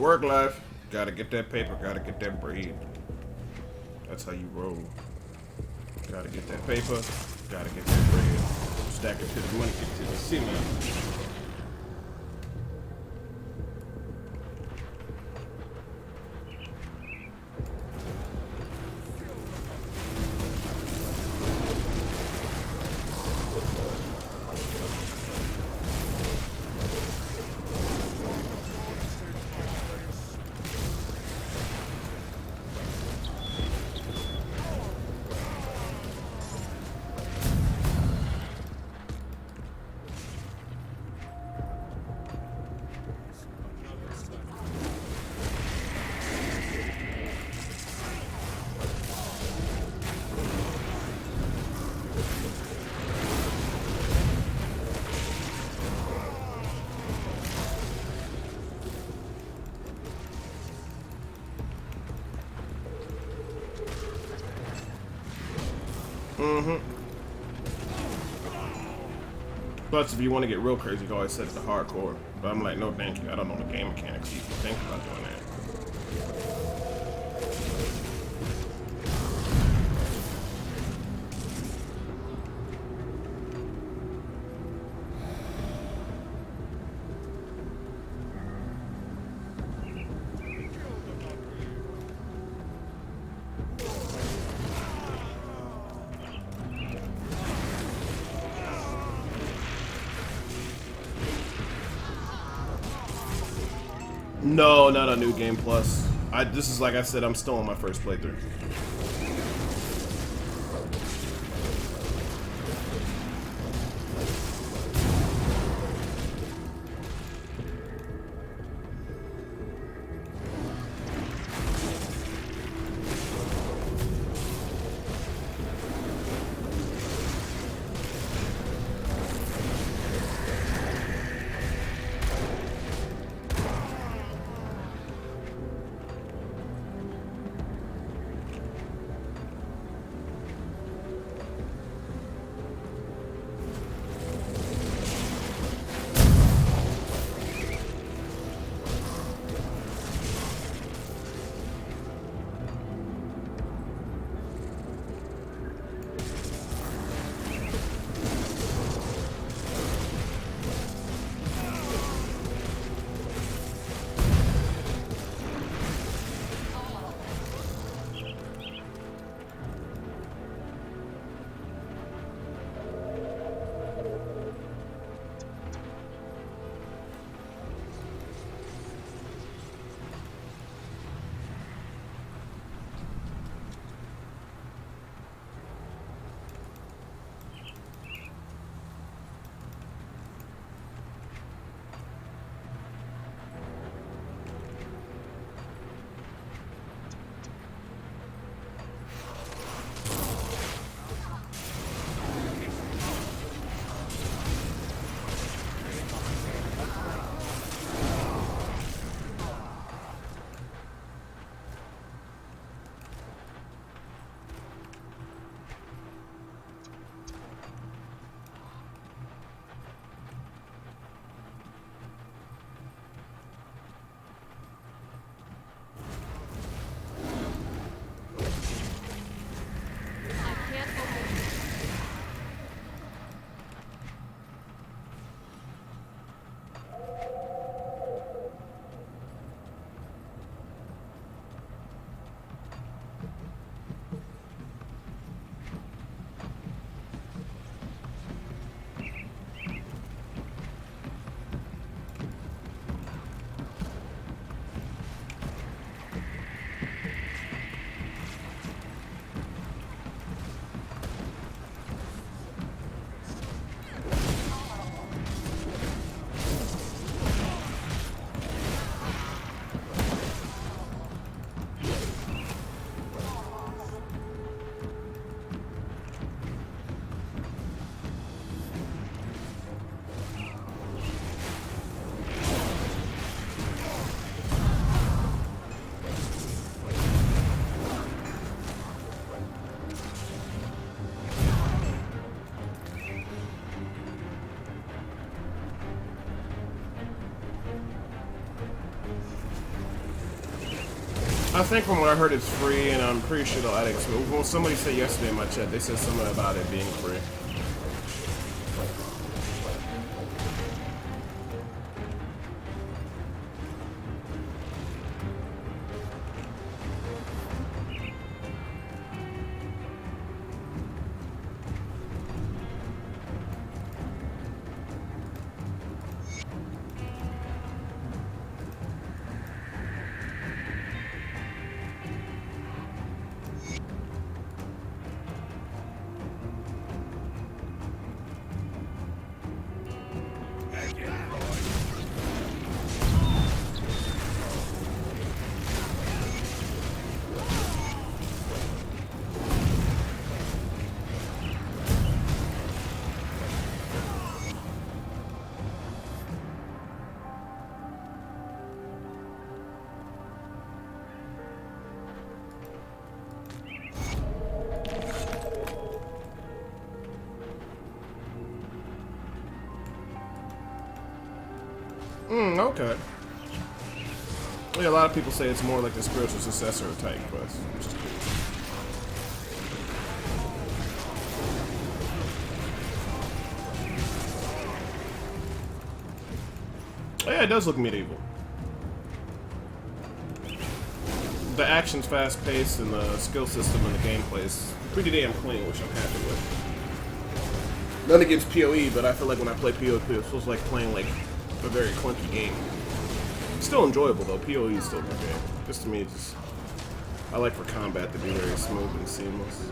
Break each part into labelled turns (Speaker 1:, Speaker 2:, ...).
Speaker 1: work life. Gotta get that paper, gotta get that bread. That's how you roll. Gotta get that paper, gotta get that bread. Stack it to the money, get to the ceiling. Plus, if you want to get real crazy, you can always set it to hardcore. But I'm like, no thank you. I don't know the game mechanics. You think about doing that. No, not a new game plus. This is like I said, I'm still on my first playthrough. I think from what I heard it's free, and I'm pretty sure they'll add it. Well, somebody said yesterday in my chat, they said something about it being free. Okay. Yeah, a lot of people say it's more like the spiritual successor of Titan Quest, which is cool. Oh, yeah, it does look medieval. The action's fast-paced, and the skill system and the gameplay is pretty damn clean, which I'm happy with. Nothing against PoE, but I feel like when I play PoE, it feels like playing like a very clunky game. Still enjoyable though. PoE is still a good game. Just to me, I like for combat to be very smooth and seamless.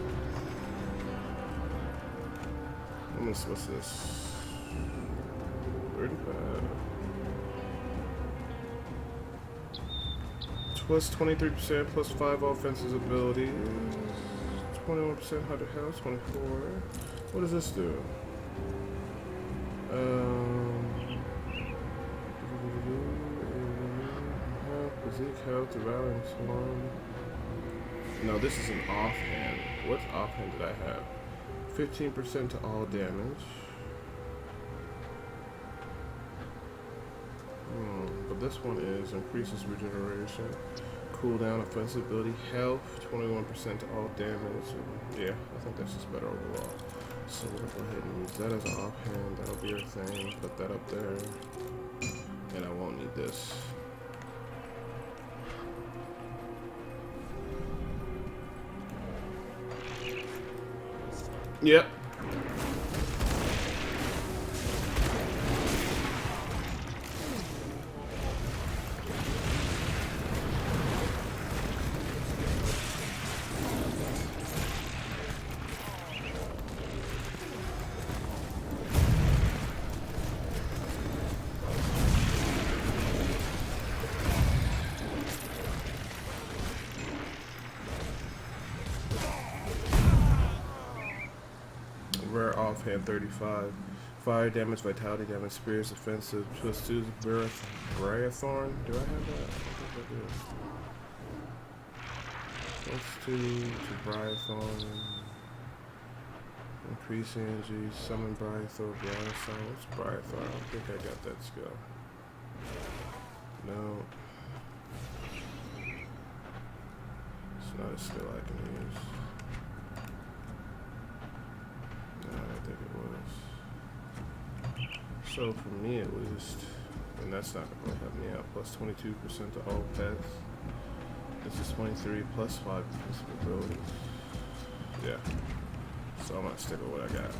Speaker 1: What's this? 35. Plus 23%, plus 5 offensive abilities. 21% 100 health, 24. What does this do? Physique, health, rallying swarm. No, this is an offhand. What offhand did I have? 15% to all damage. But this one is increases regeneration, cooldown, offensive ability, health, 21% to all damage. Yeah, I think that's just better overall. So we'll go ahead and use that as an offhand. That'll be our thing. Put that up there. And I won't need this. Yep. Rare offhand 35. Fire damage, vitality damage, spears, offensive, plus 2, Briarthorn. Do I have that? I think I do. Plus 2 to Briarthorn. Increase energy, summon Briarthorn, Briarthorn. What's Briarthorn? I don't think I got that skill. No. It's not a skill I can use. I think it was. So for me at least, and that's not going to help me out, plus 22% to all pets. This is 23 plus 5 abilities. Yeah. So I'm going to stick with what I got.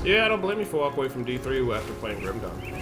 Speaker 1: Yeah, I don't blame you for walking away from D3 after playing Grim Dawn.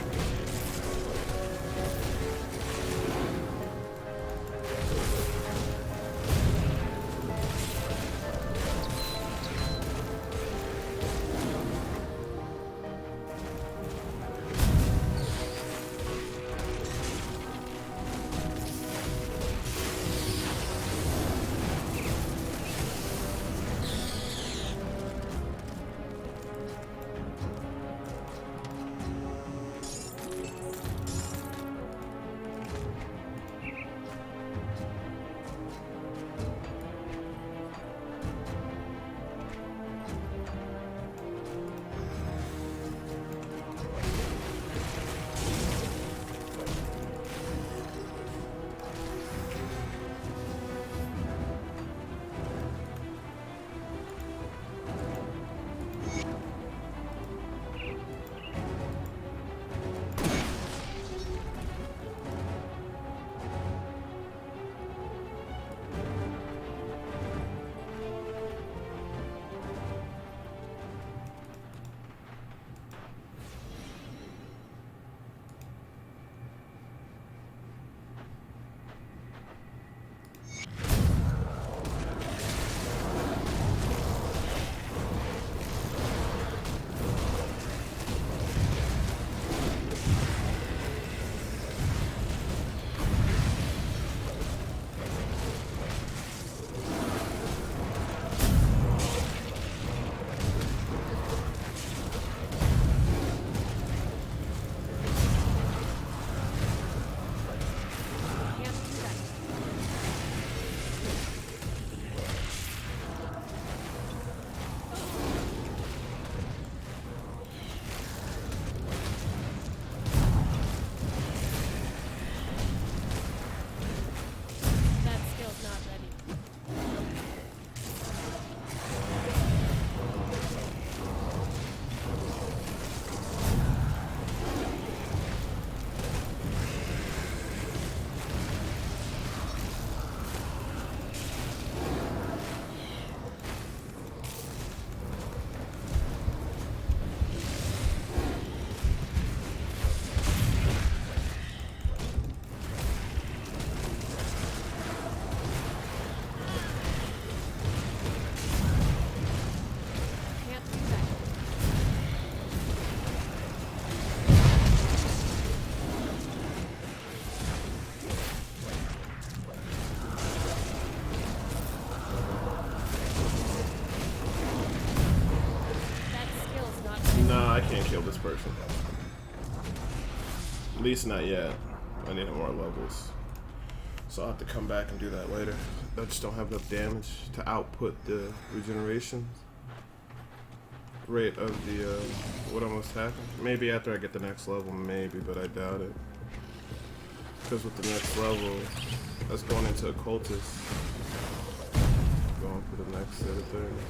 Speaker 1: I can't kill this person. At least not yet. I need more levels. So I'll have to come back and do that later. I just don't have enough damage to output the regeneration rate of the what almost happened. Maybe after I get the next level, maybe, but I doubt it. Because with the next level, that's going into occultist. Going for the next set of things.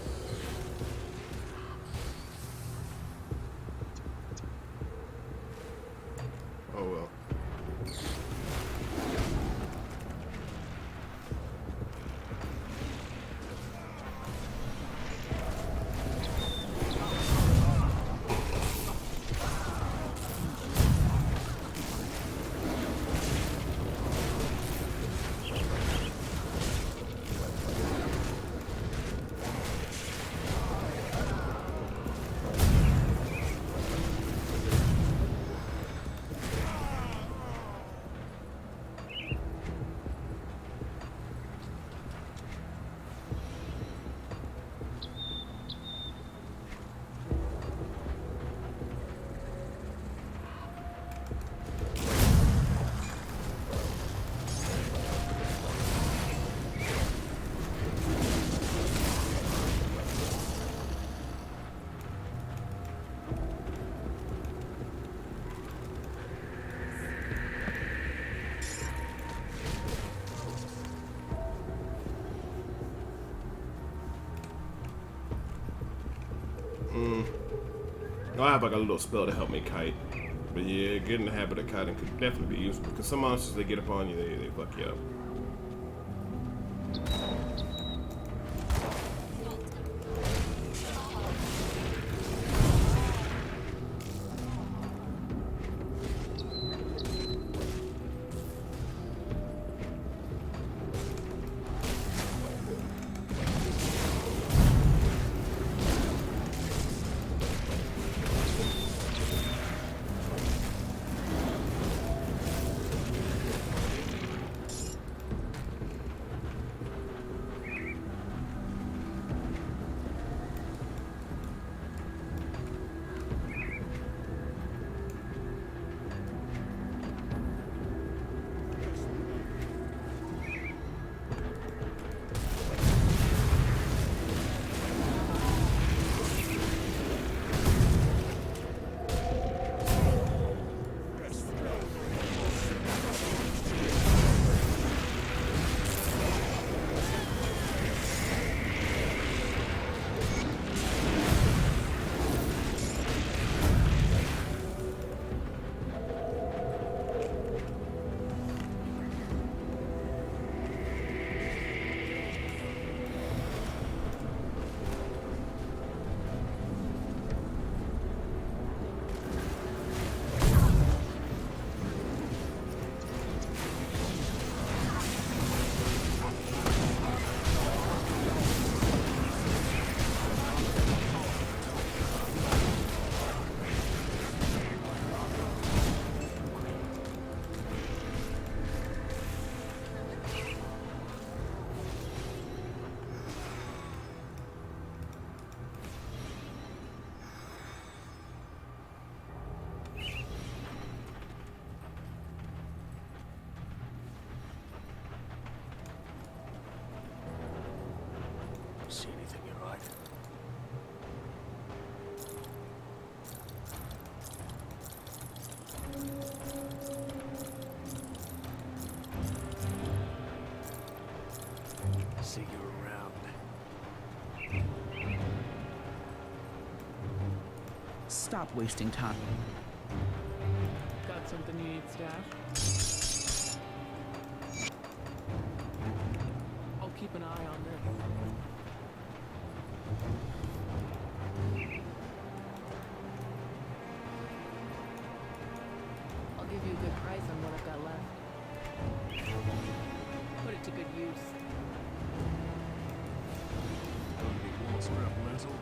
Speaker 1: Oh well. I have like a little spell to help me kite. But yeah, getting the habit of kiting could definitely be useful because some monsters, they get up on you, they fuck you up.
Speaker 2: See anything you like? See you around.
Speaker 3: Stop wasting time.
Speaker 4: Got something you need, Stash? I'll keep an eye on this. I'll give you a good price on what I've got left. Put it to good use.
Speaker 2: Got any more scrap metal?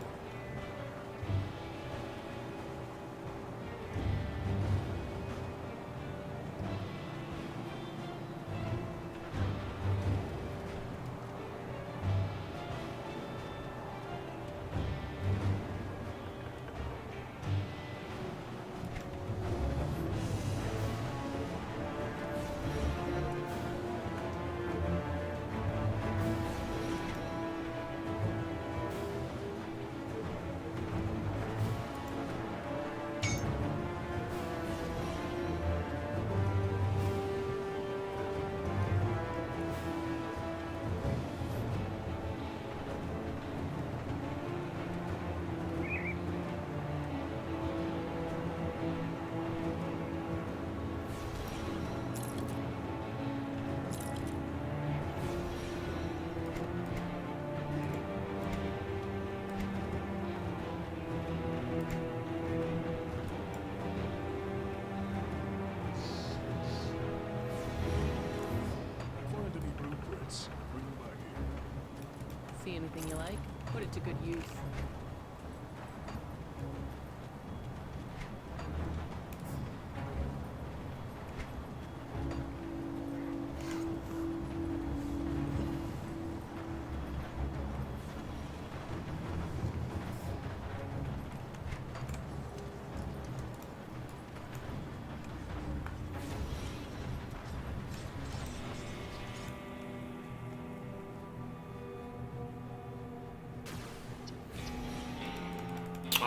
Speaker 4: See anything you like? Put it to good use.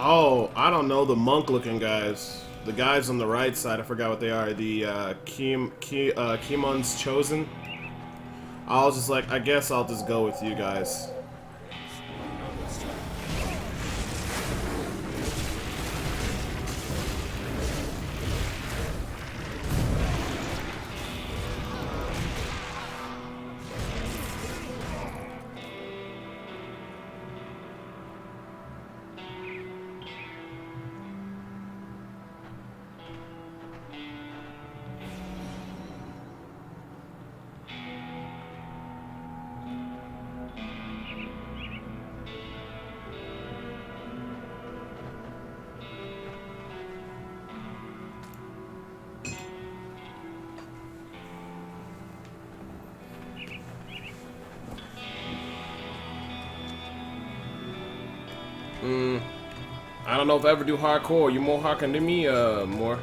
Speaker 1: Oh, I don't know, the monk-looking guys. The guys on the right side, I forgot what they are. The Kimon's Chosen. I was just like, I guess I'll just go with you guys. I don't know if I ever do hardcore. You more hardcore than me, more.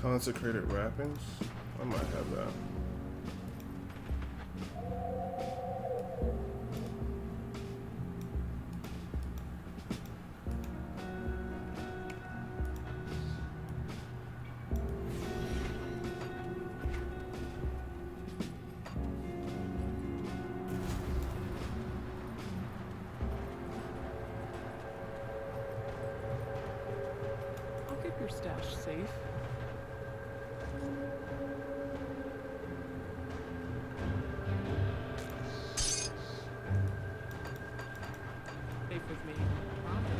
Speaker 1: Consecrated wrappings? I might have that.
Speaker 3: I'll keep your stash safe. Safe with me. Promise.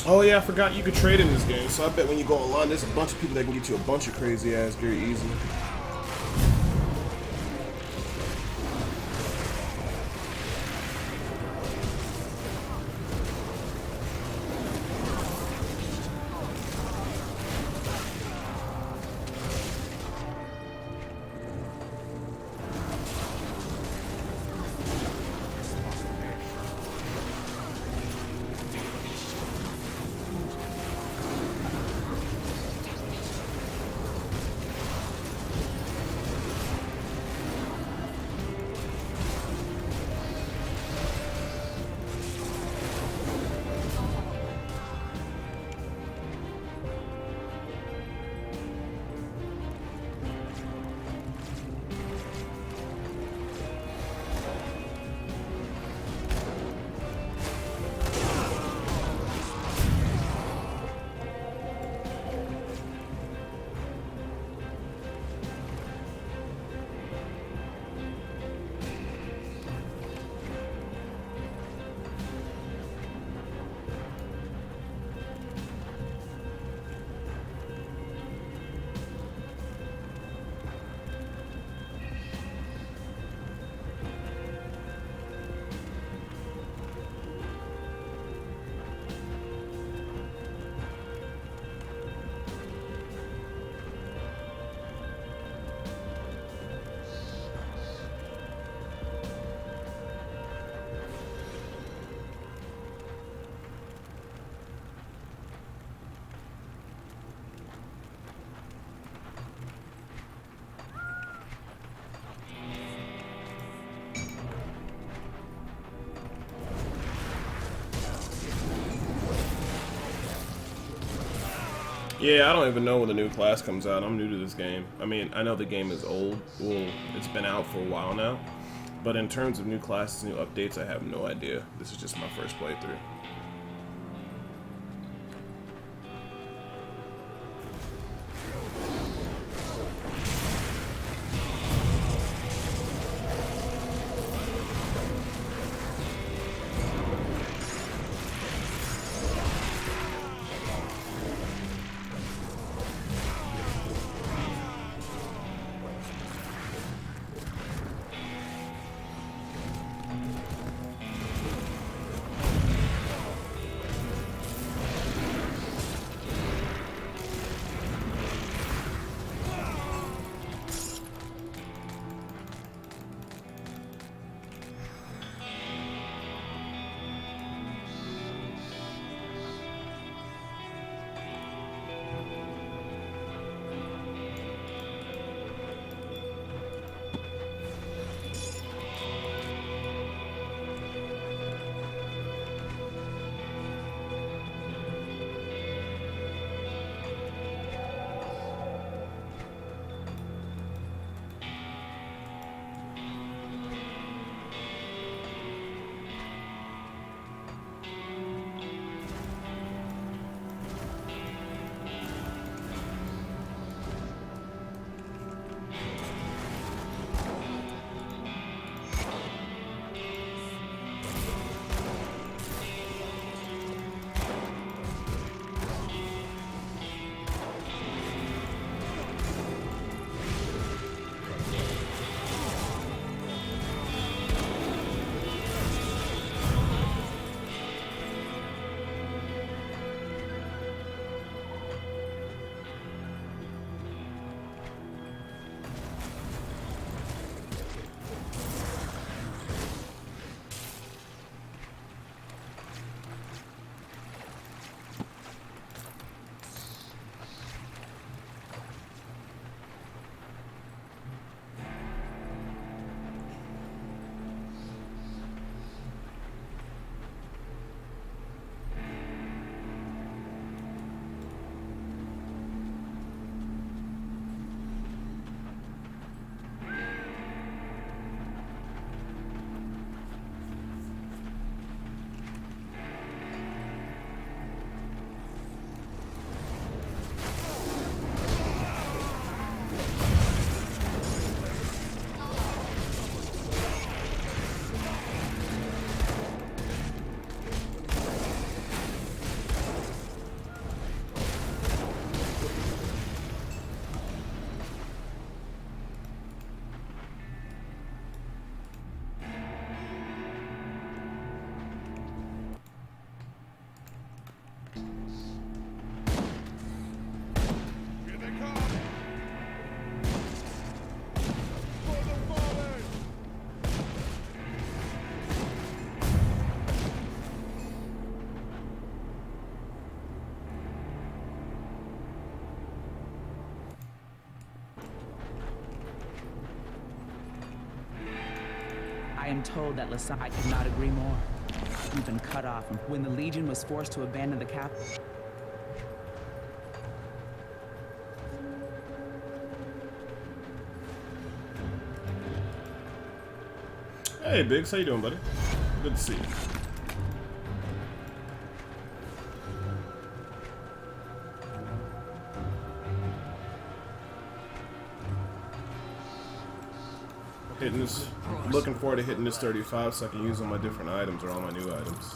Speaker 1: Oh yeah, I forgot you could trade in this game. So I bet when you go online, there's a bunch of people that can get you a bunch of crazy ass gear easy. Yeah, I don't even know when the new class comes out. I'm new to this game. I mean, I know the game is old. Well, it's been out for a while now. But in terms of new classes, new updates, I have no idea. This is just my first playthrough.
Speaker 2: Here they come! For the fallen!
Speaker 5: I am told that I could not agree more. We've been cut off when the Legion was forced to abandon the capital.
Speaker 1: Hey, Biggs, how you doing, buddy? Good to see you. Hitting this, looking forward to hitting this 35 so I can use all my different items or all my new items.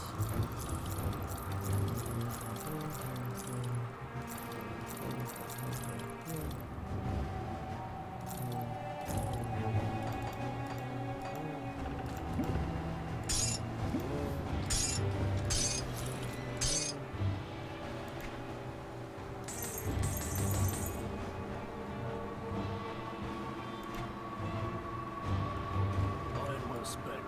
Speaker 2: Time well spent.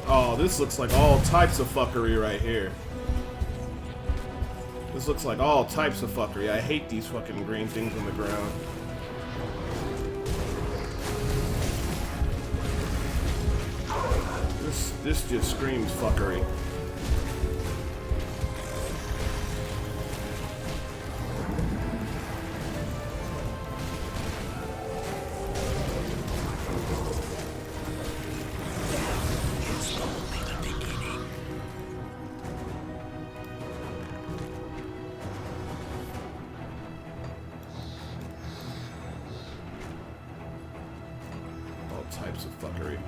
Speaker 1: Oh, this looks like all types of fuckery right here. This looks like all types of fuckery. I hate these fucking green things on the ground. This just screams fuckery. Types of fuckery.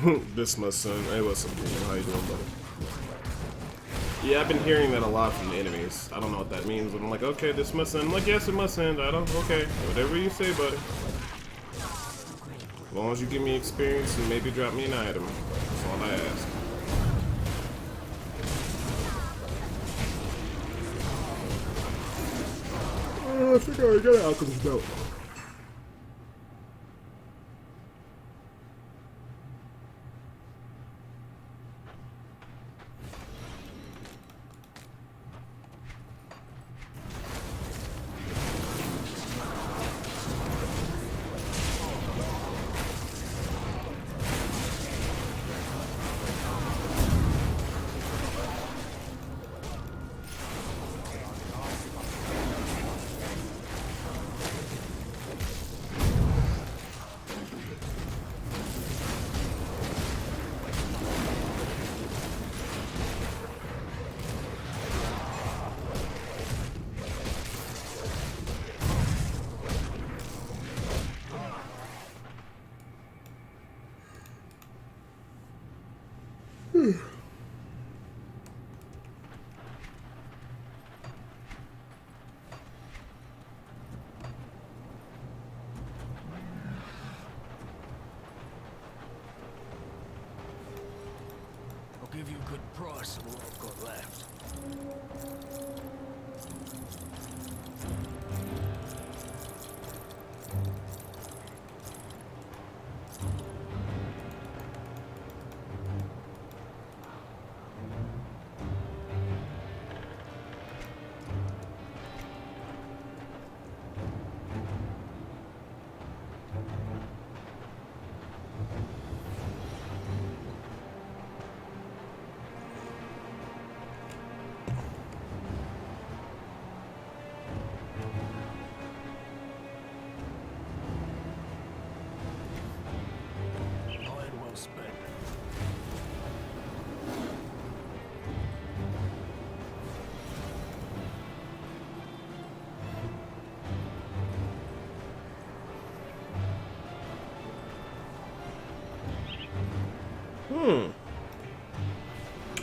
Speaker 1: This must soon. Hey, what's up, Bruno? How you doing, buddy? Yeah, I've been hearing that a lot from the enemies. I don't know what that means. But I'm like, okay, this must end. I'm like, yes, it must end. I don't. Okay, whatever you say, buddy. As long as you give me experience and maybe drop me an item. That's all I ask. I think I already got an alchemist belt.
Speaker 2: I'll give you a good price for what I've got left.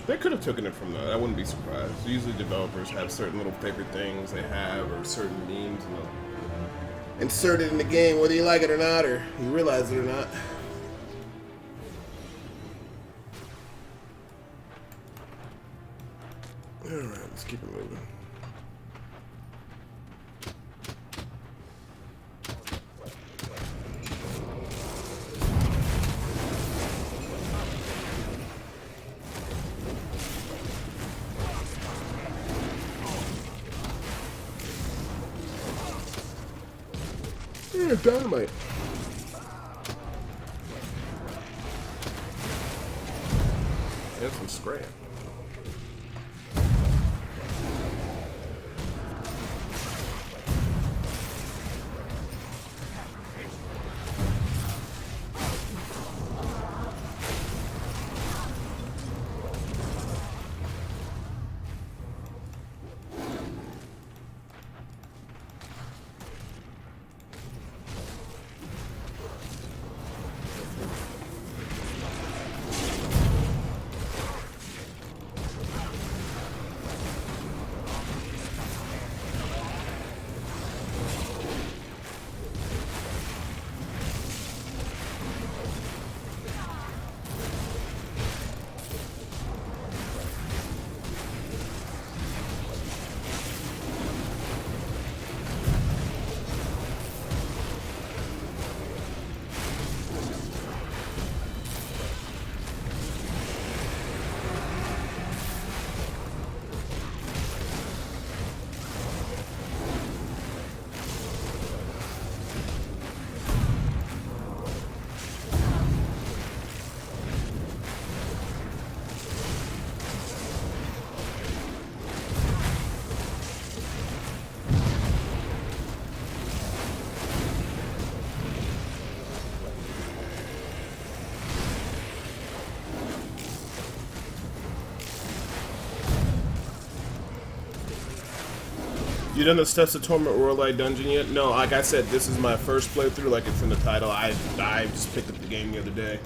Speaker 1: They could have taken it from that. I wouldn't be surprised. Usually developers have certain little favorite things they have or certain memes and they'll insert it in the game whether you like it or not or you realize it or not. Alright, let's keep it moving. Yeah, dynamite. That's some scrap. You done the Steps of Torment Worldwide Dungeon yet? No, like I said, this is my first playthrough, like it's in the title. I just picked up the game the other day.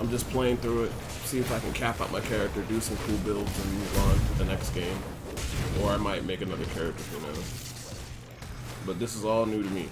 Speaker 1: I'm just playing through it, see if I can cap out my character, do some cool builds, and move on to the next game. Or I might make another character, you know. But this is all new to me.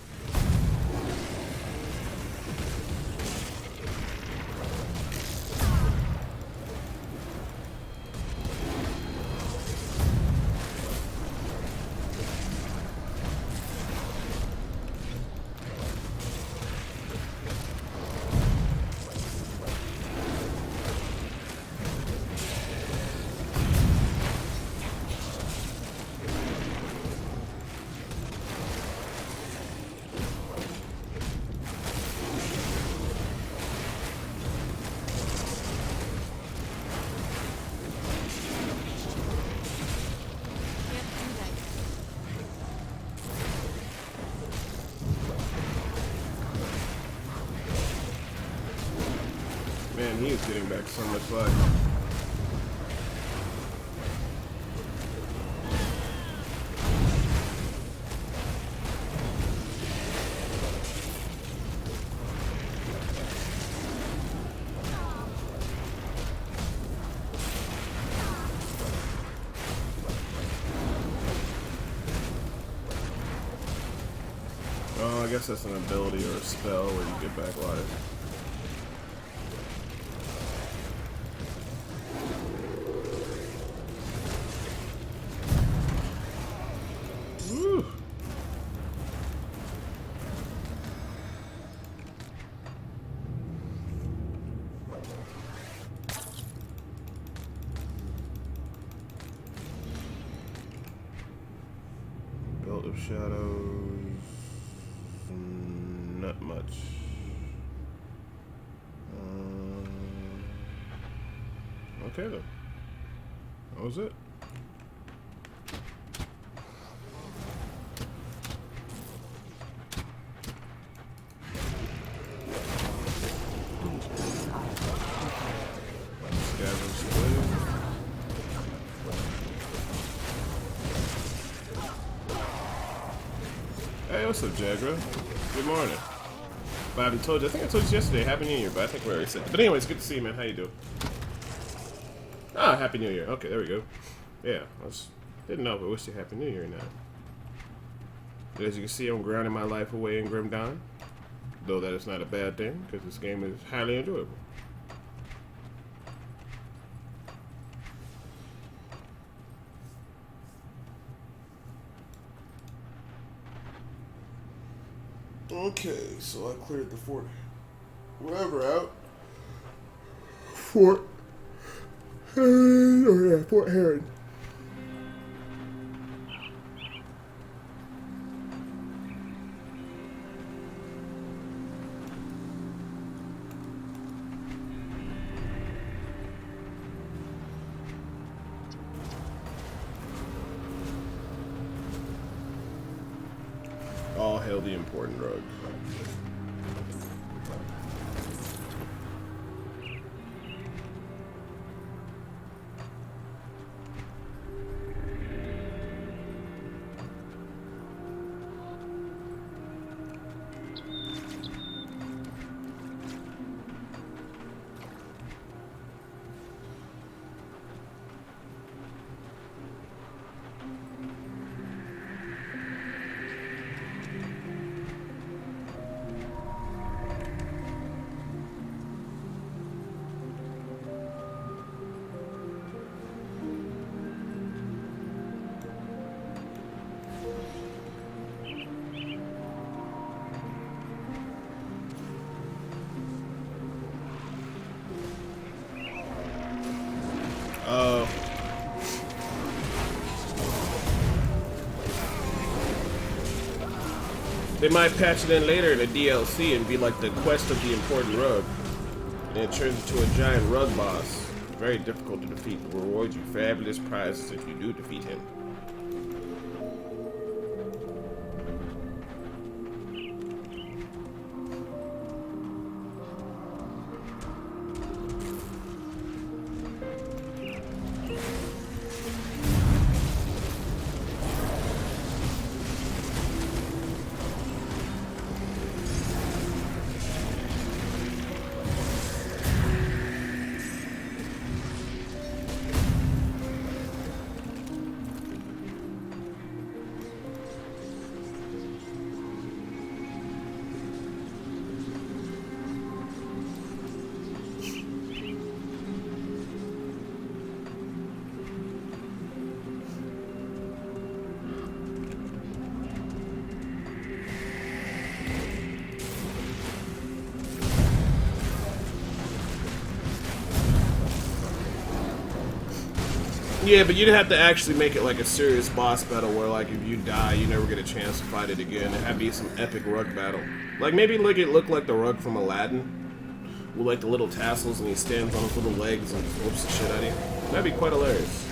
Speaker 1: Man, he is getting back so much life. Oh, I guess that's an ability or a spell where you get back life. Woo. Belt of Shadows. Not much. Okay then. That was it. Hey, what's up, Jagra? Good morning. But I haven't told you. I think I told you yesterday. Happy New Year, but I think we already said it. But anyways, good to see you, man. How you doing? Ah, Happy New Year. Okay, there we go. Yeah, didn't know, but wish you Happy New Year now. But as you can see, I'm grounding my life away in Grim Dawn. Though that is not a bad thing, because this game is highly enjoyable. Okay, so I cleared the fort. Whatever out. Fort Haron. Oh yeah, Fort Haron. All hail the important rug. They might patch it in later in the DLC and be like the quest of the important rug. And it turns into a giant rug boss. Very difficult to defeat. Will reward you fabulous prizes if you do defeat him. Yeah, but you'd have to actually make it like a serious boss battle where, like, if you die, you never get a chance to fight it again. It had to be some epic rug battle. Like, maybe like it looked like the rug from Aladdin, with like the little tassels, and he stands on his little legs and whoops the shit out of you. That'd be quite hilarious.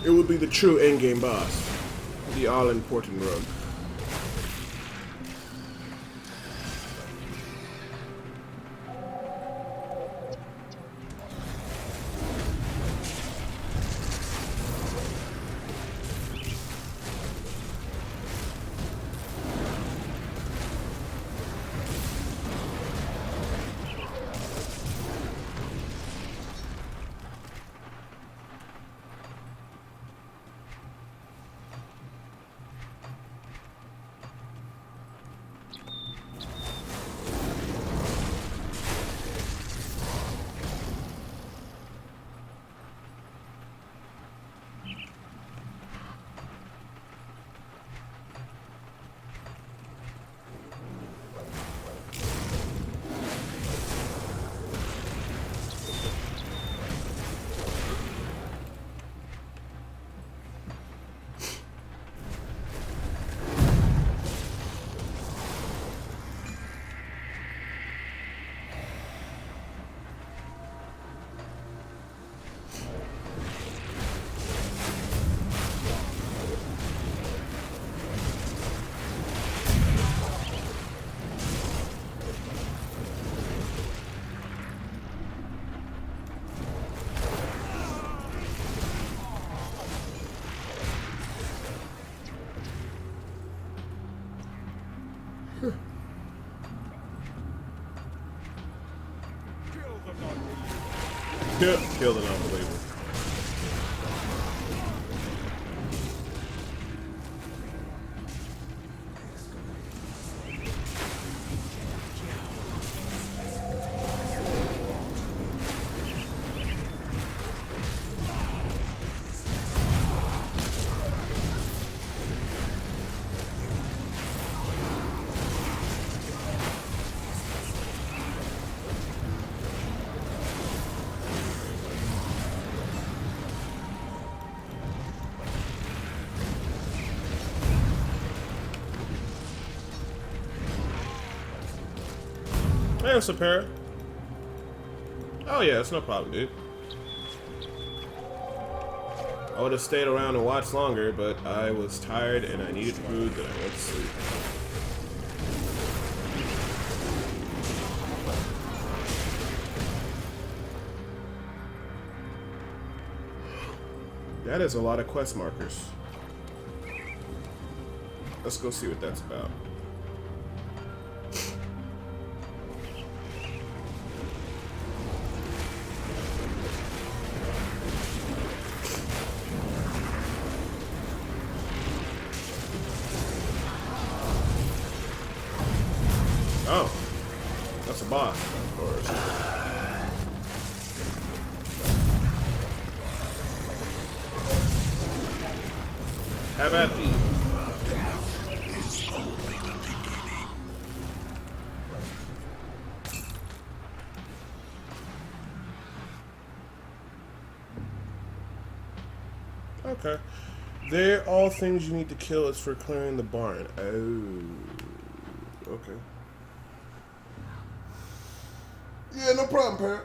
Speaker 1: It would be the true endgame boss. The all-important rug. Kill the non-believer. Hey, what's up, Haron? Oh yeah, it's no problem, dude. I would have stayed around and watched longer, but I was tired and I needed food that I went to sleep. That is a lot of quest markers. Let's go see what that's about. Oh, that's a boss, of course. Have at thee. Okay. They're all things you need to kill. It's for clearing the barn. Oh. Okay. Yeah, no problem, parent.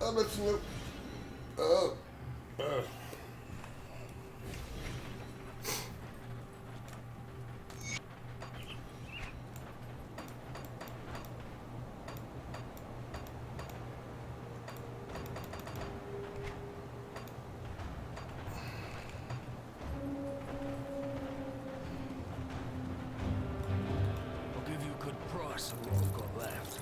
Speaker 1: I'll let you know.
Speaker 2: I'll give you a good price on what we've got left.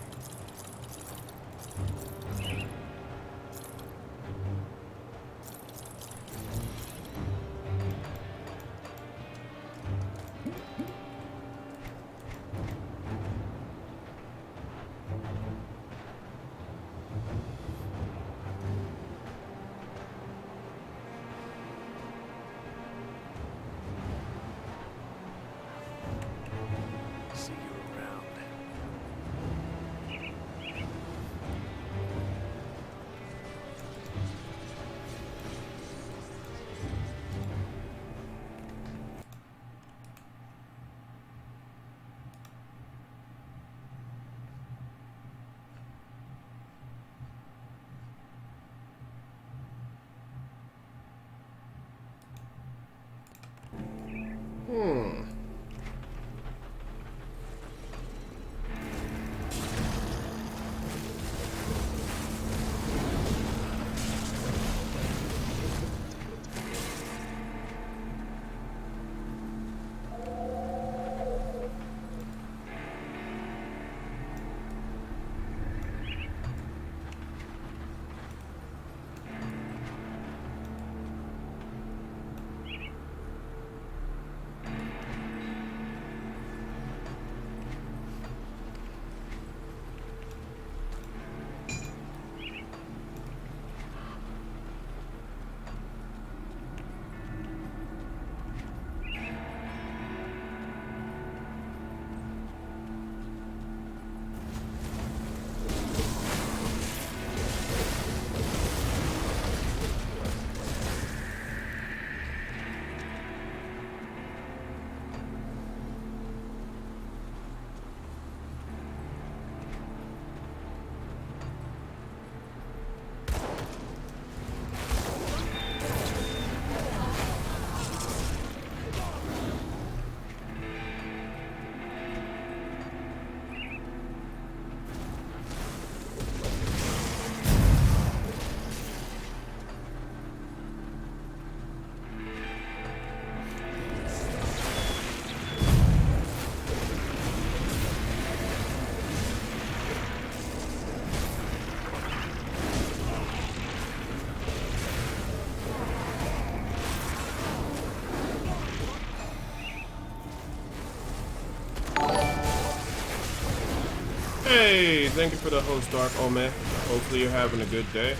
Speaker 1: Hey, thank you for the host, Dark Ome. Hopefully you're having a good day.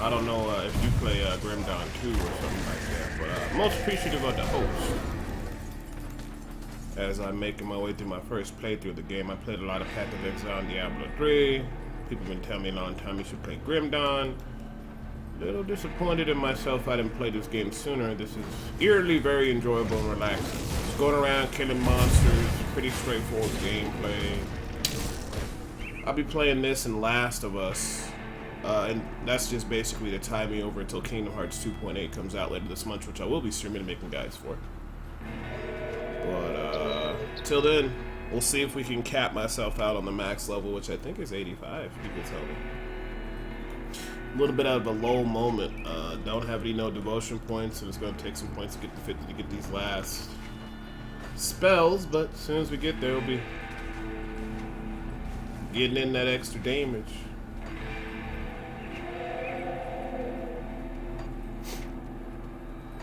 Speaker 1: I don't know if you play Grim Dawn 2 or something like that, but most appreciative of the host. As I'm making my way through my first playthrough of the game, I played a lot of Path of Exile and Diablo 3. People have been telling me a long time you should play Grim Dawn. Little disappointed in myself I didn't play this game sooner. This is eerily very enjoyable and relaxing. Just going around killing monsters, pretty straightforward gameplay. I'll be playing this and Last of Us, and that's just basically to tie me over until Kingdom Hearts 2.8 comes out later this month, which I will be streaming and making guides for. But till then, we'll see if we can cap myself out on the max level, which I think is 85, people tell me. A little bit out of a lull moment. Don't have any no devotion points, and it's going to take some points to get to 50 to get these last spells, but as soon as we get there, we'll be getting in that extra damage.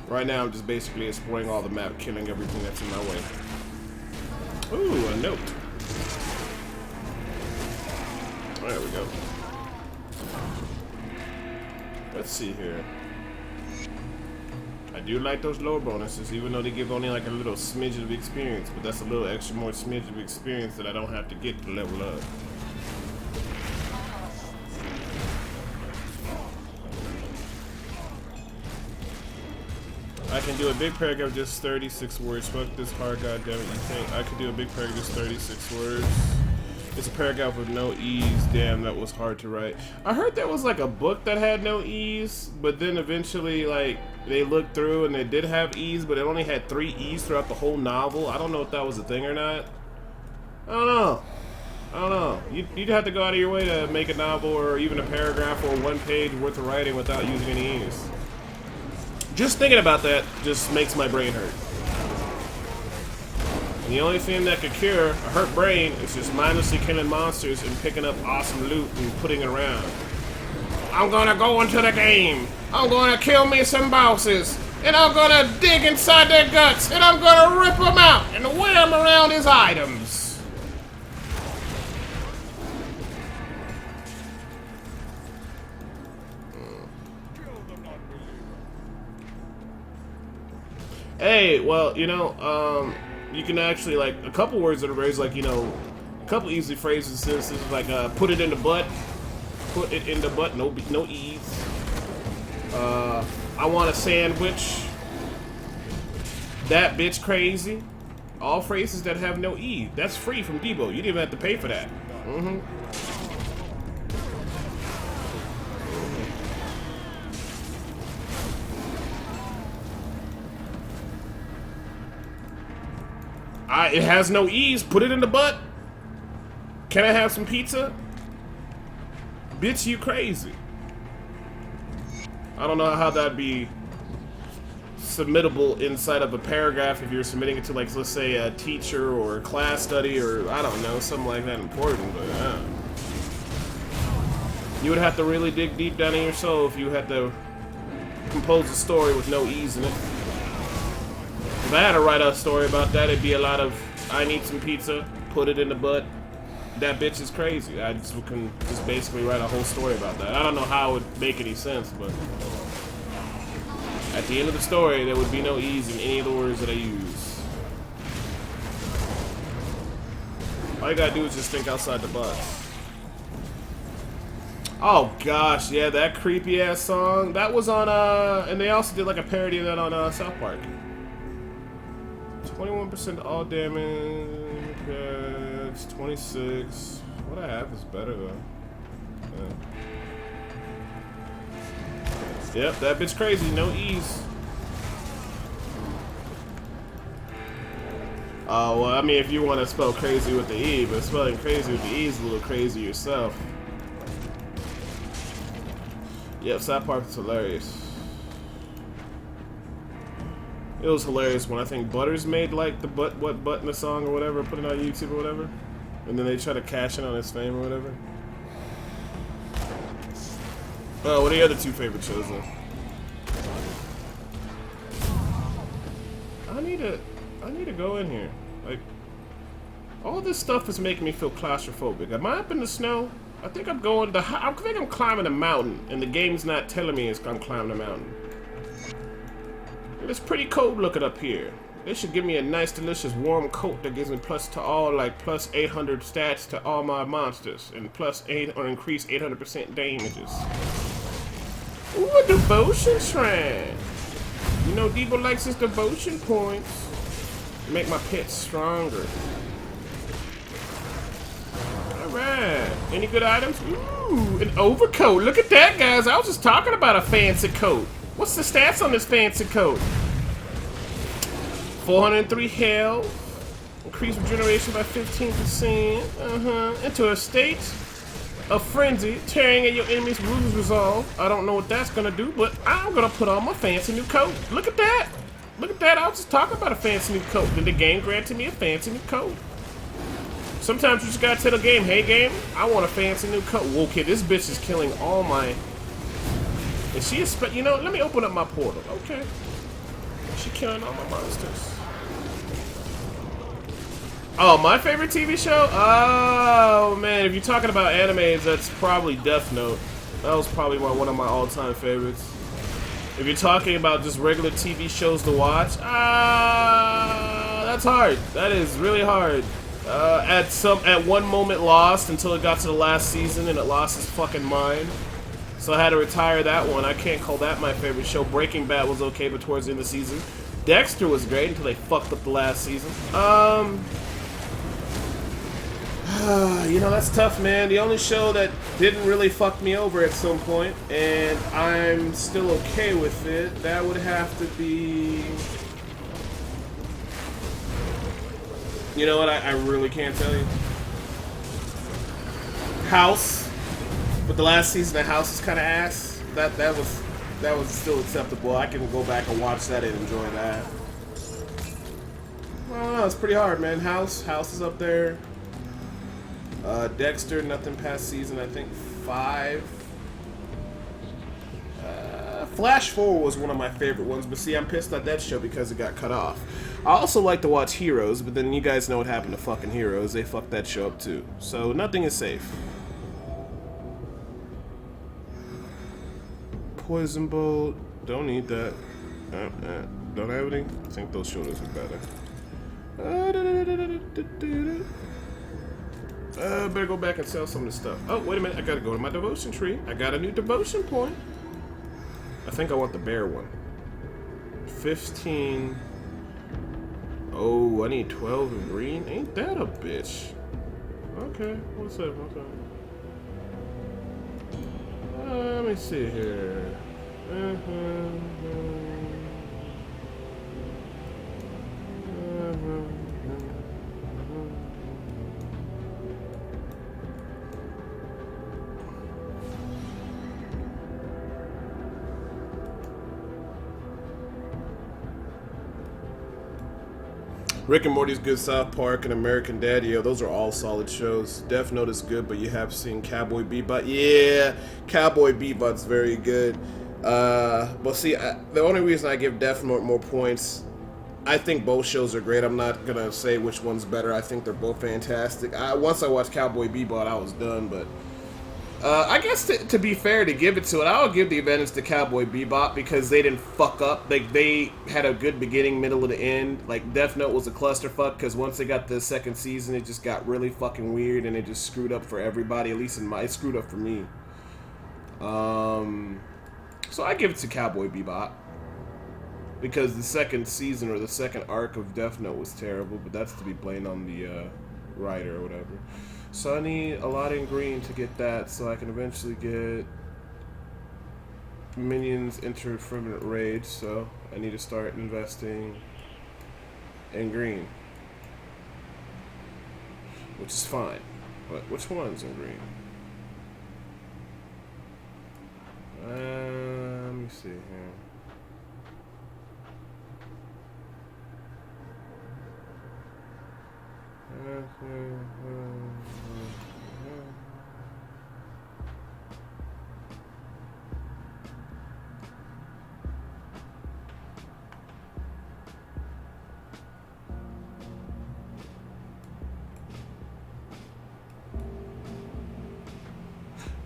Speaker 1: Right now, I'm just basically exploring all the map, killing everything that's in my way. Ooh, a note. There we go. Let's see here. I do like those lower bonuses, even though they give only like a little smidge of experience, but that's a little extra more smidge of experience that I don't have to get to level up. I can do a big paragraph just 36 words. Fuck this hard, goddammit. You think I could do a big paragraph just 36 words? It's a paragraph with no E's. Damn, that was hard to write. I heard there was like a book that had no E's, but then eventually like they looked through and they did have E's, but it only had 3 E's throughout the whole novel. I don't know if that was a thing or not. I don't know. You'd have to go out of your way to make a novel or even a paragraph or 1 page worth of writing without using any E's. Just thinking about that just makes my brain hurt. And the only thing that could cure a hurt brain is just mindlessly killing monsters and picking up awesome loot and putting it around. I'm gonna go into the game. I'm gonna kill me some bosses. And I'm gonna dig inside their guts. And I'm gonna rip them out and wear them around as items. Hey, well, you know, you can actually, like, a couple words that are raised, like, you know, a couple easy phrases. This is like, put it in the butt. Put it in the butt. No E's. I want a sandwich. That bitch crazy. All phrases that have no E. That's free from Debo. You didn't even have to pay for that. It has no E's. Put it in the butt. Can I have some pizza? Bitch, you crazy. I don't know how that'd be submittable inside of a paragraph if you're submitting it to, like, let's say a teacher or a class study or, I don't know, something like that important, but you would have to really dig deep down in your soul if you had to compose a story with no E's in it. If I had to write a story about that, it'd be a lot of, I need some pizza, put it in the butt, that bitch is crazy. I just can just basically write a whole story about that. I don't know how it would make any sense, but at the end of the story, there would be no E's in any of the words that I use. All you gotta do is just think outside the box. Oh gosh, yeah, that creepy ass song. That was on and they also did like a parody of that on South Park. 21% all damage. Okay, it's 26. What I have is better though. Yeah. Yep, that bitch crazy. No E's. Oh, well, I mean, if you want to spell crazy with the E, but spelling crazy with the E is a little crazy yourself. Yep, South Park is hilarious. It was hilarious when I think Butters made like the what button the song or whatever, put it on YouTube or whatever, and then they try to cash in on his fame or whatever. Oh, what are the other two favorite shows then? I need to go in here. Like, all this stuff is making me feel claustrophobic. Am I up in the snow? I think I'm going to. I think I'm climbing a mountain, and the game's not telling me I'm climbing a mountain. It's pretty cold looking up here. They should give me a nice, delicious, warm coat that gives me plus 800 stats to all my monsters, and increase 800% damages. Ooh, a devotion shrine. You know, Debo likes his devotion points. Make my pets stronger. Alright. Any good items? Ooh, an overcoat. Look at that, guys. I was just talking about a fancy coat. What's the stats on this fancy coat? 403 health. Increase regeneration by 15%. Into a state of frenzy. Tearing at your enemy's rules resolve. I don't know what that's gonna do, but I'm gonna put on my fancy new coat. Look at that. Look at that. I was just talking about a fancy new coat. Then the game granted me a fancy new coat. Sometimes you just gotta tell the game, hey game, I want a fancy new coat. Whoa, kid, this bitch is killing all my... Is she you know, let me open up my portal. Okay. She killing all my monsters. Oh, my favorite TV show? Oh, man, if you're talking about animes, that's probably Death Note. That was probably one of my all-time favorites. If you're talking about just regular TV shows to watch, that's hard. That is really hard. At one moment lost until it got to the last season and it lost its fucking mind. So I had to retire that one. I can't call that my favorite show. Breaking Bad was okay, but towards the end of the season. Dexter was great until they fucked up the last season. You know, that's tough, man. The only show that didn't really fuck me over at some point, and I'm still okay with it, that would have to be... You know what? I really can't tell you. House. But the last season of House is kind of ass. That was still acceptable. I can go back and watch that and enjoy that. I don't know. It's pretty hard, man. House is up there. Dexter, nothing past season, I think 5. Flash Forward was one of my favorite ones, but see, I'm pissed at that show because it got cut off. I also like to watch Heroes, but then you guys know what happened to fucking Heroes. They fucked that show up too. So nothing is safe. Poison Bolt, don't need that. Don't have any? I think those shoulders are better. Better go back and sell some of this stuff. Oh, wait a minute. I gotta go to my devotion tree. I got a new devotion point. I think I want the bear one. 15. Oh, I need 12 in green. Ain't that a bitch? Okay, what's up? Let me see here. Rick and Morty's good, South Park, and American Dad. Yeah, those are all solid shows. Death Note is good, but you have seen Cowboy Bebop. Yeah, Cowboy Bebop's very good. But see, the only reason I give Death Note more points, I think both shows are great. I'm not gonna say which one's better. I think they're both fantastic. Once I watched Cowboy Bebop, I was done, but I guess to be fair, to give it to it, I'll give the advantage to Cowboy Bebop because they didn't fuck up. Like, they had a good beginning, middle, and the end. Like, Death Note was a clusterfuck because once they got the second season, it just got really fucking weird and it just screwed up for everybody. At least it screwed up for me. So I give it to Cowboy Bebop because the second season or the second arc of Death Note was terrible, but that's to be blamed on the writer or whatever. So I need a lot in green to get that, so I can eventually get minions enter permanent rage. So I need to start investing in green, which is fine. But which one's in green? Let me see here.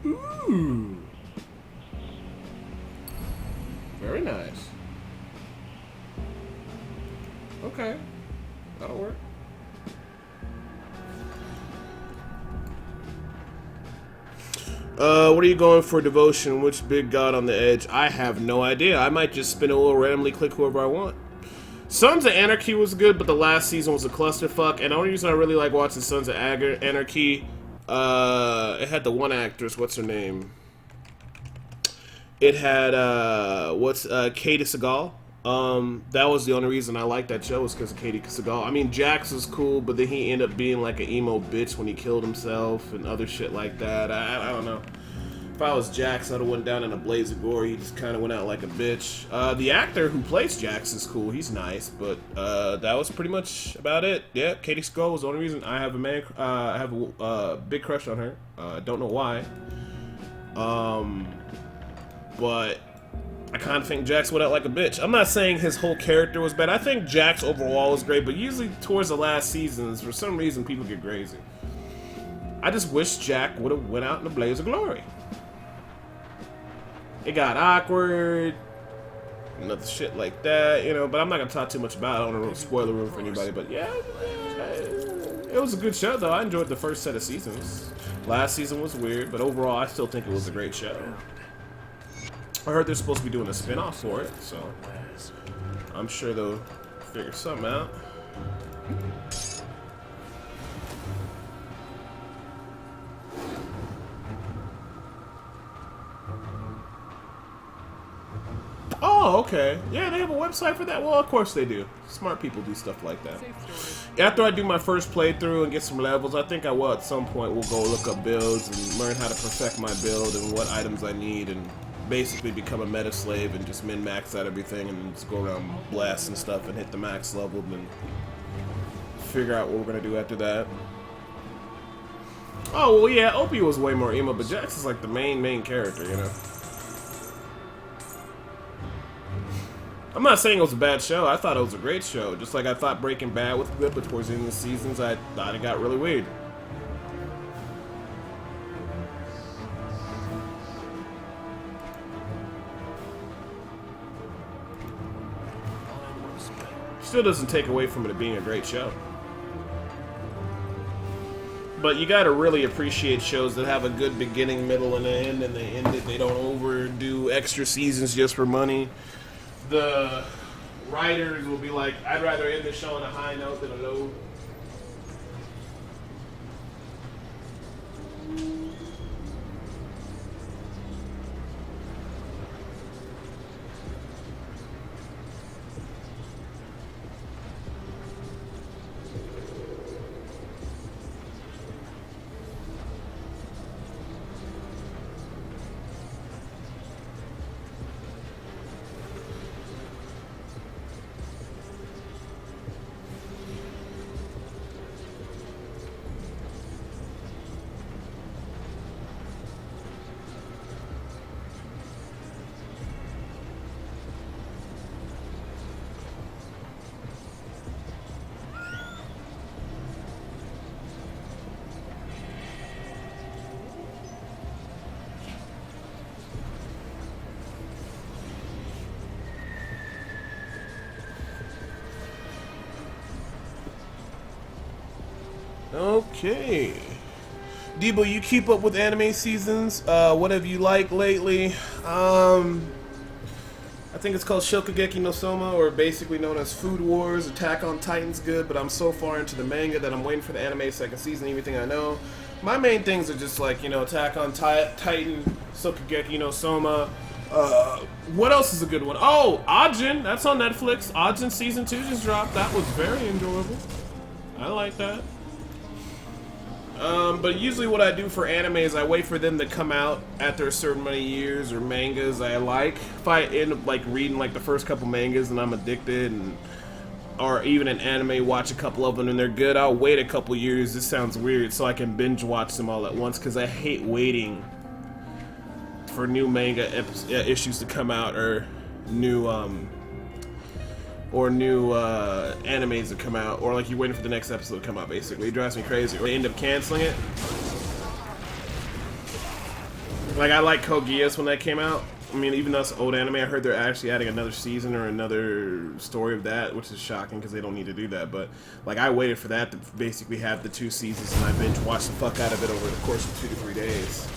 Speaker 1: Ooh. Very nice. Okay. That'll work. What are you going for devotion? Which big god on the edge? I have no idea. I might just spin a wheel, randomly click whoever I want. Sons of Anarchy was good, but the last season was a clusterfuck. And the only reason I really like watching Sons of Anarchy, it had the one actress. What's her name? It had Katie Sagal. That was the only reason I liked that show was because of Katie Sagal. I mean, Jax was cool, but then he ended up being like an emo bitch when he killed himself and other shit like that. I don't know. If I was Jax, I'd have went down in a blaze of glory. He just kind of went out like a bitch. The actor who plays Jax is cool. He's nice, but that was pretty much about it. Yeah, Katie Sagal was the only reason I have I have a big crush on her. I don't know why. But I kind of think Jax went out like a bitch. I'm not saying his whole character was bad. I think Jax overall was great, but usually towards the last seasons, for some reason, people get crazy. I just wish Jack would have went out in a blaze of glory. It got awkward, and other shit like that, you know, but I'm not going to talk too much about it. I don't want to spoil the room for anybody, but yeah, it was a good show, though. I enjoyed the first set of seasons. Last season was weird, but overall, I still think it was a great show. I heard they're supposed to be doing a spin-off for it, so I'm sure they'll figure something out. Oh, okay. Yeah, they have a website for that? Well, of course they do. Smart people do stuff like that. After I do my first playthrough and get some levels, I think I will at some point will go look up builds and learn how to perfect my build and what items I need and basically become a meta slave and just min-max out everything and just go around blast and stuff and hit the max level and figure out what we're gonna do after that. Oh, well, yeah, Opie was way more emo, but Jax is like the main character, you know? I'm not saying it was a bad show. I thought it was a great show. Just like I thought Breaking Bad was good, but towards the end of the seasons, I thought it got really weird. Still doesn't take away from it being a great show. But you gotta really appreciate shows that have a good beginning, middle, and end, and they don't overdo extra seasons just for money. The writers will be like, I'd rather end the show on a high note than a low. Okay. Debo, you keep up with anime seasons. What have you liked lately? I think it's called Shokugeki no Soma, or basically known as Food Wars. Attack on Titan's good, but I'm so far into the manga that I'm waiting for the anime second season, everything I know. My main things are just like, you know, Attack on Titan, Shokugeki no Soma. What else is a good one? Oh, Ajin, that's on Netflix. Ajin Season 2 just dropped. That was very enjoyable. I like that. But usually what I do for anime is I wait for them to come out after a certain many years, or mangas I like. If I end up like reading like the first couple mangas and I'm addicted, and or even an anime, watch a couple of them and they're good, I'll wait a couple years. This sounds weird, so I can binge watch them all at once, because I hate waiting for new manga issues to come out, or new animes that come out, or like you're waiting for the next episode to come out. Basically, it drives me crazy. Or they end up canceling it. Like, I like Code Geass when that came out. I mean, even though it's old anime, I heard they're actually adding another season or another story of that, which is shocking because they don't need to do that. But like, I waited for that to basically have the 2 seasons, and I binge watched the fuck out of it over the course of 2 to 3 days.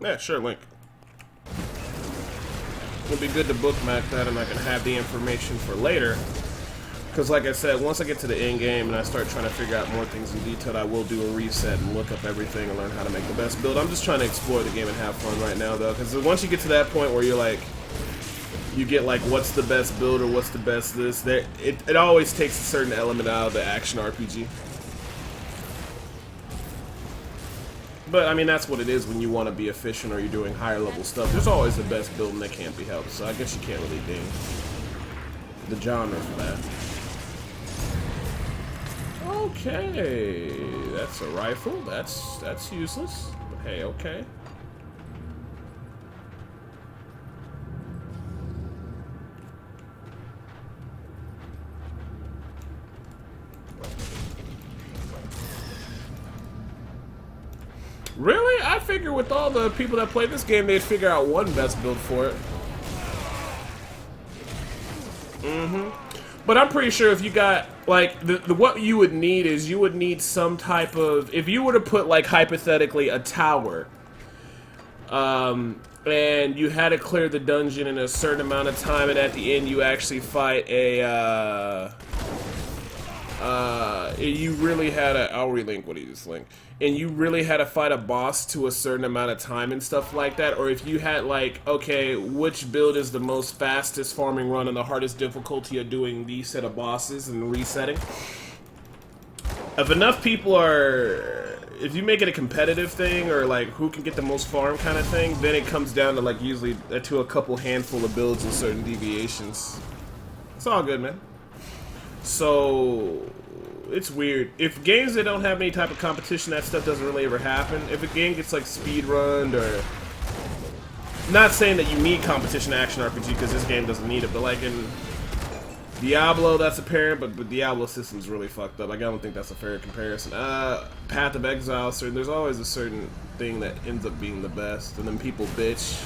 Speaker 1: Yeah, sure, link. It'll be good to bookmark that, and I can have the information for later. Because like I said, once I get to the end game and I start trying to figure out more things in detail, I will do a reset and look up everything and learn how to make the best build. I'm just trying to explore the game and have fun right now, though. Because once you get to that point where you're like, you get like, what's the best build or what's the best this, it always takes a certain element out of the action RPG. But I mean, that's what it is when you want to be efficient or you're doing higher level stuff. There's always the best build and that can't be helped, so I guess you can't really ding the genre for that. Okay, that's a rifle. That's useless. But hey, okay. Really? I figure with all the people that play this game, they'd figure out one best build for it. But I'm pretty sure if you got, like, what you would need is you would need some type of, if you were to put, like, hypothetically, a tower, and you had to clear the dungeon in a certain amount of time, and at the end you actually fight a, you really had a, I'll relink what he just linked, and you really had to fight a boss to a certain amount of time and stuff like that, or if you had like, okay, which build is the most fastest farming run and the hardest difficulty of doing these set of bosses and resetting. If enough people are, if you make it a competitive thing, or like who can get the most farm kind of thing, then it comes down to like usually to a couple handful of builds and certain deviations. It's all good, man. So it's weird. If games that don't have any type of competition, that stuff doesn't really ever happen. If a game gets like speedrunned, or not saying that you need competition action RPG because this game doesn't need it, but like in Diablo, that's apparent, but Diablo system's really fucked up. Like, I don't think that's a fair comparison. Path of Exile, there's always a certain thing that ends up being the best, and then people bitch.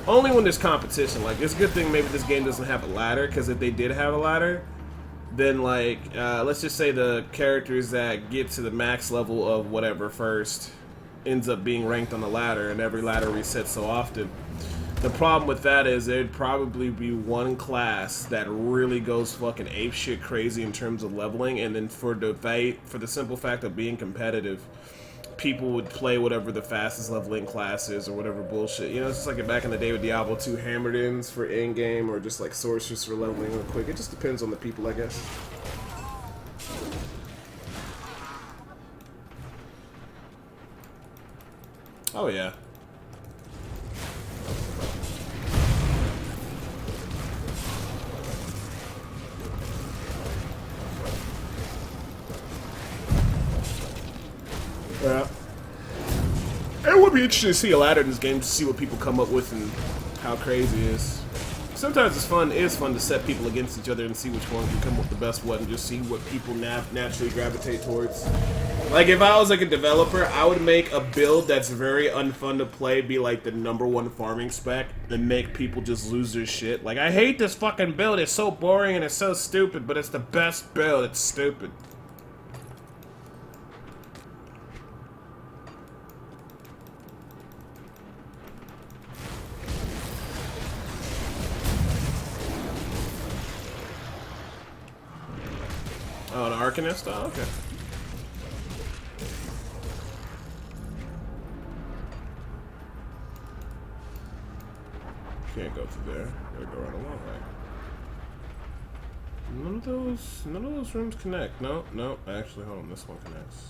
Speaker 1: Only when there's competition. Like, it's a good thing maybe this game doesn't have a ladder, because if they did have a ladder, then like, let's just say the characters that get to the max level of whatever first ends up being ranked on the ladder, and every ladder resets so often. The problem with that is there'd probably be one class that really goes fucking apeshit crazy in terms of leveling, and then for the simple fact of being competitive, people would play whatever the fastest leveling class is or whatever bullshit. You know, it's just like back in the day with Diablo 2 hammered-ins for endgame, or just like sorcerers for leveling real quick. It just depends on the people, I guess. Oh yeah. Yeah. It would be interesting to see a ladder in this game to see what people come up with and how crazy it is. Sometimes it's fun to set people against each other and see which one can come up with the best one, and just see what people naturally gravitate towards. Like, if I was like a developer, I would make a build that's very unfun to play be like the #1 farming spec and make people just lose their shit. Like, I hate this fucking build. It's so boring and it's so stupid, but it's the best build. It's stupid. Oh, the Arcanist? Oh, okay. Can't go through there. Gotta go around a long way. None of those rooms connect. No, no. Actually, hold on. This one connects.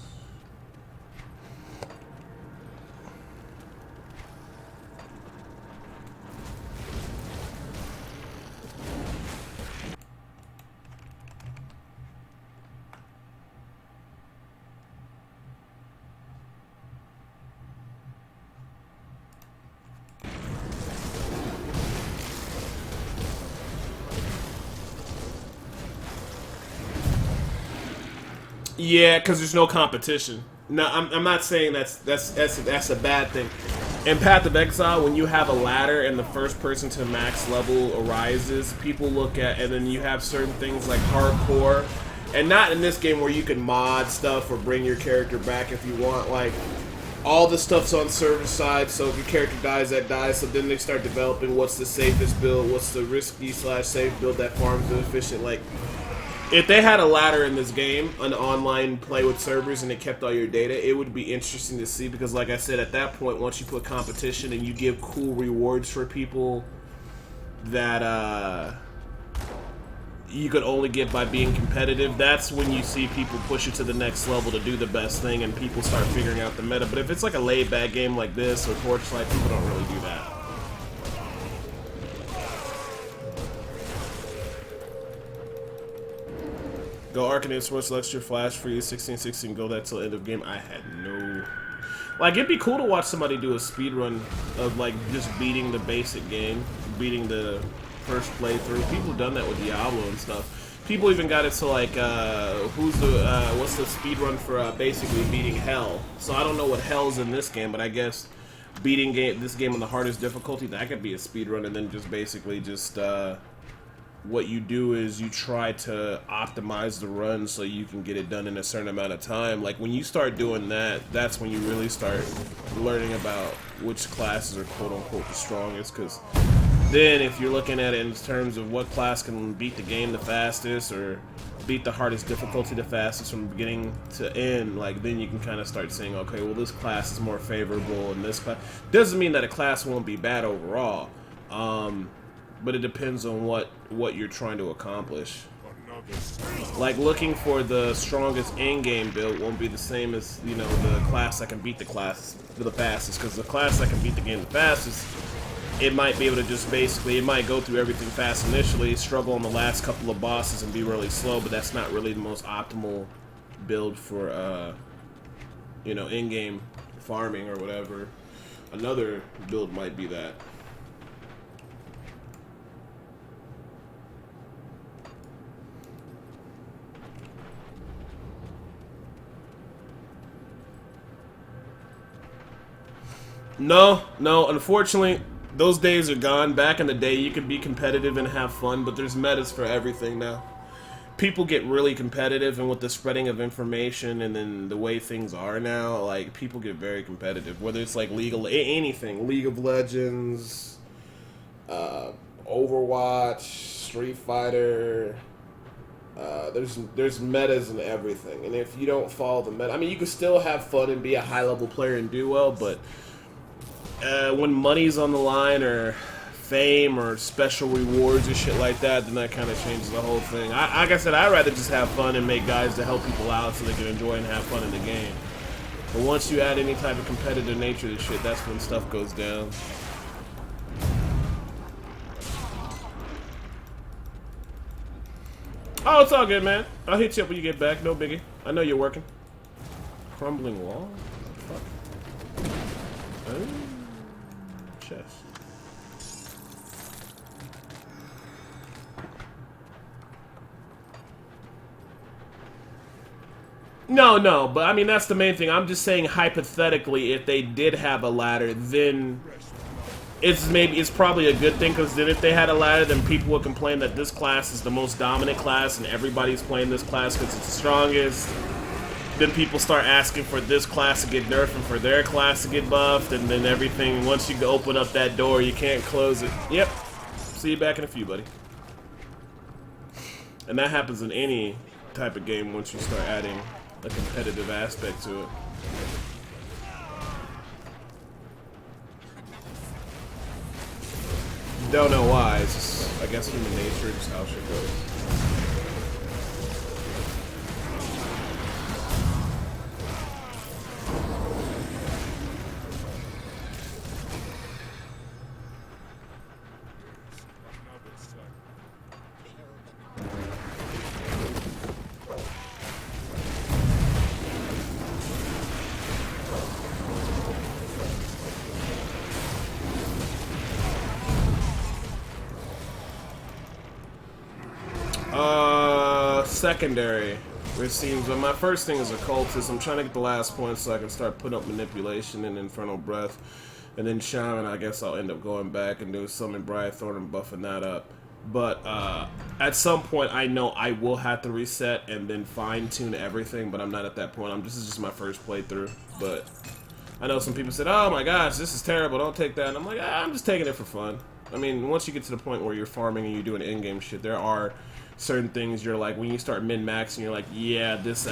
Speaker 1: Yeah, because there's no competition. No, I'm not saying that's a bad thing. In Path of Exile, when you have a ladder and the first person to max level arises, people look at, and then you have certain things like hardcore, and not in this game where you can mod stuff or bring your character back if you want. Like, all the stuff's on server side, so if your character dies, that dies. So then they start developing what's the safest build, what's the risky/safe build that farms the efficient. Like, if they had a ladder in this game, an online play with servers, and it kept all your data, it would be interesting to see, because like I said, at that point, once you put competition and you give cool rewards for people that you could only get by being competitive, that's when you see people push it to the next level to do the best thing and people start figuring out the meta. But if it's like a laid-back game like this or Torchlight, people don't really do that. Go Arcanist, what's extra flash for you, 1616, go that till end of game. I had no... Like, it'd be cool to watch somebody do a speedrun of, like, just beating the basic game, beating the first playthrough. People have done that with Diablo and stuff. People even got it to, like, what's the speedrun for basically beating Hell? So I don't know what Hell's in this game, but I guess beating this game on the hardest difficulty, that could be a speedrun, and then just basically just, what you do is you try to optimize the run so you can get it done in a certain amount of time. Like, when you start doing that, that's when you really start learning about which classes are quote-unquote the strongest, because then if you're looking at it in terms of what class can beat the game the fastest or beat the hardest difficulty the fastest from beginning to end, like, then you can kind of start saying, okay, well, this class is more favorable, and this class... Doesn't mean that a class won't be bad overall, but it depends on what you're trying to accomplish. Like, looking for the strongest in-game build won't be the same as, you know, the class that can beat the class the fastest, because the class that can beat the game the fastest, it might be able to just basically, it might go through everything fast initially, struggle on the last couple of bosses and be really slow, but that's not really the most optimal build for, you know, in-game farming or whatever. Another build might be that. No, unfortunately, those days are gone. Back in the day, you could be competitive and have fun, but there's metas for everything now. People get really competitive, and with the spreading of information and then the way things are now, like, people get very competitive. Whether it's like anything, League of Legends, Overwatch, Street Fighter, there's metas and everything. And if you don't follow the meta, I mean, you can still have fun and be a high-level player and do well, but when money's on the line, or fame, or special rewards or shit like that, then that kind of changes the whole thing. Like I said, I'd rather just have fun and make guys to help people out so they can enjoy and have fun in the game. But once you add any type of competitive nature to shit, that's when stuff goes down. Oh, it's all good, man. I'll hit you up when you get back. No biggie. I know you're working. Crumbling wall? What the fuck? Oh. Chest. No, but I mean, that's the main thing. I'm just saying, hypothetically, if they did have a ladder, then it's probably a good thing, because then if they had a ladder, then people would complain that this class is the most dominant class and everybody's playing this class because it's the strongest. Then people start asking for this class to get nerfed and for their class to get buffed, and then everything, once you open up that door, you can't close it. Yep. See you back in a few, buddy. And that happens in any type of game once you start adding a competitive aspect to it. Don't know why, it's just, I guess, human nature, just how shit goes. Secondary, which seems, well, my first thing is occultist. I'm trying to get the last point so I can start putting up manipulation and infernal breath, and then shaman. I guess I'll end up going back and doing summon Briarthorn and buffing that up. But at some point, I know I will have to reset and then fine tune everything. But I'm not at that point. This is just my first playthrough. But I know some people said, "Oh my gosh, this is terrible. Don't take that." And I'm like, I'm just taking it for fun. I mean, once you get to the point where you're farming and you're doing in-game shit, there are certain things you're like, when you start min-maxing, you're like, yeah, this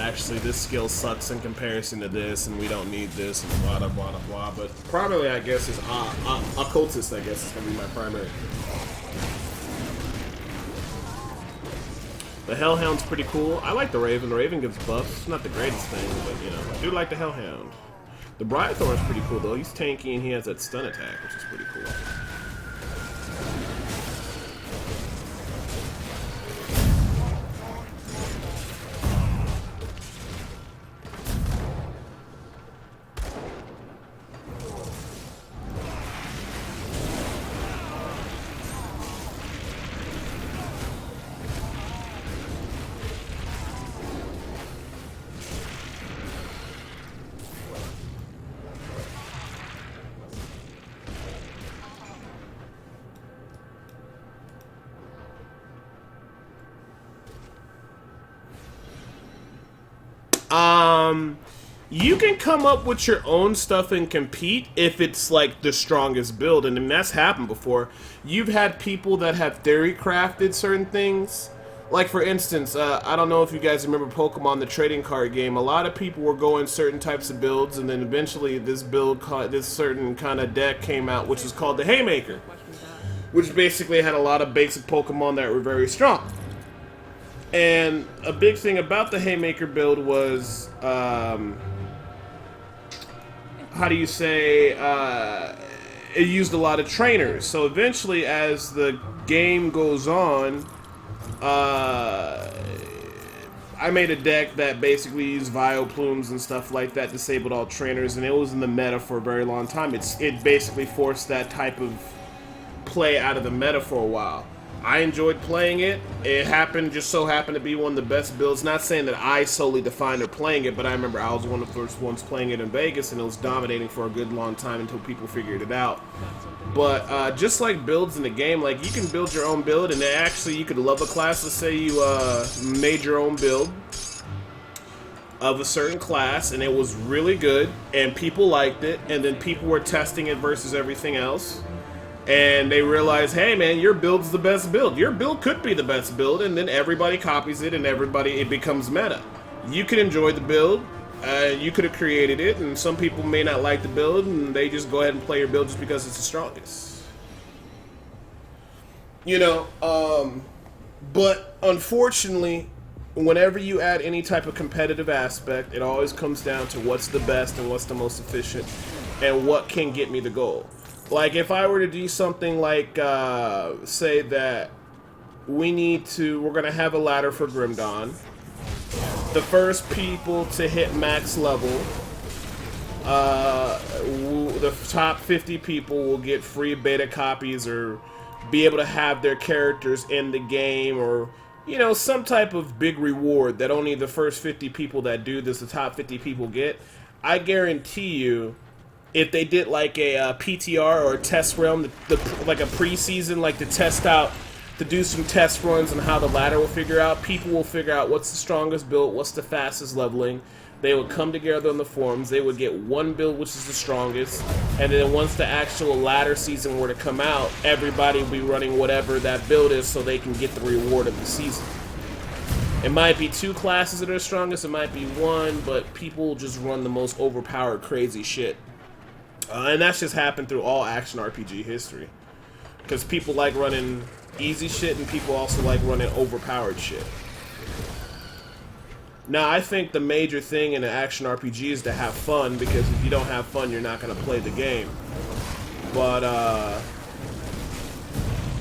Speaker 1: skill sucks in comparison to this, and we don't need this, and blah, blah, blah, blah. But primarily, I guess, is occultist, I guess, is going to be my primary. The Hellhound's pretty cool. I like the Raven. The Raven gives buffs. It's not the greatest thing, but, you know, I do like the Hellhound. The Briarthorn's pretty cool, though. He's tanky, and he has that stun attack, which is pretty cool. You can come up with your own stuff and compete if it's like the strongest build, and that's happened before. You've had people that have theory crafted certain things. Like, for instance, I don't know if you guys remember Pokemon, the trading card game. A lot of people were going certain types of builds, and then eventually this certain kind of deck came out, which was called the Haymaker, which basically had a lot of basic Pokemon that were very strong. And a big thing about the Haymaker build was, how do you say, it used a lot of trainers. So eventually, as the game goes on, I made a deck that basically used Vileplumes and stuff like that, disabled all trainers, and it was in the meta for a very long time. It basically forced that type of play out of the meta for a while. I enjoyed playing it. It just so happened to be one of the best builds. Not saying that I solely defined or playing it, but I remember I was one of the first ones playing it in Vegas, and it was dominating for a good long time until people figured it out. But just like builds in the game, like, you can build your own build, and actually you could love a class. Let's say you made your own build of a certain class, and it was really good, and people liked it, and then people were testing it versus everything else. And they realize, hey man, your build's the best build. Your build could be the best build, and then everybody copies it, and it becomes meta. You can enjoy the build, you could have created it, and some people may not like the build, and they just go ahead and play your build just because it's the strongest. You know, but unfortunately, whenever you add any type of competitive aspect, it always comes down to what's the best and what's the most efficient, and what can get me the goal. Like, if I were to do something like, say that we're going to have a ladder for Grim Dawn. The first people to hit max level, the top 50 people will get free beta copies or be able to have their characters in the game or you know, some type of big reward that only the first 50 people that do this, the top 50 people get, I guarantee you, if they did like a PTR or a test realm, like a preseason, like to test out, to do some test runs on how the ladder will figure out, people will figure out what's the strongest build, what's the fastest leveling. They would come together on the forums, they would get one build which is the strongest, and then once the actual ladder season were to come out, everybody would be running whatever that build is so they can get the reward of the season. It might be 2 classes that are strongest, it might be 1, but people just run the most overpowered crazy shit. And that's just happened through all action RPG history. Because people like running easy shit and people also like running overpowered shit. Now, I think the major thing in an action RPG is to have fun, because if you don't have fun, you're not going to play the game. But,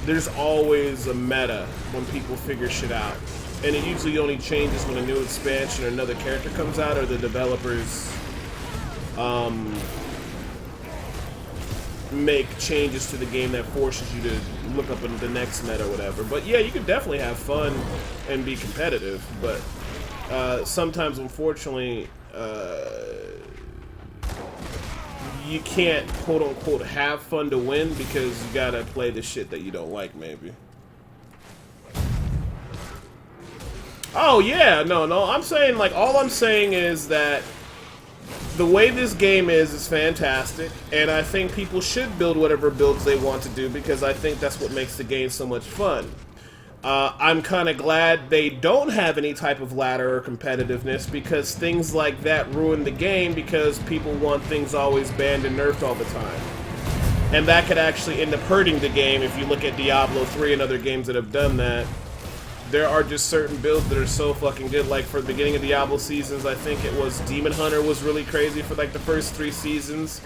Speaker 1: there's always a meta when people figure shit out. And it usually only changes when a new expansion or another character comes out, or the developers, make changes to the game that forces you to look up into the next meta or whatever. But yeah, you can definitely have fun and be competitive, but sometimes, unfortunately, you can't, quote-unquote, have fun to win, because you gotta play the shit that you don't like, maybe. Oh, yeah, no, I'm saying, like, all I'm saying is that the way this game is fantastic, and I think people should build whatever builds they want to do, because I think that's what makes the game so much fun. I'm kind of glad they don't have any type of ladder or competitiveness, because things like that ruin the game, because people want things always banned and nerfed all the time. And that could actually end up hurting the game if you look at Diablo 3 and other games that have done that. There are just certain builds that are so fucking good. Like for the beginning of Diablo seasons, I think it was Demon Hunter was really crazy for like the first 3 seasons.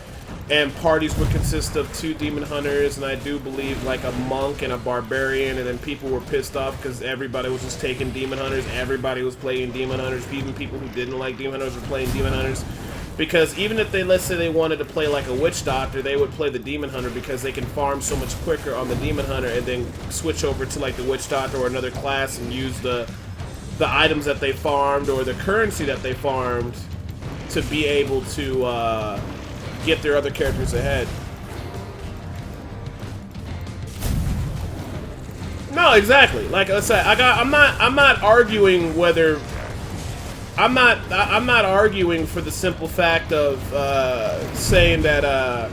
Speaker 1: And parties would consist of 2 Demon Hunters, and I do believe like a monk and a barbarian, and then people were pissed off because everybody was just taking Demon Hunters, everybody was playing Demon Hunters, even people who didn't like Demon Hunters were playing Demon Hunters. Because even if they, let's say they wanted to play like a Witch Doctor, they would play the Demon Hunter because they can farm so much quicker on the Demon Hunter and then switch over to like the Witch Doctor or another class and use the items that they farmed or the currency that they farmed to be able to get their other characters ahead. No, exactly. Like I said, I'm not arguing whether I'm not arguing for the simple fact of saying that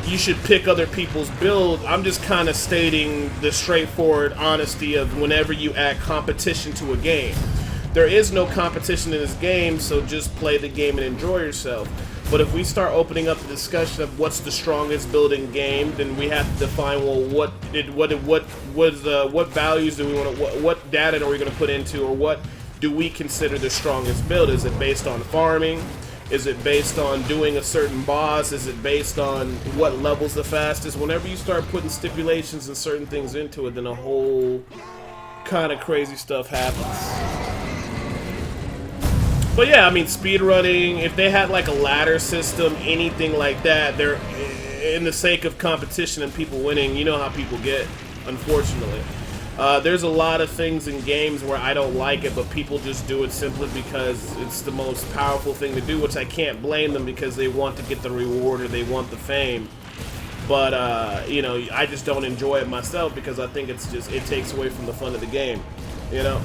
Speaker 1: you should pick other people's build. I'm just kind of stating the straightforward honesty of whenever you add competition to a game. There is no competition in this game, so just play the game and enjoy yourself. But if we start opening up the discussion of what's the strongest build in game, then we have to define, well, what values do we want to, what data are we going to put into, or what do we consider the strongest build? Is it based on farming? Is it based on doing a certain boss? Is it based on what level's the fastest? Whenever you start putting stipulations and certain things into it, then a whole kind of crazy stuff happens. But yeah, I mean, speedrunning, if they had like a ladder system, anything like that, they're in the sake of competition and people winning, you know how people get, unfortunately. There's a lot of things in games where I don't like it, but people just do it simply because it's the most powerful thing to do, which I can't blame them because they want to get the reward or they want the fame. But, you know, I just don't enjoy it myself because I think it's just, it takes away from the fun of the game, you know?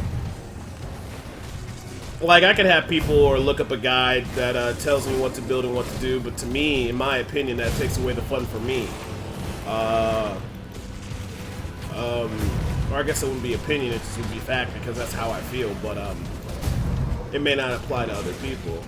Speaker 1: Like, I could have people or look up a guide that tells me what to build and what to do, but to me, in my opinion, that takes away the fun for me. Or I guess it wouldn't be opinion, it just would be fact because that's how I feel, but it may not apply to other people.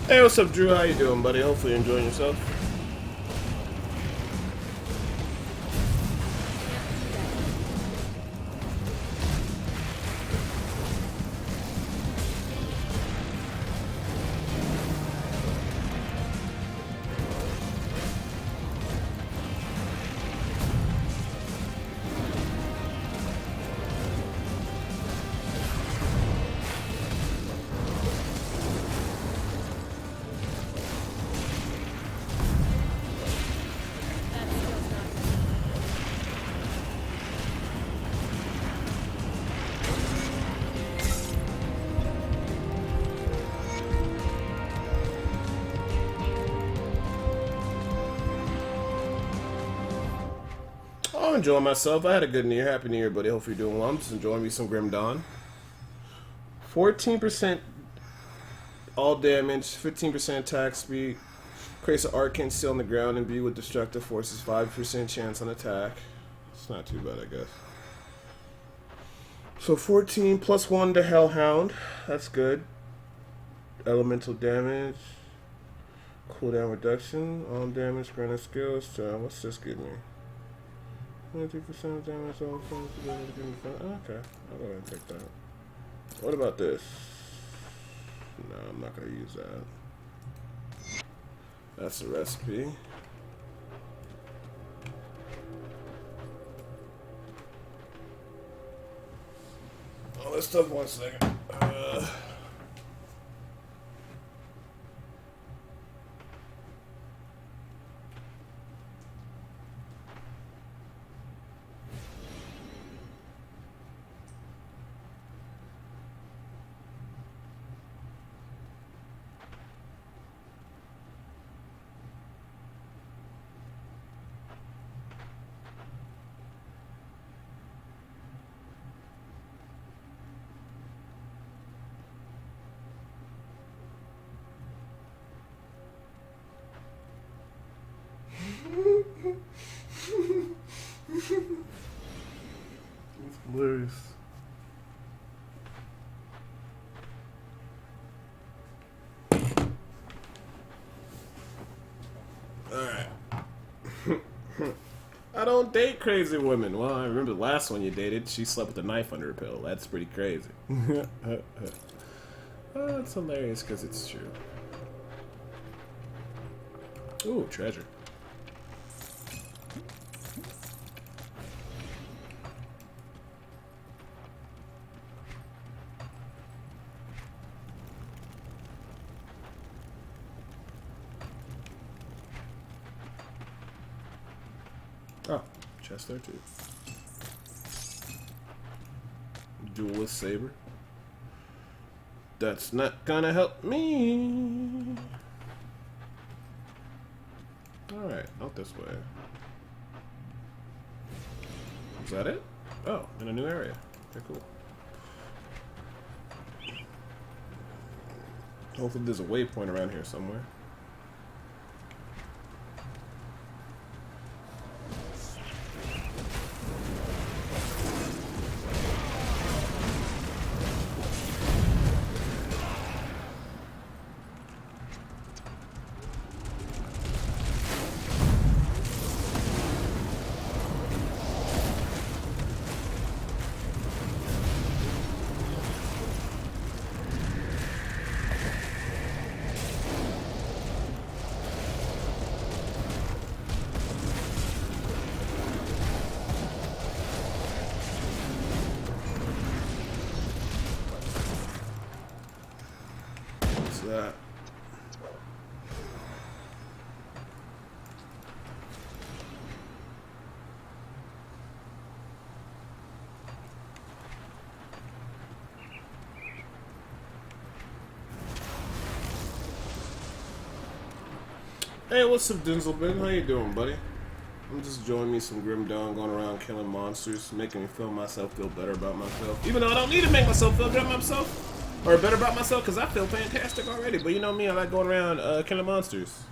Speaker 1: Hey, what's up, Drew? How you doing, buddy? Hopefully you're enjoying yourself. I'm enjoying myself. I had a good New Year. Happy New Year, buddy. Hopefully you're doing well. I'm just enjoying me some Grim Dawn. 14% all damage, 15% attack speed. Creates an arcane seal on the ground and be with destructive forces. 5% chance on attack. It's not too bad, I guess. So 14 plus 1 to Hellhound. That's good. Elemental damage. Cooldown reduction. All damage, granted skills. What's this give me? 22% damage. All okay, I'll go ahead and take that. What about this? No, I'm not going to use that. That's the recipe. Oh, let's stop 1 second. It's hilarious. Alright. I don't date crazy women. Well, I remember the last one you dated. She slept with a knife under her pillow. That's pretty crazy. Oh, it's hilarious because it's true. Ooh, treasure. Oh, chest there too. Duelist saber. That's not gonna help me. Alright, out this way. Is that it? Oh, in a new area. Okay, cool. Hopefully there's a waypoint around here somewhere. That. Hey, what's up, Dinzelbin? How you doing, buddy? I'm just enjoying me some Grim Dawn, going around killing monsters, making me feel better about myself. Even though I don't need to make myself feel better about myself. Or better about myself, because I feel fantastic already. But you know me, I like going around killing monsters.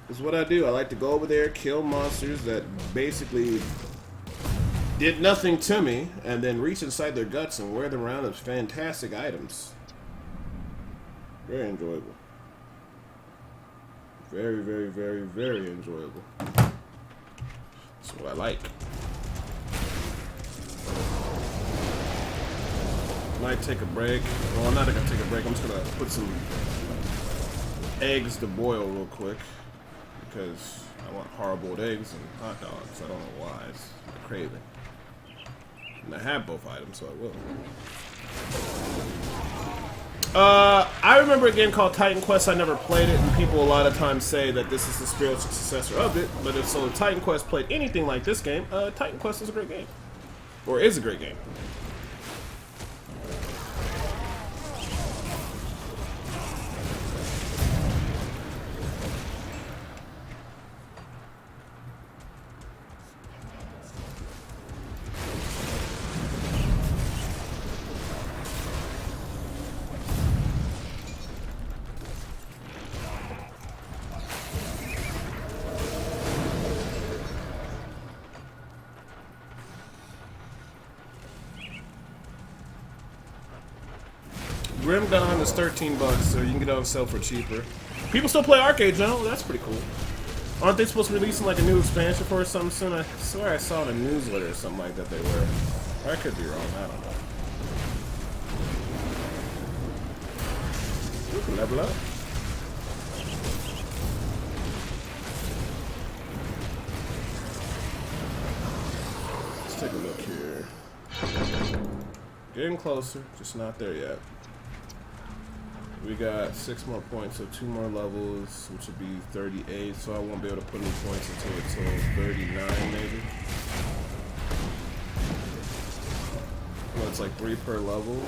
Speaker 1: It's what I do. I like to go over there, kill monsters that basically did nothing to me, and then reach inside their guts and wear them around as fantastic items. Very enjoyable. Very, very, very, very enjoyable. That's what I like. Might take a break. Well, I'm not gonna take a break. I'm just gonna put some eggs to boil real quick because I want hard-boiled eggs and hot dogs. I don't know why. It's a craving. And I have both items, so I will. I remember a game called Titan Quest. I never played it, and people a lot of times say that this is the spiritual successor of it. But if so, Titan Quest played anything like this game, Titan Quest is a great game. Or is a great game. Grim Dawn is $13, so you can get it on sale for cheaper. People still play arcades now. That's pretty cool. Aren't they supposed to be releasing like a new expansion for it or something soon? I swear I saw in a newsletter or something like that they were. Or I could be wrong. I don't know. You can level up. Let's take a look here. Getting closer, just not there yet. We got 6 more points, so 2 more levels, which would be 38, so I won't be able to put any points until 39 maybe. Well, it's like 3 per level.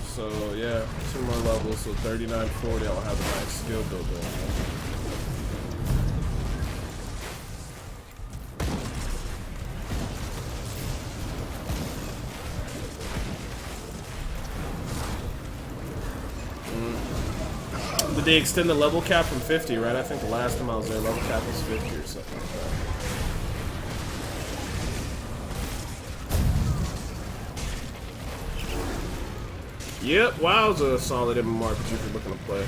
Speaker 1: So yeah, 2 more levels, so 39, 40, I'll have a nice skill build going. Did they extend the level cap from 50, right? I think the last time I was there, level cap was 50 or something like that. Yep, WoW's a solid MMORPG if you're looking to play.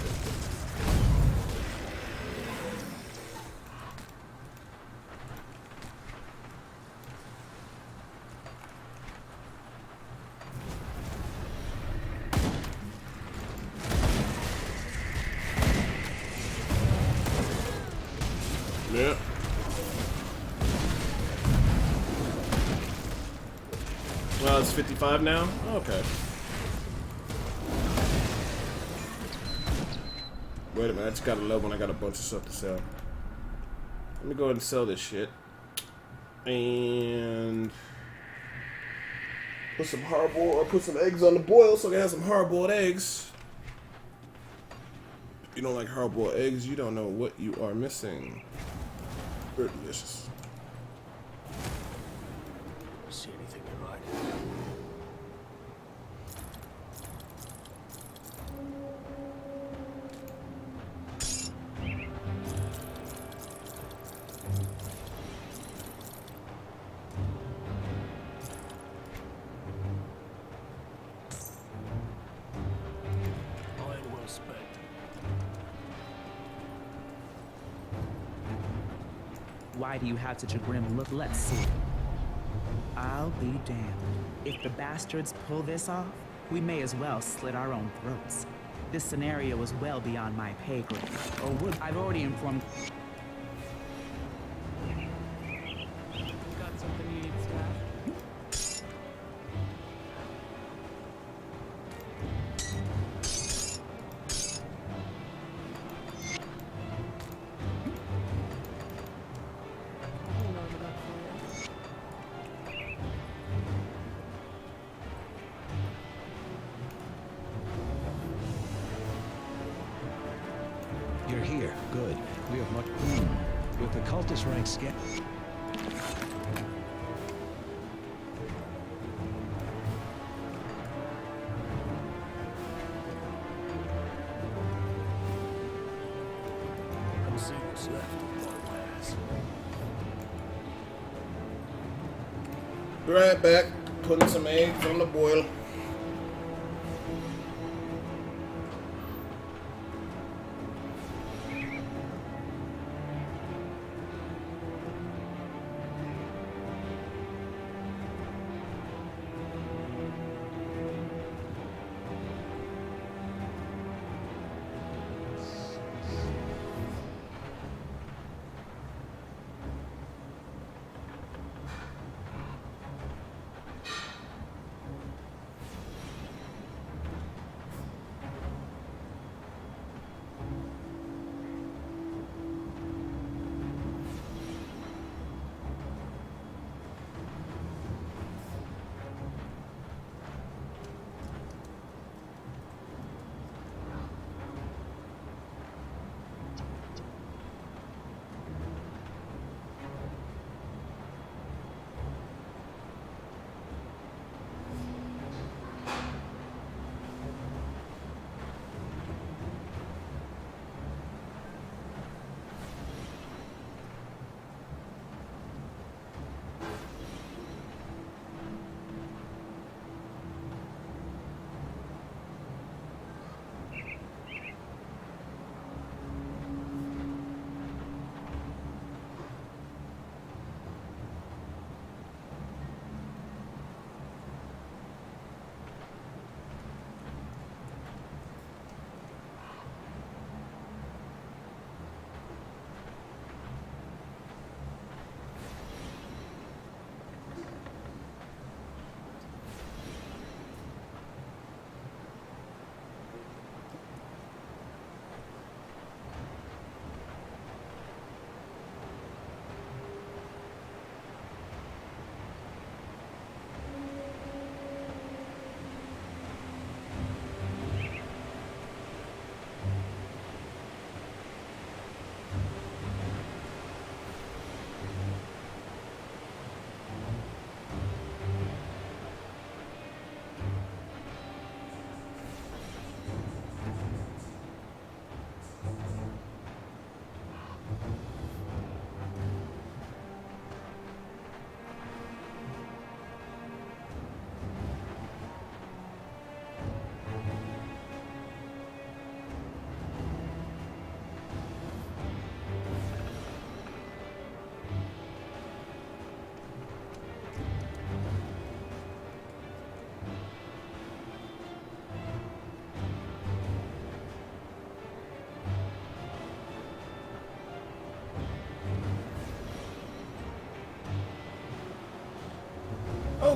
Speaker 1: Yeah. Well, it's 55 now? Oh, okay. Wait a minute, I just got a low when I got a bunch of stuff to sell. Let me go ahead and sell this shit. And put some hard-boiled, or put some eggs on the boil so I can have some hard-boiled eggs. If you don't like hard-boiled eggs, you don't know what you are missing. Very delicious.
Speaker 2: See anything you like? Well spent.
Speaker 5: Why do you have such a grim look? Let's see. I'll be damned. If the bastards pull this off, we may as well slit our own throats. This scenario was well beyond my pay grade. Or would I've already informed.
Speaker 3: Got something you need, Stash? Hold on to that for you.
Speaker 6: You're here. Good. We have much. With the cultist rank scan.
Speaker 2: Come see what's left of our last.
Speaker 1: Be right back. Putting some eggs on the boil.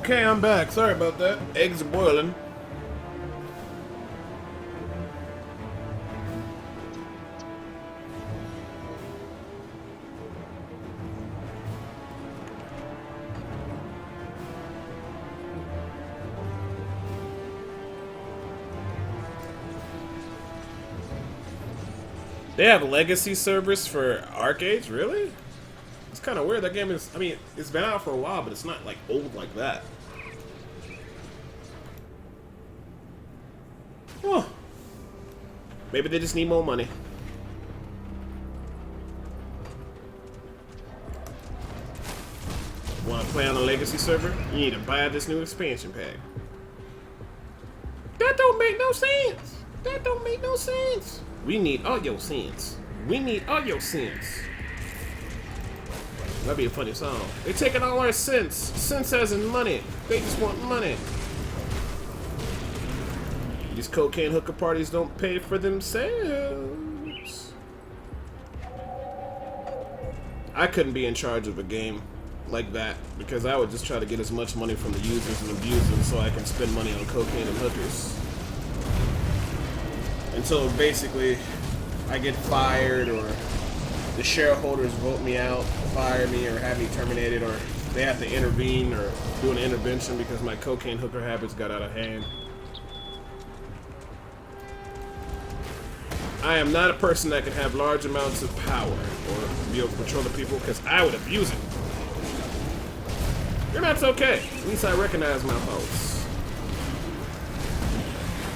Speaker 1: Okay, I'm back. Sorry about that. Eggs are boiling. They have legacy servers for arcades? Really? It's kind of weird. That game is, I mean, it's been out for a while, but it's not like old like that. Oh. Maybe they just need more money. Want to play on a legacy server? You need to buy this new expansion pack. That don't make no sense. That don't make no sense. We need all your cents. We need all your cents. That'd be a funny song. They taking all our cents. Cents as in money. They just want money. These cocaine hooker parties don't pay for themselves. I couldn't be in charge of a game like that because I would just try to get as much money from the users and abusers so I can spend money on cocaine and hookers. Until basically I get fired or the shareholders vote me out, fire me, or have me terminated, or they have to intervene or do an intervention because my cocaine hooker habits got out of hand. I am not a person that can have large amounts of power or be able to control the people because I would abuse it. And that's okay. At least I recognize my faults.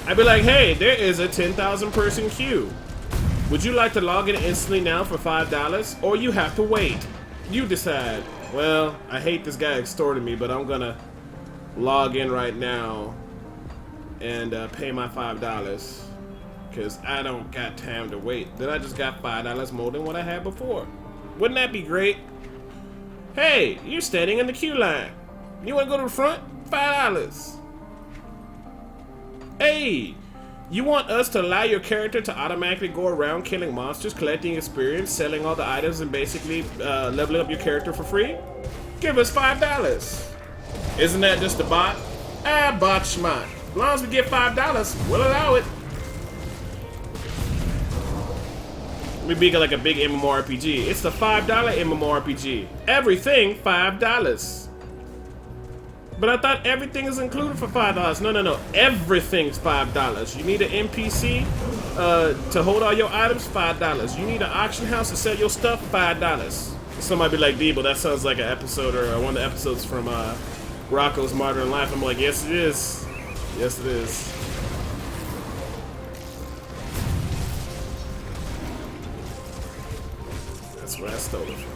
Speaker 1: I'd be like, hey, there is a 10,000 person queue. Would you like to log in instantly now for $5? Or you have to wait? You decide. Well, I hate this guy extorting me, but I'm gonna log in right now and pay my $5. Because I don't got time to wait. Then I just got $5 more than what I had before. Wouldn't that be great? Hey, you're standing in the queue line. You wanna go to the front? $5. Hey, you want us to allow your character to automatically go around killing monsters, collecting experience, selling all the items, and basically leveling up your character for free? Give us $5. Isn't that just a bot? Ah, bot schmot. As long as we get $5, we'll allow it. We be like a big MMORPG. It's the $5 MMORPG. Everything $5. But I thought everything is included for $5. No. Everything's $5. You need an NPC to hold all your items, $5. You need an auction house to sell your stuff, $5. Somebody be like, Debo, that sounds like an episode or one of the episodes from Rocco's Modern Life. I'm like, yes it is. Yes it is. That's where I stole it from.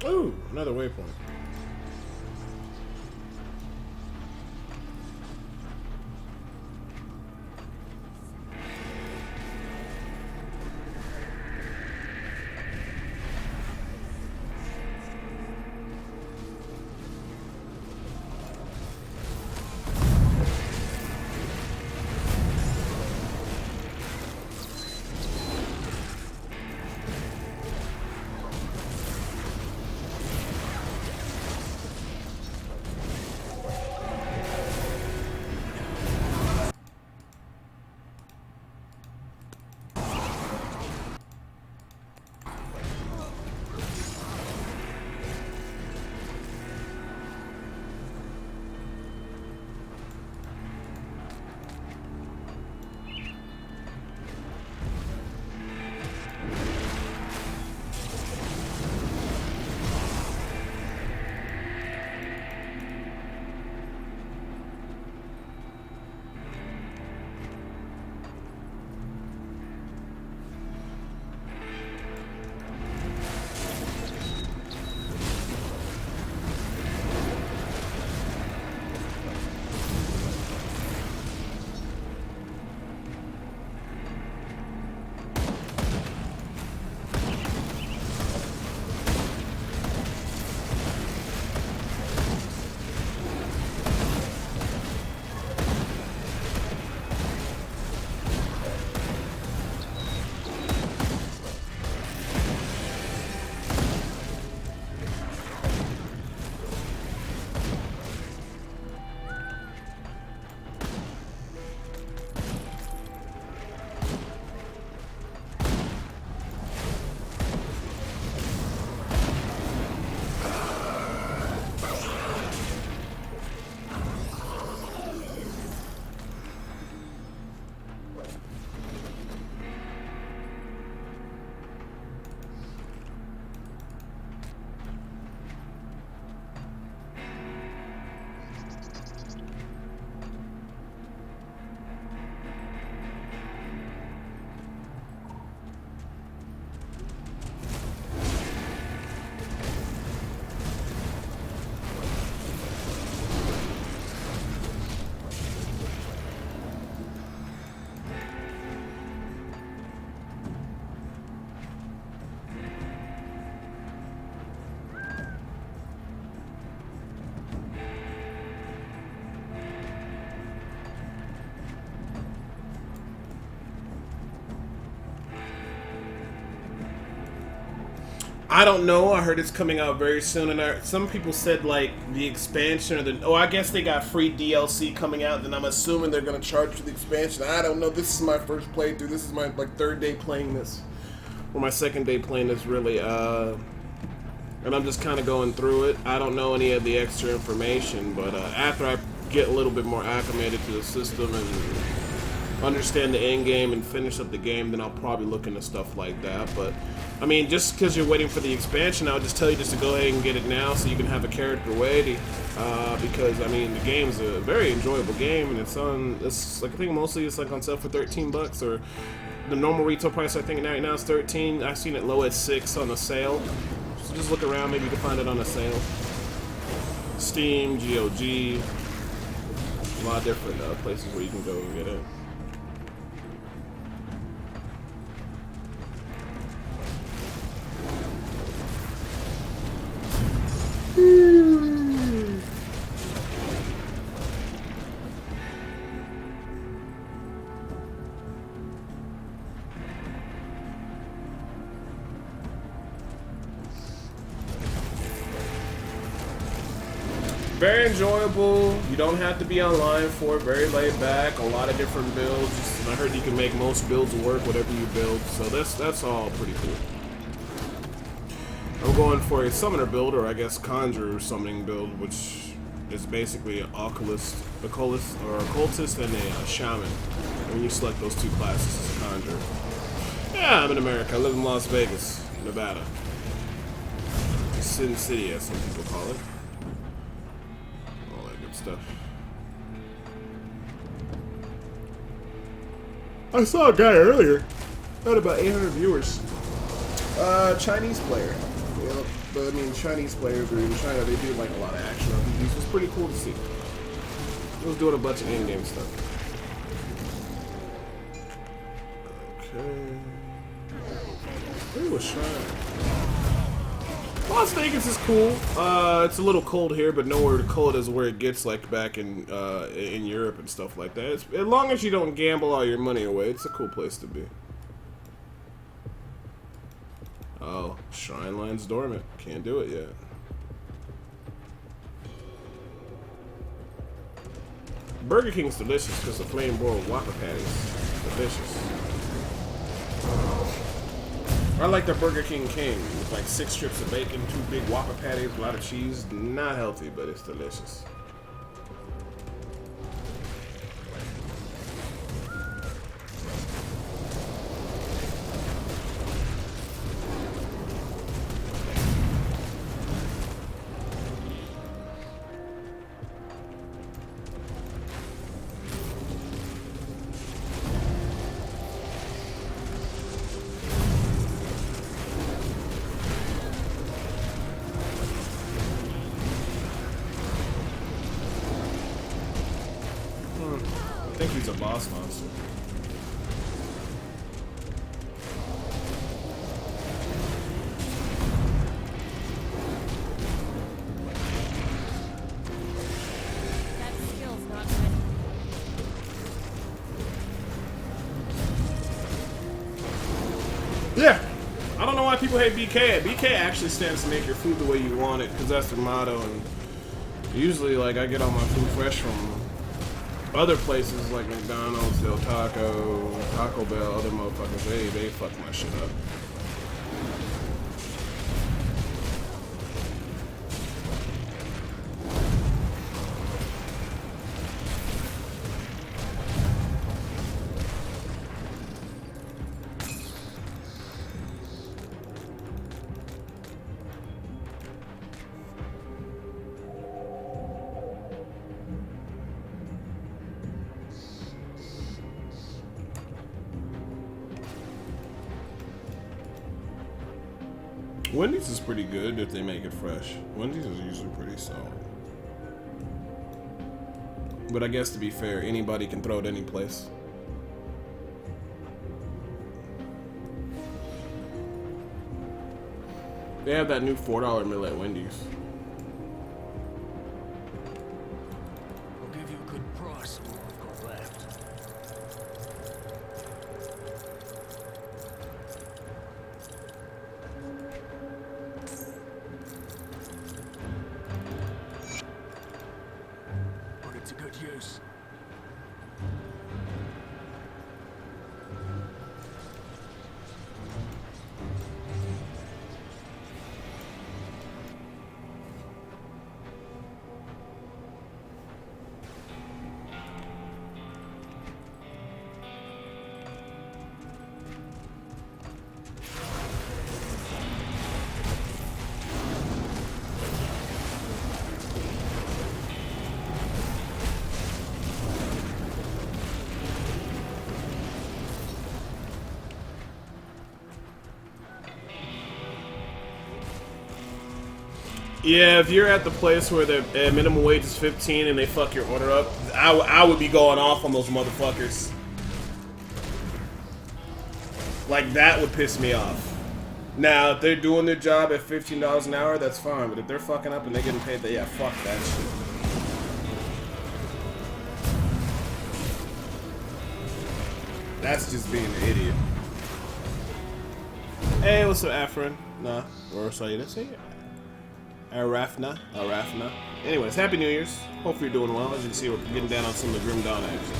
Speaker 1: Ooh, another waypoint. I don't know. I heard it's coming out very soon, and some people said like the expansion or the I guess they got free DLC coming out. Then I'm assuming they're gonna charge for the expansion. I don't know. This is my first playthrough. This is my third day playing this, or my second day playing this really. And I'm just kind of going through it. I don't know any of the extra information, but after I get a little bit more acclimated to the system and understand the end game and finish up the game, then I'll probably look into stuff like that. But I mean, just because you're waiting for the expansion, I'll just tell you just to go ahead and get it now so you can have a character ready. Because I mean, the game is a very enjoyable game, and it's like I think mostly it's like on sale for $13, or the normal retail price I think right now is 13. I've seen it low at 6 on a sale. So just look around, maybe you can find it on a sale. Steam, GOG, a lot of different places where you can go and get it. Very enjoyable. You don't have to be online for it. Very laid back. A lot of different builds. And I heard you can make most builds work, whatever you build. So that's all pretty cool. I'm going for a summoner build, or I guess conjurer summoning build, which is basically an occultist and a shaman. And when you select those two classes as a conjurer. Yeah, I'm in America. I live in Las Vegas, Nevada. Sin City, as some people call it. All that good stuff. I saw a guy earlier. Had about 800 viewers. Chinese player. Yep. But I mean, Chinese players or in China, they do like a lot of action RPGs. It's pretty cool to see. It was doing a bunch of in-game stuff. Okay. Ooh, a shrine. Las Vegas is cool. It's a little cold here, but nowhere cold as where it gets like back in Europe and stuff like that. As long as you don't gamble all your money away, it's a cool place to be. Oh, shrine line's dormant. Can't do it yet. Burger King's delicious because the plain boiled Whopper patties. Delicious. I like the Burger King with like 6 strips of bacon, 2 big Whopper patties, a lot of cheese. Not healthy, but it's delicious. I think he's a boss monster.
Speaker 4: That skill's not ready.
Speaker 1: Yeah. I don't know why people hate BK. BK actually stands to make your food the way you want it, because that's their motto. And usually, like, I get all my food fresh from other places like McDonald's, Del Taco, Taco Bell, other motherfuckers. They fuck my shit up. Wendy's is pretty good if they make it fresh. Wendy's is usually pretty solid. But I guess to be fair, anybody can throw it any place. They have that new $4 meal at Wendy's.
Speaker 2: I'll give you a good price for what I've got left. Put it to good use.
Speaker 1: Yeah, if you're at the place where the minimum wage is 15 and they fuck your order up, I would be going off on those motherfuckers. Like, that would piss me off. Now, if they're doing their job at $15 an hour, that's fine. But if they're fucking up and they're getting paid, yeah, fuck that shit. That's just being an idiot. Hey, what's up, Afrin? Nah, or so you didn't say it. Arafna. Anyways, Happy New Year's. Hopefully you're doing well. As you can see, we're getting down on some of the Grim Dawn action.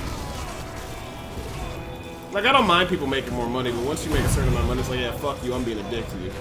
Speaker 1: Like, I don't mind people making more money, but once you make a certain amount of money, it's like, yeah, fuck you, I'm being a dick to you.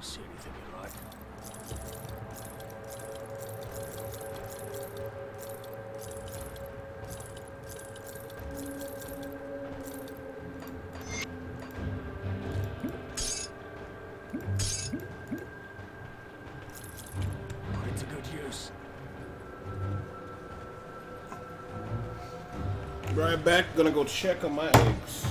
Speaker 2: See anything you like? Put it to good use.
Speaker 1: Right back, gonna go check on my eggs.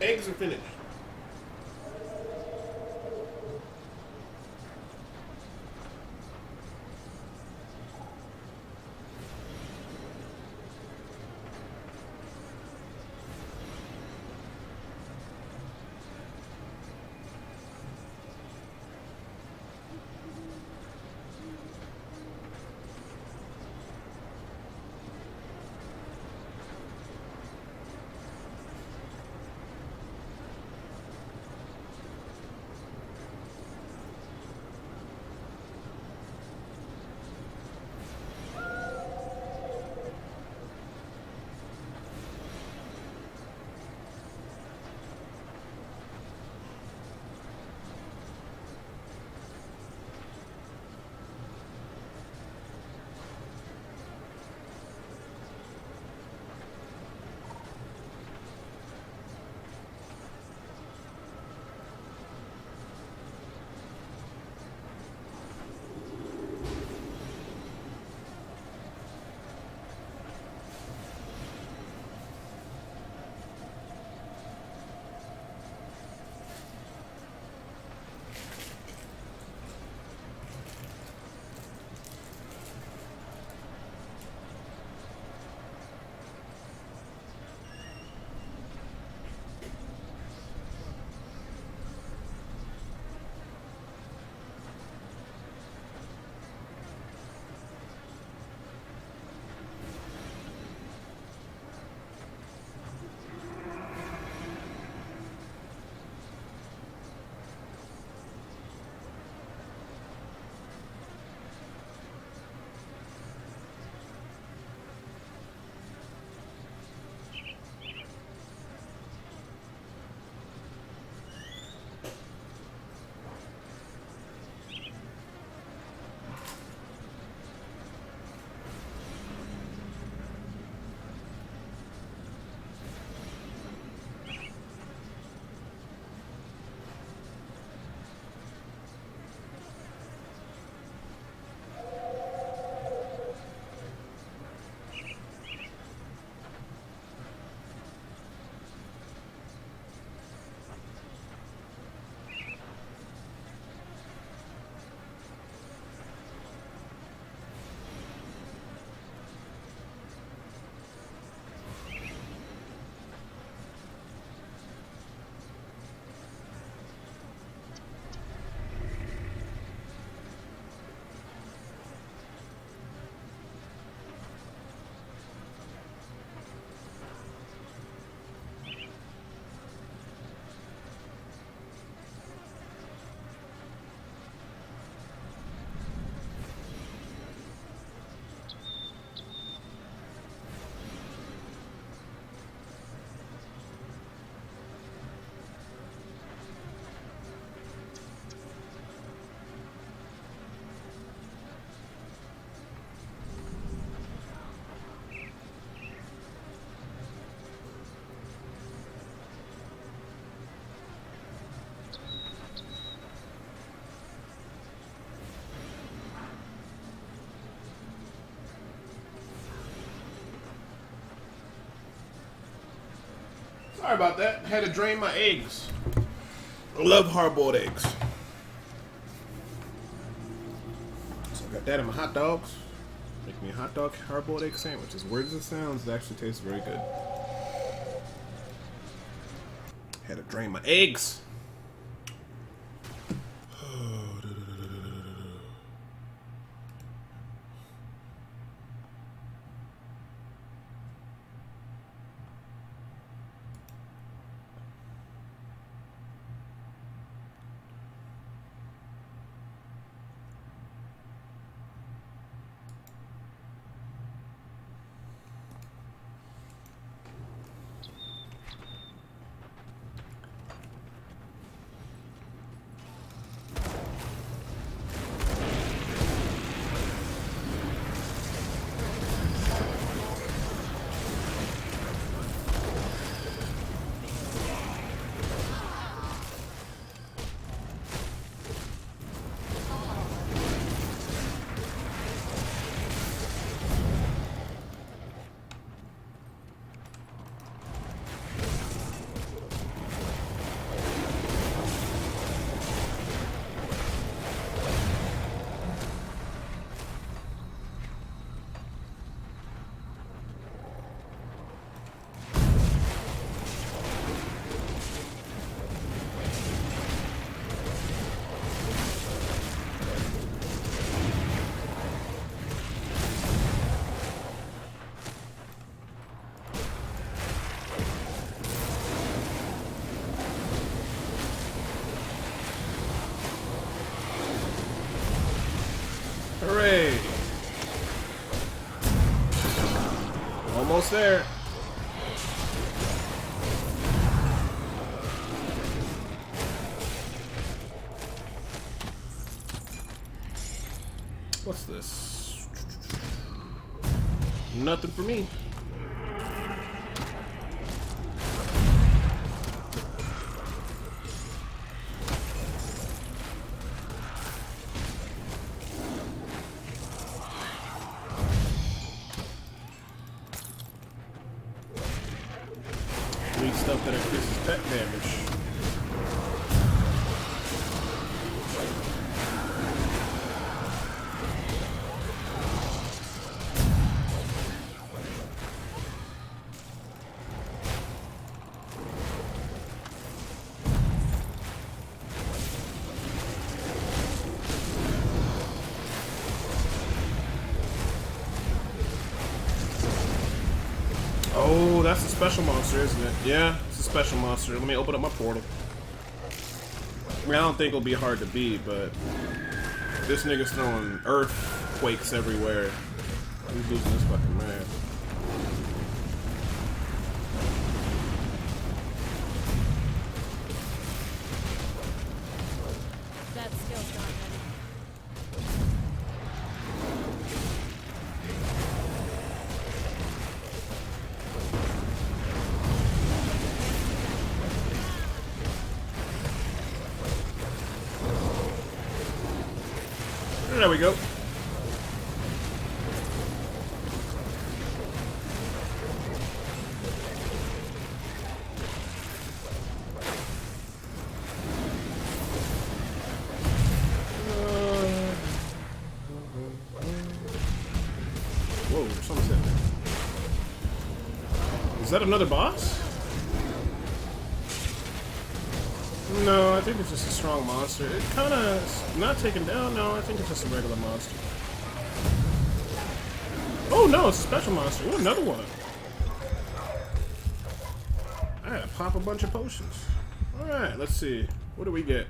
Speaker 1: Eggs are finished. Sorry about that. Had to drain my eggs. I love hard-boiled eggs. So I got that in my hot dogs. Make me a hot dog hard-boiled egg sandwich. As weird as it sounds, it actually tastes very good. Had to drain my eggs. Almost there. What's this? Nothing for me. Need stuff that increases pet damage. Oh, that's a special monster, isn't it? Yeah, it's a special monster. Let me open up my portal. I mean, I don't think it'll be hard to beat, but this nigga's throwing earthquakes everywhere. He's losing his fucking man.
Speaker 4: That skill's not ready.
Speaker 1: There we go. Whoa, something's happening. Is that another boss? No, I think it's just a strong monster. It kind of not taken down. No, I think it's just a regular monster. Oh no, it's a special monster. Ooh, another one. I had to pop a bunch of potions. All right, let's see. What do we get?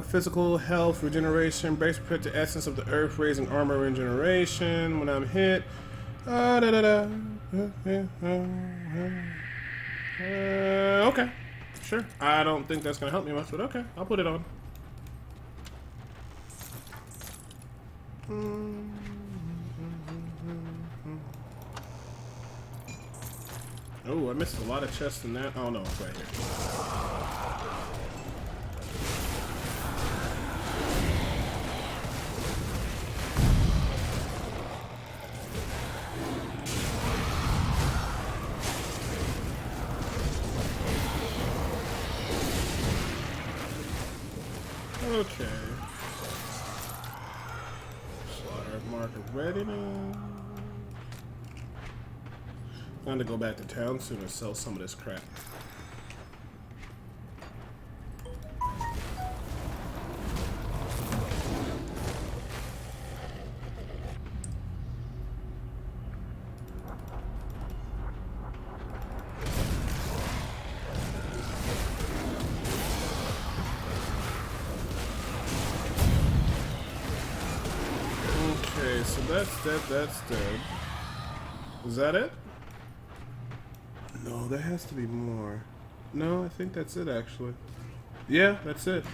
Speaker 1: Physical health regeneration, base protect the essence of the earth, raising armor regeneration when I'm hit. Okay. Sure. I don't think that's gonna help me much, but okay. I'll put it on. Oh, I missed a lot of chests in that. Oh no, it's right here. Okay. Slaughter marker ready now. I'm gonna go back to town soon and sell some of this crap. Okay, so that's dead. Is that it? No, there has to be more. No, I think that's it actually. Yeah, that's it.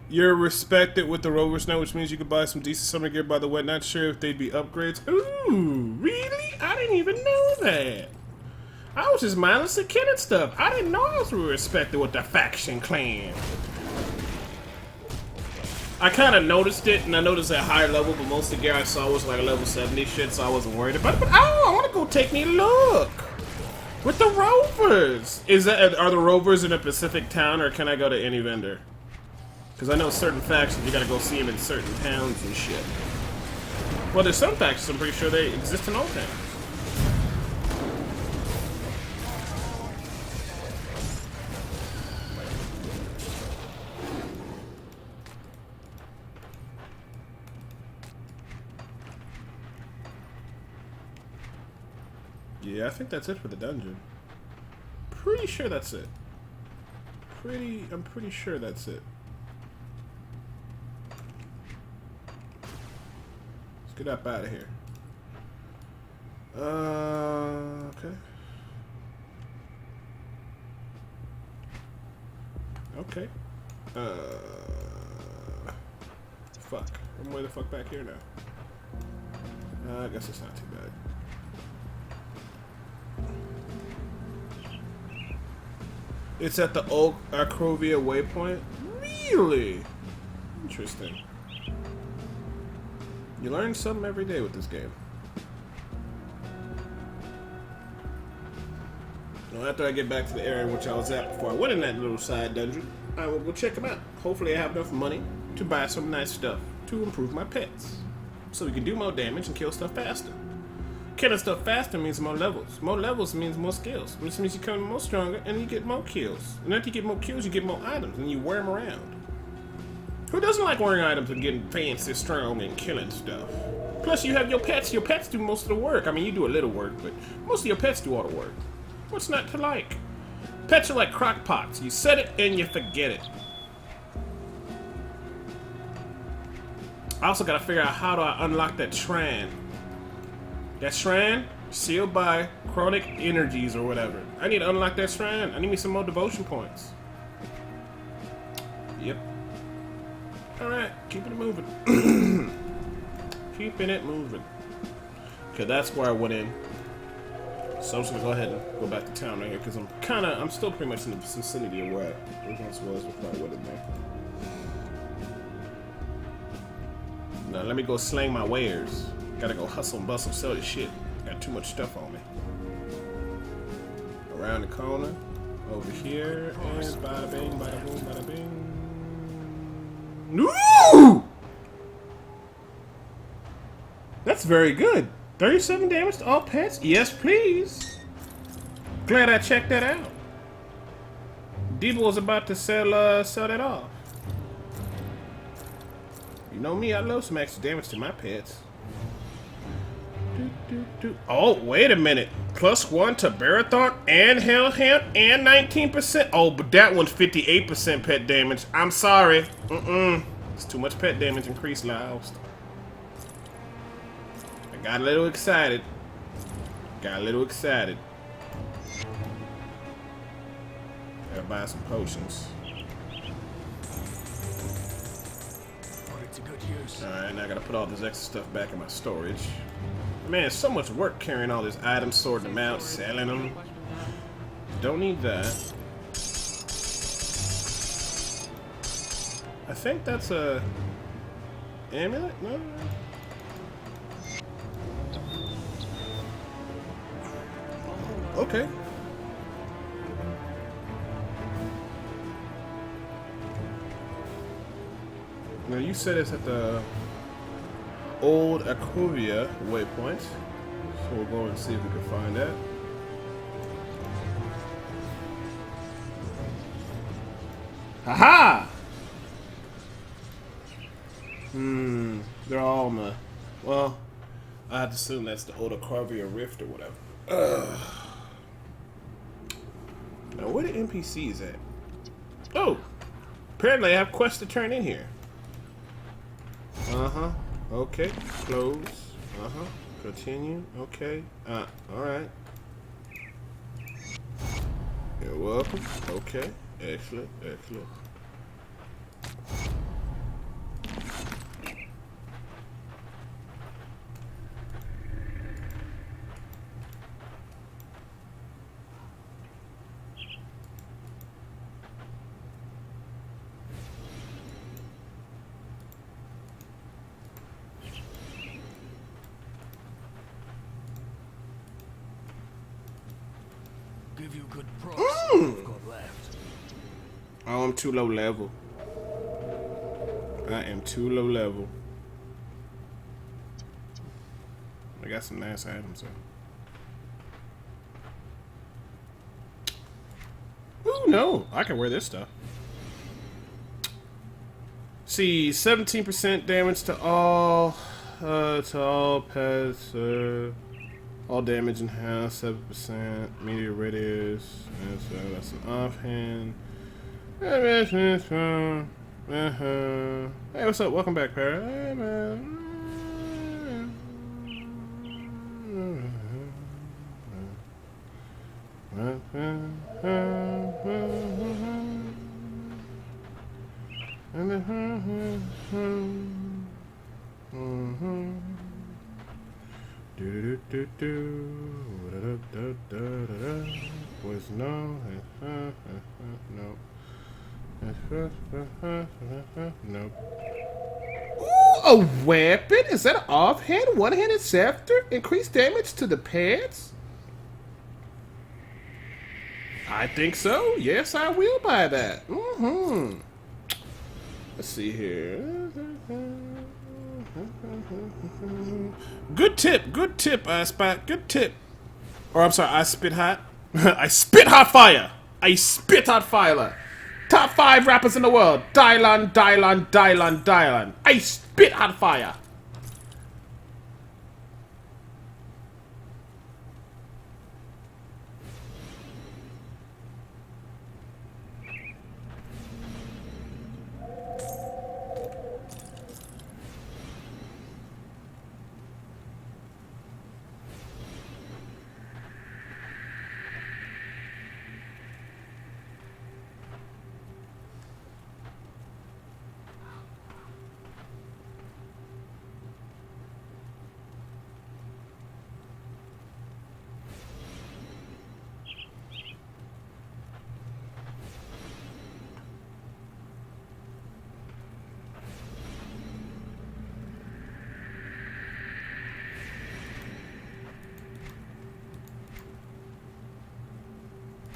Speaker 1: You're respected with the Rover's Note, which means you could buy some decent summer gear. By the way, not sure if they'd be upgrades. Ooh, really? I didn't even know that. I was just mindlessly killing stuff. I didn't know I was respected with the faction clan. I kind of noticed it, and I noticed at higher level, but most of the gear I saw was like a level 70 shit, so I wasn't worried about it. But oh, I want to go take me a look with the Rovers. Are the Rovers in a specific town, or can I go to any vendor? Because I know certain factions, you gotta go see them in certain towns and shit. Well, there's some factions, I'm pretty sure they exist in all towns. Yeah, I think that's it for the dungeon. Pretty sure that's it. I'm pretty sure that's it. get up out of here. Okay. Okay. Fuck. I'm way the fuck back here now. I guess it's not too bad. It's at the Oak Acrovia waypoint? Really? Interesting. You learn something every day with this game. Now, after I get back to the area in which I was at before I went in that little side dungeon, I will go check them out. Hopefully I have enough money to buy some nice stuff to improve my pets. So we can do more damage and kill stuff faster. Killing stuff faster means more levels. More levels means more skills. Which means you become more stronger and you get more kills. And after you get more kills, you get more items and you wear them around. Who doesn't like wearing items and getting fancy, strong, and killing stuff? Plus you have your pets. Your pets do most of the work. I mean, you do a little work, but most of your pets do all the work. What's not to like? Pets are like crock pots. You set it and you forget it. I also gotta figure out how do I unlock that shrine. That shrine, sealed by chronic energies or whatever. I need to unlock that shrine. I need me some more devotion points. Yep. Alright, keeping it moving. Keeping it moving. Okay, that's where I went in. So I'm just gonna go ahead and go back to town right here because I'm still pretty much in the vicinity of where I once was with my wedding there. Now let me go slang my wares. Gotta go hustle and bustle, sell this shit. Got too much stuff on me. Around the corner, over here, and bada bing, bada boom, bada bing. No! That's very good. 37 damage to all pets? Yes, please. Glad I checked that out. Debo was about to sell that off. You know me, I love some extra damage to my pets. Oh, wait a minute. +1 to Barathorn and Hellhound and 19%. Oh, but that one's 58% pet damage. I'm sorry. It's too much pet damage increased last. I got a little excited. Gotta buy some potions. Alright, now I gotta put all this extra stuff back in my storage. Man, it's so much work carrying all these items, sorting them out, selling them. Don't need that. I think that's a amulet? No? Okay. Now you said it's at the Old Acrovia waypoint, so we'll go and see if we can find that. Haha! They're all in the... Well, I have to assume that's the Old Acrovia Rift or whatever. Now, where the NPCs at? Oh! Apparently I have quests to turn in here. Okay. Close. Continue. Okay. Alright. You're welcome. Okay. Excellent.
Speaker 2: Give you good props. I've got left.
Speaker 1: Oh, I'm too low level. I am too low level. I got some nice items though. Ooh, no. I can wear this stuff. See, 17% damage to all pets. All damage in half, 7%. Meteor radius. That's an offhand. Hey, what's up? Welcome back, Para. Hey, man. Was no. Nope. Ooh, a weapon? Is that an offhand, one-handed scepter? Increased damage to the pads? I think so. Yes, I will buy that. Let's see here. Good tip, I spot. Good tip. Or I'm sorry, I spit hot. I spit hot fire. I spit hot fire. Top 5 rappers in the world. Dylan. I spit hot fire.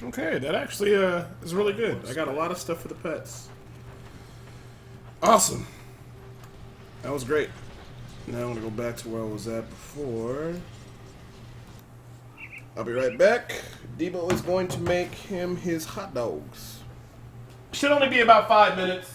Speaker 1: Okay, that actually is really good. I got a lot of stuff for the pets. Awesome. That was great. Now I'm gonna go back to where I was at before. I'll be right back. Debo is going to make him his hot dogs. Should only be about 5 minutes.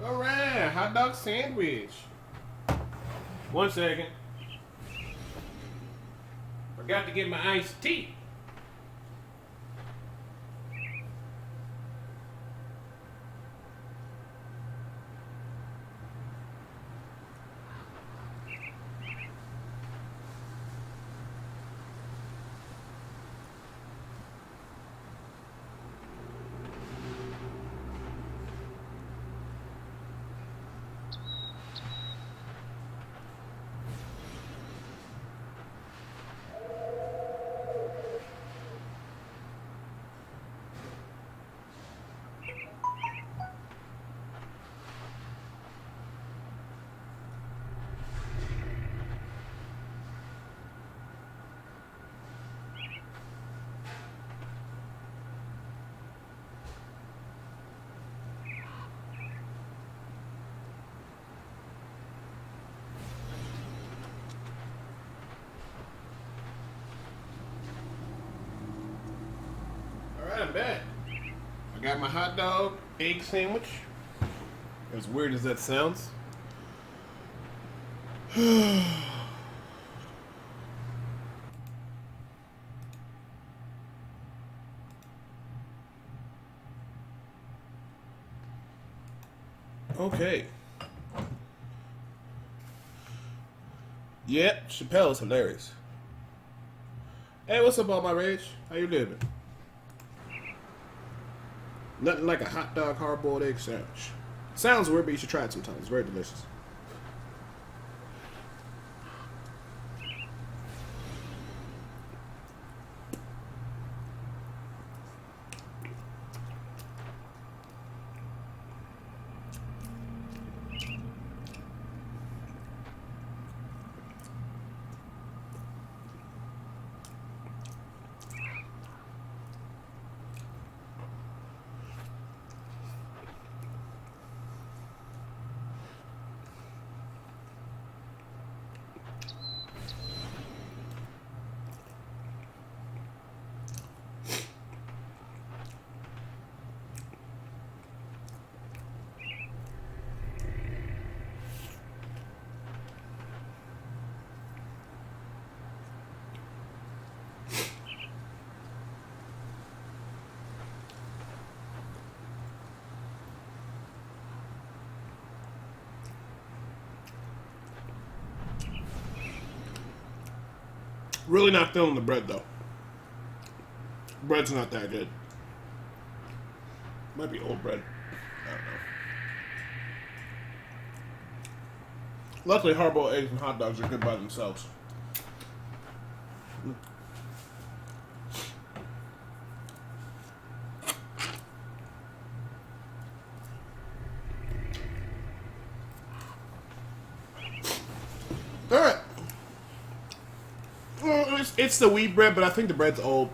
Speaker 1: All right, hot dog sandwich. 1 second. Forgot to get my iced tea. I'm back. I got my hot dog, egg sandwich. As weird as that sounds. Okay. Yep, Chappelle's hilarious. Hey, what's up, all my rage? How you living? Nothing like a hot dog hard-boiled egg sandwich. Sounds weird, but you should try it sometime. It's very delicious. Really not feeling the bread though. Bread's not that good. Might be old bread. I don't know. Luckily, hard-boiled eggs and hot dogs are good by themselves. All right. Well, it's the wheat bread, but I think the bread's old.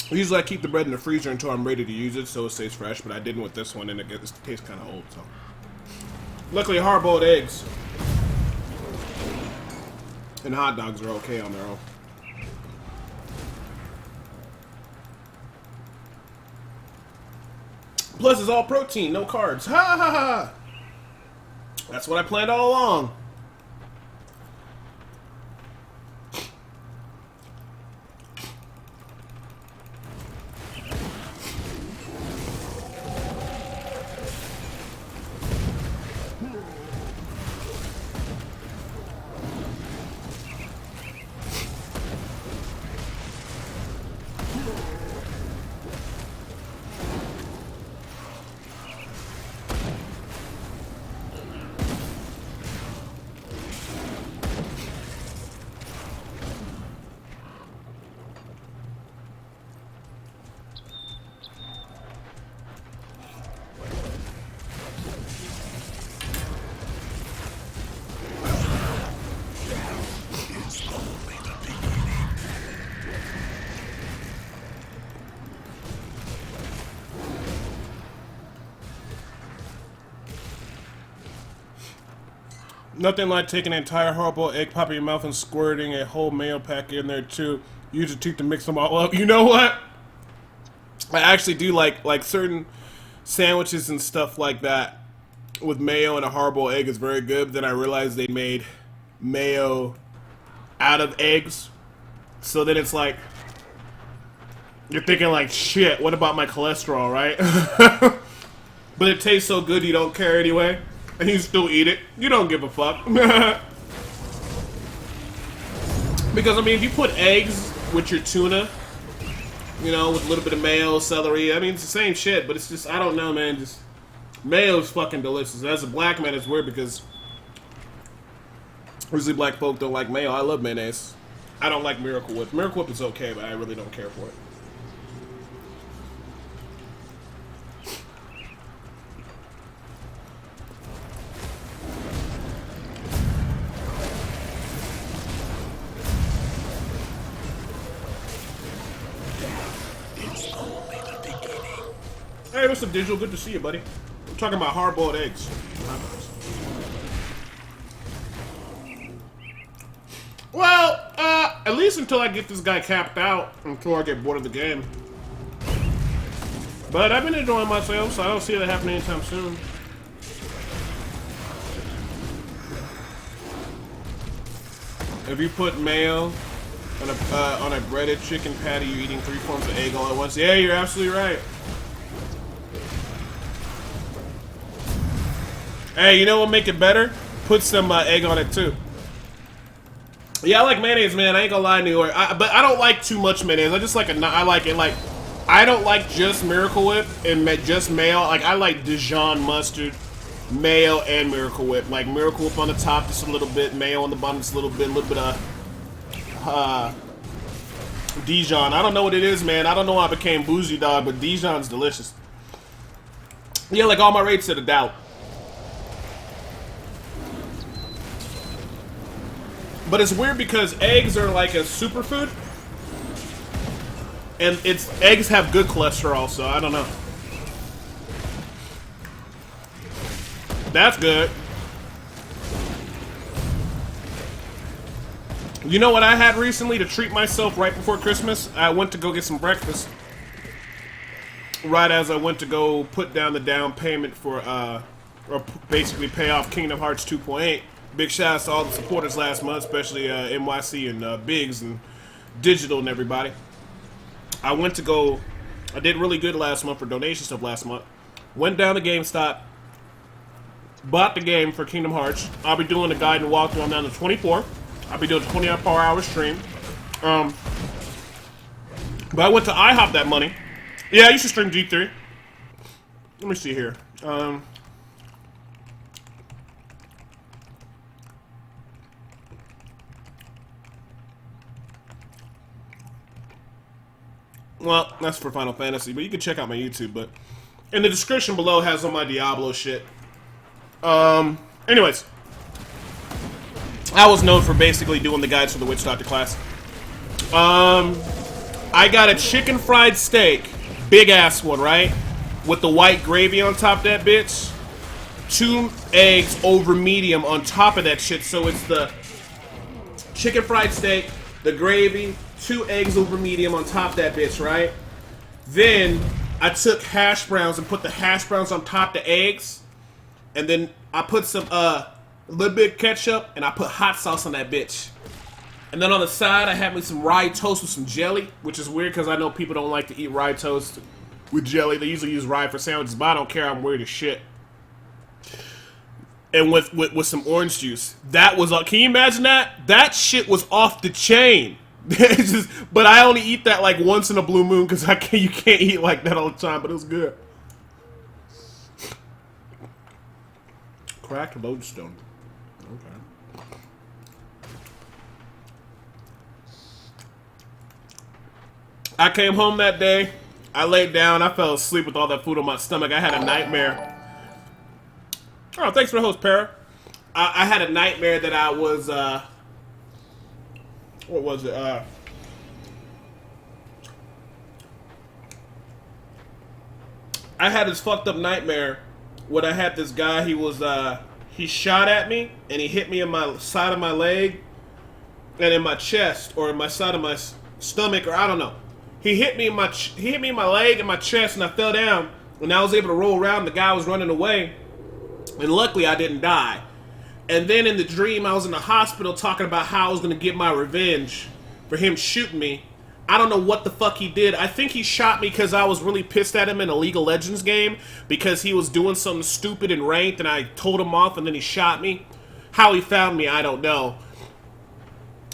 Speaker 1: Usually I keep the bread in the freezer until I'm ready to use it so it stays fresh, but I didn't with this one and it tastes kind of old. So, luckily hard-boiled eggs and hot dogs are okay on their own. Plus it's all protein, no carbs. Ha ha ha! That's what I planned all along. Nothing like taking an entire hard-boiled egg, popping your mouth, and squirting a whole mayo pack in there too. Use a tooth to mix them all up. You know what? I actually do like certain sandwiches and stuff like that with mayo and a hard-boiled egg is very good. But then I realized they made mayo out of eggs, so then it's like you're thinking like, shit, what about my cholesterol, right? But it tastes so good you don't care anyway, and you still eat it. You don't give a fuck. Because I mean, if you put eggs with your tuna, you know, with a little bit of mayo, celery, I mean, it's the same shit, but it's just, I don't know, man, just, mayo's fucking delicious. As a black man, it's weird because usually black folk don't like mayo. I love mayonnaise. I don't like Miracle Whip. Miracle Whip is okay, but I really don't care for it. Hey, what's up, Digital? Good to see you, buddy. I'm talking about hard-boiled eggs. Well, at least until I get this guy capped out, until I get bored of the game. But I've been enjoying myself, so I don't see that happening anytime soon. If you put mayo on a breaded chicken patty, you're eating 3 forms of egg all at once. Yeah, you're absolutely right. Hey, you know what make it better? Put some egg on it too. Yeah, I like mayonnaise, man. I ain't gonna lie to you. But I don't like too much mayonnaise. I just like I like it like, I don't like just Miracle Whip and just mayo. Like, I like Dijon mustard, mayo, and Miracle Whip. Like, Miracle Whip on the top just a little bit, mayo on the bottom just a little bit of Dijon. I don't know what it is, man. I don't know how I became bougie, dog, but Dijon's delicious. Yeah, like all my rates to the doubt. But it's weird because eggs are like a superfood, and eggs have good cholesterol, so I don't know. That's good. You know what I had recently to treat myself right before Christmas? I went to go get some breakfast. Right as I went to go put down the down payment for, or basically pay off Kingdom Hearts 2.8. Big shout out to all the supporters last month, especially NYC and Biggs and Digital and everybody. I did really good last month for donation stuff last month. Went down to GameStop, bought the game for Kingdom Hearts. I'll be doing a guide and walkthrough. I'm down to 24. I'll be doing a 24-hour stream. But I went to IHOP that money. Yeah, I used to stream G3. Let me see here. Well, that's for Final Fantasy, but you can check out my YouTube, but in the description below has all my Diablo shit. Anyways. I was known for basically doing the guides for the Witch Doctor class. I got a chicken fried steak, big ass one, right? With the white gravy on top of that bitch. 2 eggs over medium on top of that shit, so it's the chicken fried steak, the gravy, 2 eggs over medium on top of that bitch, right? Then I took hash browns and put the hash browns on top of the eggs, and then I put some a little bit of ketchup and I put hot sauce on that bitch. And then on the side I had me some rye toast with some jelly, which is weird because I know people don't like to eat rye toast with jelly. They usually use rye for sandwiches, but I don't care. I'm weird as shit. And with some orange juice. That was, can you imagine that? That shit was off the chain. But I only eat that like once in a blue moon because you can't eat like that all the time, but it was good. Cracked lodestone. Okay. I came home that day. I laid down. I fell asleep with all that food on my stomach. I had a nightmare. Oh, thanks for the host, Para. I had a nightmare that I was, what was it? I had this fucked up nightmare when I had this guy, he shot at me, and he hit me in my side of my leg, and in my chest, or in my side of my stomach, or I don't know. He hit me in my leg and my chest, and I fell down. And I was able to roll around. The guy was running away, and luckily I didn't die. And then in the dream, I was in the hospital talking about how I was gonna get my revenge for him shooting me. I don't know what the fuck he did. I think he shot me because I was really pissed at him in a League of Legends game because he was doing something stupid in ranked, and I told him off, and then he shot me. How he found me, I don't know.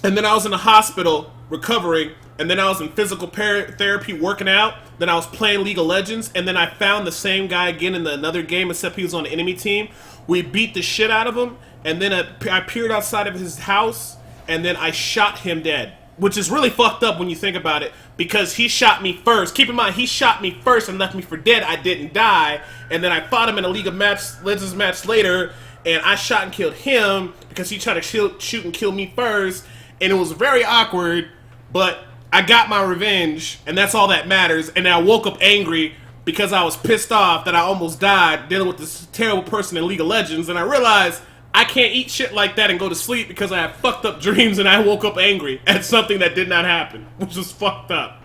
Speaker 1: And then I was in the hospital recovering, and then I was in physical therapy working out. Then I was playing League of Legends, and then I found the same guy again in another game, except he was on the enemy team. We beat the shit out of him, and then I peered outside of his house, and then I shot him dead. Which is really fucked up when you think about it, because he shot me first. Keep in mind, he shot me first and left me for dead. I didn't die, and then I fought him in a League of Legends match later, and I shot and killed him because he tried to shoot and kill me first, and it was very awkward, but I got my revenge, and that's all that matters. And I woke up angry because I was pissed off that I almost died dealing with this terrible person in League of Legends, and I realized I can't eat shit like that and go to sleep because I have fucked up dreams, and I woke up angry at something that did not happen, which is fucked up.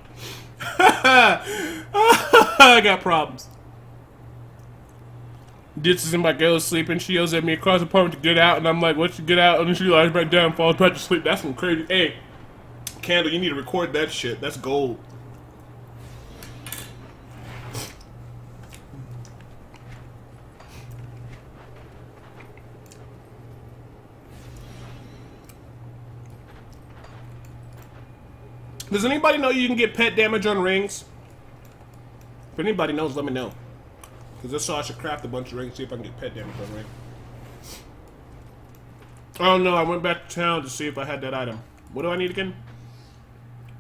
Speaker 1: I got problems. Ditches in my girl sleeping. She yells at me across the apartment to get out, and I'm like, "What, you get out?" And then she lies back down and falls back to sleep. That's some crazy. Hey, Candle, you need to record that shit. That's gold. Does anybody know you can get pet damage on rings? If anybody knows, let me know. Because that's so I should craft a bunch of rings, see if I can get pet damage on rings. Oh no, I went back to town to see if I had that item. What do I need again?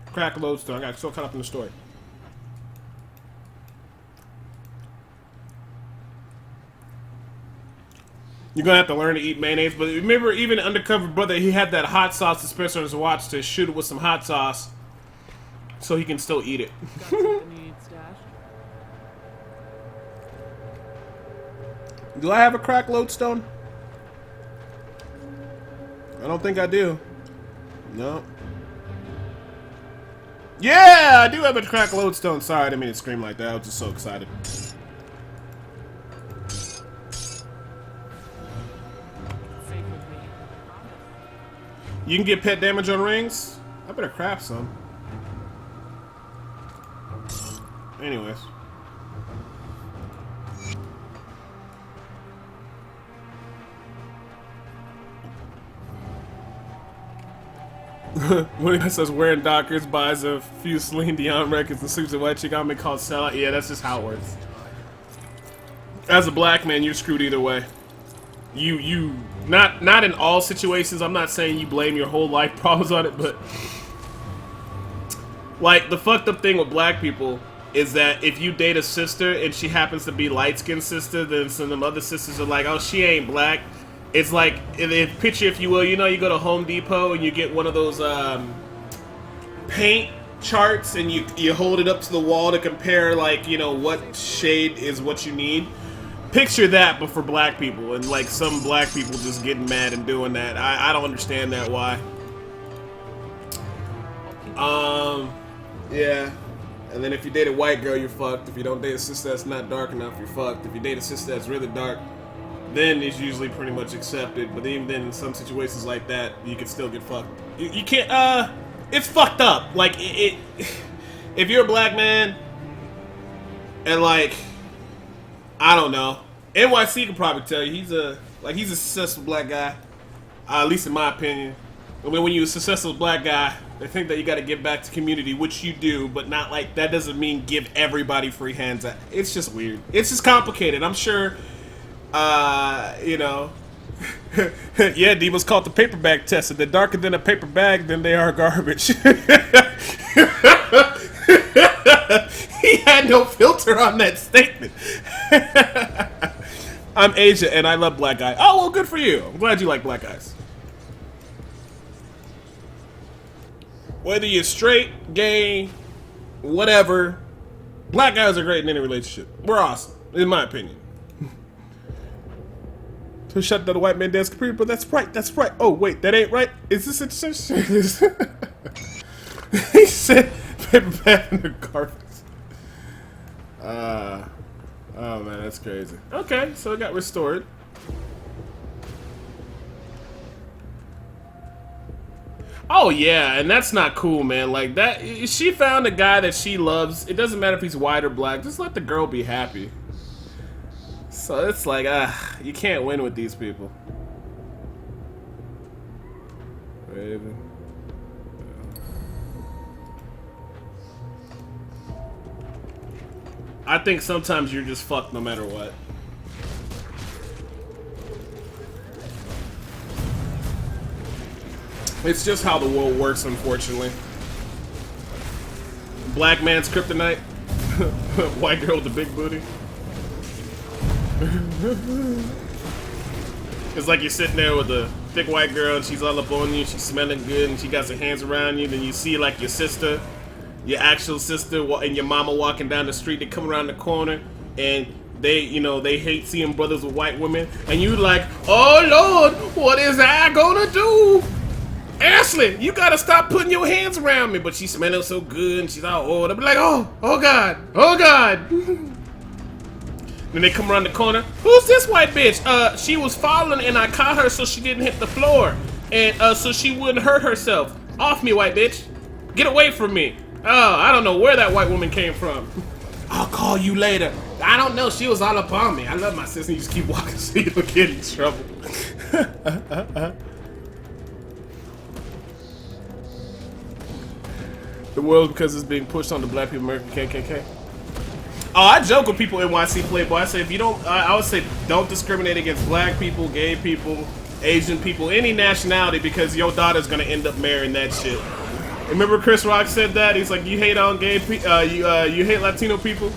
Speaker 1: Crack lodestone. I got so caught up in the story. You're gonna have to learn to eat mayonnaise, but remember, even Undercover Brother, he had that hot sauce dispenser on his watch to shoot it with some hot sauce so he can still eat it.
Speaker 3: Got something you need stashed?
Speaker 1: Do I have a crack lodestone? I don't think I do. No. Yeah, I do have a crack lodestone. Sorry, I didn't mean to scream like that. I was just so excited.
Speaker 3: Safe with me.
Speaker 1: You can get pet damage on rings? I better craft some. Anyways. When it says wearing Dockers, buys a few Celine Dion records and sleeps with a white chick, I'm gonna call sellout. Yeah, that's just how it works. As a black man, you're screwed either way. You not in all situations. I'm not saying you blame your whole life problems on it, but like the fucked up thing with black people is that if you date a sister and she happens to be light-skinned sister, then some of them other sisters are like, oh, she ain't black. It's like, picture if you will, you know, you go to Home Depot and you get one of those paint charts and you hold it up to the wall to compare, like, you know, what shade is what you need. Picture that, but for black people, and like some black people just getting mad and doing that. I don't understand that, why. Yeah. And then if you date a white girl, you're fucked. If you don't date a sister that's not dark enough, you're fucked. If you date a sister that's really dark, then it's usually pretty much accepted. But even then, in some situations like that, you can still get fucked. You can't, it's fucked up. Like, if you're a black man, and like, I don't know, NYC can probably tell you, he's a successful black guy. At least in my opinion. I mean, when you're a successful black guy, they think that you got to give back to community, which you do, but not like, that doesn't mean give everybody free hands. It's just weird. It's just complicated. I'm sure, you know, yeah, Debo's called the paper bag test. If they're darker than a paper bag, then they are garbage. He had no filter on that statement. I'm Asia and I love black guys. Oh, well, good for you. I'm glad you like black guys. Whether you're straight, gay, whatever, black guys are great in any relationship. We're awesome, in my opinion. To shut down the white man dance computer, but that's right, that's right. Oh, wait, that ain't right? Is this a... He said, paper bag in the garbage. Oh man, that's crazy. Okay, so it got restored. Oh yeah, and that's not cool, man. Like that, she found a guy that she loves. It doesn't matter if he's white or black. Just let the girl be happy. So it's like, you can't win with these people. Raven. I think sometimes you're just fucked no matter what. It's just how the world works, unfortunately. Black man's kryptonite. White girl with the big booty. It's like you're sitting there with a thick white girl and she's all up on you, she's smelling good and she got her hands around you, then you see like your sister, your actual sister, and your mama walking down the street. They come around the corner and they, you know, they hate seeing brothers with white women, and you like, oh Lord, what is I gonna do? Ashley, you gotta stop putting your hands around me. But she's smelling so good and she's all old. I'll be like, oh God, oh God. Then they come around the corner. Who's this white bitch? She was falling and I caught her so she didn't hit the floor. And so she wouldn't hurt herself. Off me, white bitch. Get away from me. Oh, I don't know where that white woman came from. I'll call you later. I don't know, she was all up on me. I love my sister, you just keep walking so you don't get in trouble. The world because it's being pushed on the black people, American KKK. Oh, I joke with people in NYC Playboy. I say if you don't, I would say don't discriminate against black people, gay people, Asian people, any nationality, because your daughter's gonna end up marrying that shit. Remember Chris Rock said that? He's like, you hate on gay people, you hate Latino people,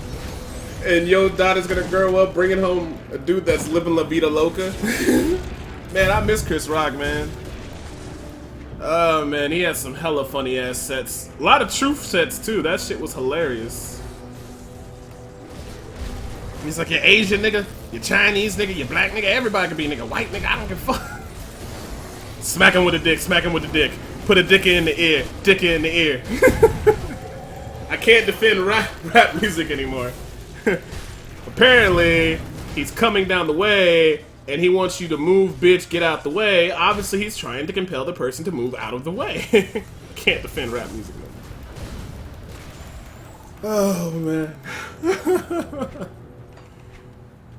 Speaker 1: and your daughter's gonna grow up bringing home a dude that's living La Vida Loca. Man, I miss Chris Rock, man. Oh man, he had some hella funny ass sets. A lot of truth sets too. That shit was hilarious. He's like, you're Asian nigga, you're Chinese nigga, you're black nigga, everybody can be nigga, white nigga, I don't give a fuck. Smack him with a dick, smack him with the dick. Put a dick in the ear, dick in the ear. I can't defend rap music anymore. Apparently, he's coming down the way and he wants you to move, bitch, get out the way. Obviously, he's trying to compel the person to move out of the way. Can't defend rap music, man. Oh, man.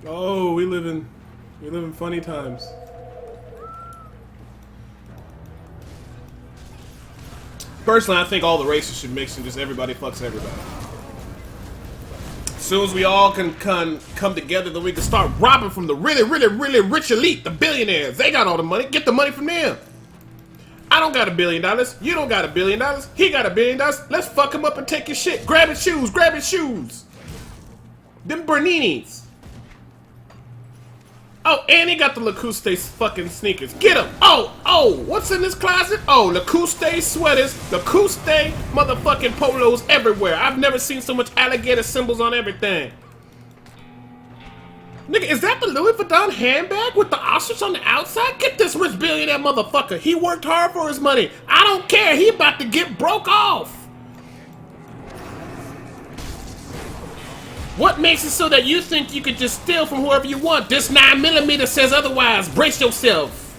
Speaker 1: Oh, we live in funny times. Personally, I think all the races should mix and just everybody fucks everybody. As soon as we all can come together, then we can start robbing from the really, really, really rich elite, the billionaires. They got all the money. Get the money from them. I don't got $1 billion. You don't got $1 billion. He got $1 billion. Let's fuck him up and take his shit. Grab his shoes. Grab his shoes. Them Berninis. Oh, and he got the Lacoste fucking sneakers. Get him. Oh, what's in this closet? Oh, Lacoste sweaters, Lacoste motherfucking polos everywhere. I've never seen so much alligator symbols on everything. Nigga, is that the Louis Vuitton handbag with the ostrich on the outside? Get this rich billionaire motherfucker. He worked hard for his money. I don't care. He about to get broke off. What makes it so that you think you could just steal from whoever you want? This 9mm says otherwise. Brace yourself.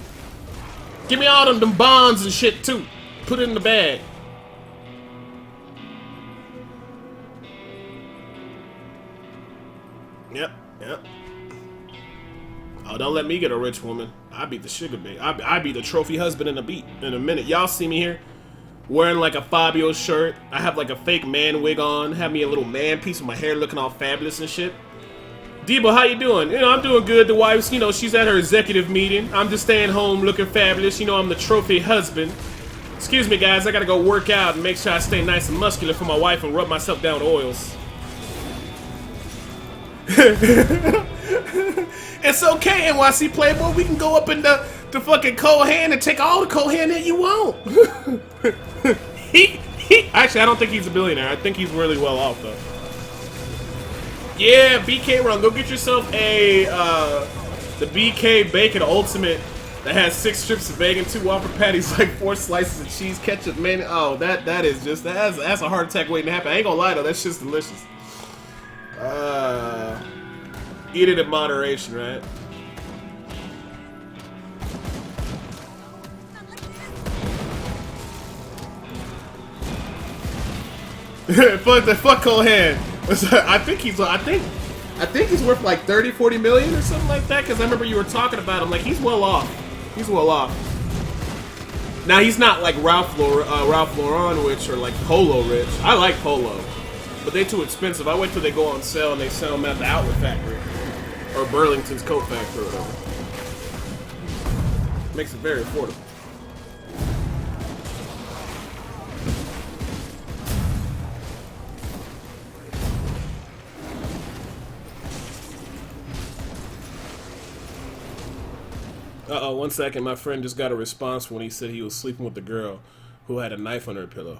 Speaker 1: Give me all them bonds and shit too. Put it in the bag. Yep. Oh, don't let me get a rich woman. I be the sugar baby. I be the trophy husband in a minute. Y'all see me here wearing like a Fabio shirt. I have like a fake man wig on. Have me a little man piece with my hair looking all fabulous and shit. Debo, how you doing? You know, I'm doing good. The wife's, you know, she's at her executive meeting. I'm just staying home looking fabulous. You know, I'm the trophy husband. Excuse me, guys. I gotta go work out and make sure I stay nice and muscular for my wife and rub myself down with oils. It's okay, NYC Playboy. We can go up in the fucking Cohan and take all the Cohan that you want. he actually, I don't think he's a billionaire. I think he's really well off though. Yeah, BK Run, go get yourself a the BK Bacon Ultimate that has 6 strips of bacon, 2 Whopper patties, like 4 slices of cheese, ketchup, man. Oh, that is just that's a heart attack waiting to happen. I ain't gonna lie though, that's just delicious. Eat it in moderation, right? fuck Cole Hand. I think he's worth like 30, 40 million or something like that. Because I remember you were talking about him. Like he's well off. He's well off. Now he's not like Ralph Lauren rich or like Polo rich. I like Polo, but they're too expensive. I wait till they go on sale and they sell them at the Outlet Factory or Burlington's Coat Factory or whatever. Makes it very affordable. Uh-oh, 1 second. My friend just got a response when he said he was sleeping with the girl who had a knife under her pillow.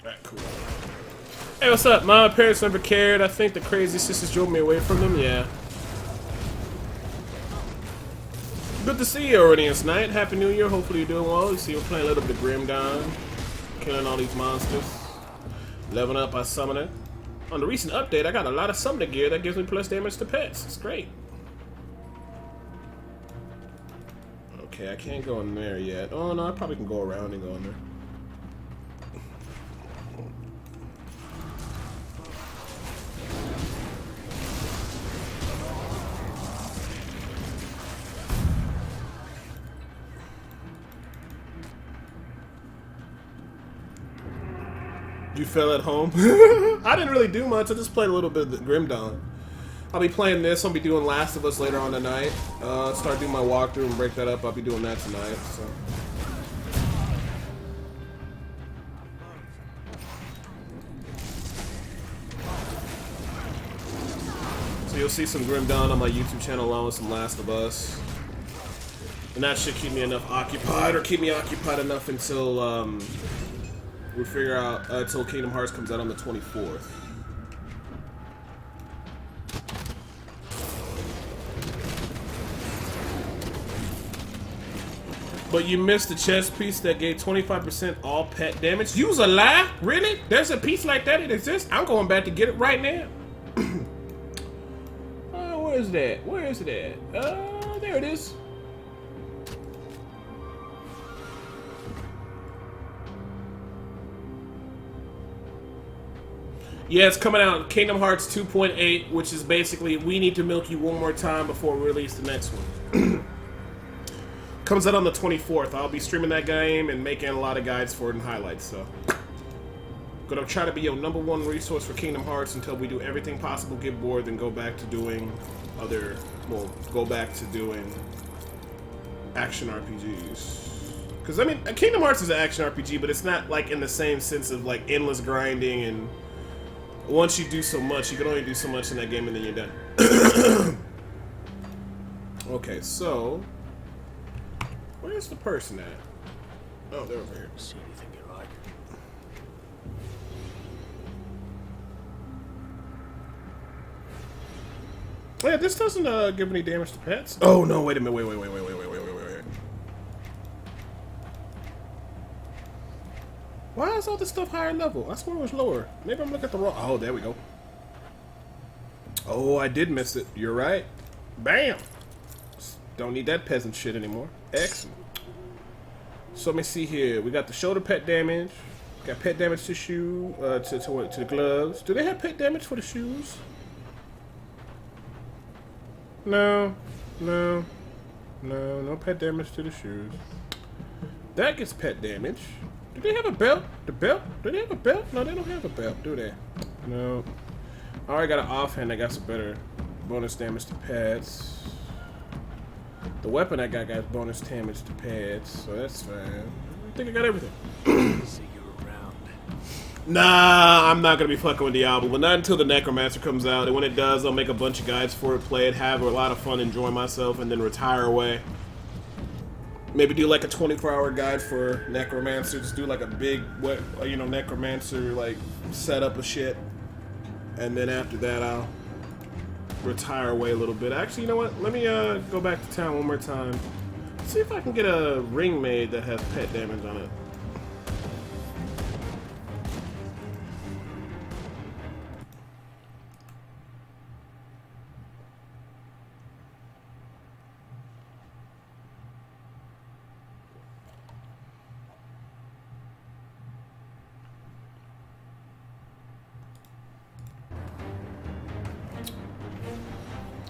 Speaker 1: Alright, cool. Hey, what's up? My parents never cared. I think the crazy sisters drove me away from them. Yeah. Good to see you already this night. Happy New Year. Hopefully you're doing well. You see, we're playing a little bit of Grim Dawn. Killing all these monsters. Leveling up our summoner. On the recent update, I got a lot of summoner gear that gives me plus damage to pets. It's great. Okay, I can't go in there yet. Oh, no, I probably can go around and go in there. You fell at home? I didn't really do much. I just played a little bit of the Grim Dawn. I'll be playing this. I'll be doing Last of Us later on tonight. Start doing my walkthrough and break that up. I'll be doing that tonight. So you'll see some Grim Dawn on my YouTube channel along with some Last of Us. And that should keep me enough occupied, or keep me occupied enough until we figure out until Kingdom Hearts comes out on the 24th. But you missed the chest piece that gave 25% all pet damage. You's a lie? Really? There's a piece like that that exists? I'm going back to get it right now. Where is that? Where is it at? There it is. Yeah, it's coming out Kingdom Hearts 2.8, which is basically we need to milk you one more time before we release the next one. Comes out on the 24th. I'll be streaming that game and making a lot of guides for it and highlights, so. Gonna try to be your #1 resource for Kingdom Hearts until we do everything possible, get bored, then go back to doing action RPGs. Because, I mean, Kingdom Hearts is an action RPG, but it's not, like, in the same sense of, like, endless grinding and once you do so much, you can only do so much in that game and then you're done. Okay, so where's the person at? Oh, they're over here.
Speaker 2: See anything you like?
Speaker 1: Yeah, this doesn't give any damage to pets. Oh no, wait a minute, wait. Why is all this stuff higher level? I swear it was lower. Maybe I'm looking at the wrong. Oh, there we go. Oh, I did miss it. You're right. Bam! Don't need that peasant shit anymore. Excellent. So let me see here. We got the shoulder pet damage. Got pet damage to shoe, to the gloves. Do they have pet damage for the shoes? No pet damage to the shoes. That gets pet damage. Do they have a belt? The belt? Do they have a belt? No, they don't have a belt, do they? No. I already got an offhand that got some better bonus damage to pets. The weapon I got bonus damage to pads, so that's fine. I think I got everything.
Speaker 2: See you around.
Speaker 1: Nah, I'm not gonna be fucking with Diablo, but not until the Necromancer comes out. And when it does, I'll make a bunch of guides for it, play it, have a lot of fun, enjoy myself, and then retire away. Maybe do like a 24-hour guide for Necromancer. Just do like a big, Necromancer like setup of shit. And then after that, I'll retire away a little bit. Actually, you know what? Let me go back to town one more time. See if I can get a ring made that has pet damage on it.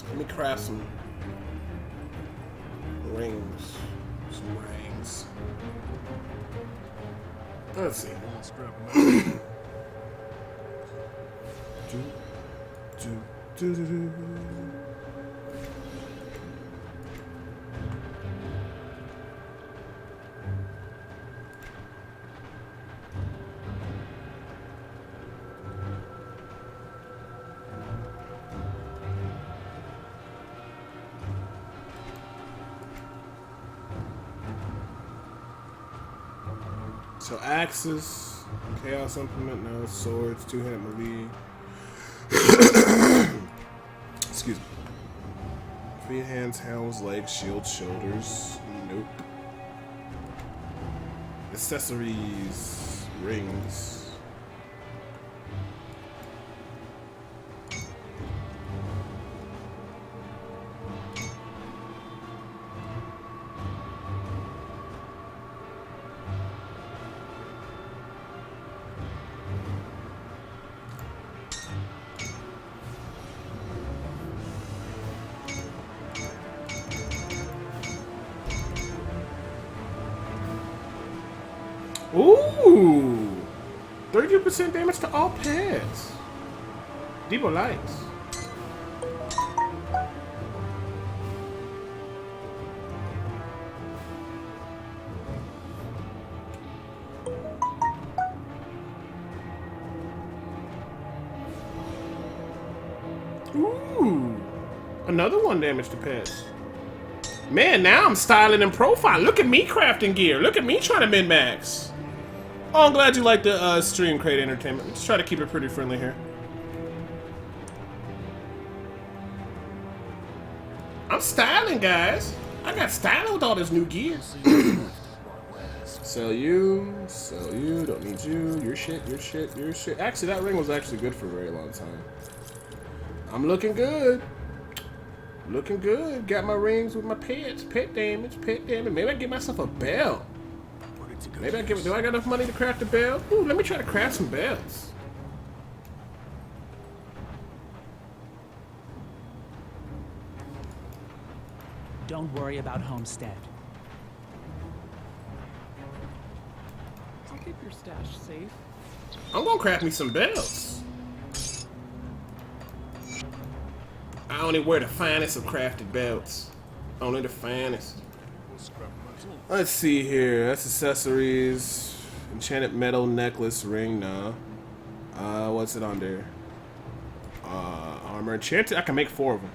Speaker 1: Let me craft some rings. Some rings. Let's see. So axes, chaos implement, no swords, two-handed melee. Excuse me. Feet, hands, helms, legs, shield, shoulders. Nope. Accessories, rings. Ooh! 32% damage to all pets. Debo likes. Ooh! Another 1 damage to pets. Man, now I'm styling and profile. Look at me crafting gear. Look at me trying to min-max. Oh, I'm glad you like the stream, Crate Entertainment. Let's try to keep it pretty friendly here. I'm styling, guys. I got styling with all this new gear. Sell you, don't need you. Your shit, your shit, your shit. Actually, that ring was actually good for a very long time. I'm looking good. Looking good. Got my rings with my pets. Pet damage, pet damage. Maybe I get myself a belt. Maybe I give it. Do I got enough money to craft a belt? Ooh, let me try to craft some belts.
Speaker 5: Don't worry about Homestead.
Speaker 3: I'll keep your stash safe.
Speaker 1: I'm gonna craft me some belts. I only wear the finest of crafted belts. Only the finest. Let's see here. That's accessories. Enchanted metal necklace ring. No. What's it on there? Armor enchanted. I can make 4 of them.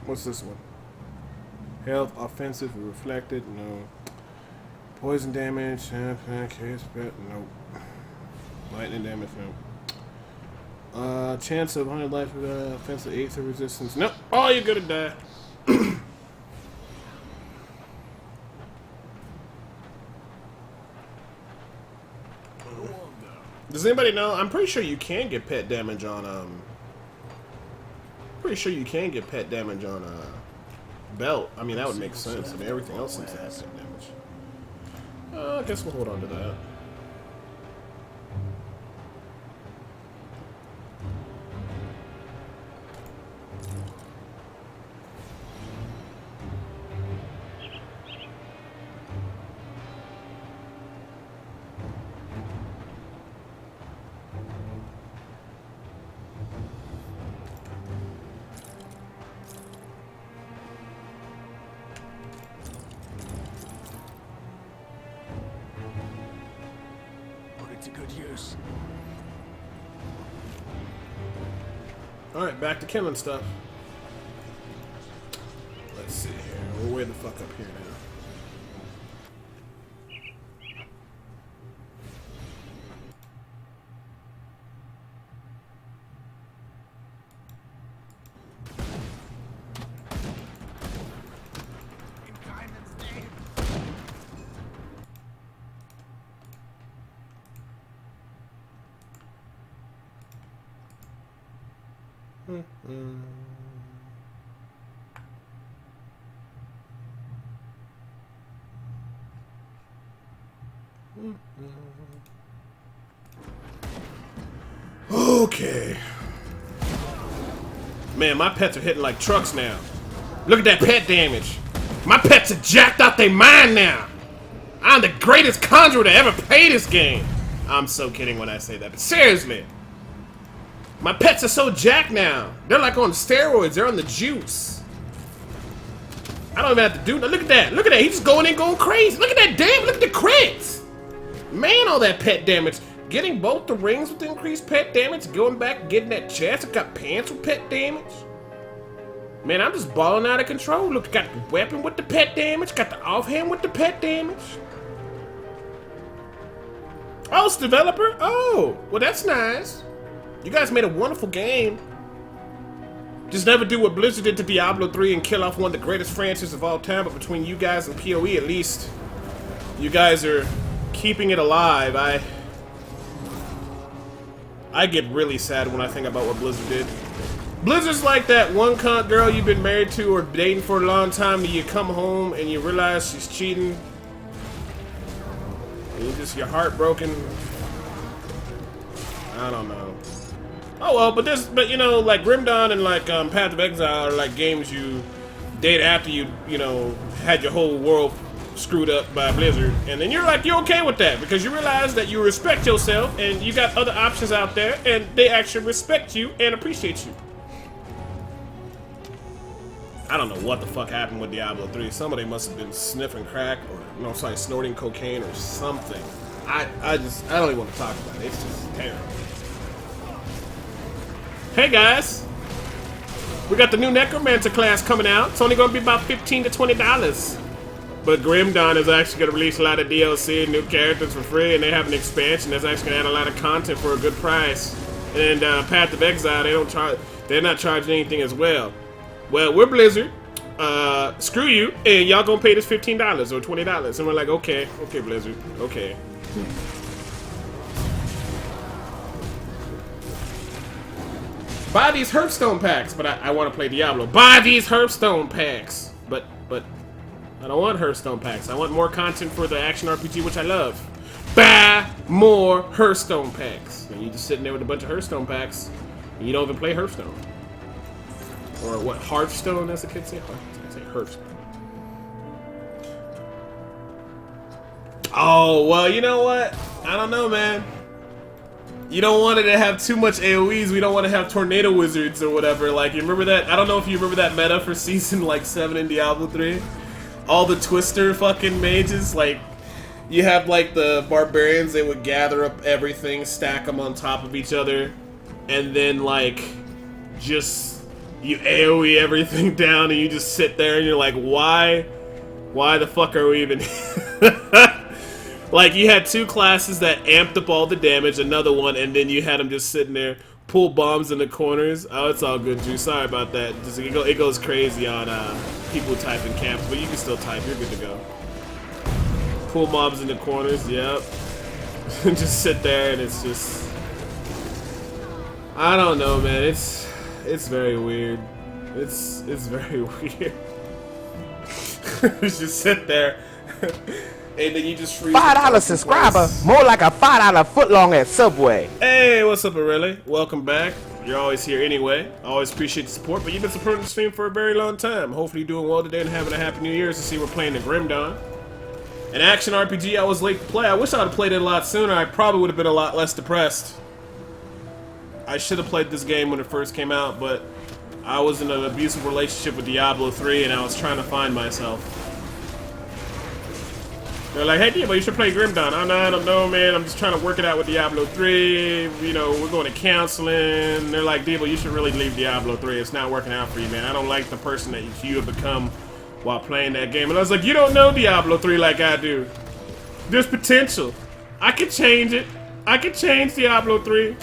Speaker 1: What's this one? Health, offensive, reflected. No. Poison damage. Case bet. Nope. Lightning damage. Nope. Chance of 100 life, offensive 8 to resistance. Nope. Oh, you're gonna die. Does anybody know? I'm pretty sure you can get pet damage on, pretty sure you can get pet damage on, belt. I mean, that would make sense. I mean, everything else seems to have pet damage. I guess we'll hold on to that.
Speaker 2: this.
Speaker 1: Alright, back to killing stuff. Let's see here. We're way the fuck up here now. Okay. Man, my pets are hitting like trucks now. Look at that pet damage. My pets are jacked out their mind now. I'm the greatest conjurer to ever play this game. I'm so kidding when I say that, but seriously. My pets are so jacked now. They're like on steroids. They're on the juice. I don't even have to do. Look at that. Look at that. He's just going in, going crazy. Look at that damn. Look at the crits. Man, all that pet damage. Getting both the rings with increased pet damage. Going back, getting that chest. I got pants with pet damage. Man, I'm just balling out of control. Look, got the weapon with the pet damage. Got the offhand with the pet damage. Oh, it's developer? Oh, well, that's nice. You guys made a wonderful game. Just never do what Blizzard did to Diablo 3 and kill off one of the greatest franchises of all time, but between you guys and PoE, at least you guys are keeping it alive. I get really sad when I think about what Blizzard did. Blizzard's like that one cunt girl you've been married to or dating for a long time, and you come home and you realize she's cheating. And you're heartbroken. I don't know. Oh well, but you know, like Grim Dawn and like Path of Exile are like games you date after you know, had your whole world screwed up by Blizzard, and then you're okay with that because you realize that you respect yourself and you got other options out there, and they actually respect you and appreciate you. I don't know what the fuck happened with Diablo 3. Somebody must have been sniffing crack or no, sorry, snorting cocaine or something. I don't even want to talk about it. It's just terrible. Hey guys, we got the new Necromancer class coming out. It's only going to be about $15 to $20. But Grim Dawn is actually going to release a lot of DLC and new characters for free, and they have an expansion that's actually going to add a lot of content for a good price. And Path of Exile, they're not charging anything as well. Well, we're Blizzard. Screw you, and y'all gonna pay this $15 or $20. And we're like, okay, Blizzard, okay. Buy these Hearthstone packs, but I want to play Diablo. Buy these Hearthstone packs, but I don't want Hearthstone packs. I want more content for the action RPG, which I love. Buy more Hearthstone packs. And you just sitting there with a bunch of Hearthstone packs, and you don't even play Hearthstone. Or what, Hearthstone, as the kids say? I say Hearthstone. Oh, well, you know what? I don't know, man. You don't want it to have too much AoEs. We don't want to have tornado wizards or whatever. Like, you remember that? I don't know if you remember that meta for season, like, 7 in Diablo 3. All the twister fucking mages, like, you have, like, the barbarians, they would gather up everything, stack them on top of each other, and then, like, just... you AoE everything down, and you just sit there, and you're like, why the fuck are we even... Like, you had two classes that amped up all the damage, another one, and then you had them just sitting there, pull bombs in the corners. Oh, it's all good, Drew. Sorry about that. Just, it goes crazy on people typing camps, but you can still type. You're good to go. Pull mobs in the corners, yep. Just sit there, and it's just... I don't know, man. It's very weird. It's very weird. Just sit there. And then you just freeze.
Speaker 7: $5 subscriber, more like a $5 footlong at Subway.
Speaker 1: Hey, what's up, Aurelie? Welcome back. You're always here anyway. I always appreciate the support, but you've been supporting the stream for a very long time. Hopefully you're doing well today and having a happy New Year's to see we're playing the Grim Dawn. An action RPG I was late to play. I wish I would have played it a lot sooner. I probably would have been a lot less depressed. I should have played this game when it first came out, but I was in an abusive relationship with Diablo 3 and I was trying to find myself. They're like, hey, Debo, you should play Grim Dawn. Oh, no, I don't know, man. I'm just trying to work it out with Diablo 3. You know, we're going to counseling. They're like, Debo, you should really leave Diablo 3. It's not working out for you, man. I don't like the person that you have become while playing that game. And I was like, you don't know Diablo 3 like I do. There's potential. I could change it. I could change Diablo 3.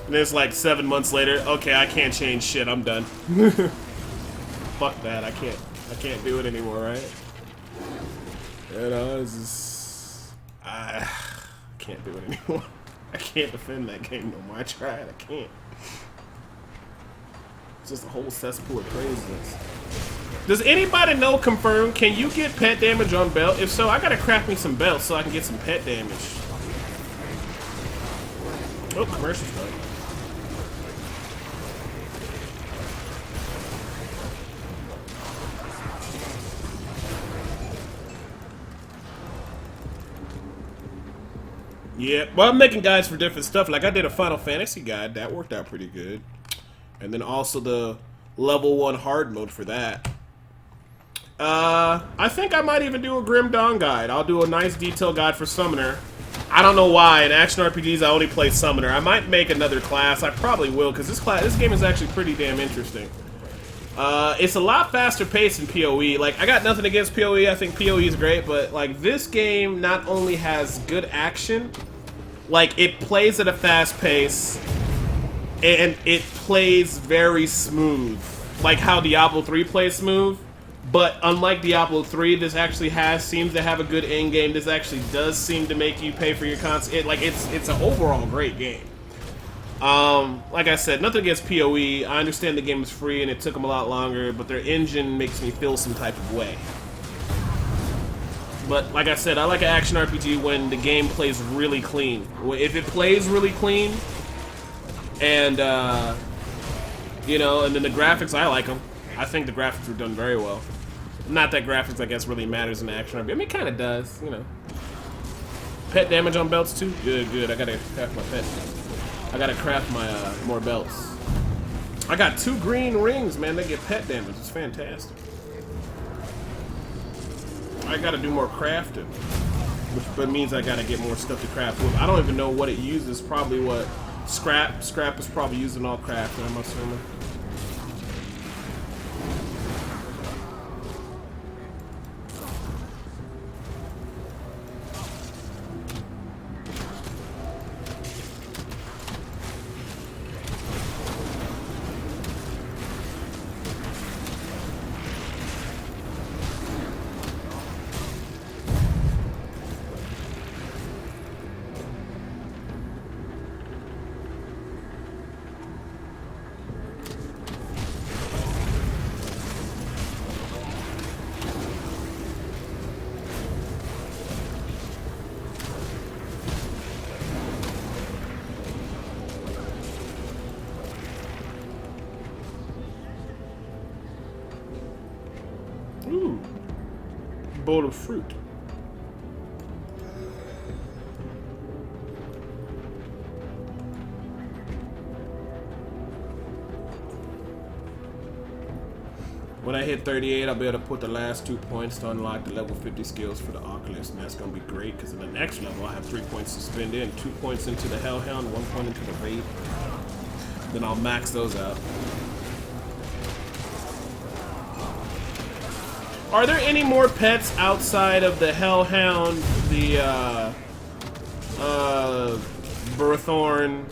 Speaker 1: And it's like 7 months later. Okay, I can't change shit. I'm done. Fuck that. I can't do it anymore, right? You know, it's just, I can't do it anymore. I can't defend that game no more. I tried. I can't. It's just a whole cesspool of craziness. Does anybody know, confirm, can you get pet damage on belt? If so, I gotta craft me some belts so I can get some pet damage. Oh, commercial strike. Yeah, well, I'm making guides for different stuff. Like, I did a Final Fantasy guide. That worked out pretty good. And then also the level 1 hard mode for that. I think I might even do a Grim Dawn guide. I'll do a nice detailed guide for Summoner. I don't know why. In action RPGs, I only play Summoner. I might make another class. I probably will, because this game is actually pretty damn interesting. It's a lot faster paced than PoE. Like, I got nothing against PoE. I think PoE is great, but like this game not only has good action, like it plays at a fast pace, and it plays very smooth, like how Diablo 3 plays smooth. But unlike Diablo 3, this actually seems to have a good end game. This actually does seem to make you pay for your content. It's an overall great game. Like I said, nothing against PoE. I understand the game was free and it took them a lot longer, but their engine makes me feel some type of way. But like I said, I like an action RPG when the game plays really clean. If it plays really clean, and you know, and then the graphics, I like them. I think the graphics were done very well. Not that graphics, I guess, really matters in action RPG. I mean, it kind of does, you know. Pet damage on belts too? Good, good. I gotta craft my pet. I gotta craft my more belts. I got 2 green rings, man. They get pet damage. It's fantastic. I gotta do more crafting, which means I gotta get more stuff to craft with. I don't even know what it uses. Probably what scrap. Scrap is probably used in all crafting, I'm assuming. Ooh, bowl of fruit. When I hit 38, I'll be able to put the last 2 points to unlock the level 50 skills for the Oculus, and that's going to be great, because in the next level, I have 3 points to spend in. 2 points into the Hellhound, 1 point into the Raid. Then I'll max those out. Are there any more pets outside of the Hellhound, the Burthorn,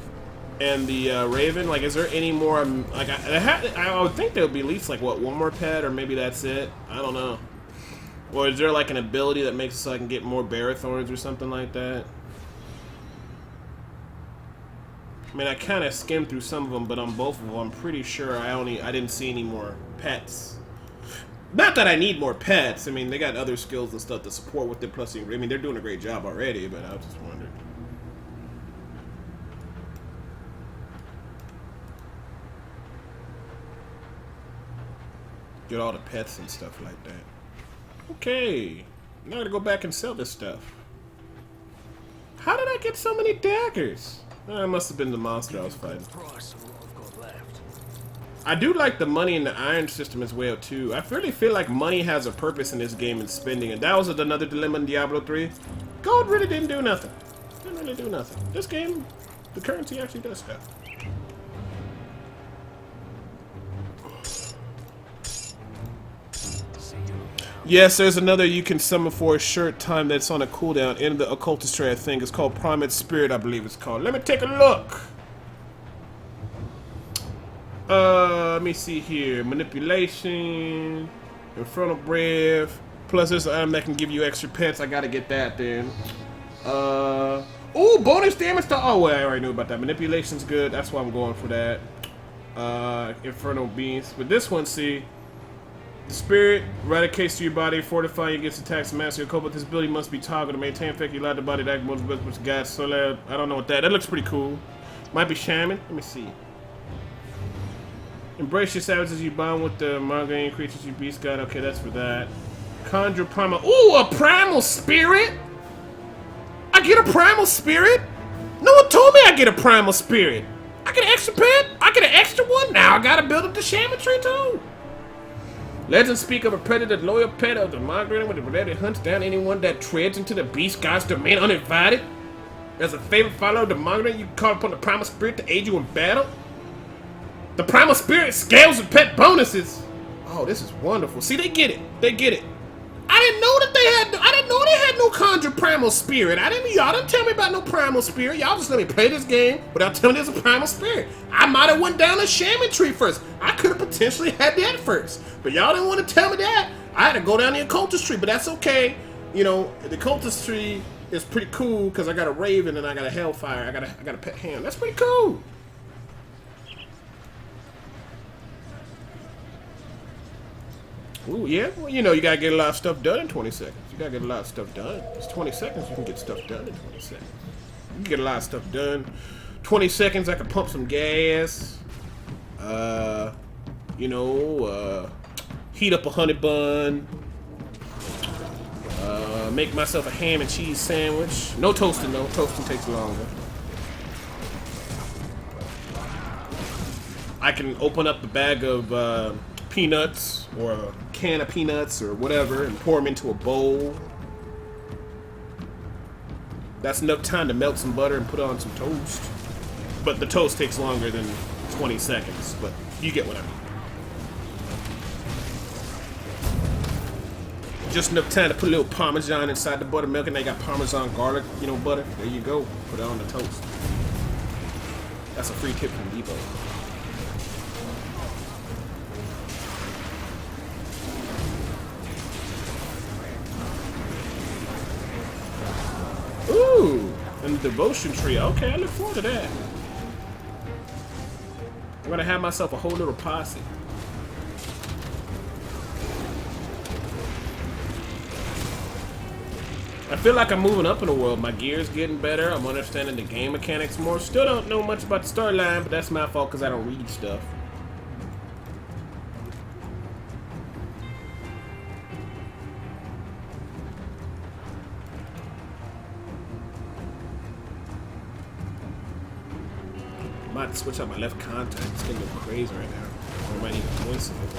Speaker 1: and the Raven? Like, is there any more? Like, I would think there would be at least like what, 1 more pet, or maybe that's it. I don't know. Or is there like an ability that makes it so I can get more Barathorns or something like that? I mean, I kind of skimmed through some of them, but on both of them, I'm pretty sure I didn't see any more pets. Not that I need more pets. I mean, they got other skills and stuff to support with it. Plus, I mean, they're doing a great job already, but I was just wondering. Get all the pets and stuff like that. Okay. Now I gotta go back and sell this stuff. How did I get so many daggers? It must have been the monster I was fighting. I do like the money and the iron system as well too. I really feel like money has a purpose in this game and spending, and that was another dilemma in Diablo 3. Gold really didn't do nothing. Didn't really do nothing. This game, the currency actually does stuff. Yes, there's another you can summon for a short time that's on a cooldown in the occultist tray, I think. It's called Primate Spirit, I believe it's called. Let me take a look. Let me see here. Manipulation, Infernal Breath. Plus there's an item that can give you extra pets. I gotta get that then. Ooh, bonus damage to, oh well, I already knew about that. Manipulation's good, that's why I'm going for that. Infernal Beast. But this one, see. Spirit, eradicates to your body, fortifying against attacks and master your code, but this ability must be toggled to maintain effect. You allow the body to act most with guys, so that, I don't know what that looks pretty cool. Might be shaman. Let me see. Embrace your savages you bond with the Margain creatures you beast god. Okay, that's for that. Conjure primal. Ooh, a primal spirit? I get a primal spirit? No one told me I get a primal spirit. I get an extra pet? I get an extra one? Now I gotta build up the shaman tree too. Legends speak of a predator, loyal pet of the migrator with the predator hunts down anyone that treads into the beast god's domain uninvited. As a favorite follower of the migrator, you can call upon the primal spirit to aid you in battle. The primal spirit scales with pet bonuses. Oh, this is wonderful. See, they get it. They get it. I didn't know that they had. I didn't know they had no conjure primal spirit. Y'all didn't tell me about no primal spirit. Y'all just let me play this game without telling me there's a primal spirit. I might have went down a shaman tree first. I could have potentially had that first, but y'all didn't want to tell me that. I had to go down the occultist tree, but that's okay. You know, the occultist tree is pretty cool because I got a raven and I got a hellfire. I got a pet ham. That's pretty cool. Ooh, yeah? Well, you know, you gotta get a lot of stuff done in 20 seconds. You gotta get a lot of stuff done. It's 20 seconds, you can get stuff done in 20 seconds. You can get a lot of stuff done. 20 seconds, I can pump some gas. Heat up a honey bun. Make myself a ham and cheese sandwich. No toasting, though. Toasting takes longer. I can open up a bag of, peanuts or a can of peanuts or whatever and pour them into a bowl. That's enough time to melt some butter and put on some toast. But the toast takes longer than 20 seconds, but you get what I mean. Just enough time to put a little Parmesan inside the buttermilk, and they got Parmesan garlic, butter. There you go. Put it on the toast. That's a free tip from Debo. Ooh, and the devotion tree. Okay, I look forward to that. I'm gonna have myself a whole little posse. I feel like I'm moving up in the world. My gear's getting better. I'm understanding the game mechanics more. Still don't know much about the storyline, but that's my fault because I don't read stuff. I might switch out my left contact. It's getting a little crazy right now. Or I might need a voice of it.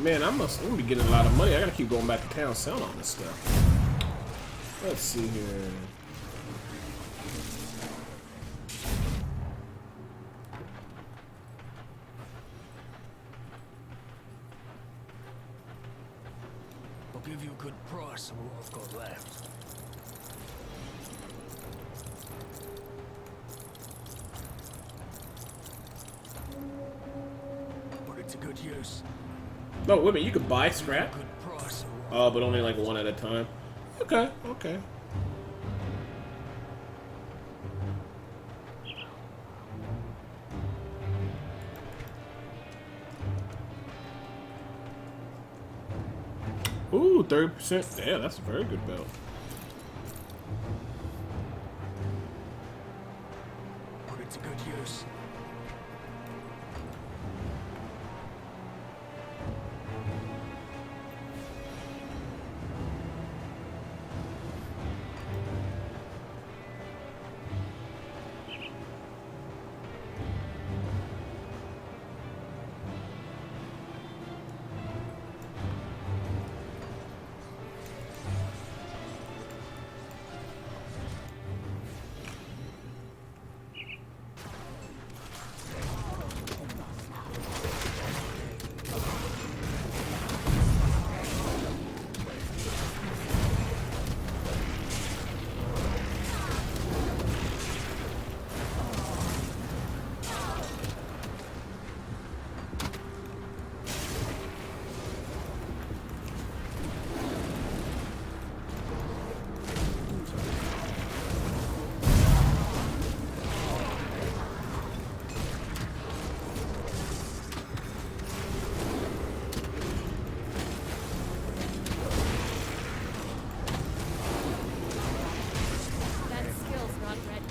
Speaker 1: Man, I'm gonna be getting a lot of money. I gotta keep going back to town selling all this stuff. Let's see here.
Speaker 2: I'll give you a good price on what I've got left. Put it to good use.
Speaker 1: No, wait a minute, you could buy scrap?
Speaker 2: Good price on what
Speaker 1: Oh, but only like one at a time. Okay, okay. Ooh, 30%. Yeah, that's a very good belt.
Speaker 2: put it to good use.
Speaker 4: That skill's not ready.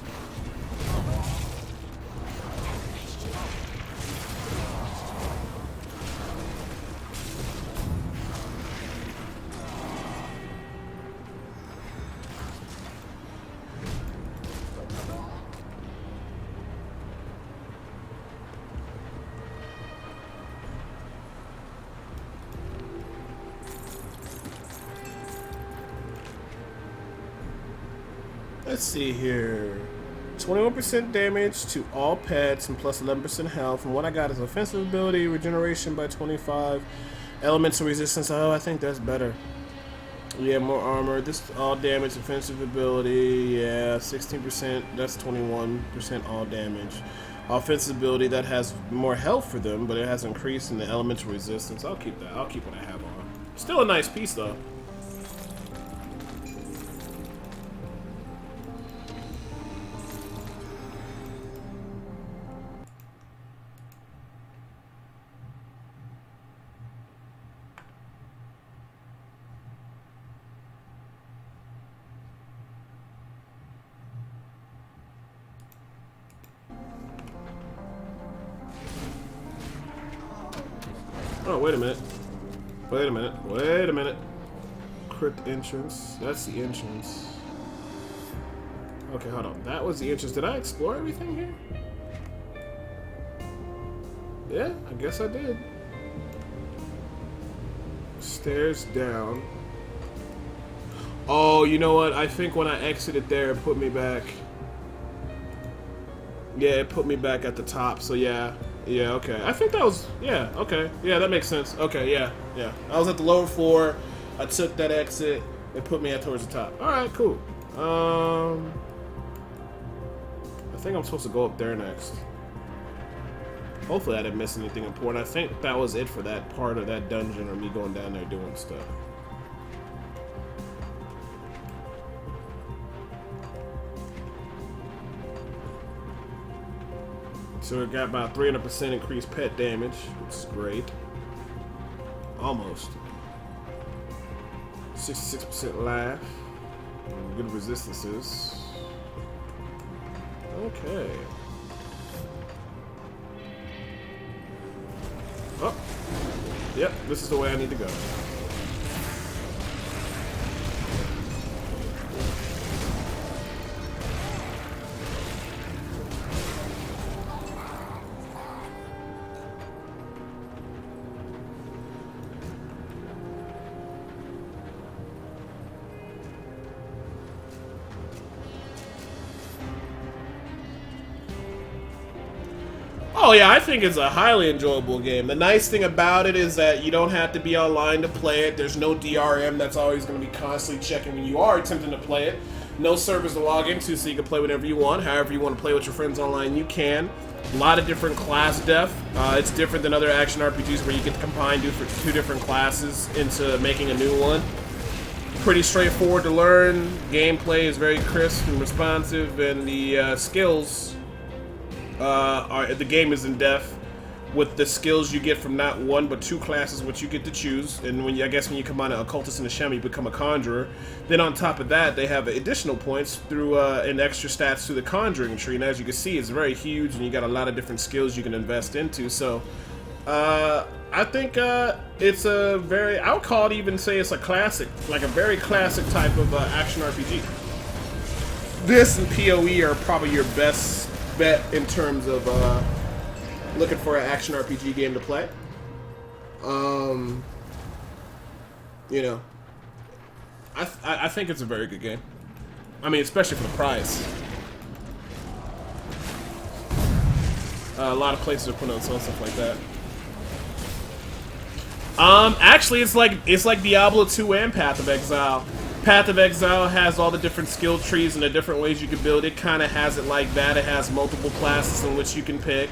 Speaker 1: Let's see here. 21% damage to all pets and plus 11% health. And what I got is offensive ability, regeneration by 25, elemental resistance. Oh, I think that's better. Yeah, more armor. This all damage, offensive ability. Yeah, 16%. That's 21% all damage. Offensive ability that has more health for them, but it has increase in the elemental resistance. I'll keep that. I'll keep what I have on. Still a nice piece though. Oh, wait a minute. Wait a minute. Wait a minute. Crypt entrance. That's the entrance. Okay, hold on. That was the entrance. Did I explore everything here? Yeah, I guess I did. Stairs down. Oh, you know what? I think when I exited there, it put me back. Yeah, it put me back at the top. So yeah. Yeah, okay. I think that was, yeah, okay. Yeah, that makes sense. Okay, yeah, yeah. I was at the lower floor. I took that exit. It put me at towards the top. Alright, cool. I think I'm supposed to go up there next. Hopefully I didn't miss anything important. I think that was it for that part of that dungeon or me going down there doing stuff. So it got about 300% increased pet damage, which is great. Almost. 66% life. Good resistances. Okay. Oh. Yep, this is the way I need to go. Oh yeah, I think it's a highly enjoyable game. The nice thing about it is that you don't have to be online to play it. There's no DRM that's always going to be constantly checking when you are attempting to play it. No servers to log into, so you can play whatever you want. However you want to play with your friends online, you can. A lot of different class depth. It's different than other action RPGs where you get to combine two different classes into making a new one. Pretty straightforward to learn. Gameplay is very crisp and responsive, and the skills the game is in depth with the skills you get from not one but two classes which you get to choose. And when you, I guess when you combine an occultist and a shaman, you become a conjurer. Then on top of that, they have additional points through and extra stats through the conjuring tree. And as you can see, it's very huge, and you got a lot of different skills you can invest into. So I think it's a very, I would call it, even say it's a classic, like a very classic type of action RPG. This and PoE are probably your best bet in terms of looking for an action RPG game to play. You know, I think it's a very good game. I mean, especially for the price. A lot of places are putting on stuff like that. Actually, it's like Diablo 2 and Path of Exile. Path of Exile has all the different skill trees and the different ways you can build it. Kind of has it like that. It has multiple classes in which you can pick.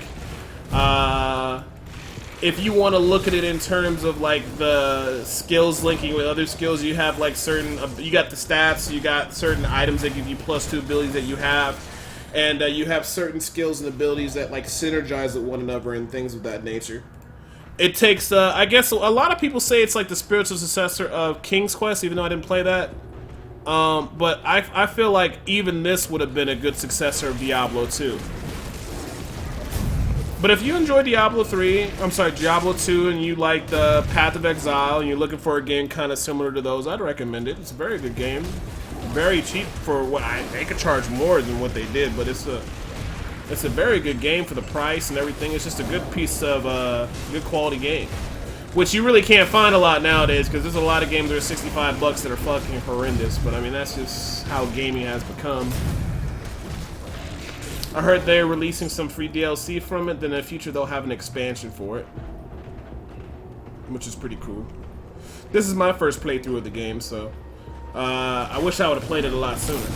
Speaker 1: If you want to look at it in terms of like the skills linking with other skills, you have like certain, you got the stats, you got certain items that give you +2 abilities that you have, and you have certain skills and abilities that like synergize with one another and things of that nature. It takes, I guess a lot of people say it's like the spiritual successor of King's Quest, even though I didn't play that. But I feel like even this would have been a good successor of Diablo 2. But if you enjoy Diablo 2, and you like the Path of Exile, and you're looking for a game kind of similar to those, I'd recommend it. It's a very good game. Very cheap for what they could charge more than what they did, but it's a very good game for the price and everything. It's just a good piece of good quality game, which you really can't find a lot nowadays, because there's a lot of games that are $65 that are fucking horrendous. But I mean, that's just how gaming has become. I heard they're releasing some free DLC from it. Then in the future they'll have an expansion for it, which is pretty cool. This is my first playthrough of the game, so I wish I would have played it a lot sooner.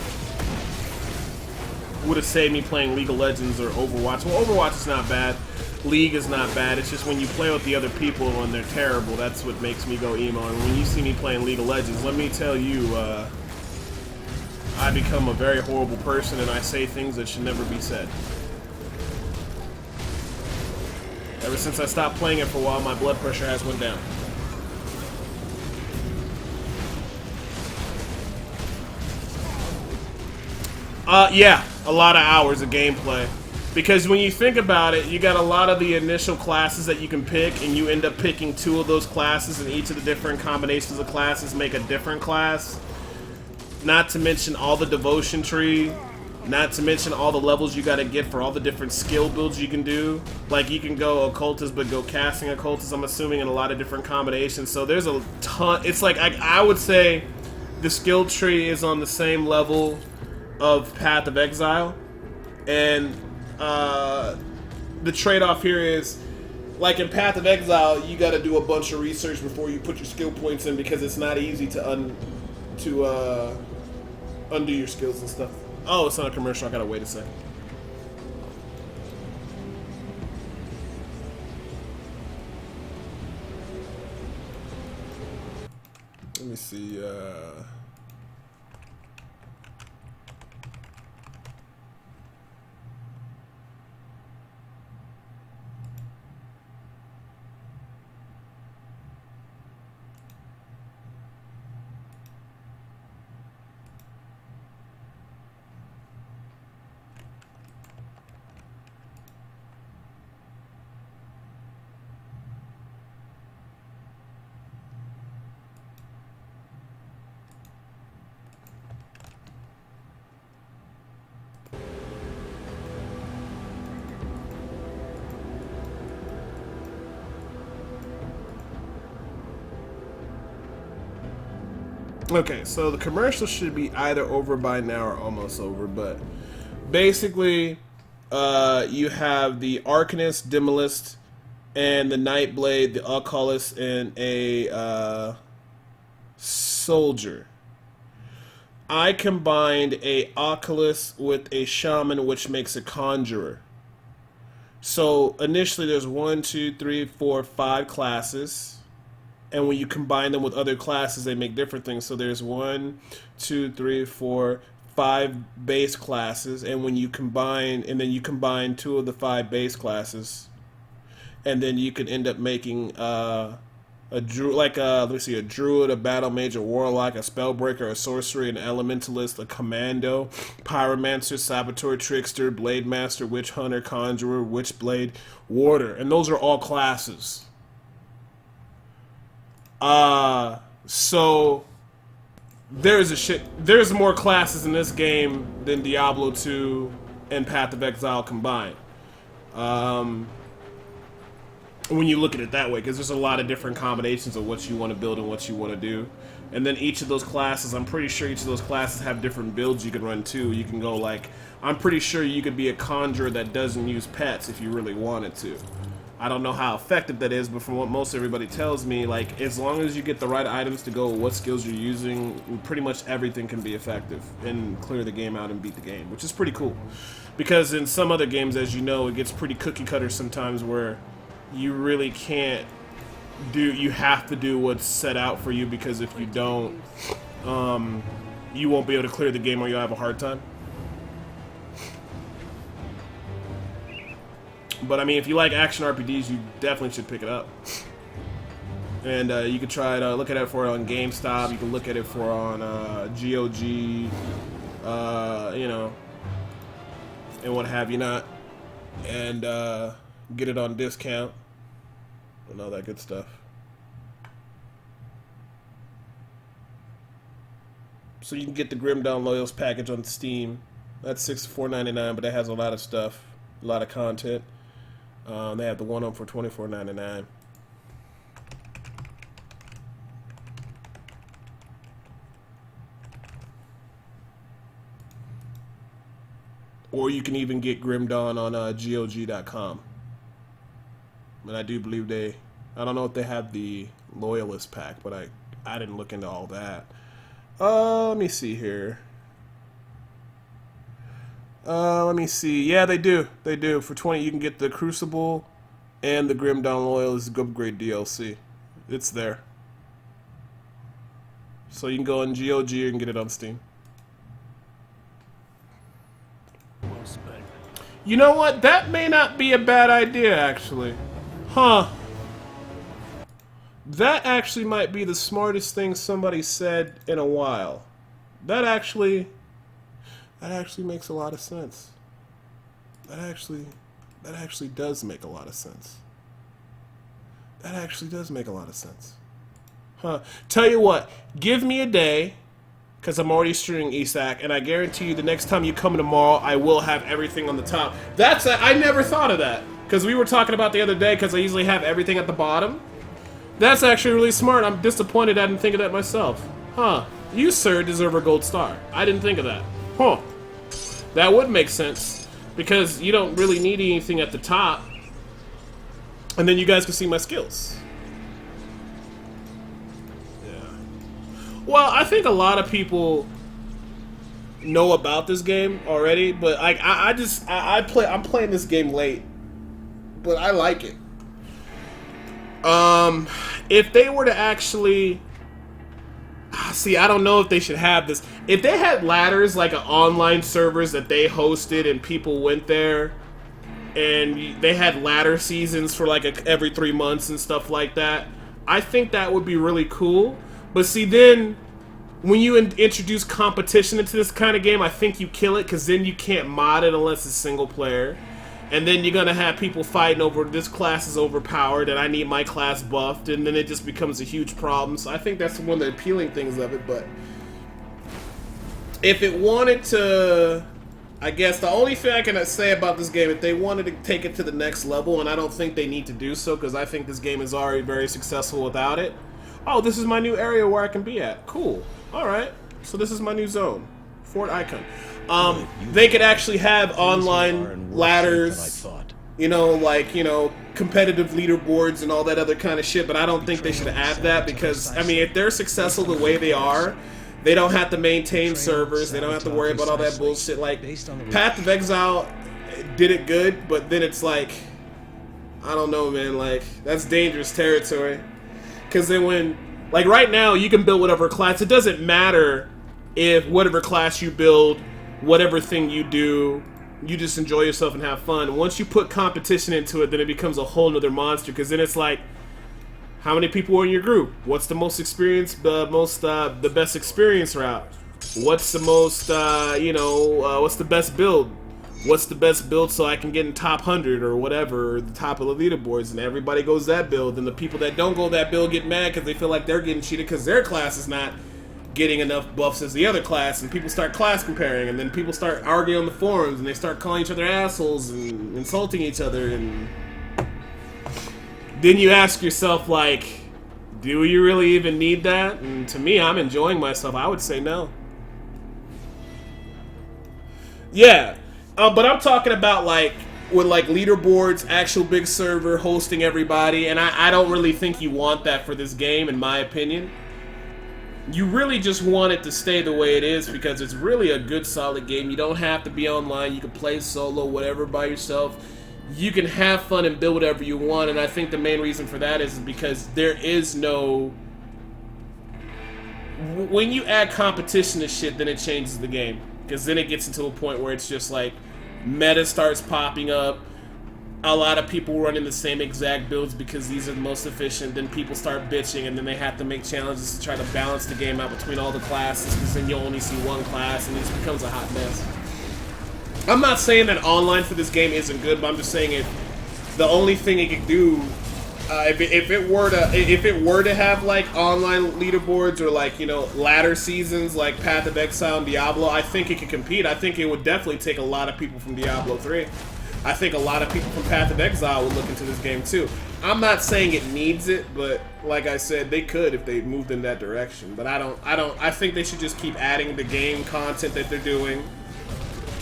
Speaker 1: Would have saved me playing League of Legends or Overwatch. Well, Overwatch is not bad. League is not bad. It's just when you play with the other people and they're terrible, that's what makes me go emo. And when you see me playing League of Legends, let me tell you, I become a very horrible person, and I say things that should never be said. Ever since I stopped playing it for a while, my blood pressure has went down. Yeah, a lot of hours of gameplay. Because when you think about it, you got a lot of the initial classes that you can pick, and you end up picking 2 of those classes, and each of the different combinations of classes make a different class. Not to mention all the devotion tree. Not to mention all the levels you gotta get for all the different skill builds you can do. Like, you can go occultist, but go casting occultist, I'm assuming, in a lot of different combinations. So there's a ton. It's like, I would say the skill tree is on the same level of Path of Exile. And the trade-off here is, like in Path of Exile, you gotta do a bunch of research before you put your skill points in, because it's not easy to undo your skills and stuff. Oh, it's not a commercial. I gotta wait a second. Let me see. Okay, so the commercial should be either over by now or almost over, but basically You have the Arcanist, Demolist, and the Nightblade, the Oculist, and a Soldier. I combined a Oculist with a Shaman, which makes a Conjurer. So initially there's 1, 2, 3, 4, 5 classes. And when you combine them with other classes, they make different things. So there's 1, 2, 3, 4, 5 base classes. And when you combine, and then you combine 2 of the 5 base classes. And then you can end up making a druid, a druid, a battle mage, a warlock, a spellbreaker, a sorcery, an elementalist, a commando, pyromancer, saboteur, trickster, blade master, witch hunter, conjurer, witchblade, warder, and those are all classes. So there's more classes in this game than Diablo 2 and Path of Exile combined. When you look at it that way, because there's a lot of different combinations of what you want to build and what you want to do. And then each of those classes, I'm pretty sure each of those classes have different builds you can run too. You can go like, I'm pretty sure you could be a conjurer that doesn't use pets if you really wanted to. I don't know how effective that is, but from what most everybody tells me, like, as long as you get the right items to go with what skills you're using, pretty much everything can be effective and clear the game out and beat the game, which is pretty cool. Because in some other games, as you know, it gets pretty cookie cutter sometimes where you really can't do, you have to do what's set out for you, because if you don't, you won't be able to clear the game or you'll have a hard time. But I mean, if you like action RPGs, you definitely should pick it up. And you can try to look at it for on GameStop, you can look at it for on GOG, you know, and what have you not. And get it on discount and all that good stuff. So you can get the Grim Dawn Loyals package on Steam. That's $64.99, but it has a lot of stuff, a lot of content. They have the one on for $24.99. Or you can even get Grim Dawn on GOG.com. And I do believe I don't know if they have the Loyalist pack, but I didn't look into all that. Let me see here. Let me see. Yeah, they do. They do. For 20, you can get the Crucible and the Grim Dawn Loyalist upgrade DLC. It's there. So you can go on GOG and get it on Steam.
Speaker 2: Well spent.
Speaker 1: You know what? That may not be a bad idea, actually. Huh. That actually might be the smartest thing somebody said in a while. That actually makes a lot of sense. That actually does make a lot of sense. That actually does make a lot of sense. Huh. Tell you what, give me a day, because I'm already streaming ESAC, and I guarantee you the next time you come tomorrow, I will have everything on the top. I never thought of that, because we were talking about the other day, because I usually have everything at the bottom. That's actually really smart. I'm disappointed I didn't think of that myself. Huh. You, sir, deserve a gold star. I didn't think of that. Huh. That would make sense, because you don't really need anything at the top. And then you guys can see my skills. Yeah. Well, I think a lot of people know about this game already, but I'm playing this game late, but I like it. If they were to actually see, I don't know if they should have this. If they had ladders, like online servers that they hosted and people went there, and they had ladder seasons for like every 3 months and stuff like that, I think that would be really cool. But see, then when you introduce competition into this kind of game, I think you kill it, because then you can't mod it unless it's single player. And then you're gonna have people fighting over, this class is overpowered and I need my class buffed, and then it just becomes a huge problem. So I think that's one of the appealing things of it. But if it wanted to, I guess the only thing I can say about this game, if they wanted to take it to the next level, and I don't think they need to do so, because I think this game is already very successful without it. Oh, this is my new area where I can be at. Cool. Alright. So this is my new zone. Fort Icon. They could actually have online ladders, you know, like, you know, competitive leaderboards and all that other kind of shit, but I don't think they should add that because, I mean, if they're successful the way they are, they don't have to maintain servers, they don't have to worry about all that bullshit. Like, Path of Exile did it good, but then it's like, I don't know, man, like, that's dangerous territory. Because then when, like, right now, you can build whatever class, it doesn't matter if whatever class you build, whatever thing you do, you just enjoy yourself and have fun. Once you put competition into it, then it becomes a whole nother monster, because then it's like, how many people are in your group? What's the most experienced, the best experience route? What's the most, what's the best build? What's the best build so I can get in top 100 or whatever, or the top of the leaderboards, and everybody goes that build, and the people that don't go that build get mad because they feel like they're getting cheated because their class is not getting enough buffs as the other class, and people start class comparing, and then people start arguing on the forums, and they start calling each other assholes and insulting each other, and then you ask yourself, like, do you really even need that? And to me, I'm enjoying myself. I would say no. Yeah, but I'm talking about, like, with, like, leaderboards, actual big server, hosting everybody, and I don't really think you want that for this game, in my opinion. You really just want it to stay the way it is because it's really a good, solid game. You don't have to be online. You can play solo, whatever, by yourself. You can have fun and build whatever you want, and I think the main reason for that is because there is no... When you add competition to shit, then it changes the game. Because then it gets into a point where it's just like, meta starts popping up. A lot of people running the same exact builds because these are the most efficient. Then people start bitching, and then they have to make challenges to try to balance the game out between all the classes, because then you'll only see one class, and it just becomes a hot mess. I'm not saying that online for this game isn't good, but I'm just saying the only thing it could do, if it were to have like online leaderboards or like, you know, ladder seasons like Path of Exile and Diablo, I think it could compete. I think it would definitely take a lot of people from Diablo 3. I think a lot of people from Path of Exile would look into this game too. I'm not saying it needs it, but like I said, they could if they moved in that direction. But I think they should just keep adding the game content that they're doing,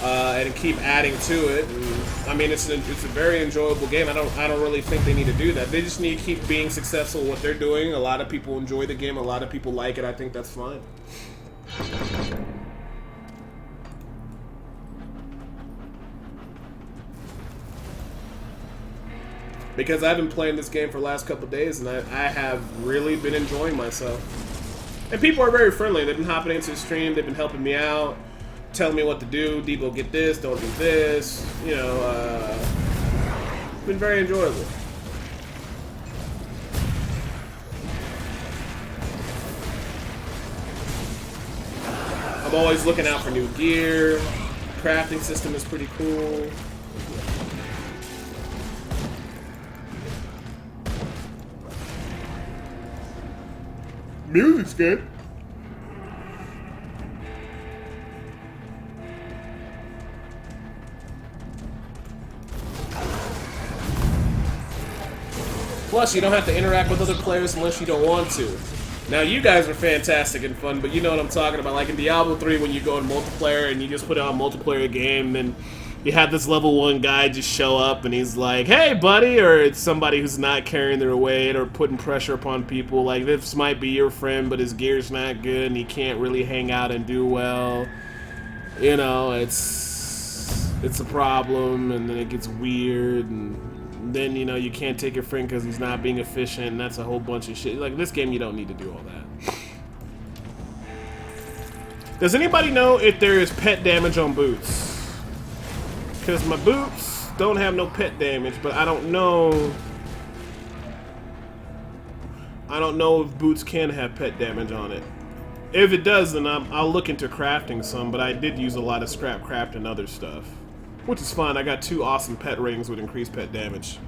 Speaker 1: and keep adding to it. And, I mean, it's a very enjoyable game. I don't really think they need to do that. They just need to keep being successful in what they're doing. A lot of people enjoy the game. A lot of people like it. I think that's fine. Because I've been playing this game for the last couple days, and I have really been enjoying myself. And people are very friendly. They've been hopping into the stream. They've been helping me out, telling me what to do. Debo, get this. Don't do this. You know, it's been very enjoyable. I'm always looking out for new gear. Crafting system is pretty cool. Music's good. Plus, you don't have to interact with other players unless you don't want to. Now, you guys are fantastic and fun, but you know what I'm talking about. Like in Diablo 3, when you go in multiplayer and you just put out a multiplayer game, and you have this level 1 guy just show up and he's like, hey buddy, or it's somebody who's not carrying their weight or putting pressure upon people, like this might be your friend but his gear's not good and he can't really hang out and do well. You know, it's a problem, and then it gets weird, and then, you know, you can't take your friend because he's not being efficient, and that's a whole bunch of shit. Like, this game, you don't need to do all that. Does anybody know if there is pet damage on boots? Because my boots don't have no pet damage, but I don't know if boots can have pet damage on it. If it does, then I'll look into crafting some, but I did use a lot of scrap craft and other stuff. Which is fine. I got 2 awesome pet rings with increased pet damage.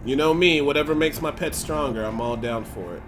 Speaker 1: You know me, whatever makes my pet stronger, I'm all down for it.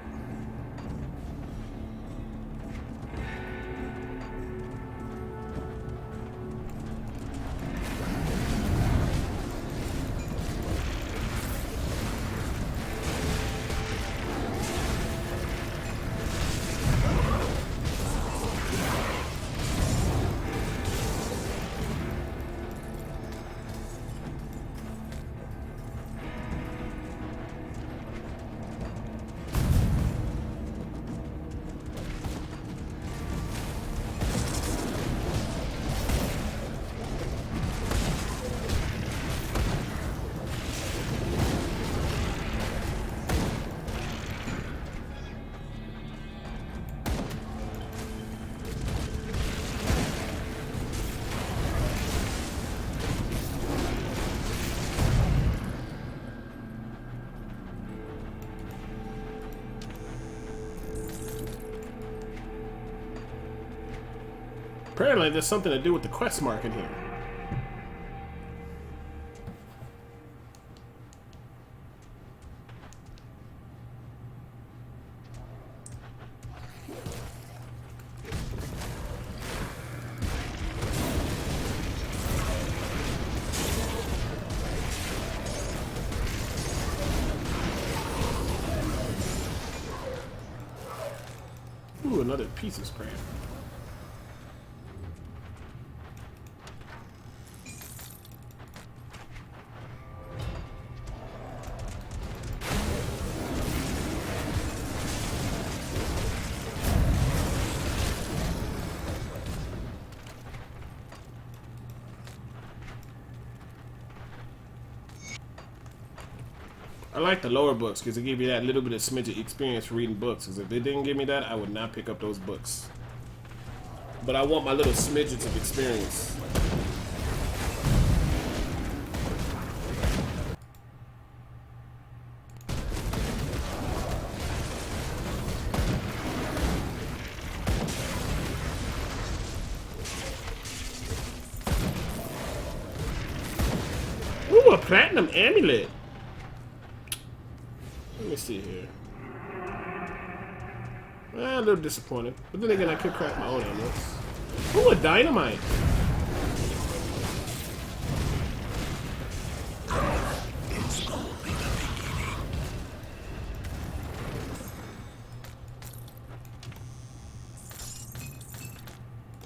Speaker 1: Apparently, there's something to do with the quest mark in here. Ooh, another piece of scrap. I like the lower books because they give you that little bit of smidge of experience for reading books. Because if they didn't give me that, I would not pick up those books. But I want my little smidgets of experience. Ooh, a platinum amulet. Let me see here. A little disappointed. But then again, I could craft my own amulets. Ooh, a dynamite.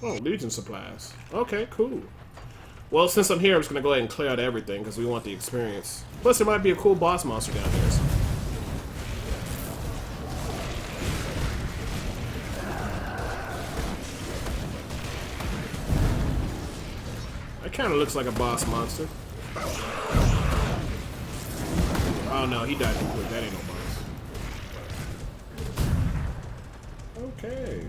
Speaker 1: Oh, Legion supplies. Okay, cool. Well, since I'm here, I'm just going to go ahead and clear out everything because we want the experience. Plus, there might be a cool boss monster down there. So. That kind of looks like a boss monster. Oh no, he died too quick. That ain't no boss. Okay.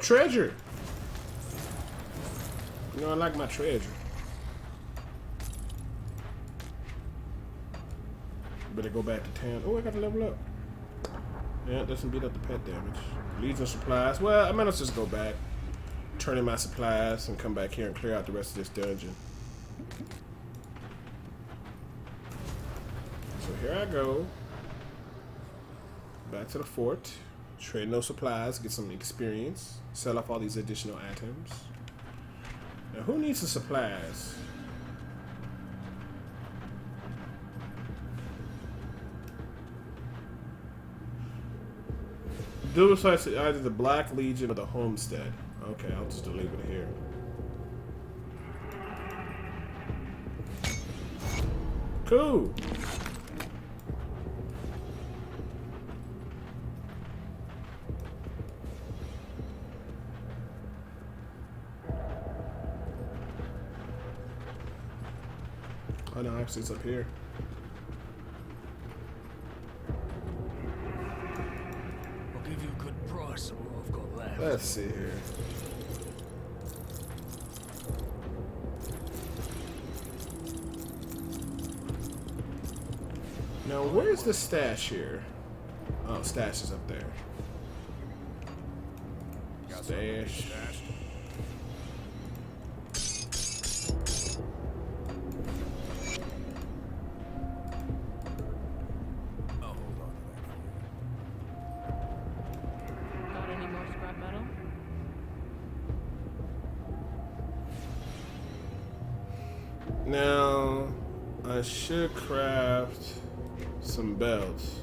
Speaker 1: Treasure. You know, I like my treasure. Better go back to town. Oh, I got to level up. Yeah, it doesn't beat up the pet damage. Legion supplies. Well, I might as well just go back, turn in my supplies, and come back here and clear out the rest of this dungeon. So here I go. Back to the fort. Trade no supplies, get some experience, sell off all these additional items. Now, who needs the supplies? Dual sites either the Black Legion or the Homestead. Okay, I'll just leave it here. Cool. Oh no, actually it's up here.
Speaker 2: I'll give you a good price on what I've got left.
Speaker 1: Let's see here. Now where's the stash here? Oh, stash is up there. Stash. Now, I I should craft some belts.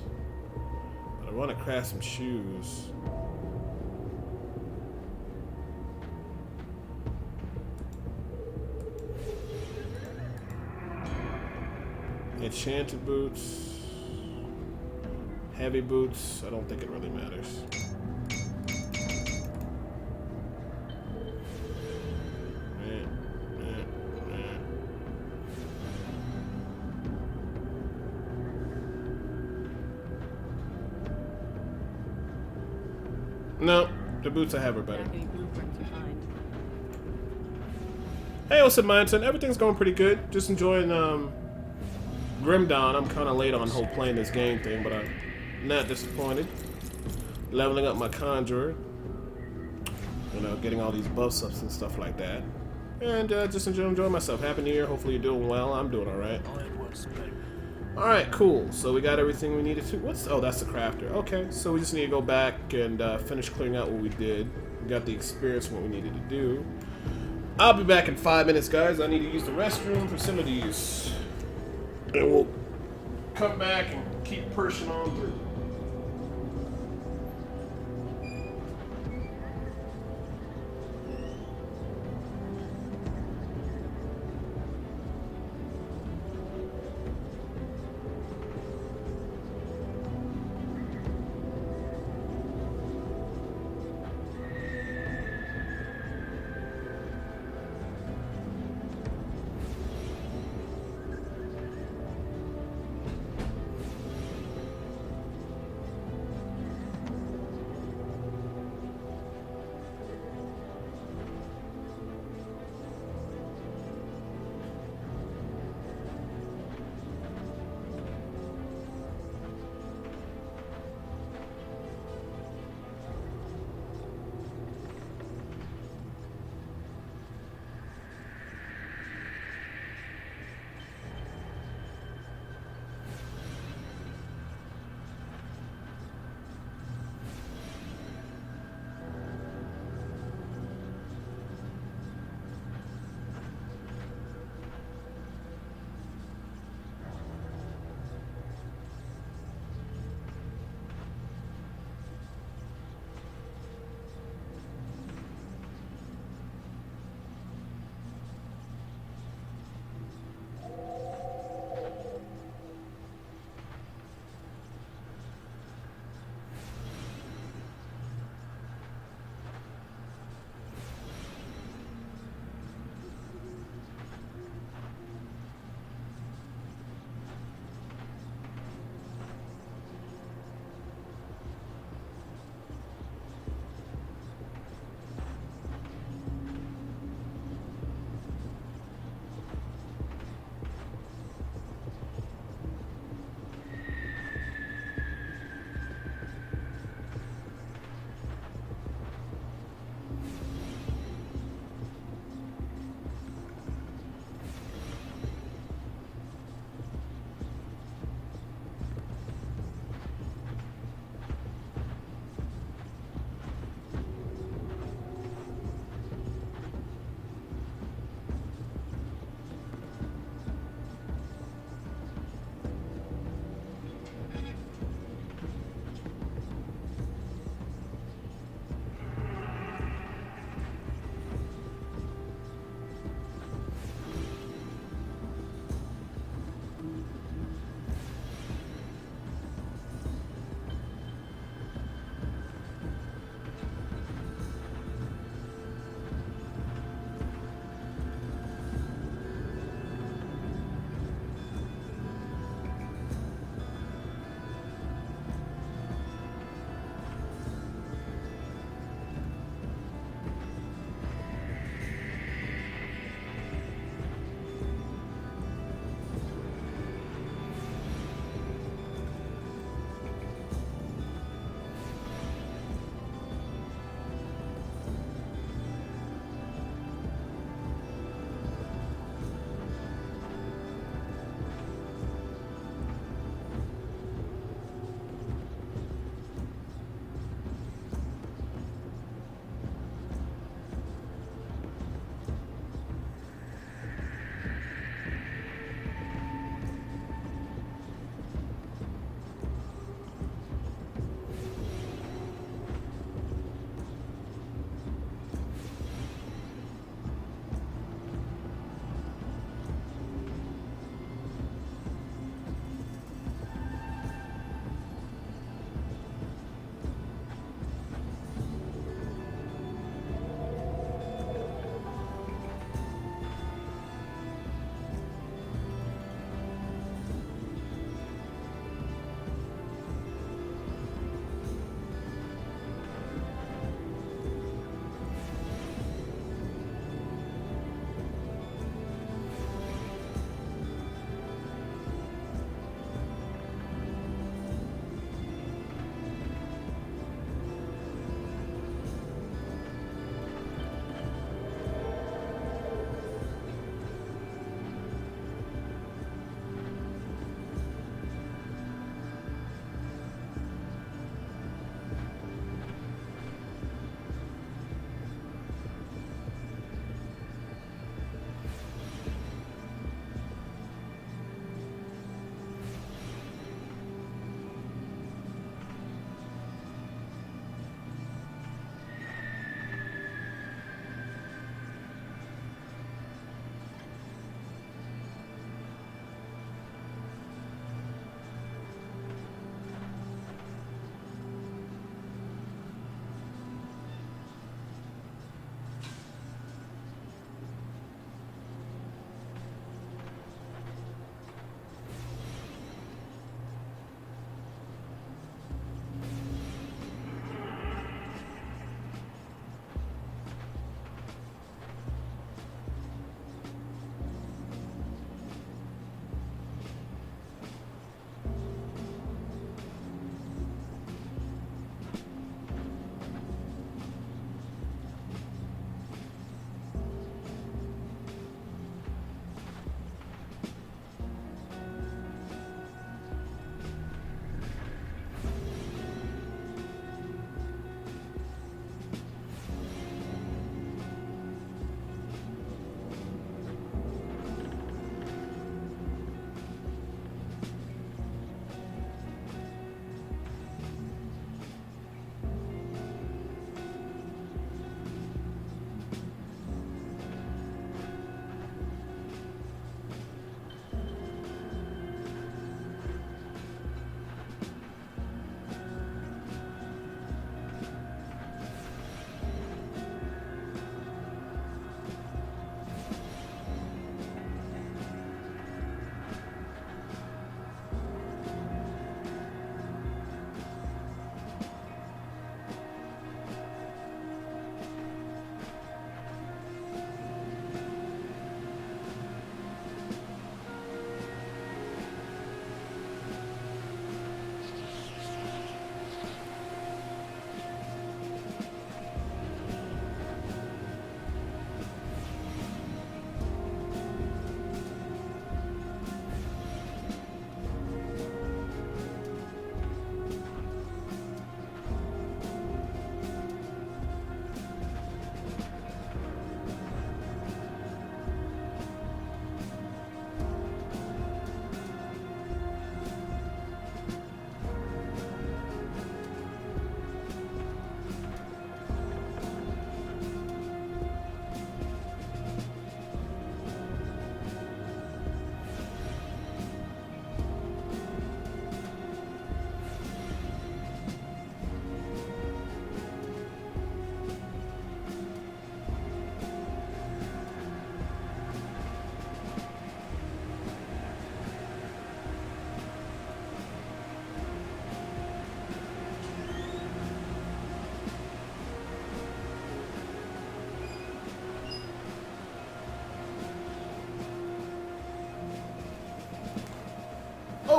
Speaker 1: But I want to craft some shoes. Enchanted boots. Heavy boots. I don't think it really matters. No, the boots I have are better.
Speaker 4: Any blueprints you find.
Speaker 1: Hey, what's up, Manton? Everything's going pretty good. Just enjoying Grim Dawn. I'm kind of late on whole playing this game thing, but I'm not disappointed. Leveling up my Conjurer. You know, getting all these buffs ups and stuff like that. And just enjoying myself. Happy New Year. Hopefully you're doing well. I'm doing alright. Alright, cool. So we got everything we needed to. Oh, that's the crafter. Okay, so we just need to go back and finish clearing out what we did. We got the experience what we needed to do. I'll be back in 5 minutes, guys. I need to use the restroom for some of these. And we'll come back and keep pushing on through.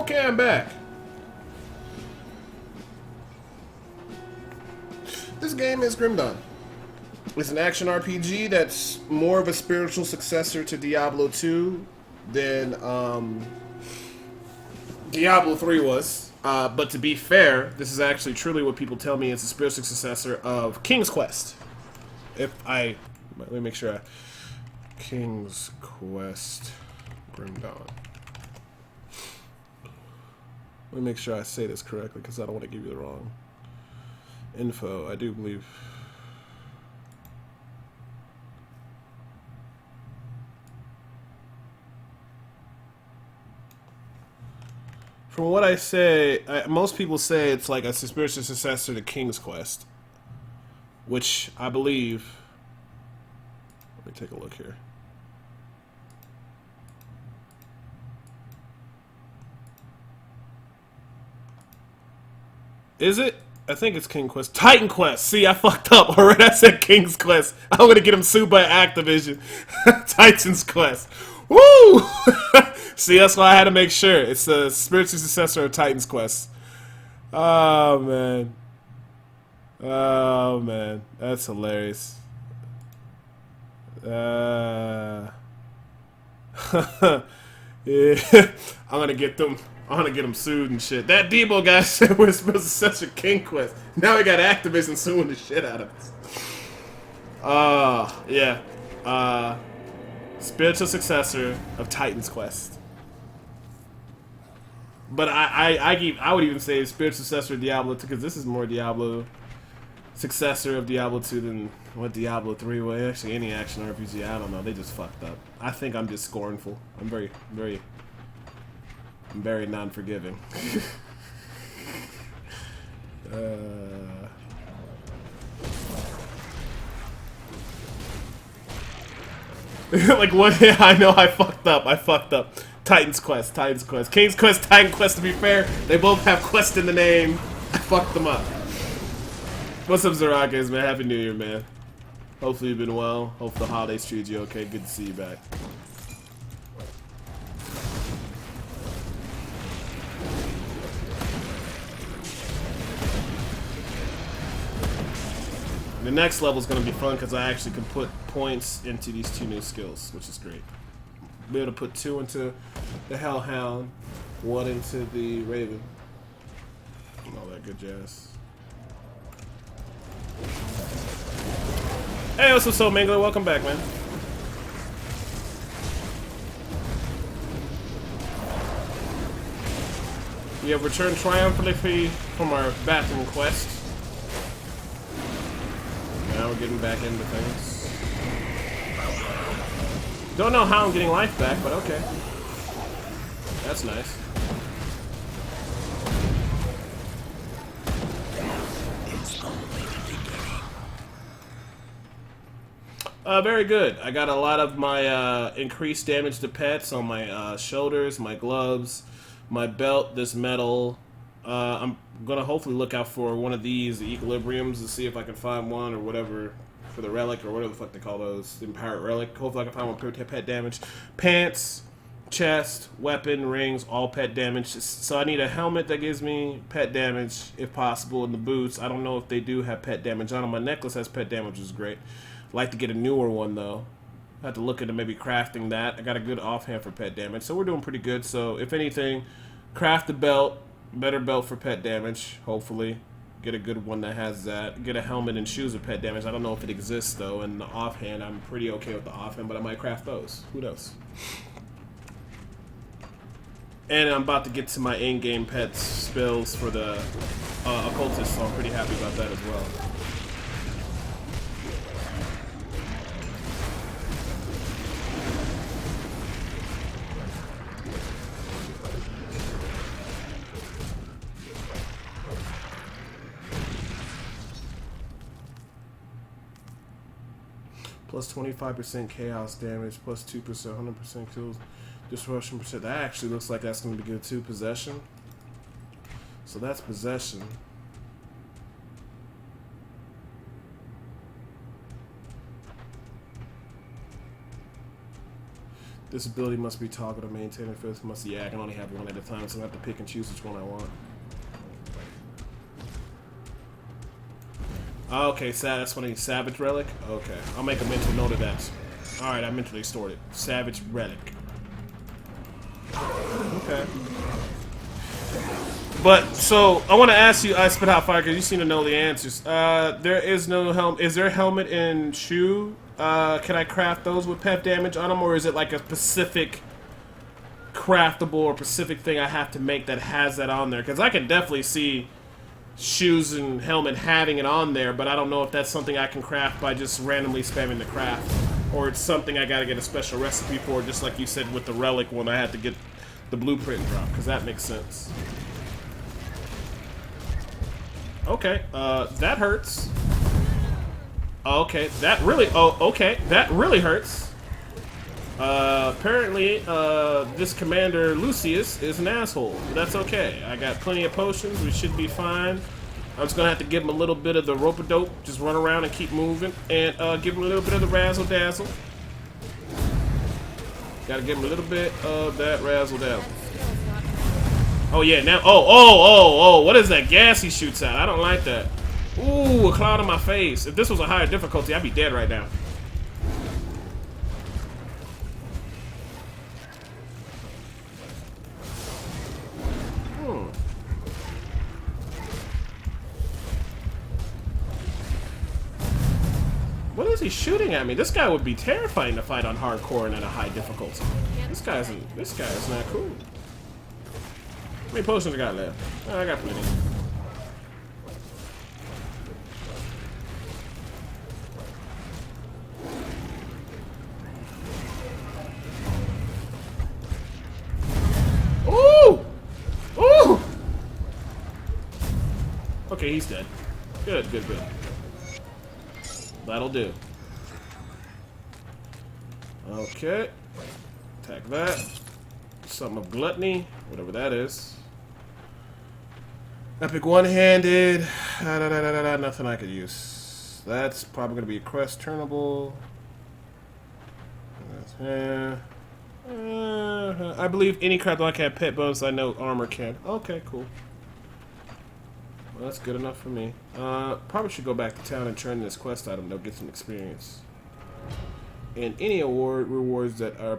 Speaker 1: Okay, I'm back. This game is Grim Dawn. It's an action RPG that's more of a spiritual successor to Diablo 2 than Diablo 3 was. But to be fair, this is actually truly what people tell me is a spiritual successor of King's Quest. Let me make sure. King's Quest Grim Dawn. Let me make sure I say this correctly because I don't want to give you the wrong info. I do believe. From what I say, most people say it's like a spiritual successor to King's Quest, which I believe. Let me take a look here. Is it? I think it's King Quest. Titan Quest! See, I fucked up. Alright, I said King's Quest. I'm gonna get him sued by Activision. Titan's Quest. Woo! See, that's why I had to make sure. It's the spiritual successor of Titan's Quest. Oh, man. Oh, man. That's hilarious. Yeah. I'm gonna get them. I'm gonna get them sued and shit. That Debo guy said we're supposed to censor King Quest. Now we got Activision suing the shit out of us. Yeah. Spiritual successor of Titan's Quest. But I would even say spiritual successor of Diablo 2 because this is more Diablo successor of Diablo 2 than what Diablo 3 was. Actually, any action RPG, I don't know. They just fucked up. I think I'm just scornful. I'm very non-forgiving. Like what? I know I fucked up. Titan's Quest. King's Quest, Titan Quest, to be fair, they both have quest in the name. I fucked them up. What's up, Zarakis, man? Happy New Year, man. Hopefully you've been well. Hope the holidays treated you okay. Good to see you back. The next level is going to be fun because I actually can put points into these 2 new skills, which is great. Be able to put 2 into the Hellhound, 1 into the Raven, and all that good jazz. Hey, what's up, Soul Mangler? Welcome back, man. We have returned triumphantly from our Bastion quest. Now we're getting back into things. Don't know how I'm getting life back, but okay. That's nice. Very good. I got a lot of my increased damage to pets on my shoulders, my gloves, my belt, this metal. I'm gonna hopefully look out for one of these, the equilibriums, to see if I can find one or whatever for the relic or whatever the fuck they call those, the empowered relic. Hopefully I can find one for pet damage. Pants, chest, weapon, rings, all pet damage. So I need a helmet that gives me pet damage if possible, and the boots. I don't know if they do have pet damage on them. My necklace has pet damage, which is great. I'd like to get a newer one though. I have to look into maybe crafting that. I got a good offhand for pet damage, so we're doing pretty good. So if anything, craft the belt. Better belt for pet damage, hopefully. Get a good one that has that. Get a helmet and shoes with pet damage. I don't know if it exists, though. And the offhand, I'm pretty okay with the offhand, but I might craft those. Who knows? And I'm about to get to my in-game pet spells for the occultist, so I'm pretty happy about that as well. Plus 25% chaos damage, plus 2%, 100% kills, disruption percent. That actually looks like that's going to be good too. Possession. So that's possession. This ability must be toggled to maintain it. First must, yeah, I can only have one at a time, so I have to pick and choose which one I want. Okay, that's when he's Savage Relic. Okay, I'll make a mental note of that. Alright, I mentally stored it. Savage Relic. Okay. But, so, I want to ask you, I spit out fire, because you seem to know the answers. There is no helmet. Is there a helmet and shoe? Can I craft those with pep damage on them, or is it like a specific craftable or specific thing I have to make that has that on there? Because I can definitely see shoes and helmet having it on there, but I don't know if that's something I can craft by just randomly spamming the craft, or it's something I gotta get a special recipe for, just like you said with the relic one, I had to get the blueprint drop, because that makes sense. Okay, that hurts. Okay, that really, okay, that really hurts. Apparently, this Commander Lucius is an asshole, but that's okay. I got plenty of potions, we should be fine. I'm just gonna have to give him a little bit of the rope-a-dope, just run around and keep moving, and give him a little bit of the razzle-dazzle. Gotta give him a little bit of that razzle-dazzle. Oh yeah, now, what is that gas he shoots out? I don't like that. Ooh, a cloud on my face. If this was a higher difficulty, I'd be dead right now. What is he shooting at me? This guy would be terrifying to fight on hardcore and at a high difficulty. This guy's not cool. How many potions I got left? Oh, I got plenty. Ooh! Ooh! Okay, he's dead. Good, good, good. That'll do. Okay. Attack that. Something of gluttony, whatever that is. Epic one-handed. Nothing I could use. That's probably going to be a quest turnable. I believe any crap like have pet bonus. I know armor can. Okay, cool. Well, that's good enough for me. Probably should go back to town and turn this quest item. They'll get some experience. And any rewards that are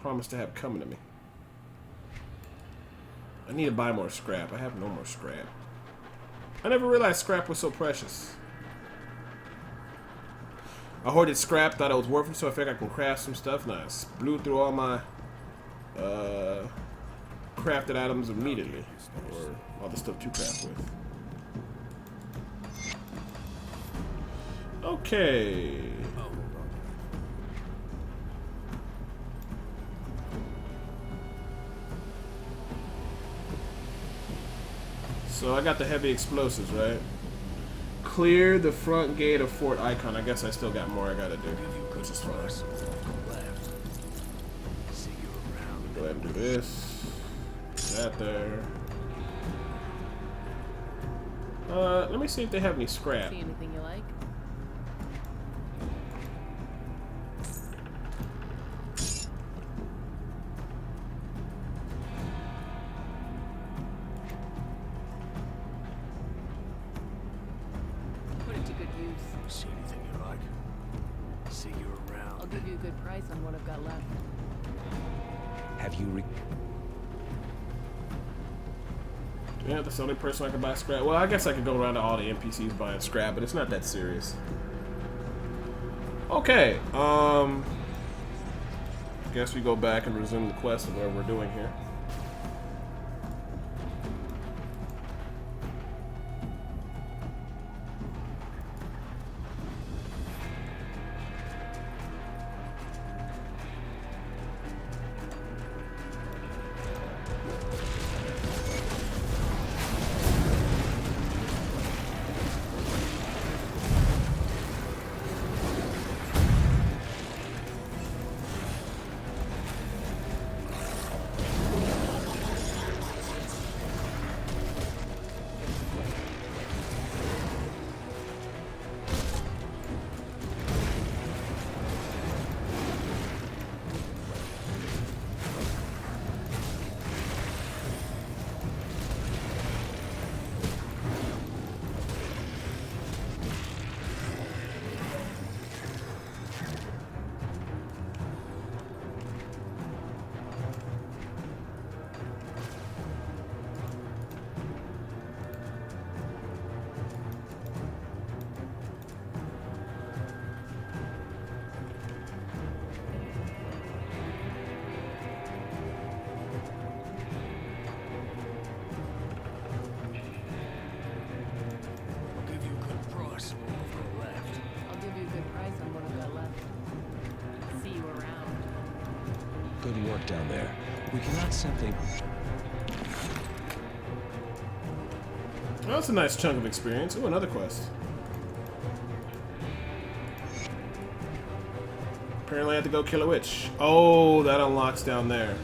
Speaker 1: promised to have coming to me. I need to buy more scrap. I have no more scrap. I never realized scrap was so precious. I hoarded scrap, thought it was worth it, so I figured I can craft some stuff. Nice. Blew through all my crafted items immediately. Or all the stuff to craft with. Okay. So I got the heavy explosives, right? Clear the front gate of Fort Icon. I guess I still got more I gotta do, which is fine. Go ahead and do this. That there. Let me see if they have any scrap.
Speaker 4: See anything you like? Put it to good use.
Speaker 2: See anything you like? See you around.
Speaker 4: I'll give you a good price on what I've got left.
Speaker 6: Have you
Speaker 1: Yeah, that's the only person I can buy scrap. Well, I guess I could go around to all the NPCs buying scrap, but it's not that serious. Okay, guess we go back and resume the quest of whatever we're doing here.
Speaker 6: the work down there. We cannot simply...
Speaker 1: Well, that's a nice chunk of experience. Ooh, another quest. Apparently I have to go kill a witch. Oh, that unlocks down there.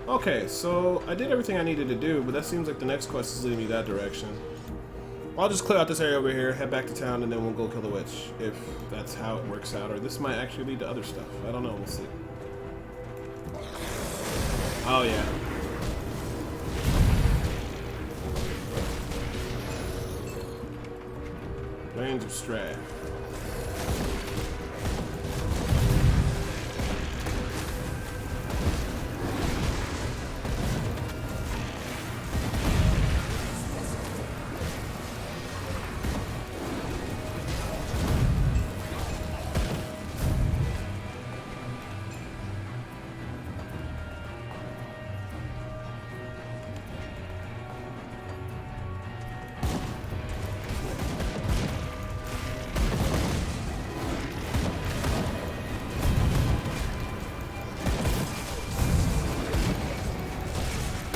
Speaker 1: Okay, so I did everything I needed to do, but that seems like the next quest is leading me that direction. I'll just clear out this area over here, head back to town, and then we'll go kill the witch. If that's how it works out. Or this might actually lead to other stuff. I don't know. We'll see. Oh, yeah. Range of Strath.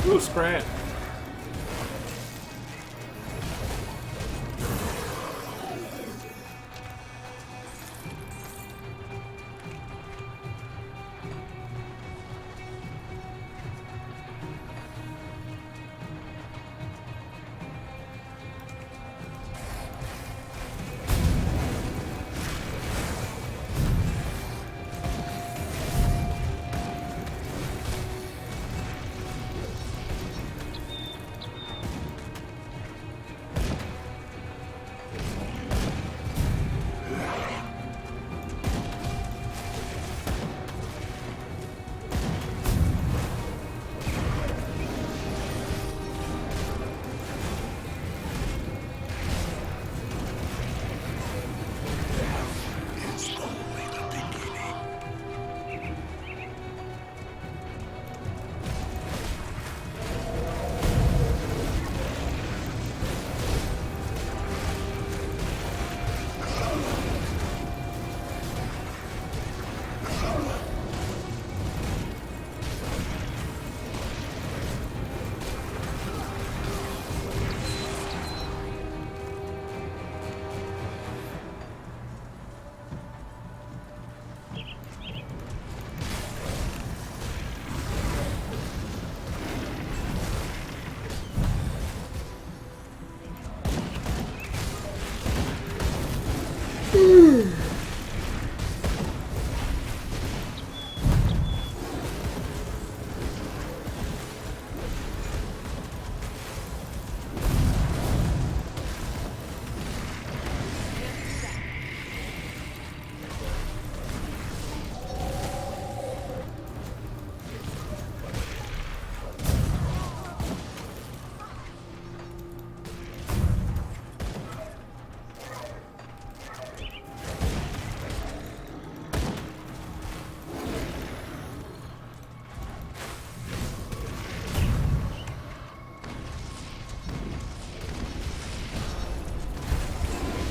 Speaker 1: Ooh, scrap.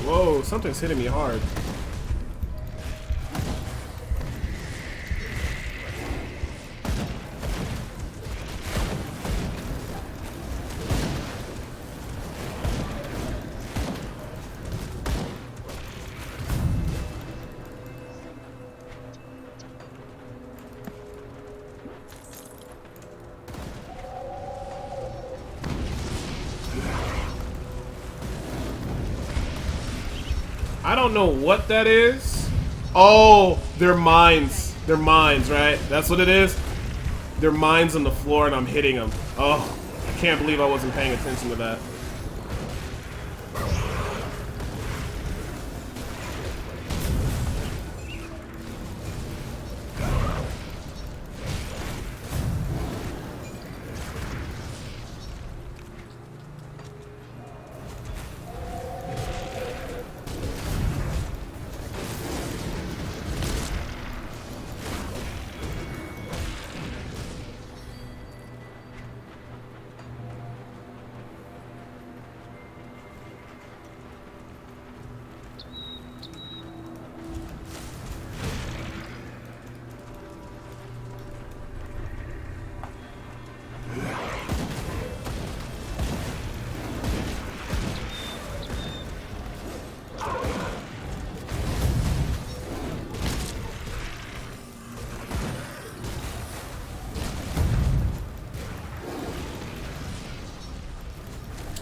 Speaker 1: Whoa, something's hitting me hard. I don't know what that is. Oh, they're mines. They're mines, right? That's what it is? They're mines on the floor and I'm hitting them. Oh, I can't believe I wasn't paying attention to that.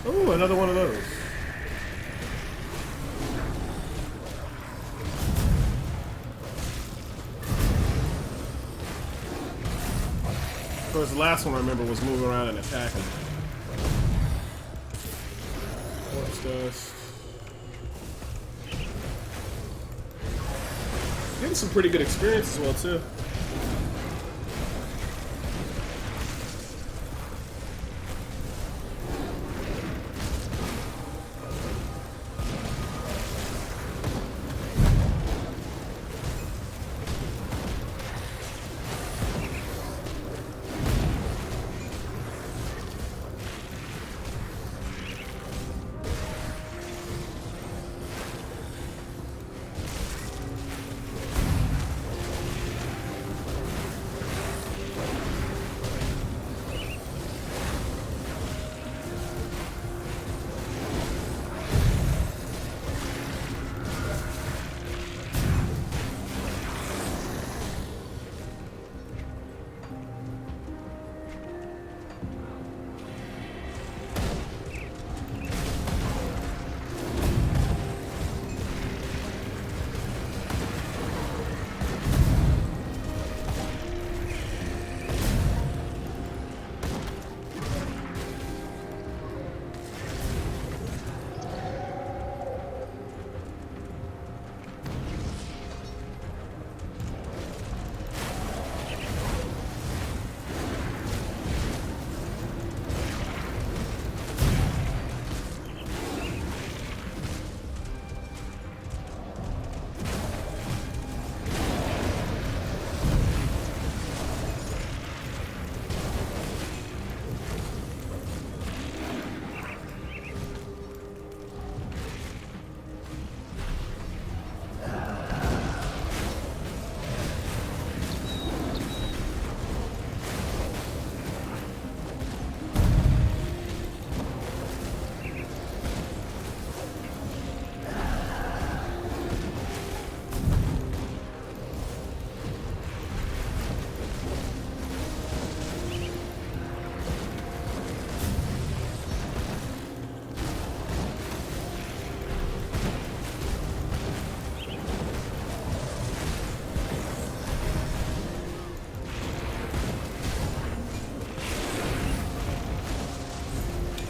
Speaker 1: Oh, another one of those. Of course, the last one I remember was moving around and attacking. Corpse dust. Getting some pretty good experience as well, too.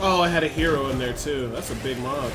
Speaker 1: Oh, I had a hero in there too. That's a big mob.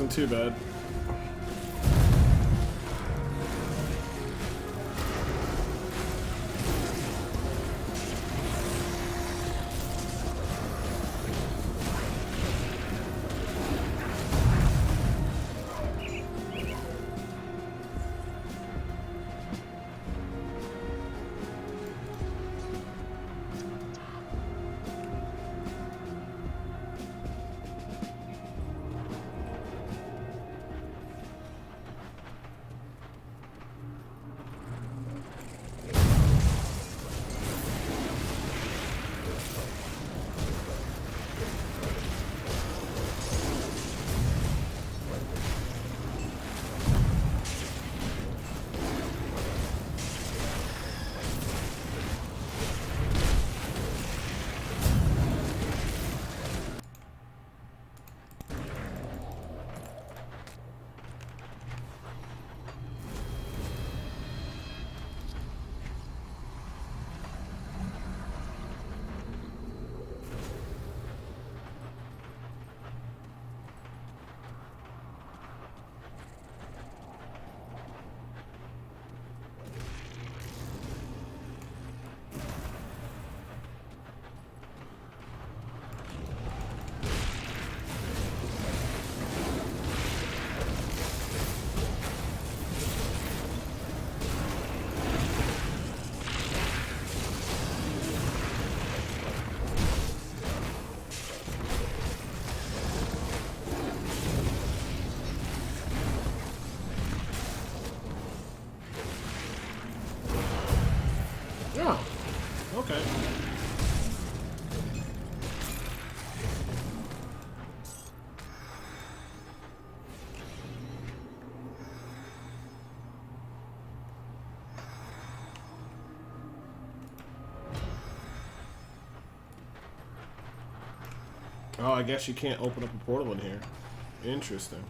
Speaker 1: wasn't too bad. Yeah. Okay. Oh, I guess you can't open up a portal in here. Interesting.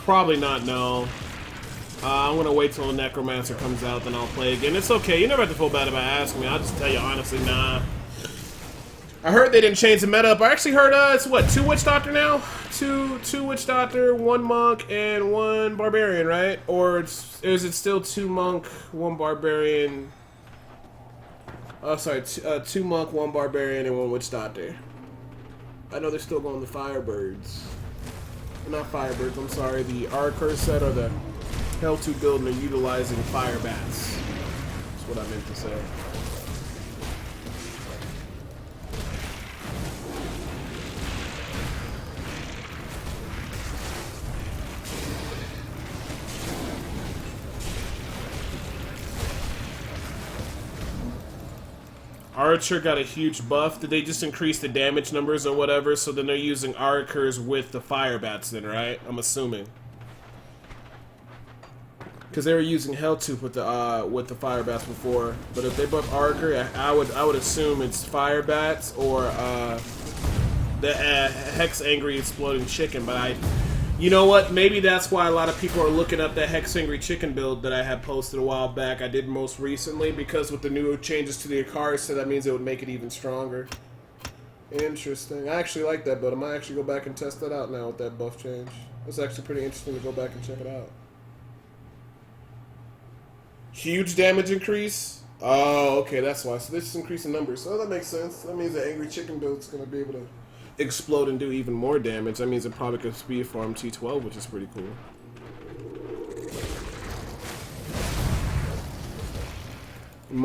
Speaker 1: Probably not, no. I'm gonna wait till the Necromancer comes out, then I'll play again. It's okay, you never have to feel bad about asking me. I'll just tell you honestly, nah. I heard they didn't change the meta up. I actually heard, it's what, 2 Witch Doctor now? Two Witch Doctor, 1 Monk, and 1 Barbarian, right? Or is it still 2 Monk, 1 Barbarian? Oh, sorry, 2 Monk, 1 Barbarian, and 1 Witch Doctor. I know they're still going the Firebirds. Not Firebirds, I'm sorry, the Arcur set or the Hell 2 build, and they're utilizing Fire Bats. That's what I meant to say. Archer got a huge buff. Did they just increase the damage numbers or whatever? So then they're using Archers with the Fire Bats then, right? I'm assuming. Because they were using Helltooth with the Fire Bats before. But if they buff Archer, I would assume it's Fire Bats or the Hex Angry Exploding Chicken. But you know what? Maybe that's why a lot of people are looking up that Hex Angry Chicken build that I had posted a while back. I did most recently because with the new changes to the Akari, so that means it would make it even stronger. Interesting. I actually like that build. I might actually go back and test that out now with that buff change. It's actually pretty interesting to go back and check it out. Huge damage increase? Oh, okay, that's why. So this is increasing numbers. So that makes sense. That means the Angry Chicken build's going to be able to explode and do even more damage. That means it probably could speed farm T12, which is pretty cool. It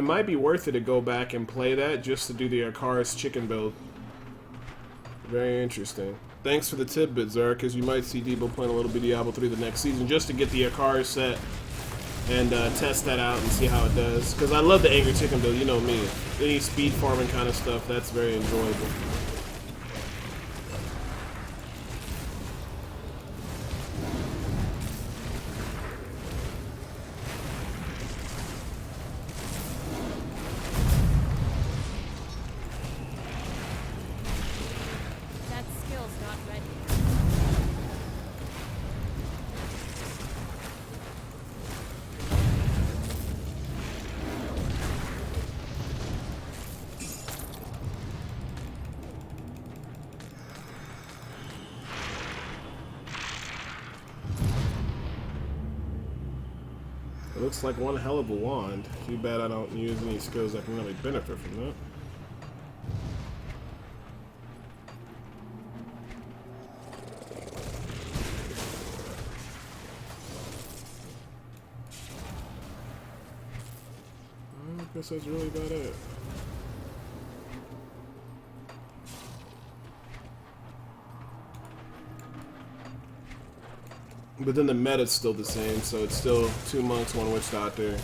Speaker 1: might be worth it to go back and play that just to do the Akari's chicken build. Very interesting. Thanks for the tidbit, Zara, because you might see Debo playing a little bit of Diablo 3 the next season just to get the Akari set and test that out and see how it does. Because I love the Angry Chicken build, you know me. Any speed farming kind of stuff, that's very enjoyable. It looks like one hell of a wand. Too bad I don't use any skills that can really benefit from that. I guess that's really about it. But then the meta's still the same, so it's still 2 monks, 1 witch doctor.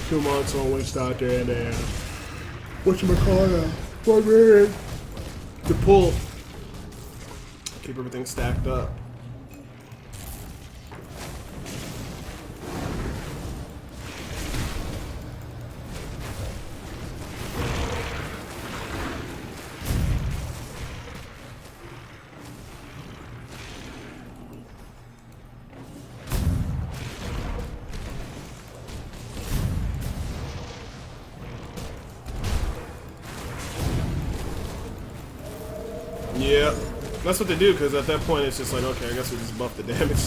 Speaker 1: 2 monks, 1 witch doctor, and a whatchamacallit, 1 man to pull. Keep everything stacked up. Yeah, that's what they do, because at that point it's just like, okay, I guess we just buff the damage.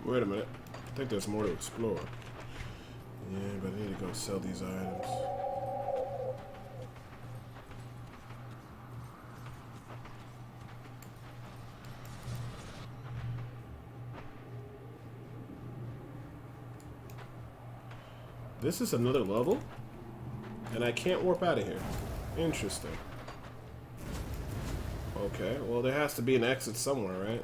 Speaker 1: Wait a minute. I think there's more to explore. Yeah, but I need to go sell these items. This is another level? And I can't warp out of here. Interesting. Okay, well there has to be an exit somewhere, right?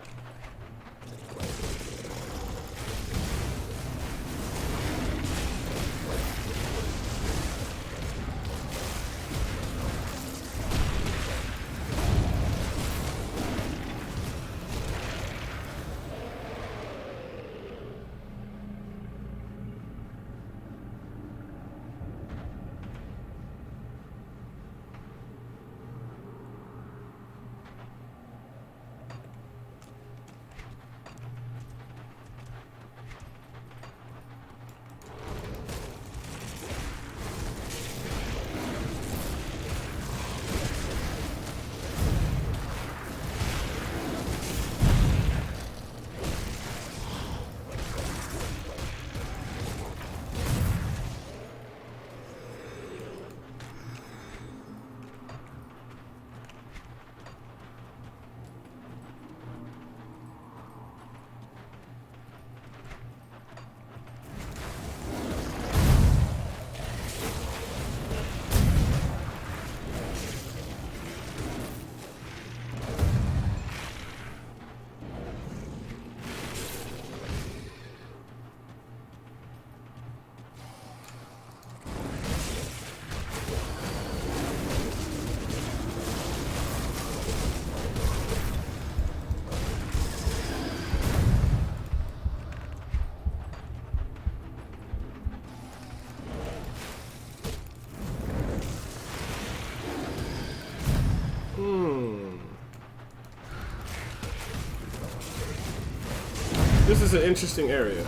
Speaker 1: This is an interesting area.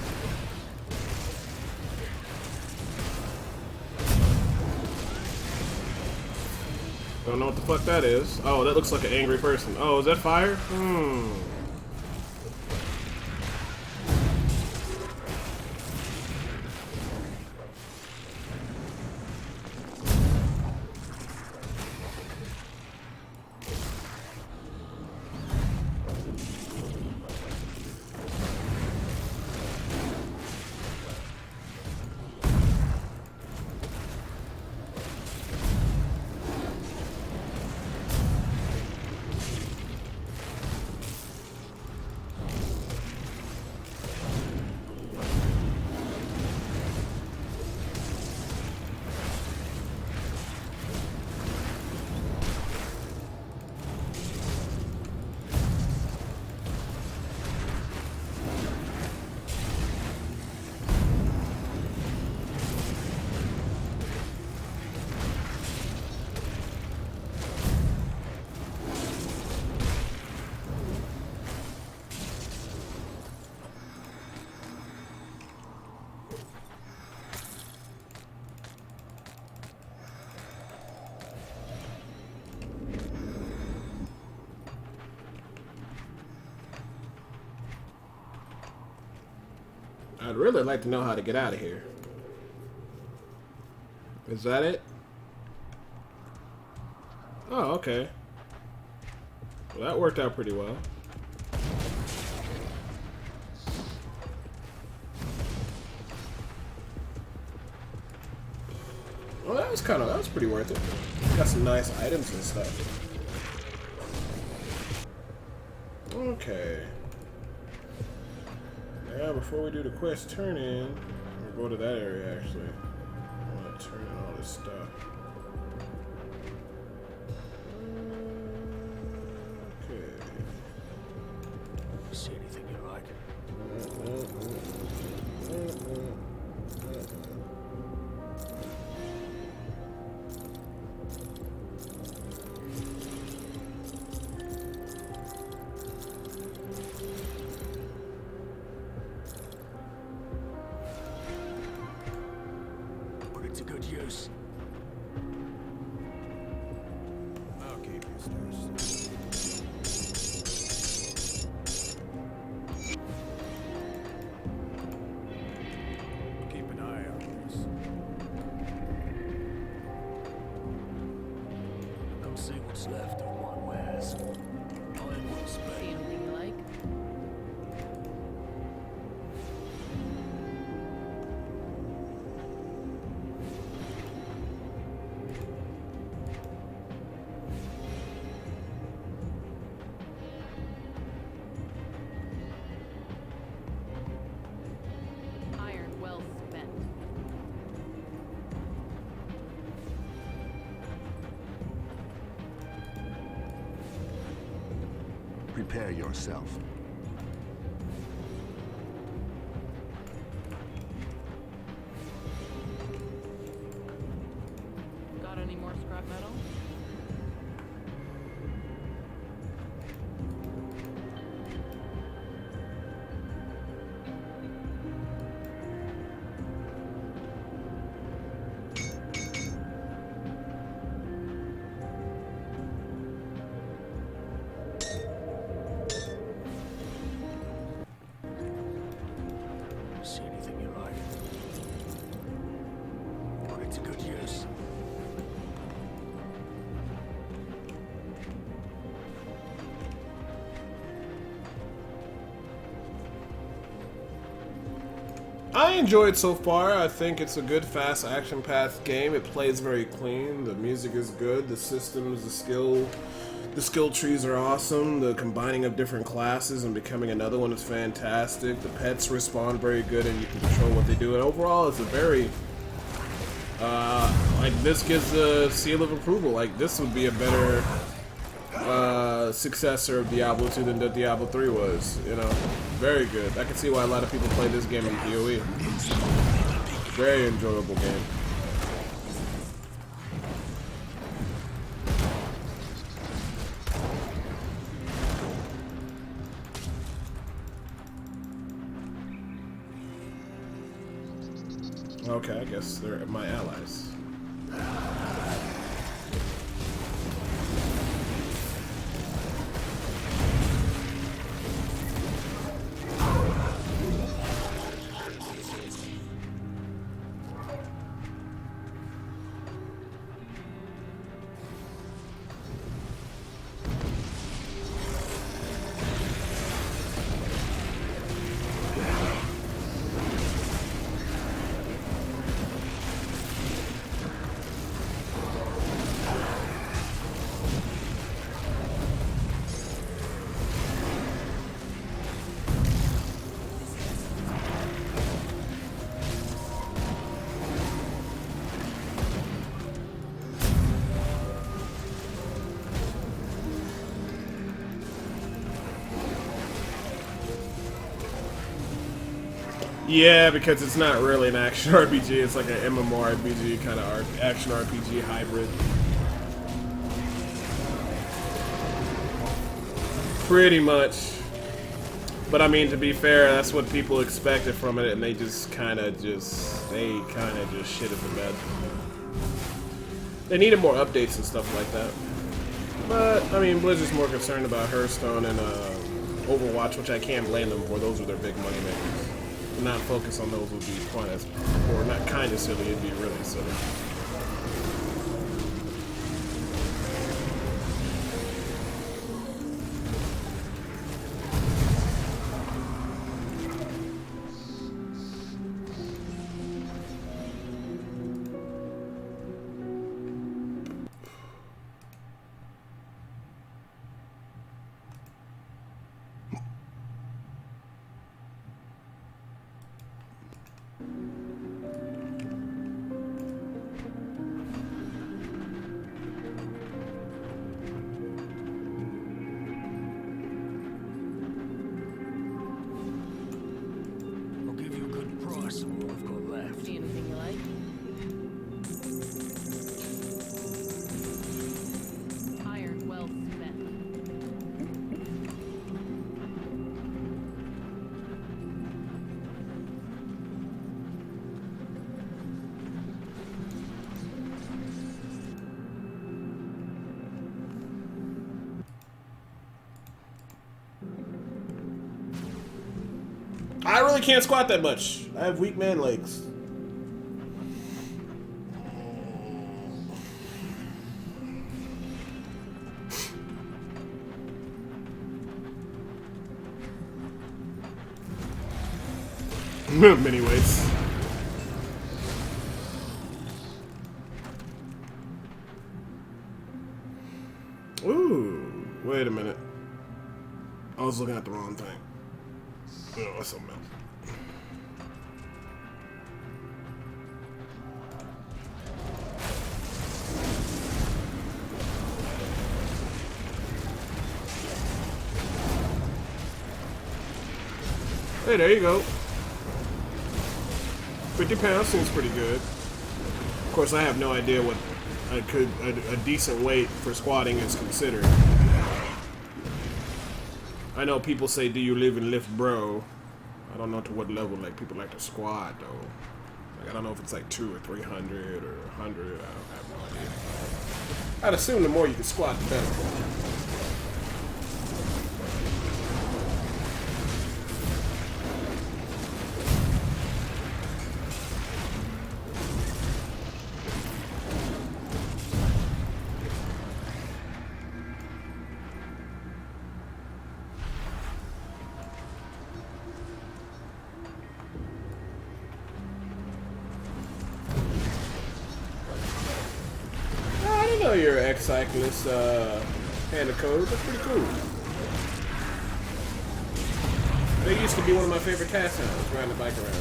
Speaker 1: Don't know what the fuck that is. Oh, that looks like an angry person. Oh, is that fire? I'd really like to know how to get out of here. Is that it? Oh, okay. Well, that worked out pretty well. Well, that was pretty worth it. Got some nice items and stuff. Okay. Now, before we do the quest turn in, we'll go to that area actually. I want to turn in all this stuff. Okay.
Speaker 2: See anything you like? Put it to good use.
Speaker 8: I'll keep you stash. Keep an eye on this.
Speaker 2: Come see what's left of what wares. I will
Speaker 4: See
Speaker 2: spend.
Speaker 4: anything you like? Iron well spent.
Speaker 9: Prepare yourself.
Speaker 4: Got any more scrap metal?
Speaker 2: See anything you like? Put it to good use.
Speaker 1: I enjoyed so far. I think it's a good fast action path game. It plays very clean. The music is good. The systems, the skill trees are awesome. The combining of different classes and becoming another one is fantastic. The pets respond very good and you can control what they do. And overall, it's a very like this gives a seal of approval. Like this would be a better successor of Diablo 2 than the Diablo 3 was, you know. Very good. I can see why a lot of people play this game in PoE. Very enjoyable game. Okay, I guess they're my allies. Yeah, because it's not really an action RPG. It's like an MMORPG kind of action RPG hybrid. Pretty much. But I mean, to be fair, that's what people expected from it, and they kind of just shit it the bed. They needed more updates and stuff like that. But I mean, Blizzard's more concerned about Hearthstone and Overwatch, which I can't blame them for. Those are their big money makers. To not focus on those would be pointless, or not kind of silly. It'd be really silly.
Speaker 2: I'll give you a good price on what I've got left.
Speaker 4: See anything you like? Iron well spent.
Speaker 1: I really can't squat that much. I have weak man legs. Many ways. Ooh, wait a minute. I was looking at the wrong thing. Oh, that's something else. Hey, there you go. 50 pounds seems pretty good. Of course, I have no idea what a decent weight for squatting is considered. I know people say, do you live and lift, bro? I don't know to what level like people like to squat, though. Like, I don't know if it's like 200 or 300 or 100. I have no idea. I'd assume the more you can squat, the better. I know you're an ex-cyclist, Panda Code. That's pretty cool. They used to be one of my favorite pastimes, riding the bike around.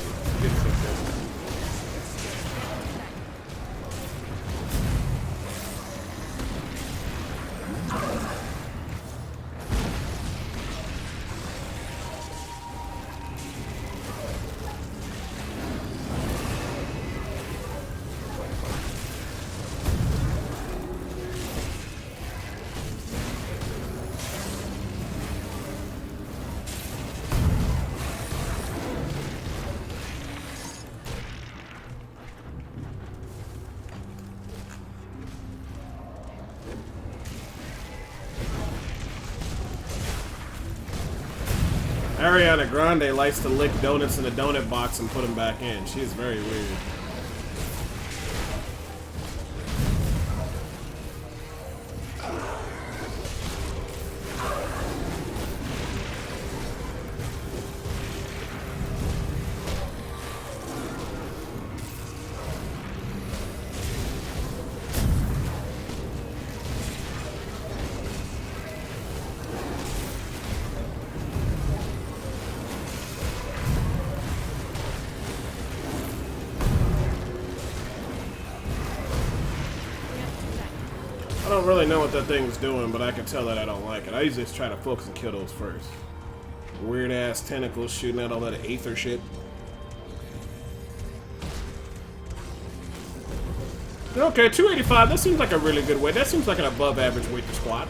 Speaker 1: Get stuff done. Ariana Grande likes to lick donuts in a donut box and put them back in. She is very weird. I don't really know what that thing's doing, but I can tell that I don't like it. I usually just try to focus and kill those first. Weird ass tentacles shooting out all that aether shit. Okay, 285. That seems like a really good weight. That seems like an above average weight to squat.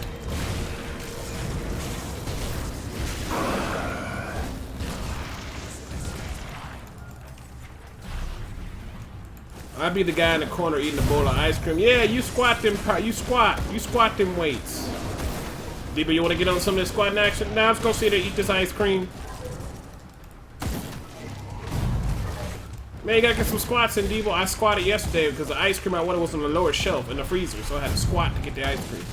Speaker 1: I'd be the guy in the corner eating a bowl of ice cream. Yeah, you squat them. You squat them weights. Debo, you want to get on some of this squatting action? Now let's go see her eat this ice cream. Man, you gotta get some squats in, Debo. I squatted yesterday because the ice cream I wanted was on the lower shelf in the freezer, so I had to squat to get the ice cream.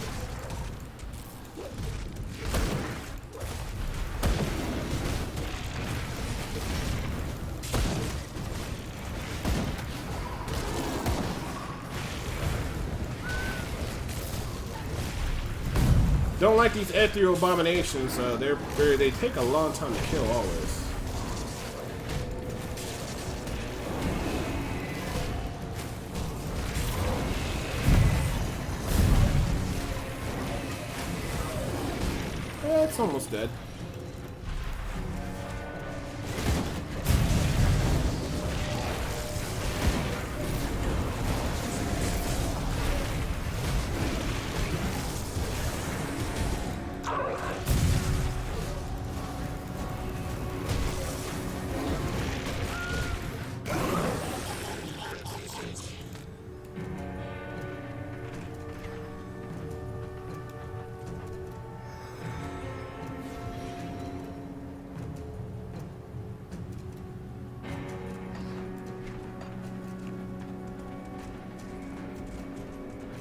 Speaker 1: Don't like these ethereal abominations. They take a long time to kill always. It's almost dead.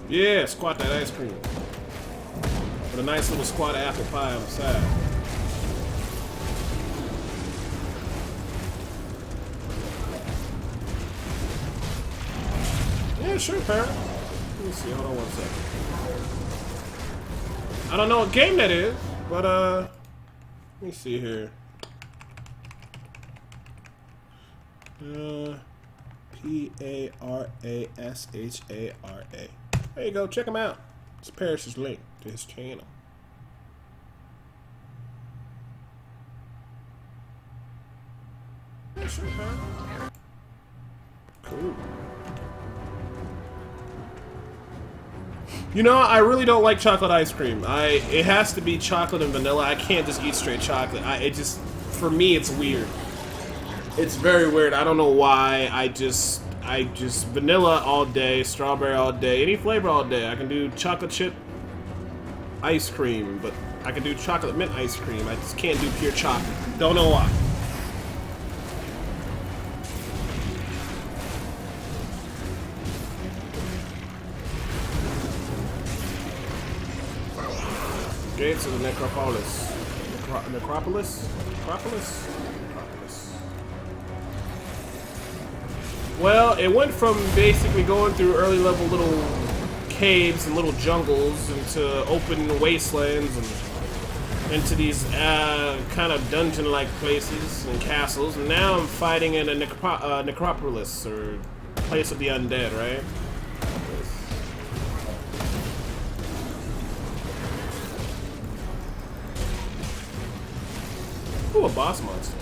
Speaker 1: Yeah, squat that ice cream. With a nice little squat of apple pie on the side. Yeah, sure, parrot. Let me see, hold on 1 second. I don't know what game that is, but let me see here. P-A-R-A-S-H-A-R-A. There you go, check him out. It's Parrish's link to his channel. Yeah, sure, parrot. Cool. You know, I really don't like chocolate ice cream. It has to be chocolate and vanilla. I can't just eat straight chocolate. For me, it's weird. It's very weird. I don't know why. I just vanilla all day, strawberry all day, any flavor all day. I can do chocolate chip ice cream, but I can do chocolate mint ice cream. I just can't do pure chocolate. Don't know why. Gates of the Necropolis. Necropolis? Necropolis? Well, it went from basically going through early level little caves and little jungles into open wastelands and into these kind of dungeon-like places and castles. And now I'm fighting in a necropolis, or place of the undead, right? Ooh, a boss monster.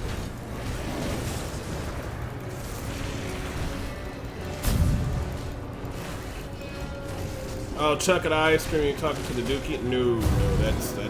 Speaker 1: Oh, Chuck at ice cream, you talking to the Dookie? No, that's no.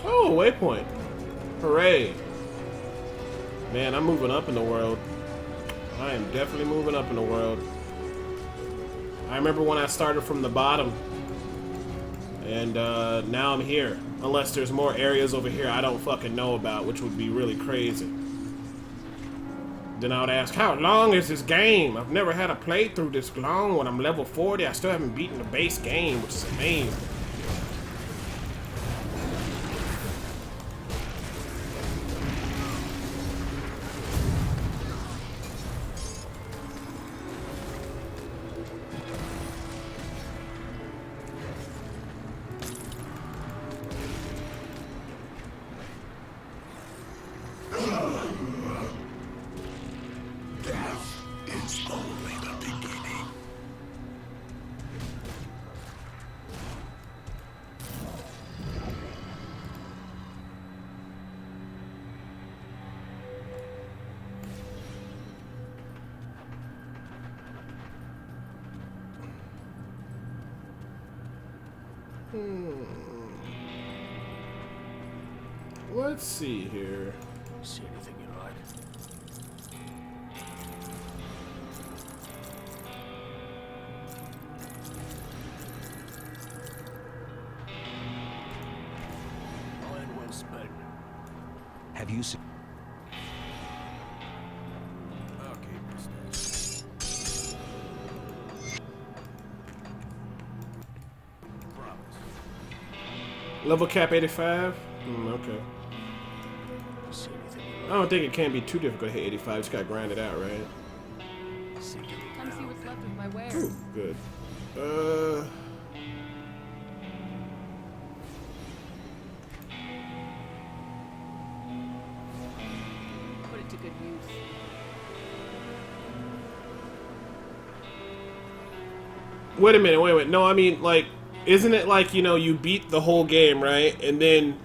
Speaker 1: Oh, waypoint. Hooray. Man, I'm moving up in the world. I am definitely moving up in the world. I remember when I started from the bottom. And now I'm here. Unless there's more areas over here I don't fucking know about, which would be really crazy. Then I would ask, how long is this game? I've never had a playthrough this long. When I'm level 40, I still haven't beaten the base game, which is amazing. Let's see here.
Speaker 2: See anything you like? Mind well spent.
Speaker 6: Have you seen?
Speaker 8: I'll keep your stash. Promise.
Speaker 1: Level cap 85? Okay.
Speaker 2: See anything you
Speaker 1: I don't think it can be too difficult to hit 85. Just gotta grind it out, right?
Speaker 2: like? See you
Speaker 4: Come see what's left of my wares.
Speaker 1: Ooh, good.
Speaker 4: Put it to good use.
Speaker 1: Wait a minute, wait. No, I mean, like, isn't it like, you know, you beat the whole game, right? And then,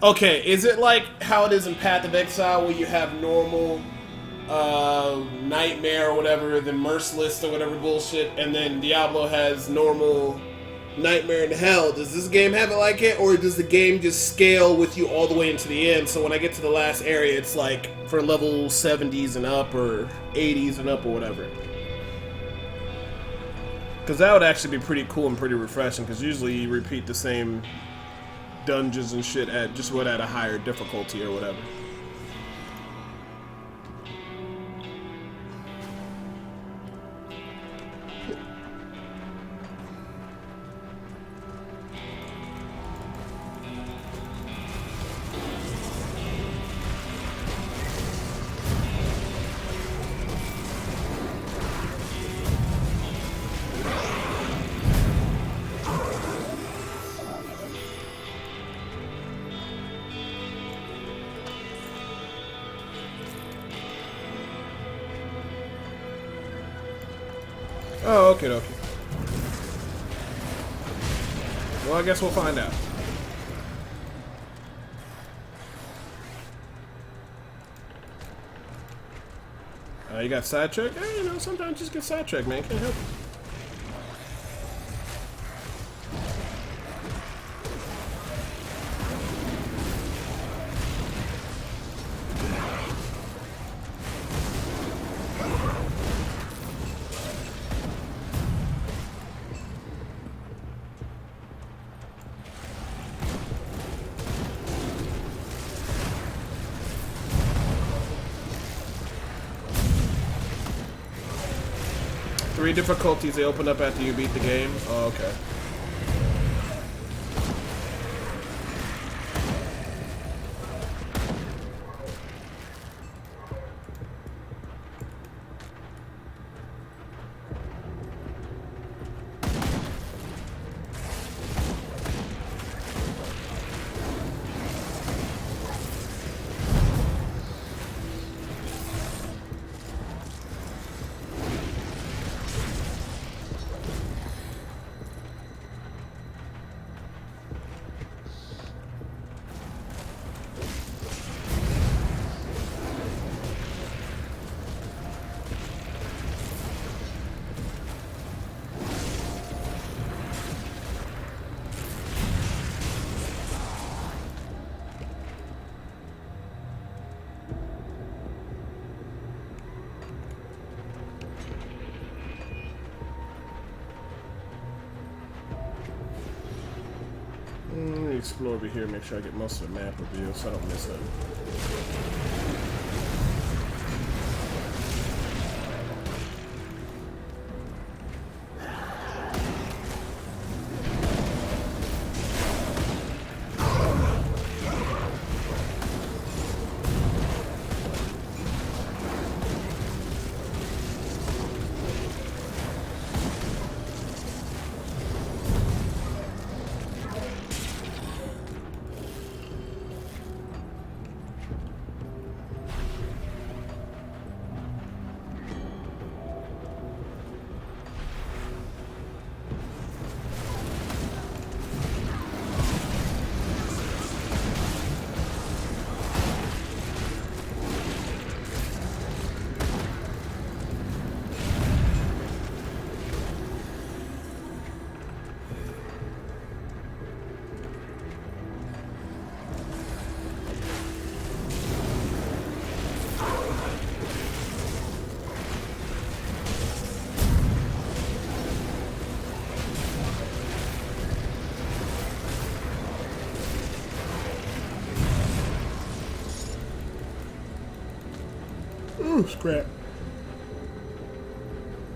Speaker 1: okay, is it like how it is in Path of Exile where you have normal, Nightmare or whatever, then Merciless or whatever bullshit, and then Diablo has normal Nightmare in Hell? Does this game have it like it, or does the game just scale with you all the way into the end? So when I get to the last area, it's like for level 70s and up, or 80s and up, or whatever. Because that would actually be pretty cool and pretty refreshing, because usually you repeat the same dungeons and shit at just what, at a higher difficulty or whatever. Oh, okay. Well, I guess we'll find out. You got sidetracked? You know, sometimes you just get sidetracked, man. Can't help it. Three difficulties they open up after you beat the game? Oh, okay. Let me explore over here, make sure I get most of the map revealed so I don't miss it. Ooh, scrap.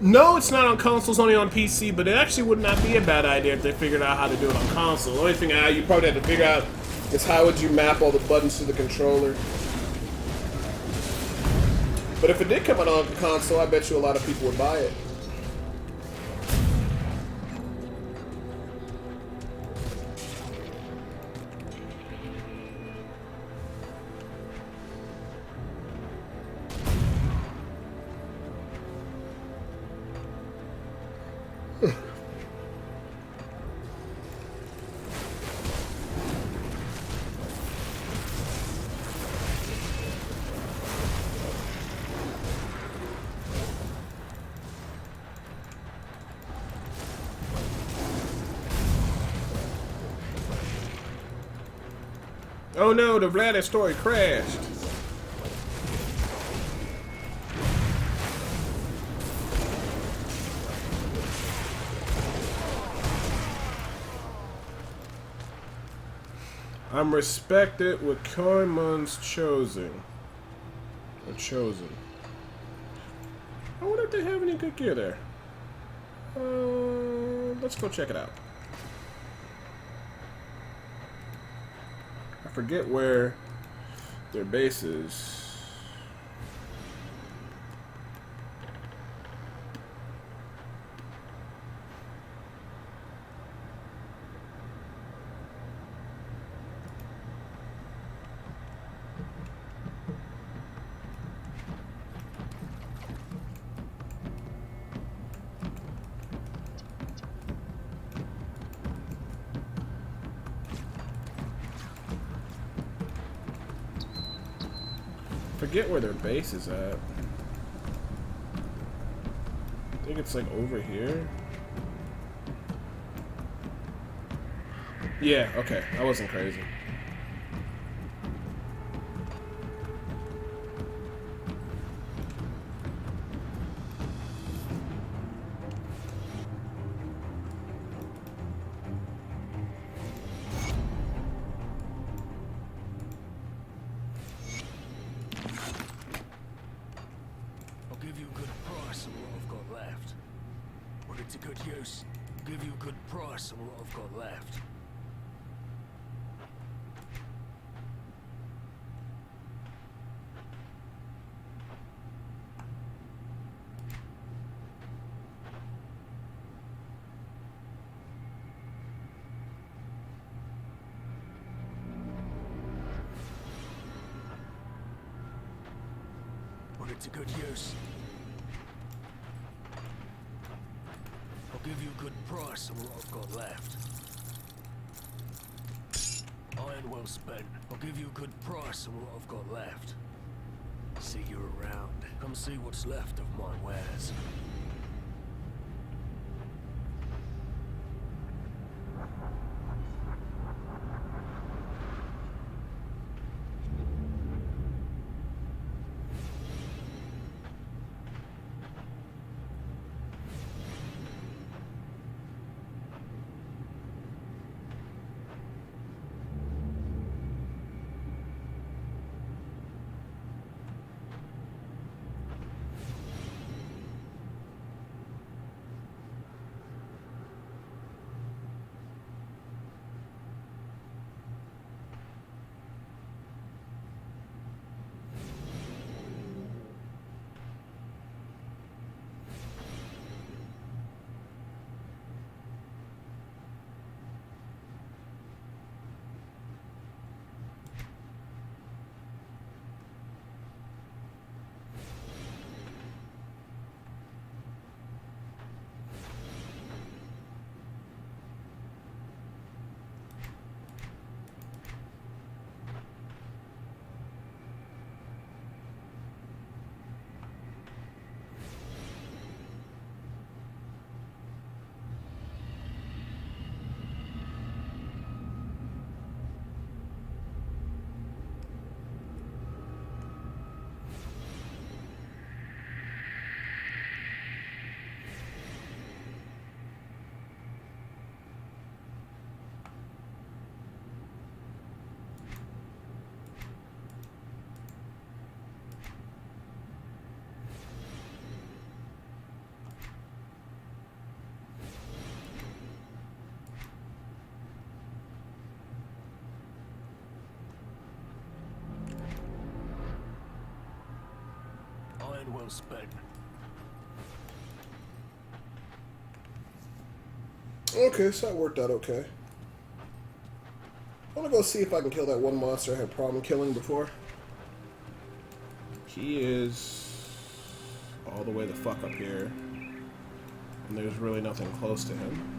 Speaker 1: No, it's not on consoles, only on PC, but it actually would not be a bad idea if they figured out how to do it on console. The only thing you probably have to figure out is how would you map all the buttons to the controller. But if it did come out on console, I bet you a lot of people would buy it. Oh no, the Vladis story crashed. I'm respected with Koimun's chosen. Or chosen. I wonder if they have any good gear there. Let's go check it out. I forget where their base is. Forget where their base is at. I think it's like over here. Yeah, okay. I wasn't crazy.
Speaker 2: It's a good use. Give you a good price on what I've got left. But it's a good use. I'll give you a good price on what I've got left. Iron well spent. I'll give you a good price on what I've got left. See you around. Come see what's left of my wares. Time well spent.
Speaker 1: Okay, so that worked out okay. I want to go see if I can kill that one monster I had a problem killing before. He is all the way the fuck up here. And there's really nothing close to him.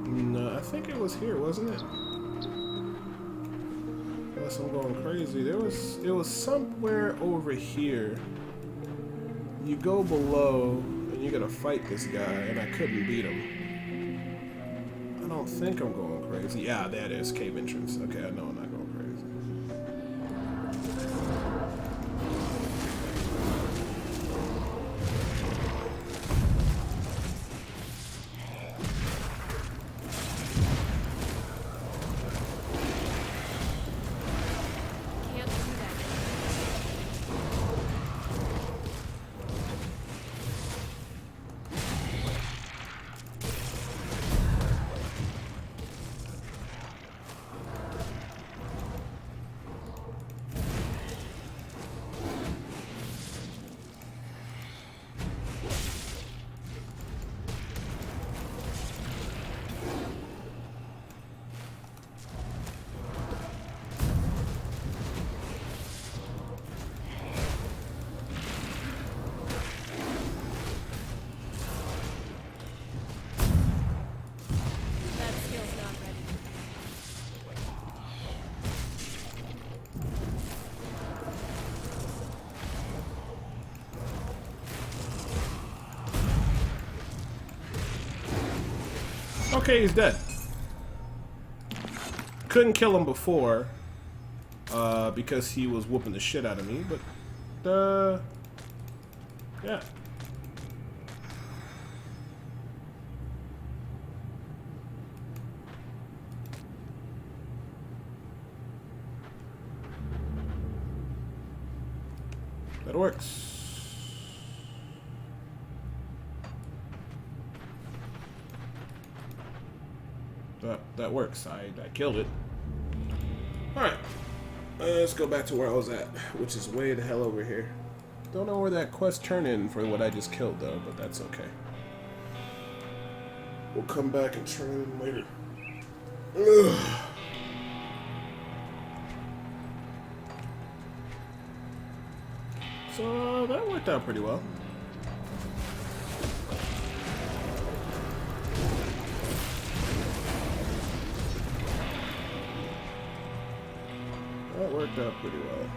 Speaker 1: No, I think it was here, wasn't it? Unless I'm going crazy. It was somewhere over here. You go below and you gotta fight this guy, and I couldn't beat him. I don't think I'm going crazy. Yeah, that is cave entrance. Okay, I know I'm not going crazy.
Speaker 4: Can't do that. That skill's not ready.
Speaker 1: Okay, he's dead. Couldn't kill him before, because he was whooping the shit out of me, but, yeah. That works. That works. I killed it. Alright. Let's go back to where I was at, which is way the hell over here. Don't know where that quest turned in for what I just killed, though, but that's okay. We'll come back and turn it in later. Ugh. So that worked out pretty well. That worked out pretty well.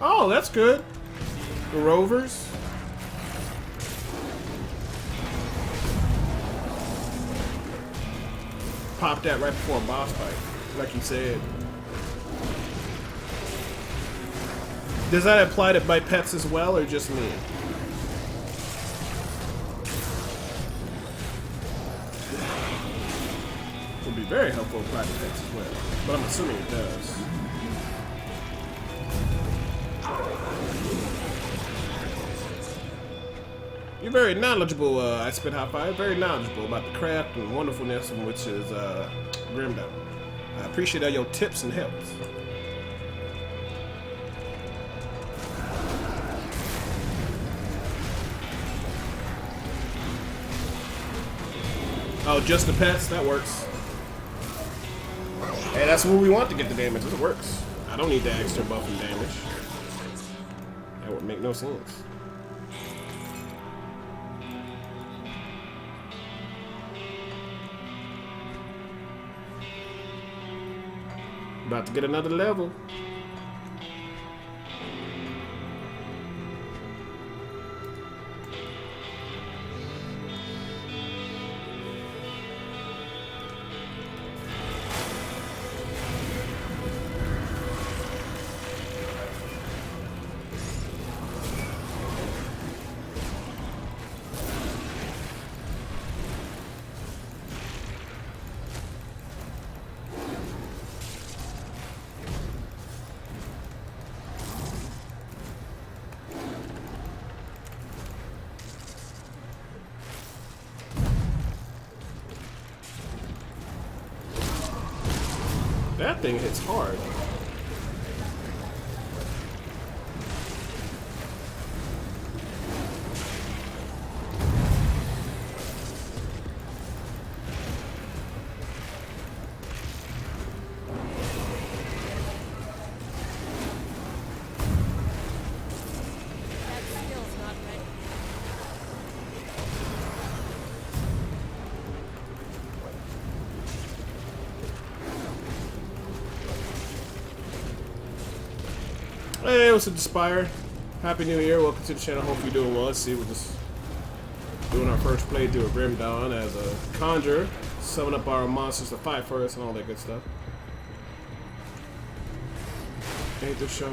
Speaker 1: Oh, that's good. The rovers. Pop that right before a boss fight, like you said. Does that apply to my pets as well, or just me? Would be very helpful in private pets as well, but I'm assuming it does. You're very knowledgeable, I spit high five. Very knowledgeable about the craft and wonderfulness in which is Grimdown. I appreciate all your tips and helps. Oh, just the pets? That works. Hey, that's what we want to get the damage. It works. I don't need the extra buff and damage. That would make no sense. About to get another level. That thing hits hard. Hey, what's up, Spire? Happy New Year. Welcome to the channel. Hope you're doing well. Let's see, we're just doing our first playthrough of Grim Dawn as a conjurer, summon up our monsters to fight for us and all that good stuff. Ain't the show.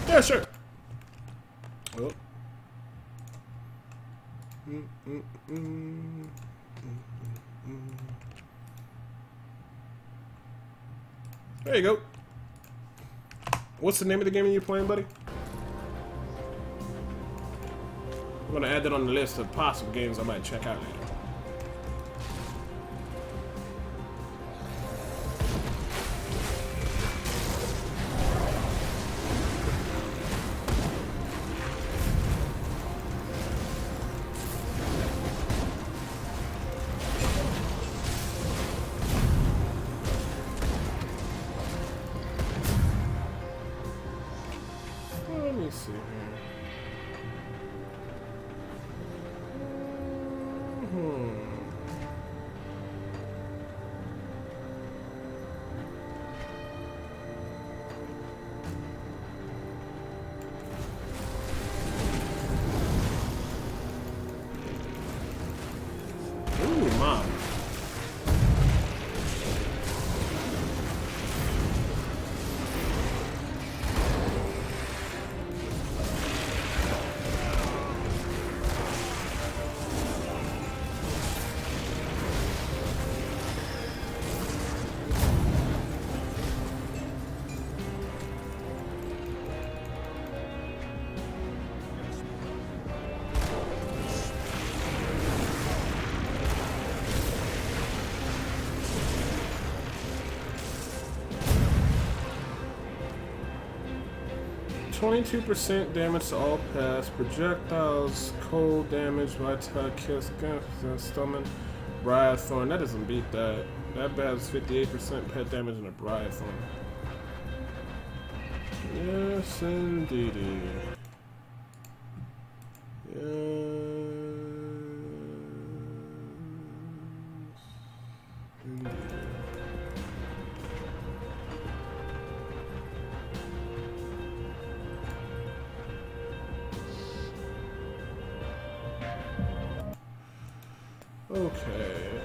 Speaker 1: Yeah, sure. Oh. There you go. What's the name of the game you're playing, buddy? I'm gonna add that on the list of possible games I might check out later. Let me see here. 22% damage to all pass, projectiles, cold damage, vital kiss, stomach, briar thorn. That doesn't beat that. That has 58% pet damage and a briar thorn. Yes, indeedy. Okay.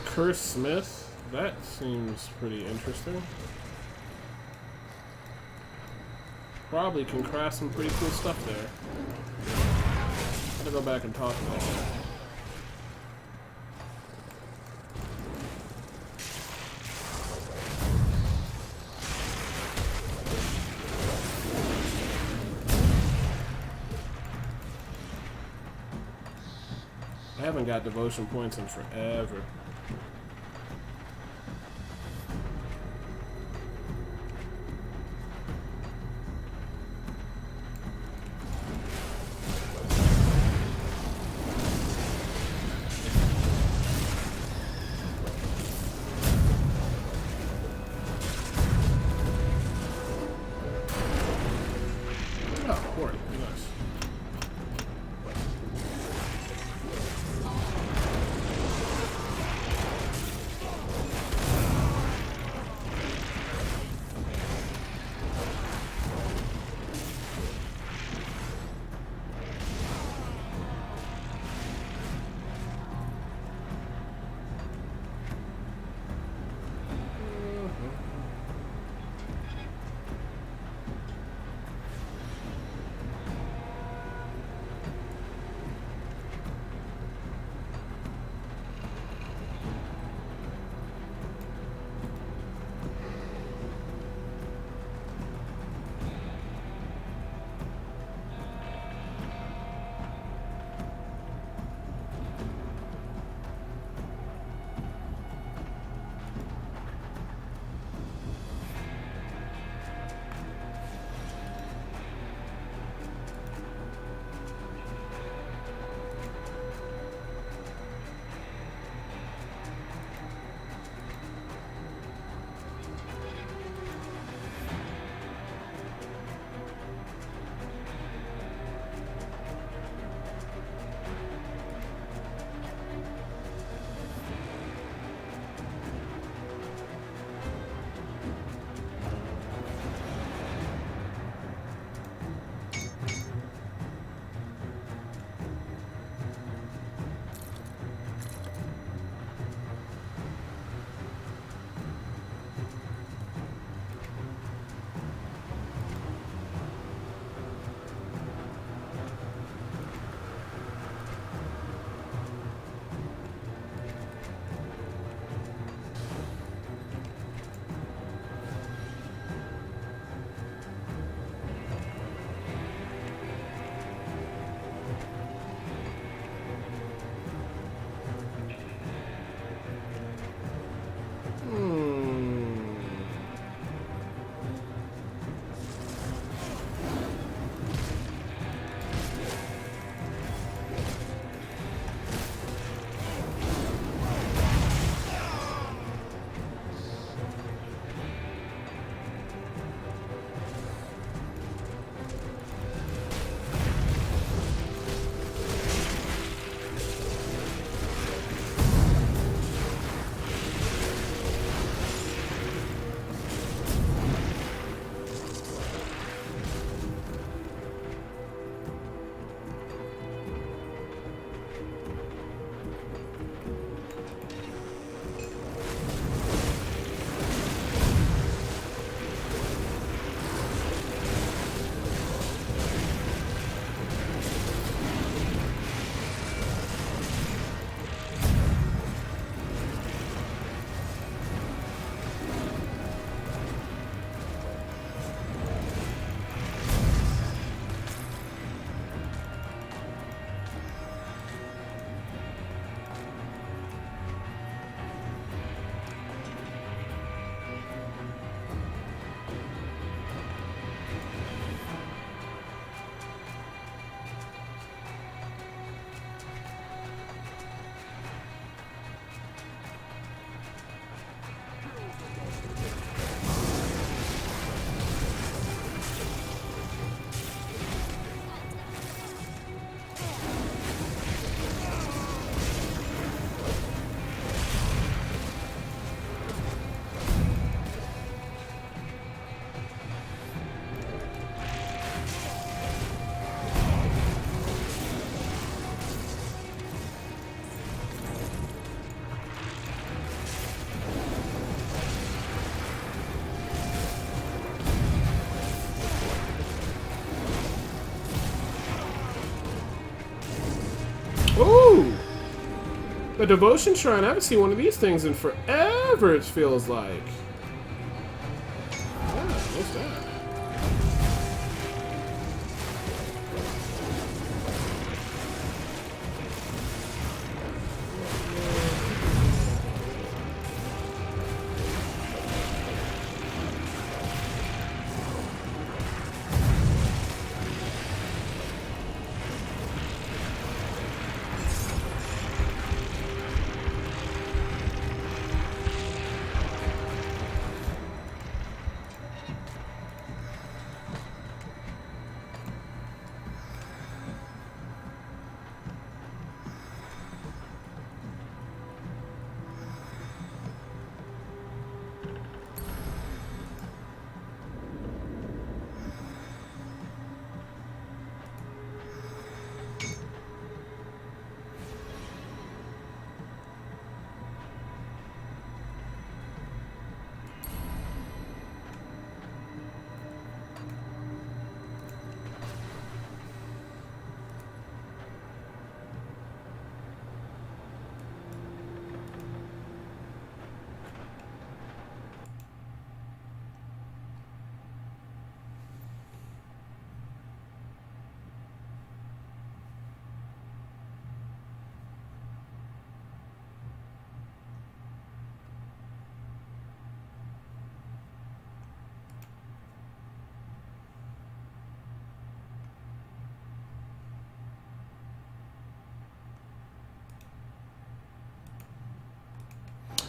Speaker 1: Curse Smith? That seems pretty interesting. Probably can craft some pretty cool stuff there. Gotta go back and talk about that. I haven't got devotion points in forever. Ooh! The devotion shrine. I haven't seen one of these things in forever, it feels like. Yeah, what's that?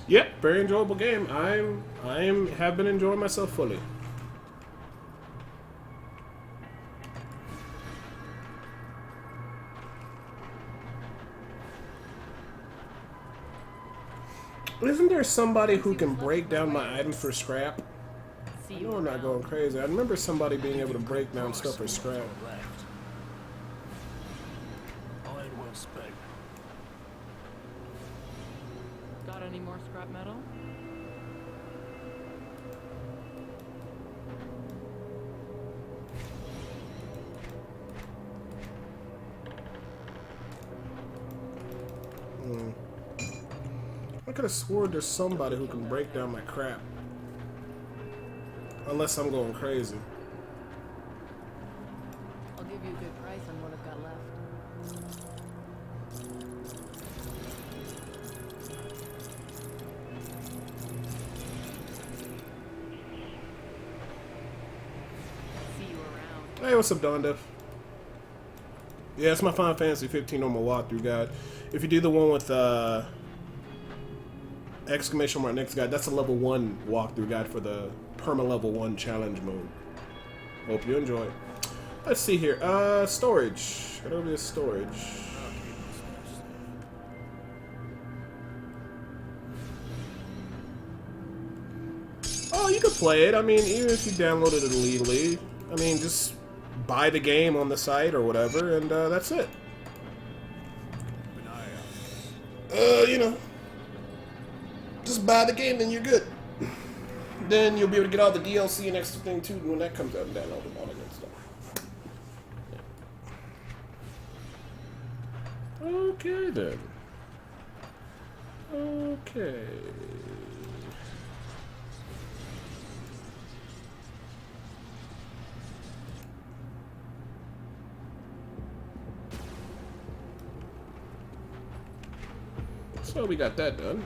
Speaker 1: Yep, very enjoyable game. Have been enjoying myself fully. Isn't there somebody who can break down my item for scrap? I know I'm not going crazy. I remember somebody being able to break down stuff for scrap.
Speaker 2: Iron well spent.
Speaker 3: Got any more scrap metal?
Speaker 1: I could have sworn there's somebody who can break down my crap. Unless I'm going crazy.
Speaker 4: I'll give you a good price on what I've got left. See you around.
Speaker 1: Hey, what's up, Don Def? Yeah, it's my Final Fantasy 15 on my walkthrough guide. If you do the one with exclamation mark next guide, that's a level 1 walkthrough guide for the perma level 1 challenge mode. Hope you enjoy. Let's see here. Storage. Head over to storage. Oh, you could play it. I mean, even if you downloaded it illegally, I mean, just buy the game on the site or whatever, and that's it. You know, just buy the game, then you're good. Then you'll be able to get all the DLC and extra thing too when that comes out and download all that good stuff. Yeah. Okay then. Okay. So we got that done.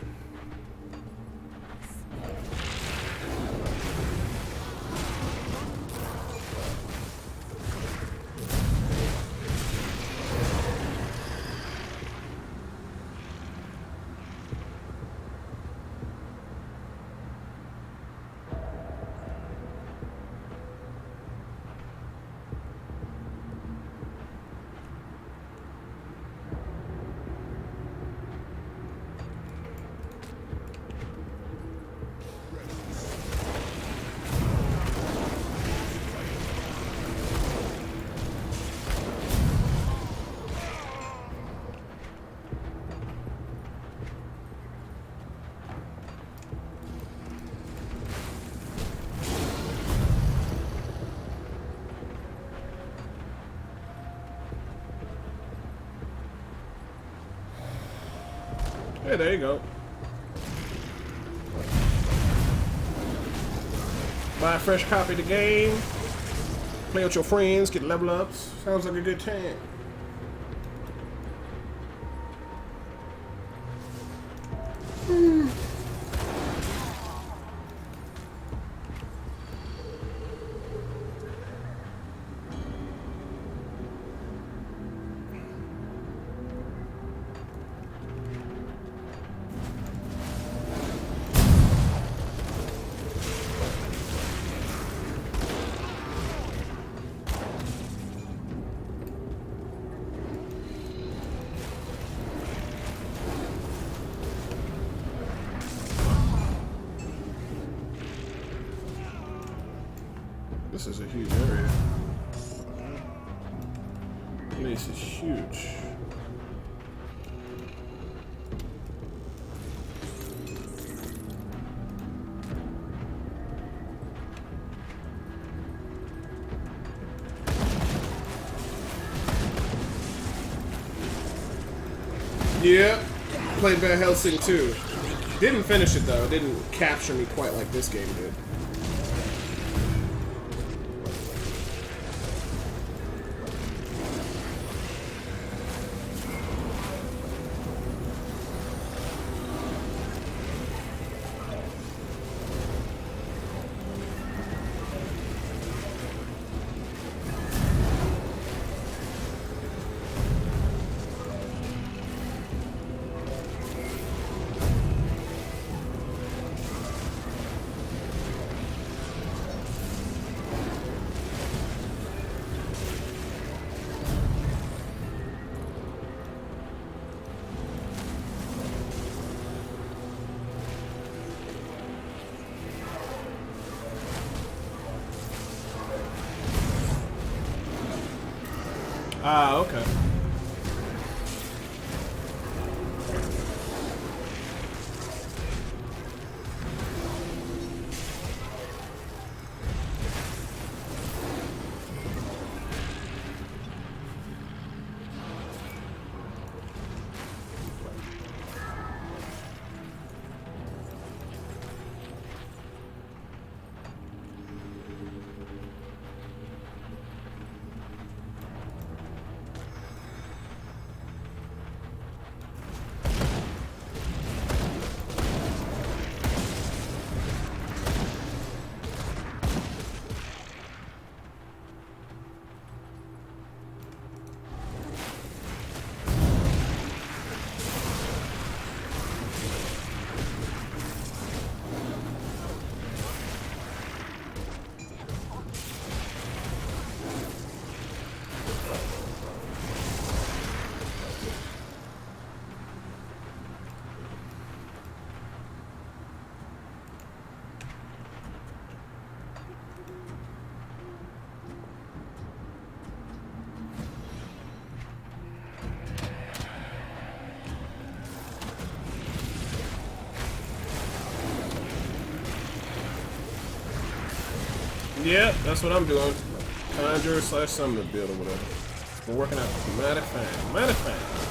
Speaker 1: Yeah, there you go. Buy a fresh copy of the game. Play with your friends, get level ups. Sounds like a good time. This is a huge area. This is huge. Yeah, played Van Helsing too. Didn't finish it though. It didn't capture me quite like this game did. Ah, okay. Yeah, that's what I'm doing. Conjurer / Summoner build or whatever. It's been working out mighty fine. Mighty fine.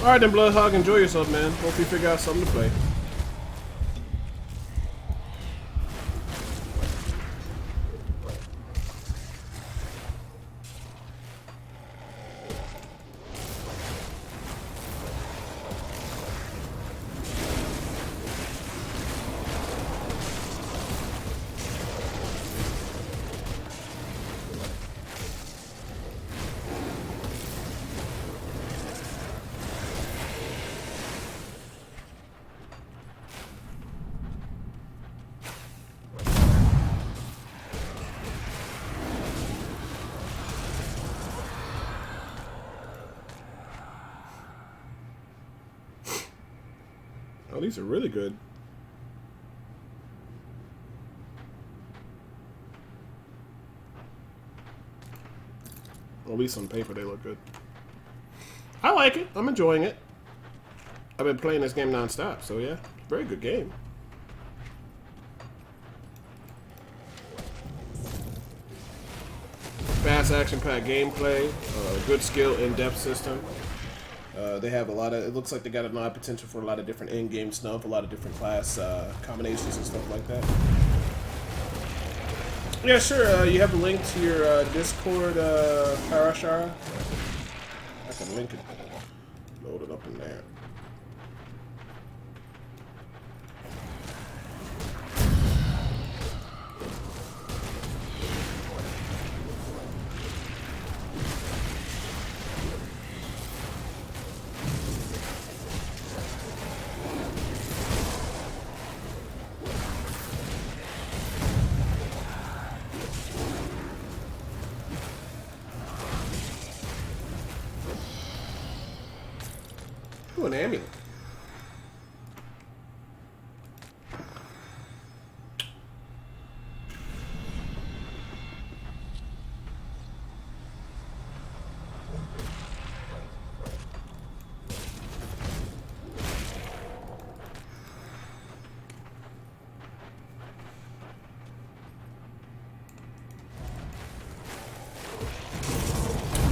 Speaker 1: Alright then, Bloodhog, enjoy yourself, man. Hope you figure out something to play. Oh, these are really good. At least on paper, they look good. I like it. I'm enjoying it. I've been playing this game non-stop, so yeah. Very good game. Fast action-packed gameplay. Good skill, in-depth system. They have a lot of, it looks like they got a lot of potential for a lot of different in-game stuff, a lot of different class combinations and stuff like that. Yeah, sure, you have a link to your Discord, Parashara. I can link it, load it up in there. Ooh, an amulet.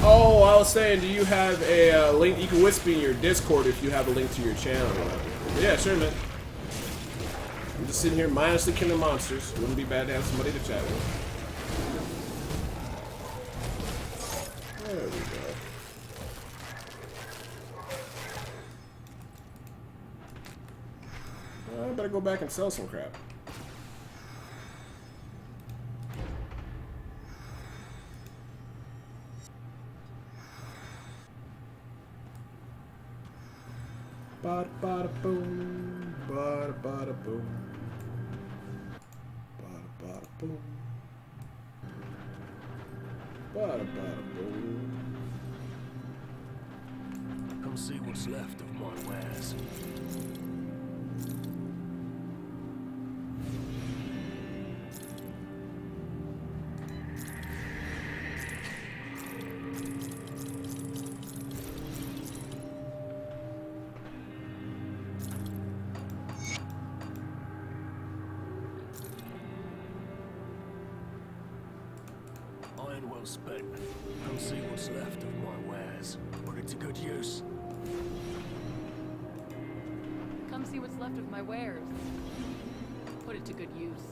Speaker 1: Oh, I was saying, do you have a link? You can whisper in your Discord if you have a link to your channel. Yeah, sure, man. I'm just sitting here mindlessly killing monsters. Wouldn't be bad to have somebody to chat with. There we go. I better go back and sell some crap. Bada bada boom, bada bada boom, bada bada boom, bada bada boom.
Speaker 2: Come see what's left of my wares. Well spent. Come see what's left of my wares. Put it to good use.
Speaker 4: Come see what's left of my wares. Put it to good use.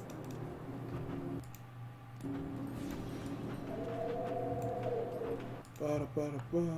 Speaker 1: Bada bada bada.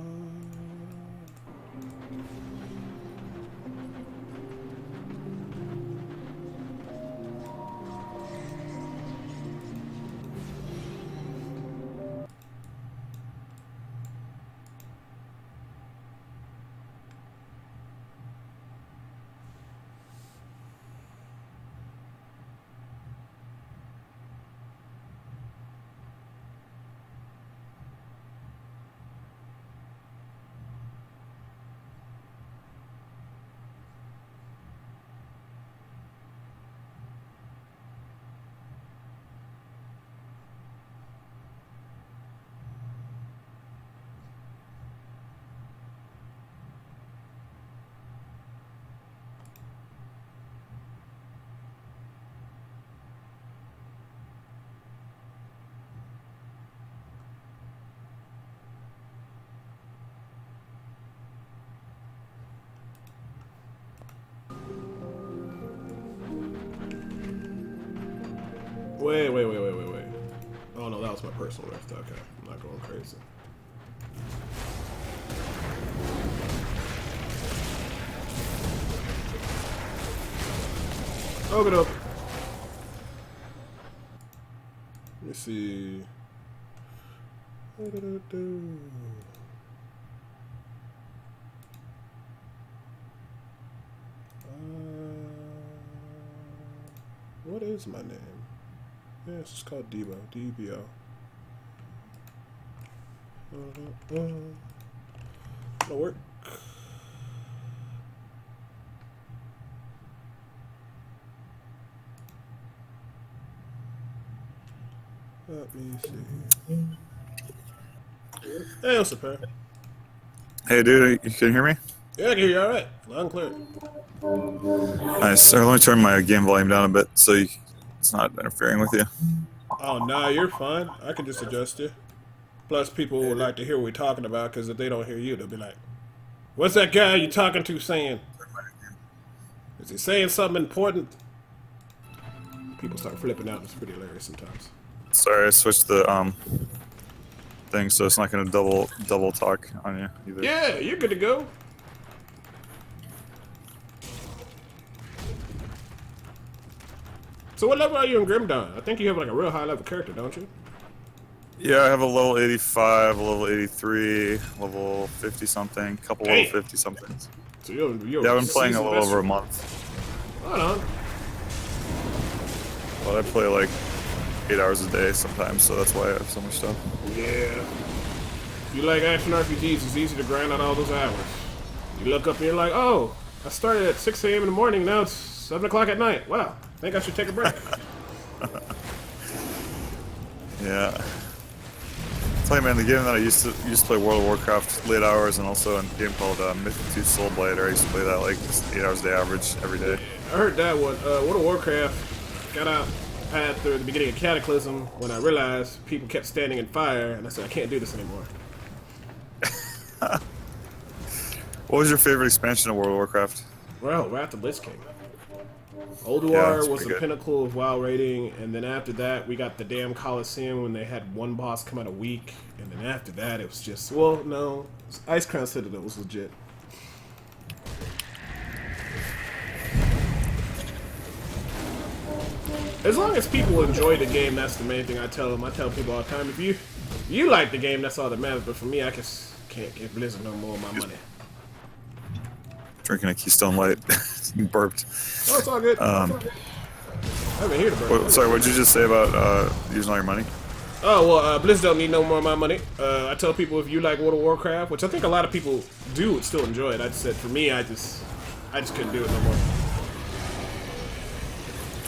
Speaker 1: Wait. Oh no, that was my personal rift. Okay, I'm not going crazy. Open up. Let me see. What is my name? Yeah, it's just called Debo. D-E-B-O. That'll work. Let me see. Hey, what's up, Perry?
Speaker 10: Hey, dude, you can hear me?
Speaker 1: Yeah, I can hear you all right. Loud and clear.
Speaker 10: Nice. Let me turn my game volume down a bit so it's not interfering with you.
Speaker 1: Oh, nah, you're fine. I can just adjust you. Plus, people would like to hear what we're talking about, because if they don't hear you, they'll be like, what's that guy you talking to saying? Is he saying something important? People start flipping out. It's pretty hilarious sometimes.
Speaker 10: Sorry, I switched the thing so it's not going to double talk on you either.
Speaker 1: Yeah, you're good to go. So what level are you in Grim Dawn? I think you have like a real high level character, don't you?
Speaker 10: Yeah, I have a level 85, a level 83, level 50 something, couple level 50 somethings.
Speaker 1: So you're
Speaker 10: yeah, I've been playing a little over a month.
Speaker 1: Hold on.
Speaker 10: But I play like 8 hours a day sometimes, so that's why I have so much stuff.
Speaker 1: Yeah. If you like action RPGs, it's easy to grind out all those hours. You look up and you're like, oh, I started at 6 a.m. in the morning, now it's 7 o'clock at night. Wow, I think I should take a break.
Speaker 10: Yeah. Tell you, man, the game that I used to play World of Warcraft late hours, and also a game called Myth 2 Soulblighter. I used to play that like 8 hours a day average every day.
Speaker 1: I heard that one. World of Warcraft got out after the beginning of Cataclysm when I realized people kept standing in fire, and I said I can't do this anymore.
Speaker 10: What was your favorite expansion of World of Warcraft?
Speaker 1: Well, Wrath of Lich King. Ulduar was the pinnacle of WoW rating, and then after that we got the damn Coliseum when they had one boss come out a week, and then after that it was just, well, no, Ice Crown Citadel was legit. As long as people enjoy the game, that's the main thing I tell them. I tell people all the time, if you like the game, that's all that matters, but for me, I just can't give Blizzard no more of my money.
Speaker 10: Drinking a Keystone Light. Burped.
Speaker 1: Oh, it's all good. I haven't heard about it.
Speaker 10: Sorry, what did you just say about using all your money?
Speaker 1: Oh, well, Blizzard don't need no more of my money. I tell people if you like World of Warcraft, which I think a lot of people do would still enjoy it. I just said, for me, I just couldn't do it no more.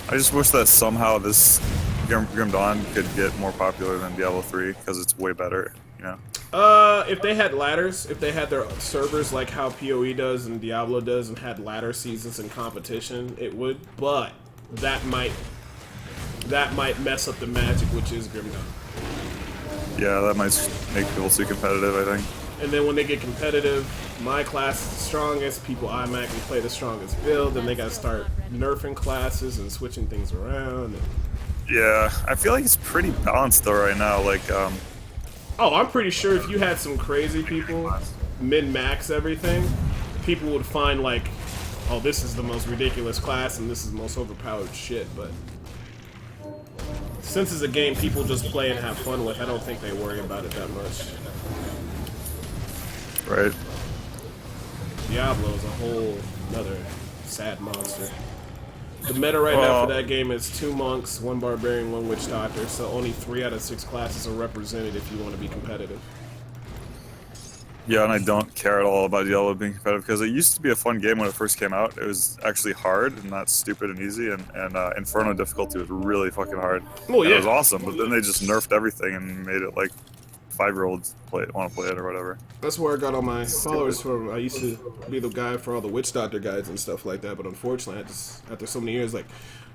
Speaker 10: I just wish that somehow this Grim Dawn could get more popular than Diablo 3, because it's way better, you know?
Speaker 1: If they had ladders, if they had their servers like how PoE does and Diablo does and had ladder seasons and competition, it would, but that might mess up the magic, which is Grim Dawn.
Speaker 10: Yeah, that might make people too competitive, I think.
Speaker 1: And then when they get competitive, my class is the strongest, people automatically play the strongest build, and they gotta start nerfing classes and switching things around.
Speaker 10: Yeah, I feel like it's pretty balanced though right now, like,
Speaker 1: oh, I'm pretty sure if you had some crazy people min-max everything, people would find like, oh, this is the most ridiculous class and this is the most overpowered shit, but since it's a game people just play and have fun with, I don't think they worry about it that much.
Speaker 10: Right.
Speaker 1: Diablo is a whole another sad monster. The meta right now for that game is 2 monks, 1 barbarian, 1 witch doctor, so only 3 out of 6 classes are represented if you want to be competitive.
Speaker 10: Yeah, and I don't care at all about Diablo being competitive, because it used to be a fun game when it first came out. It was actually hard and not stupid and easy, and Inferno difficulty was really fucking hard.
Speaker 1: Oh, yeah.
Speaker 10: It was awesome, but then they just nerfed everything and made it like 5-year-olds want to play it or whatever.
Speaker 1: That's where I got all my followers from. I used to be the guy for all the witch doctor guides and stuff like that, but unfortunately, after so many years, like,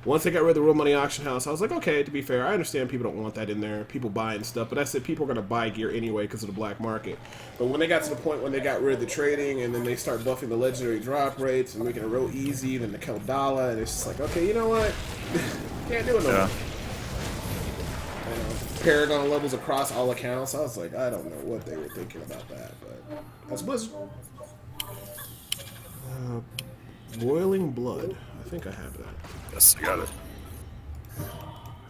Speaker 1: once they got rid of the real money auction house, I was like, okay, to be fair, I understand people don't want that in there, people buying stuff, but I said people are going to buy gear anyway because of the black market. But when they got to the point when they got rid of the trading, and then they start buffing the legendary drop rates and making it real easy, then the Keldala, and it's just like, okay, you know what? Can't do it no more. Paragon levels across all accounts. I was like, I don't know what they were thinking about that, but that's Blizzard. Boiling Blood. I think I have that.
Speaker 10: Yes, I got it.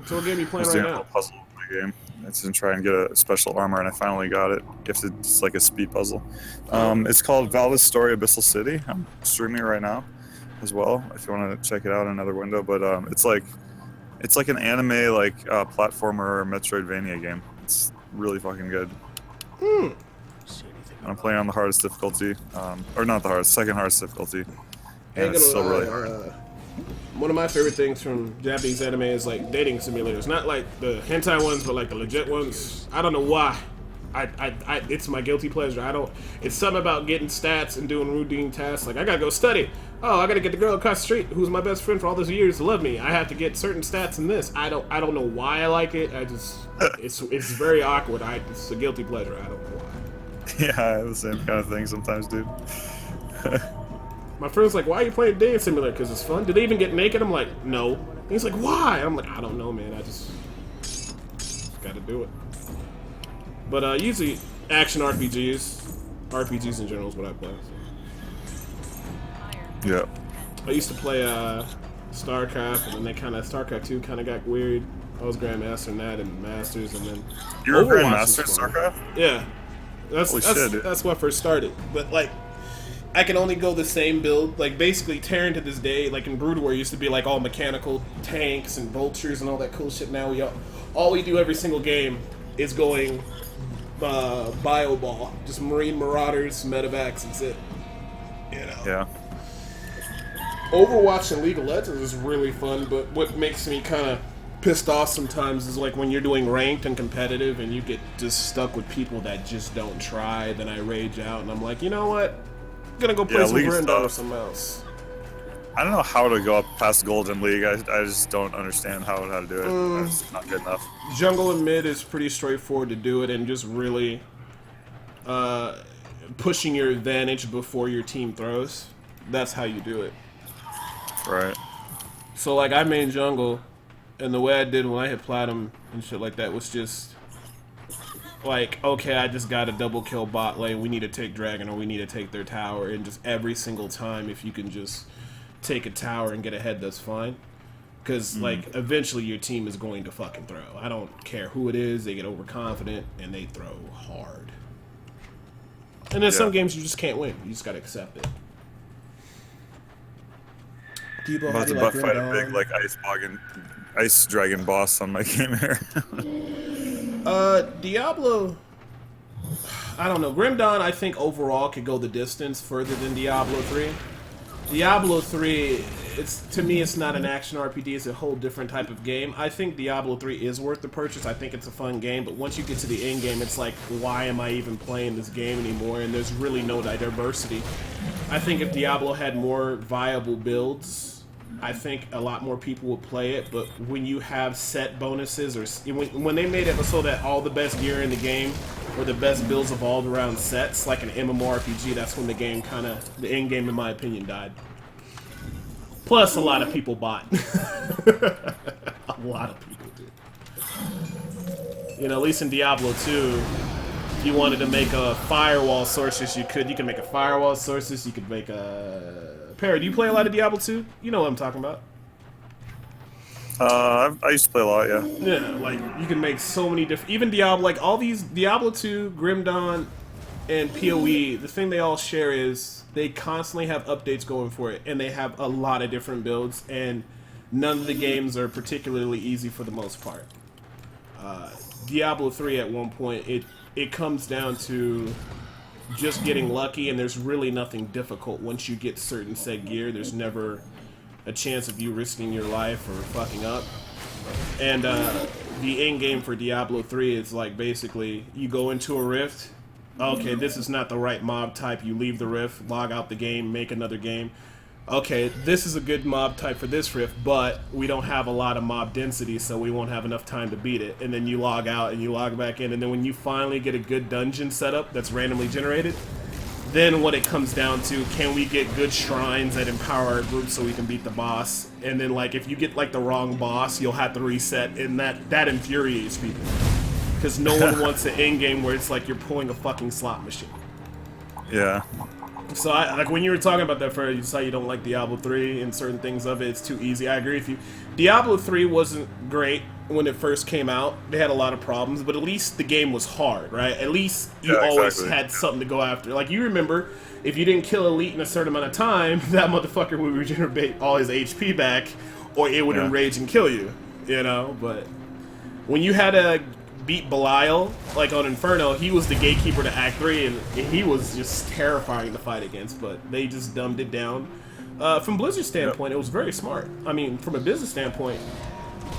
Speaker 1: So what game are you playing
Speaker 10: I was
Speaker 1: right
Speaker 10: doing a
Speaker 1: now?
Speaker 10: little puzzle in my game. It's to try and get a special armor, and I finally got it. It's like a speed puzzle. It's called Valda's Story Abyssal City. I'm streaming it right now as well, if you want to check it out in another window. But it's like an anime platformer Metroidvania game. It's really fucking good. And I'm playing on the hardest difficulty, or not the hardest, second hardest difficulty. And it's still really hard.
Speaker 1: One of my favorite things from Japanese anime is like dating simulators. Not like the hentai ones, but like the legit ones. I don't know why. It's my guilty pleasure. It's something about getting stats and doing routine tasks. Like, I gotta go study. Oh, I gotta get the girl across the street who's my best friend for all those years to love me. I have to get certain stats in this. I don't know why I like it. It's very awkward. It's a guilty pleasure. I don't know why.
Speaker 10: Yeah, I have the same kind of thing sometimes, dude.
Speaker 1: My friend's like, why are you playing dating simulator? Because it's fun. Did they even get naked? I'm like, no. And he's like, why? I'm like, I don't know, man. I just gotta do it. But usually action RPGs in general is what I play.
Speaker 10: Yeah.
Speaker 1: I used to play StarCraft, and then StarCraft 2 kind of got weird. I was Grandmaster in that and Masters, and then
Speaker 10: You were
Speaker 1: Overwatch
Speaker 10: Grandmaster in
Speaker 1: was fun.
Speaker 10: StarCraft?
Speaker 1: Yeah.
Speaker 10: Holy shit, dude.
Speaker 1: That's when I first started. But like, I can only go the same build. Like, basically, Terran to this day, like in Brood War, used to be like all mechanical tanks and vultures and all that cool shit. Now all we do every single game is going bio ball, just Marine Marauders, medevacs, that's it. You know.
Speaker 10: Yeah.
Speaker 1: Overwatch and League of Legends is really fun, but what makes me kind of pissed off sometimes is like when you're doing ranked and competitive and you get just stuck with people that just don't try, then I rage out and I'm like, you know what? I'm gonna go play some Grinda or something else.
Speaker 10: I don't know how to go up past Golden League. I just don't understand how to do it. It's not good enough.
Speaker 1: Jungle and mid is pretty straightforward to do it, and just really pushing your advantage before your team throws. That's how you do it.
Speaker 10: Right.
Speaker 1: So like I main jungle, and the way I did when I hit platinum and shit like that was just like, okay, I just got a double kill bot lane, we need to take dragon or we need to take their tower, and just every single time if you can just take a tower and get ahead, that's fine. Because like eventually your team is going to fucking throw. I don't care who it is, they get overconfident and they throw hard. And then some games you just can't win. You just gotta accept it. Debo,
Speaker 10: I'm about to butt fight a big ice dragon boss on my game here.
Speaker 1: Diablo, I don't know. Grim Dawn, I think overall could go the distance further than Diablo 3. Diablo 3, to me, it's not an action RPG. It's a whole different type of game. I think Diablo 3 is worth the purchase. I think it's a fun game, but once you get to the end game, it's like, why am I even playing this game anymore? And there's really no diversity. I think if Diablo had more viable builds, I think a lot more people would play it, but when you have set bonuses, or when they made it so that all the best gear in the game or the best builds evolved around sets, like an MMORPG, that's when the game the end game, in my opinion, died. Plus, a lot of people bought. A lot of people did. You know, at least in Diablo 2, if you wanted to make a firewall sources, you could. You can make a firewall sources, you could make a... Perry, do you play a lot of Diablo 2? You know what I'm talking about.
Speaker 10: I used to play a lot, yeah.
Speaker 1: Yeah, like, you can make so many different... Even Diablo, like, all these... Diablo 2, Grim Dawn, and PoE, the thing they all share is they constantly have updates going for it, and they have a lot of different builds, and none of the games are particularly easy for the most part. Diablo 3, at one point, it comes down to just getting lucky, and there's really nothing difficult once you get certain set gear. There's never a chance of you risking your life or fucking up. And the end game for Diablo 3 is like, basically you go into a rift, okay, this is not the right mob type, you leave the rift, log out the game, make another game. Okay, this is a good mob type for this rift, but we don't have a lot of mob density, so we won't have enough time to beat it. And then you log out and you log back in, and then when you finally get a good dungeon setup that's randomly generated, then what it comes down to, can we get good shrines that empower our group so we can beat the boss? And then like if you get like the wrong boss, you'll have to reset, and that infuriates people. Because no one wants an end game where it's like you're pulling a fucking slot machine.
Speaker 10: Yeah.
Speaker 1: So I, like when you were talking about that first, you saw you don't like Diablo 3 and certain things of it, it's too easy. I agree with you. Diablo 3 wasn't great when it first came out. They had a lot of problems, but at least the game was hard, right? At least you always had something to go after. Like you remember, if you didn't kill Elite in a certain amount of time, that motherfucker would regenerate all his HP back, or it would enrage and kill you, you know? But when you had to beat Belial, like on Inferno, he was the gatekeeper to Act 3, and he was just terrifying to fight against, but they just dumbed it down. From Blizzard's standpoint, it was very smart. I mean, from a business standpoint,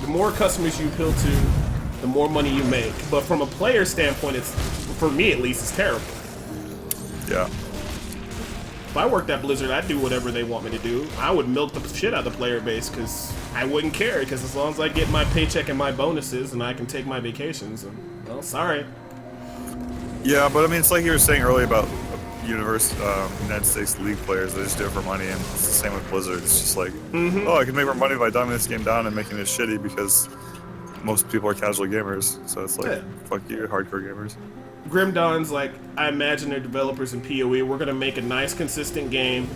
Speaker 1: the more customers you appeal to, the more money you make. But from a player standpoint, it's, for me at least, it's terrible.
Speaker 10: Yeah.
Speaker 1: If I worked at Blizzard, I'd do whatever they want me to do. I would milk the shit out of the player base because I wouldn't care. Because as long as I get my paycheck and my bonuses and I can take my vacations, and, well, sorry.
Speaker 10: Yeah, but I mean, it's like you were saying earlier about United States League players. They just do it for money, and it's the same with Blizzard. It's just like, oh, I can make more money by dumbing this game down and making it shitty because most people are casual gamers. So it's like, fuck you, hardcore gamers.
Speaker 1: Grim Dawn's like, I imagine they're developers in PoE. We're going to make a nice, consistent game,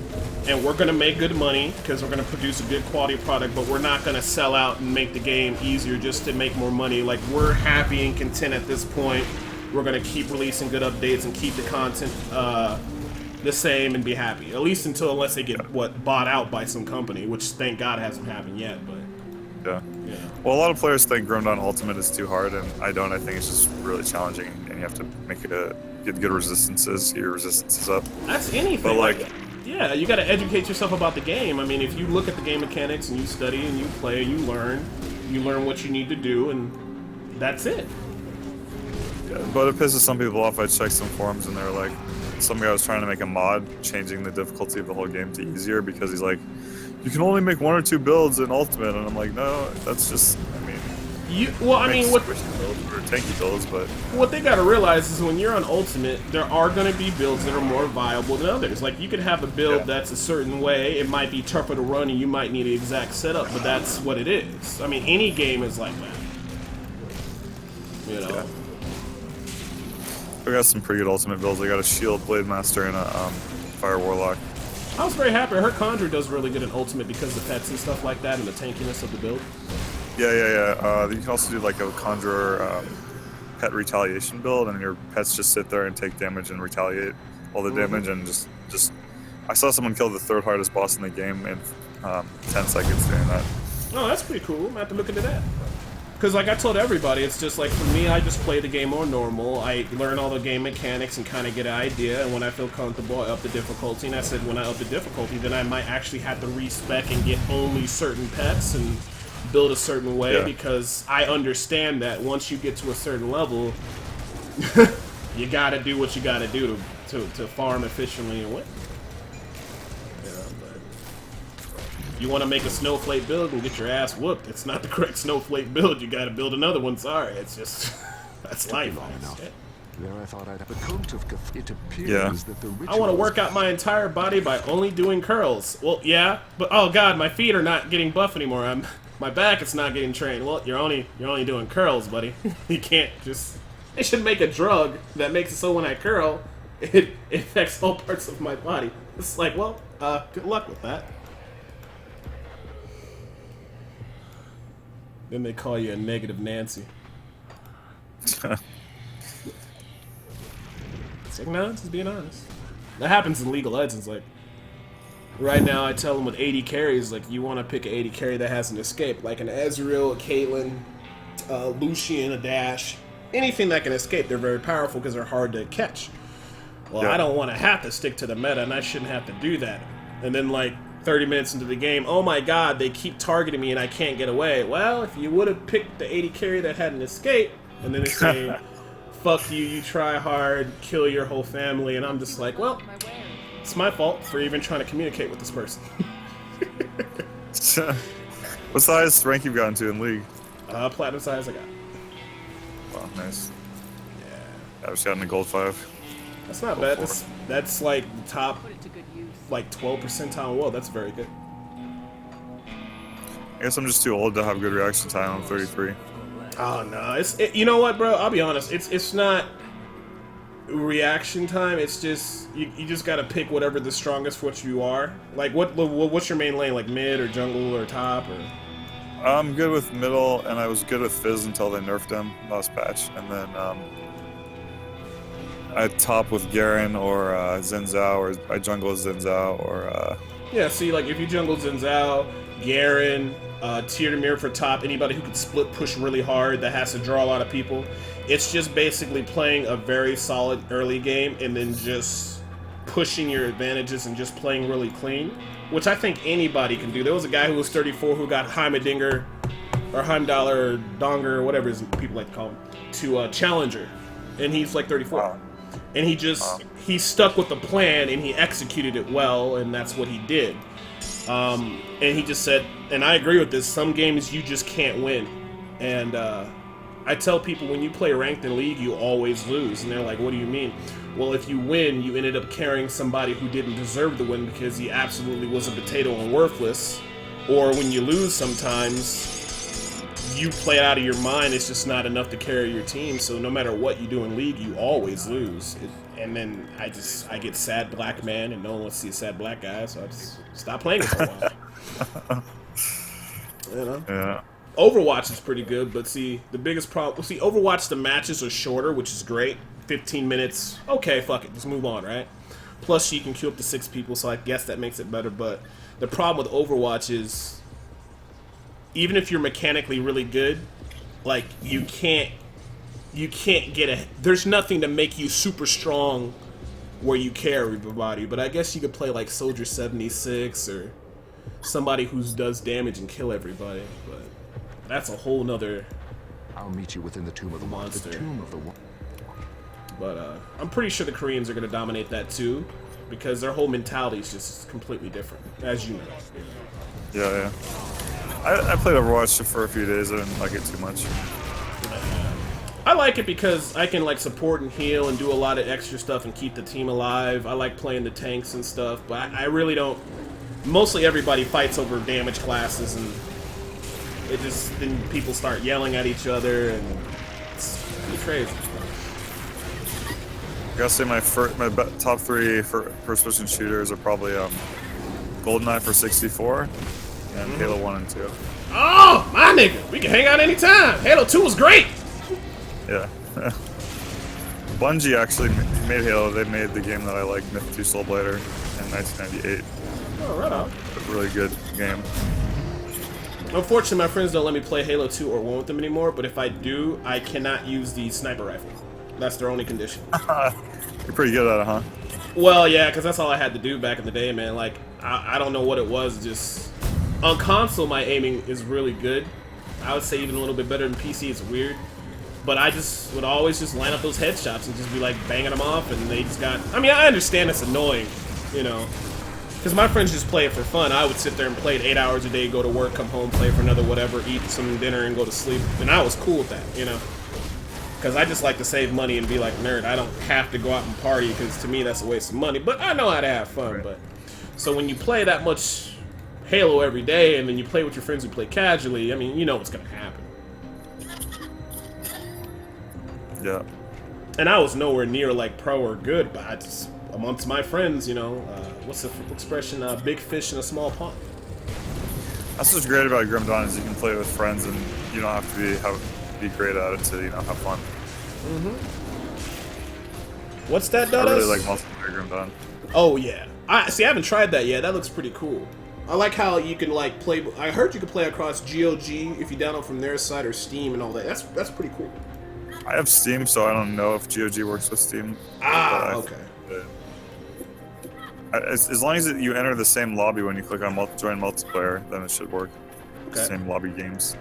Speaker 1: and we're going to make good money because we're going to produce a good quality product, but we're not going to sell out and make the game easier just to make more money. Like, we're happy and content at this point. We're going to keep releasing good updates and keep the content the same and be happy. At least unless they get, bought out by some company, which thank God hasn't happened yet, but...
Speaker 10: Yeah. Well, a lot of players think Grim Dawn Ultimate is too hard, and I don't. I think it's just really challenging, and you have to make it get good resistances, get your resistances up.
Speaker 1: That's anything.
Speaker 10: But like,
Speaker 1: yeah, you got to educate yourself about the game. I mean, if you look at the game mechanics and you study and you play, you learn what you need to do, and that's it.
Speaker 10: Yeah, but it pisses some people off. I checked some forums, and they're like, some guy was trying to make a mod changing the difficulty of the whole game to easier because he's like, you can only make 1 or 2 builds in Ultimate, and I'm like, no, that's just, I mean, what builds or tanky builds, but
Speaker 1: what they gotta realize is when you're on Ultimate, there are gonna be builds that are more viable than others. Like you could have a build that's a certain way, it might be tougher to run, and you might need an exact setup, but that's what it is. I mean, any game is like that. You know.
Speaker 10: Yeah. I got some pretty good Ultimate builds. I got a Shield Blade Master and a Fire Warlock.
Speaker 1: I was very happy. I heard Conjurer does really good in Ultimate because of pets and stuff like that and the tankiness of the build.
Speaker 10: Yeah. You can also do like a Conjurer pet retaliation build, and your pets just sit there and take damage and retaliate all the damage, and just. I saw someone kill the 3rd hardest boss in the game in 10 seconds doing that.
Speaker 1: Oh, that's pretty cool. I'm gonna have to look into that. Because like I told everybody, it's just like for me, I just play the game on normal. I learn all the game mechanics and kind of get an idea, and when I feel comfortable, I up the difficulty. And I said when I up the difficulty, then I might actually have to respec and get only certain pets and build a certain way, because I understand that once you get to a certain level, you gotta do what you gotta do to farm efficiently and win. You want to make a snowflake build and get your ass whooped. It's not the correct snowflake build. You got to build another one. Sorry, it's just that's life. I want to work out my entire body by only doing curls. Well, yeah, but oh god, my feet are not getting buff anymore. My back is not getting trained. Well, you're only doing curls, buddy. You can't just. They should make a drug that makes it so when I curl, it affects all parts of my body. It's like, well, good luck with that. Then they call you a negative Nancy. It's like, no, just being honest. That happens in League of Legends. Like, right now I tell them with 80 carries, like, you want to pick an 80 carry that has an escape. Like an Ezreal, a Caitlyn, Lucian, a Dash. Anything that can escape, they're very powerful because they're hard to catch. Well, I don't want to have to stick to the meta, and I shouldn't have to do that. And then, like, 30 minutes into the game, oh my god, they keep targeting me and I can't get away. Well, if you would have picked the 80 carry that had an escape, and then it's saying, fuck you, you try hard, kill your whole family, and I'm just like, well, it's my fault for even trying to communicate with this person.
Speaker 10: What's the highest rank you've gotten to in League?
Speaker 1: Platinum size I got.
Speaker 10: Wow, nice. Yeah. I just got in the gold 5.
Speaker 1: That's not bad. That's like the top,
Speaker 4: Put it to good use.
Speaker 1: like 12 percentile in the world. That's very good.
Speaker 10: I guess I'm just too old to have good reaction time. I'm 33.
Speaker 1: Oh no, you know what, bro? I'll be honest. It's not reaction time. It's just you just gotta pick whatever the strongest for what you are. Like what's your main lane? Like mid or jungle or top or?
Speaker 10: I'm good with middle, and I was good with Fizz until they nerfed him last patch, and then I top with Garen or Xin Zhao, or I jungle with Xin Zhao, or
Speaker 1: Yeah, see, like if you jungle Xin Zhao, Garen, Tyrmir for top, anybody who can split push really hard that has to draw a lot of people. It's just basically playing a very solid early game and then just pushing your advantages and just playing really clean, which I think anybody can do. There was a guy who was 34 who got Heimerdinger or Heimdall or Donger or whatever people like to call him to Challenger, and he's like 34.
Speaker 10: Wow.
Speaker 1: And he stuck with the plan and he executed it well, and that's what he did. And he just said, and I agree with this, some games you just can't win. And I tell people when you play ranked in League, you always lose. And they're like, what do you mean? Well, if you win, you ended up carrying somebody who didn't deserve the win because he absolutely was a potato and worthless. Or when you lose sometimes, you play it out of your mind, it's just not enough to carry your team. So no matter what you do in League, you always lose. And then I get sad black man, and no one wants to see a sad black guy, so I just stop playing it for a while. You know?
Speaker 10: yeah.
Speaker 1: Overwatch is pretty good, but see, the biggest problem... See, Overwatch, the matches are shorter, which is great. 15 minutes. Okay, fuck it. Just move on, right? Plus, you can queue up to 6 people, so I guess that makes it better. But the problem with Overwatch is, even if you're mechanically really good, like, you can't get a... There's nothing to make you super strong where you carry everybody. But I guess you could play, like, Soldier 76 or somebody who does damage and kill everybody. But that's a whole nother...
Speaker 9: I'll meet you within the tomb of the
Speaker 1: monster.
Speaker 9: The tomb of the
Speaker 1: But I'm pretty sure the Koreans are going to dominate that too, because their whole mentality is just completely different, as you know.
Speaker 10: Yeah. I played Overwatch for a few days. I didn't like it too much.
Speaker 1: I like it because I can like support and heal and do a lot of extra stuff and keep the team alive. I like playing the tanks and stuff, but I really don't. Mostly everybody fights over damage classes, and it just then people start yelling at each other, and it's pretty crazy.
Speaker 10: I gotta say my top 3 first-person shooters are probably GoldenEye for 64 and Halo 1 and 2.
Speaker 1: Oh, my nigga, we can hang out anytime. Halo 2 was great.
Speaker 10: Yeah. Bungie actually made Halo. They made the game that I like, Myth 2 Soulblader, in 1998.
Speaker 1: Oh, right on.
Speaker 10: A really good game.
Speaker 1: Unfortunately, my friends don't let me play Halo 2 or 1 with them anymore, but if I do, I cannot use the sniper rifle. That's their only condition.
Speaker 10: You're pretty good at it, huh?
Speaker 1: Well, yeah, because that's all I had to do back in the day, man. Like, I don't know what it was, just... On console, my aiming is really good. I would say even a little bit better than PC. It's weird. But I just would always just line up those headshots and just be, like, banging them off, and they just got... I mean, I understand it's annoying, you know. Because my friends just play it for fun. I would sit there and play it 8 hours a day, go to work, come home, play for another whatever, eat some dinner, and go to sleep. And I was cool with that, you know. Because I just like to save money and be like, nerd, I don't have to go out and party, because to me that's a waste of money. But I know how to have fun. But so when you play that much Halo every day, and then you play with your friends who play casually, I mean, you know what's going to happen.
Speaker 10: Yeah.
Speaker 1: And I was nowhere near like pro or good, but I just, amongst my friends, you know, what's the expression, big fish in a small pond.
Speaker 10: That's what's great about Grim Dawn is you can play with friends and you don't have to be great at it to, you know, have fun.
Speaker 1: What's that,
Speaker 10: I
Speaker 1: Dodos?
Speaker 10: really like multiplayer Grim Dawn.
Speaker 1: Oh yeah, I haven't tried that yet. That looks pretty cool. I like how you can like play. I heard you can play across GOG if you download from their site or Steam and all that. That's pretty cool.
Speaker 10: I have Steam, so I don't know if GOG works with Steam.
Speaker 1: Okay.
Speaker 10: As long as you enter the same lobby when you click on join multiplayer, then it should work.
Speaker 1: Okay.
Speaker 10: Same lobby games.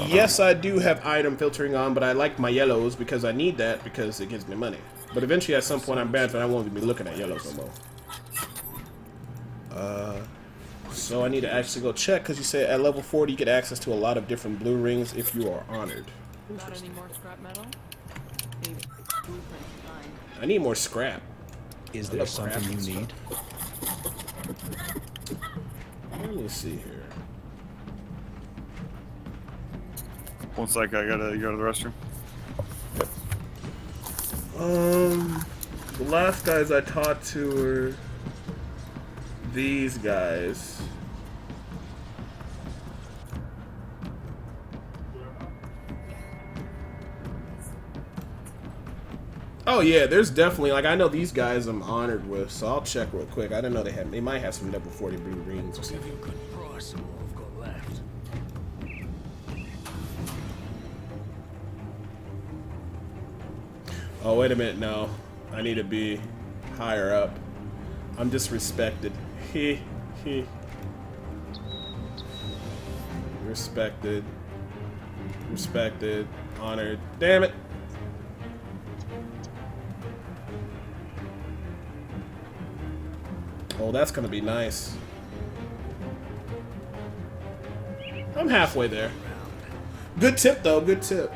Speaker 1: Yes, I do have item filtering on, but I like my yellows because I need that because it gives me money. But eventually, at some point, I'm banned, and I won't be looking at yellows no more. So I need to actually go check because you said at level 40 you get access to a lot of different blue rings if you are honored.
Speaker 4: Not any more scrap metal? Maybe. blueprint to find.
Speaker 1: I need more scrap.
Speaker 6: Is
Speaker 1: I
Speaker 6: there
Speaker 1: love
Speaker 6: something
Speaker 1: crafting
Speaker 6: you
Speaker 1: stuff.
Speaker 6: need?
Speaker 1: Let me see here.
Speaker 10: One sec, I gotta go to the restroom.
Speaker 1: The last guys I talked to were these guys. Oh yeah, there's definitely, like, I know these guys I'm honored with, so I'll check real quick. I didn't know they might have some level 40 blue rings or
Speaker 2: Give
Speaker 1: something.
Speaker 2: you a good price on what I've got left.
Speaker 1: Oh, wait a minute, no. I need to be higher up. I'm disrespected. He. Respected. Respected. Honored. Damn it. Oh, that's gonna be nice. I'm halfway there. Good tip, though. Good tip.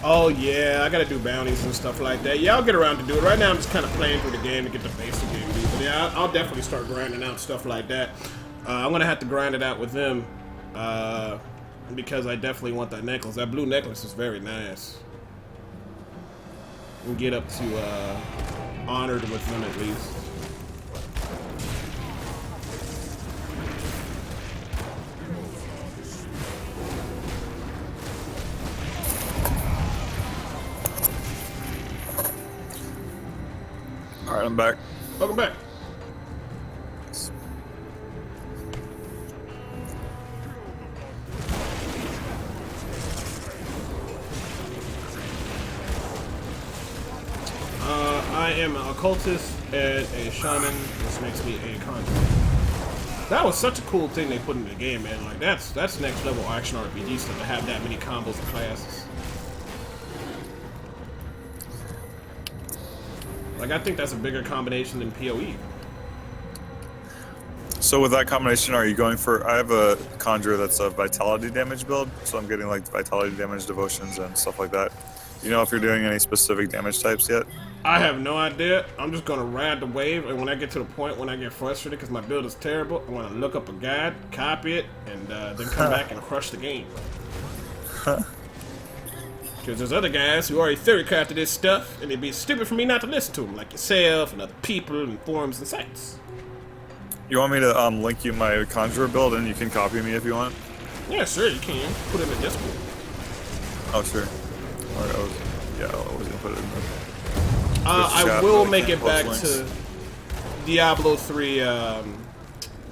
Speaker 1: Oh yeah, I gotta do bounties and stuff like that. Yeah, I'll get around to do it. Right now I'm just kind of playing through the game to get the basic game beat. But yeah, I'll definitely start grinding out stuff like that. I'm gonna have to grind it out with them because I definitely want that necklace. That blue necklace is very nice. And get up to honored with them at least.
Speaker 10: Alright, I'm back.
Speaker 1: Welcome back. I am an occultist and a shaman. This makes me a conjurer. That was such a cool thing they put in the game, man. Like that's next level action RPG stuff to have that many combos and classes. Like I think that's a bigger combination than PoE.
Speaker 10: So with that combination, are you going for... I have a conjurer that's a vitality damage build, so I'm getting like vitality damage, devotions, and stuff like that. Do you know if you're doing any specific damage types yet?
Speaker 1: I have no idea. I'm just gonna ride the wave, and when I get to the point when I get frustrated because my build is terrible, I'm gonna look up a guide, copy it, and then come back and crush the game. Because there's other guys who already theory crafted this stuff, and it'd be stupid for me not to listen to them, like yourself and other people and forums and sites.
Speaker 10: You want me to link you my conjurer build, and you can copy me if you want?
Speaker 1: Yeah, sure, you can. Put it in the Discord.
Speaker 10: Oh, sure. Alright, I was gonna put it in the...
Speaker 1: I will make it back to Diablo 3.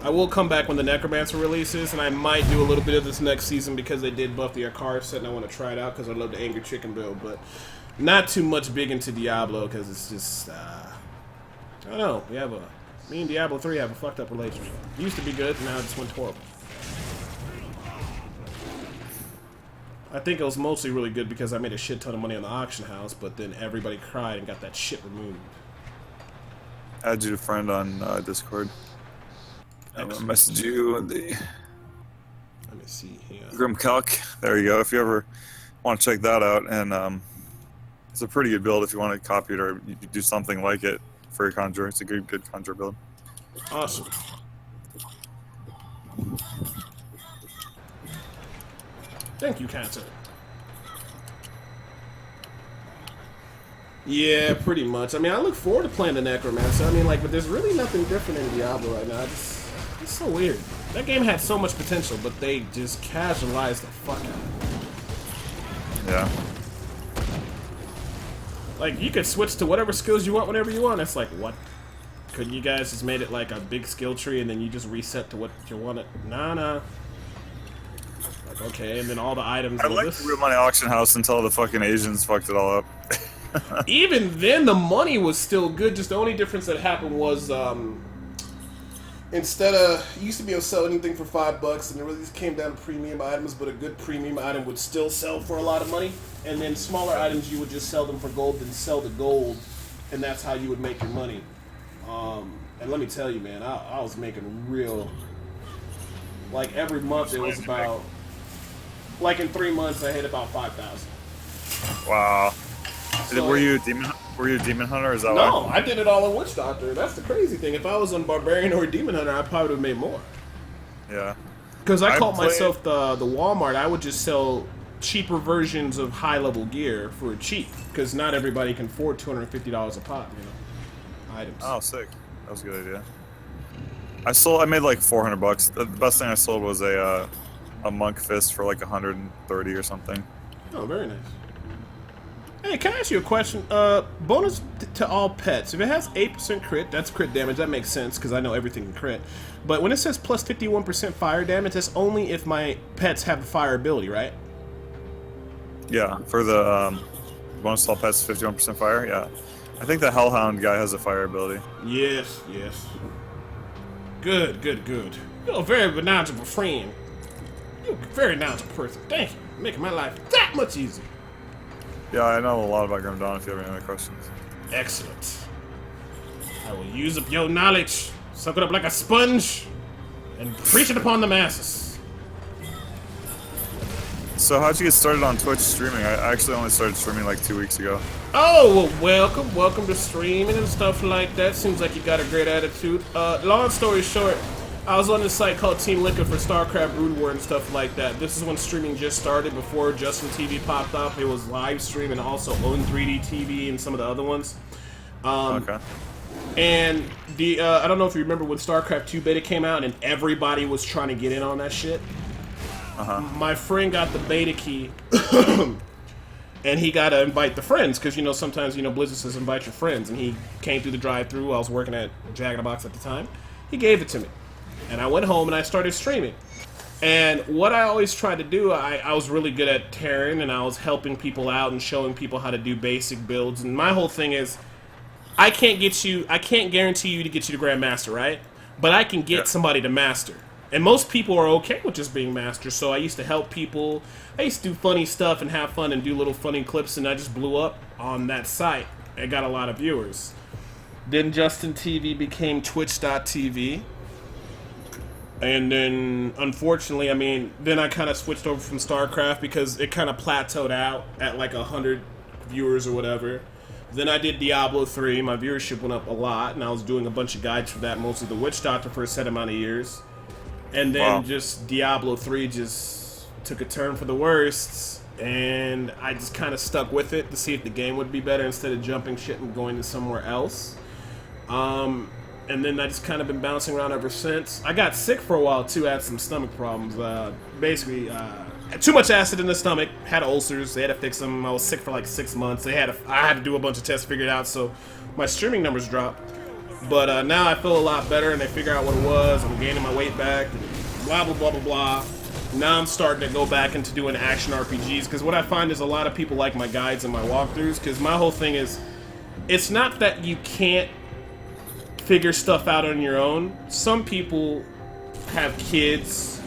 Speaker 1: I will come back when the Necromancer releases, and I might do a little bit of this next season because they did buff the Akar set, and I want to try it out because I love the Angry Chicken build, but not too much big into Diablo because it's just, I don't know. Me and Diablo 3 have a fucked up relationship. It used to be good, now it just went horrible. I think it was mostly really good because I made a shit ton of money on the auction house, but then everybody cried and got that shit removed.
Speaker 10: Add you to friend on Discord. I'm gonna message you in the
Speaker 1: Let me see here.
Speaker 10: Grim Calc. There you go. If you ever want to check that out, and it's a pretty good build if you want to copy it or you do something like it for your conjurer. It's a good conjurer build.
Speaker 1: Awesome. Thank you, Cancer. Yeah, pretty much. I mean, I look forward to playing the Necromancer. I mean, like, but there's really nothing different in Diablo right now. It's so weird. That game had so much potential, but they just casualized the fuck out of it.
Speaker 10: Yeah.
Speaker 1: Like, you could switch to whatever skills you want whenever you want. It's like, what? Couldn't you guys just made it like a big skill tree and then you just reset to what you wanted? Nah. Like, okay, and then all the items.
Speaker 10: I liked the Real Money Auction House until the fucking Asians fucked it all up.
Speaker 1: Even then, the money was still good. Just the only difference that happened was, instead of, you used to be able to sell anything for $5, and it really just came down to premium items, but a good premium item would still sell for a lot of money. And then smaller items, you would just sell them for gold, then sell the gold, and that's how you would make your money. And let me tell you, man, I was making real, like every month it was about, like in 3 months I hit about 5,000.
Speaker 10: Wow.
Speaker 1: So,
Speaker 10: were you a demon hunter? Or is that
Speaker 1: no,
Speaker 10: why?
Speaker 1: I did it all in Witch Doctor. That's the crazy thing. If I was on Barbarian or Demon Hunter, I probably would have made more.
Speaker 10: Yeah.
Speaker 1: Because I called myself the Walmart. I would just sell cheaper versions of high-level gear for cheap. Because not everybody can afford $250 a pop, you know, items.
Speaker 10: Oh, sick. That was a good idea. I made like $400. The best thing I sold was a monk fist for like 130 or something.
Speaker 1: Oh, very nice. Hey, can I ask you a question? Bonus to all pets. If it has 8% crit, that's crit damage. That makes sense because I know everything can crit. But when it says plus 51% fire damage, that's only if my pets have the fire ability, right?
Speaker 10: Yeah, for the bonus to all pets, 51% fire. Yeah, I think the Hellhound guy has a fire ability.
Speaker 1: Yes. Good. You're a very knowledgeable friend. You're a very knowledgeable person. Thank you. Making my life that much easier.
Speaker 10: Yeah, I know a lot about Grim Dawn if you have any other questions.
Speaker 1: Excellent. I will use up your knowledge, suck it up like a sponge, and preach it upon the masses.
Speaker 10: So how'd you get started on Twitch streaming? I actually only started streaming like 2 weeks ago.
Speaker 1: Oh, well, welcome to streaming and stuff like that. Seems like you got a great attitude. Long story short, I was on this site called Team Liquid for StarCraft Brood War and stuff like that. This is when streaming just started, before Justin TV popped up. It was live stream and also Own 3D TV and some of the other ones.
Speaker 10: Okay.
Speaker 1: And the I don't know if you remember when StarCraft 2 beta came out and everybody was trying to get in on that shit. My friend got the beta key, and he got to invite the friends, because, you know, sometimes, you know, Blizzard says invite your friends, and he came through the drive-thru. I was working at Jack in the Box at the time. He gave it to me. And I went home and I started streaming. And what I always tried to do, I was really good at Terran, and I was helping people out and showing people how to do basic builds. And my whole thing is, I can't guarantee you to get you to Grandmaster, right? But I can get somebody to Master. And most people are okay with just being Master, so I used to help people. I used to do funny stuff and have fun and do little funny clips, and I just blew up on that site. I got a lot of viewers. Then Justin TV became Twitch.tv. And then, unfortunately, I mean, then I kind of switched over from StarCraft because it kind of plateaued out at like 100 viewers or whatever. Then I did Diablo 3. My viewership went up a lot, and I was doing a bunch of guides for that, mostly the Witch Doctor for a set amount of years. And then just Diablo 3 just took a turn for the worst, and I just kind of stuck with it to see if the game would be better instead of jumping shit and going to somewhere else. And then I just kind of been bouncing around ever since. I got sick for a while too. I had some stomach problems. Basically, too much acid in the stomach. Had ulcers. They had to fix them. I was sick for like 6 months. I had to do a bunch of tests, figure it out. So my streaming numbers dropped. But now I feel a lot better, and they figure out what it was. I'm gaining my weight back. And blah blah blah blah blah. Now I'm starting to go back into doing action RPGs, because what I find is a lot of people like my guides and my walkthroughs. Because my whole thing is, it's not that you can't figure stuff out on your own. Some people have kids,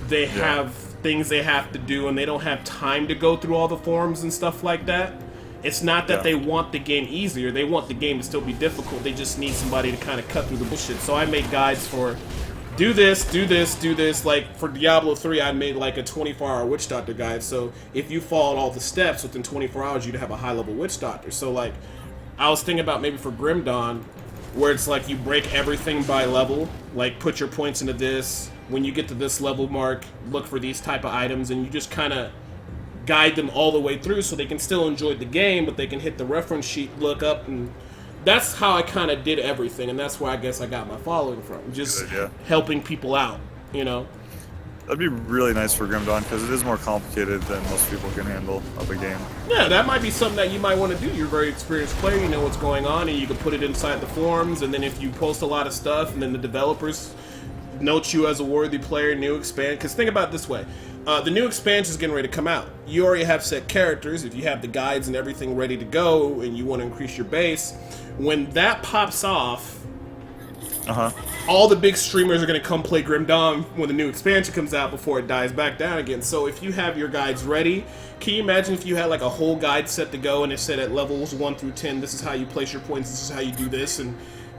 Speaker 1: they have things they have to do, and they don't have time to go through all the forums and stuff like that. It's not that they want the game easier, they want the game to still be difficult. They just need somebody to kind of cut through the bullshit. So I make guides for do this, do this, do this. Like for Diablo 3, I made like a 24-hour Witch Doctor guide. So if you followed all the steps within 24 hours, you'd have a high-level Witch Doctor. So like, I was thinking about maybe for Grim Dawn, where it's like you break everything by level, like put your points into this, when you get to this level mark, look for these type of items, and you just kind of guide them all the way through so they can still enjoy the game, but they can hit the reference sheet, look up, and that's how I kind of did everything, and that's where I guess I got my following from. Just helping people out, you know.
Speaker 10: That'd be really nice for Grim Dawn because it is more complicated than most people can handle of a game.
Speaker 1: Yeah, that might be something that you might want to do. You're a very experienced player, you know what's going on, and you can put it inside the forums, and then if you post a lot of stuff, and then the developers note you as a worthy player, new expand. Because think about it this way. The new expansion is getting ready to come out. You already have set characters. If you have the guides and everything ready to go, and you want to increase your base, when that pops off, all the big streamers are going to come play Grim Dawn when the new expansion comes out before it dies back down again. So if you have your guides ready, can you imagine if you had like a whole guide set to go and it said at levels 1 through 10, this is how you place your points, this is how you do this, and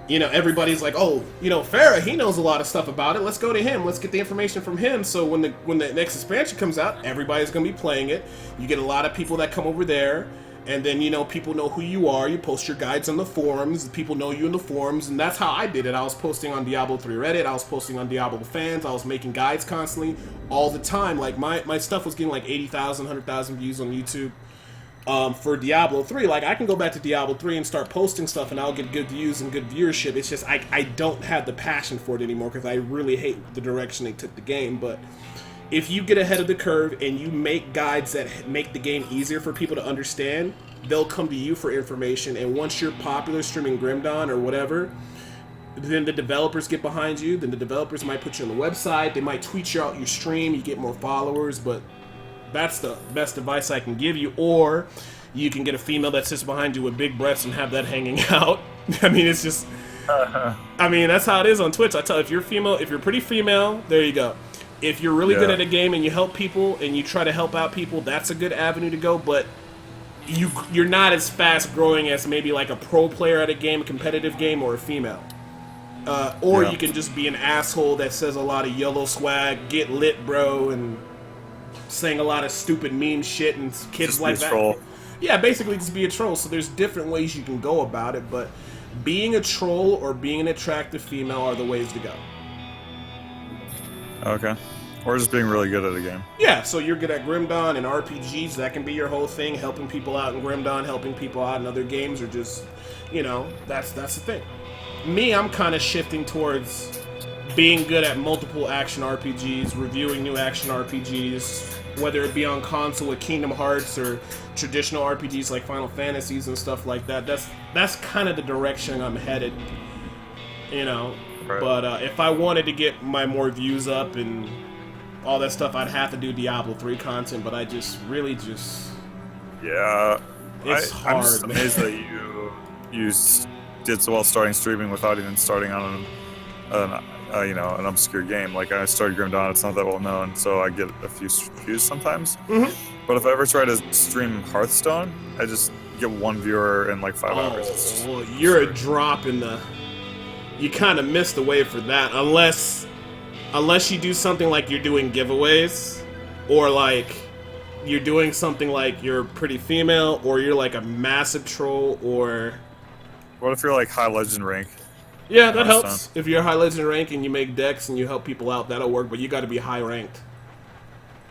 Speaker 1: you know, everybody's like, oh, you know, Farrah, he knows a lot of stuff about it. Let's go to him. Let's get the information from him. So when the next expansion comes out, everybody's going to be playing it. You get a lot of people that come over there. And then, you know, people know who you are. You post your guides on the forums. People know you in the forums. And that's how I did it. I was posting on Diablo 3 Reddit. I was posting on Diablo fans. I was making guides constantly all the time. Like, my stuff was getting like 80,000, 100,000 views on YouTube. For Diablo 3, like I can go back to Diablo 3 and start posting stuff and I'll get good views and good viewership. It's just I don't have the passion for it anymore because I really hate the direction they took the game. But if you get ahead of the curve and you make guides that make the game easier for people to understand, they'll come to you for information. And once you're popular streaming Grim Dawn or whatever, then the developers get behind you. Then the developers might put you on the website. They might tweet you out your stream. You get more followers, but that's the best advice I can give you. Or you can get a female that sits behind you with big breasts and have that hanging out. I mean, it's just... I mean, that's how it is on Twitch. I tell you, if you're female, if you're pretty female, there you go. If you're really good at a game and you help people and you try to help out people, that's a good avenue to go. But you're not as fast growing as maybe like a pro player at a game, a competitive game, or a female. Or you can just be an asshole that says a lot of YOLO swag, get lit, bro, and saying a lot of stupid meme shit and kids
Speaker 10: just
Speaker 1: like that.
Speaker 10: Troll.
Speaker 1: Yeah, basically just be a troll. So there's different ways you can go about it, but being a troll or being an attractive female are the ways to go.
Speaker 10: Okay. Or just being really good at a game.
Speaker 1: Yeah, so you're good at Grim Dawn and RPGs. That can be your whole thing, helping people out in Grim Dawn, helping people out in other games, or just, you know, that's the thing. Me, I'm kind of shifting towards being good at multiple action RPGs, reviewing new action RPGs, whether it be on console with Kingdom Hearts or traditional RPGs like Final Fantasies and stuff like that. That's kind of the direction I'm headed, you know.
Speaker 10: Right.
Speaker 1: But if I wanted to get my more views up and all that stuff, I'd have to do Diablo 3 content, but I just really just...
Speaker 10: Yeah.
Speaker 1: It's hard,
Speaker 10: I'm just amazed that you did so well starting streaming without even starting on an obscure game. Like, I started Grim Dawn, it's not that well known, so I get a few views sometimes. But if I ever try to stream Hearthstone, I just get one viewer in like 5 hours. It's just,
Speaker 1: well, you're a drop in the... You kind of missed the wave for that, unless you do something like you're doing giveaways, or like you're doing something like you're pretty female, or you're like a massive troll, or...
Speaker 10: What if you're like high legend rank?
Speaker 1: Yeah, that helps. If you're high legend rank and you make decks and you help people out, that'll work, but you gotta be high ranked.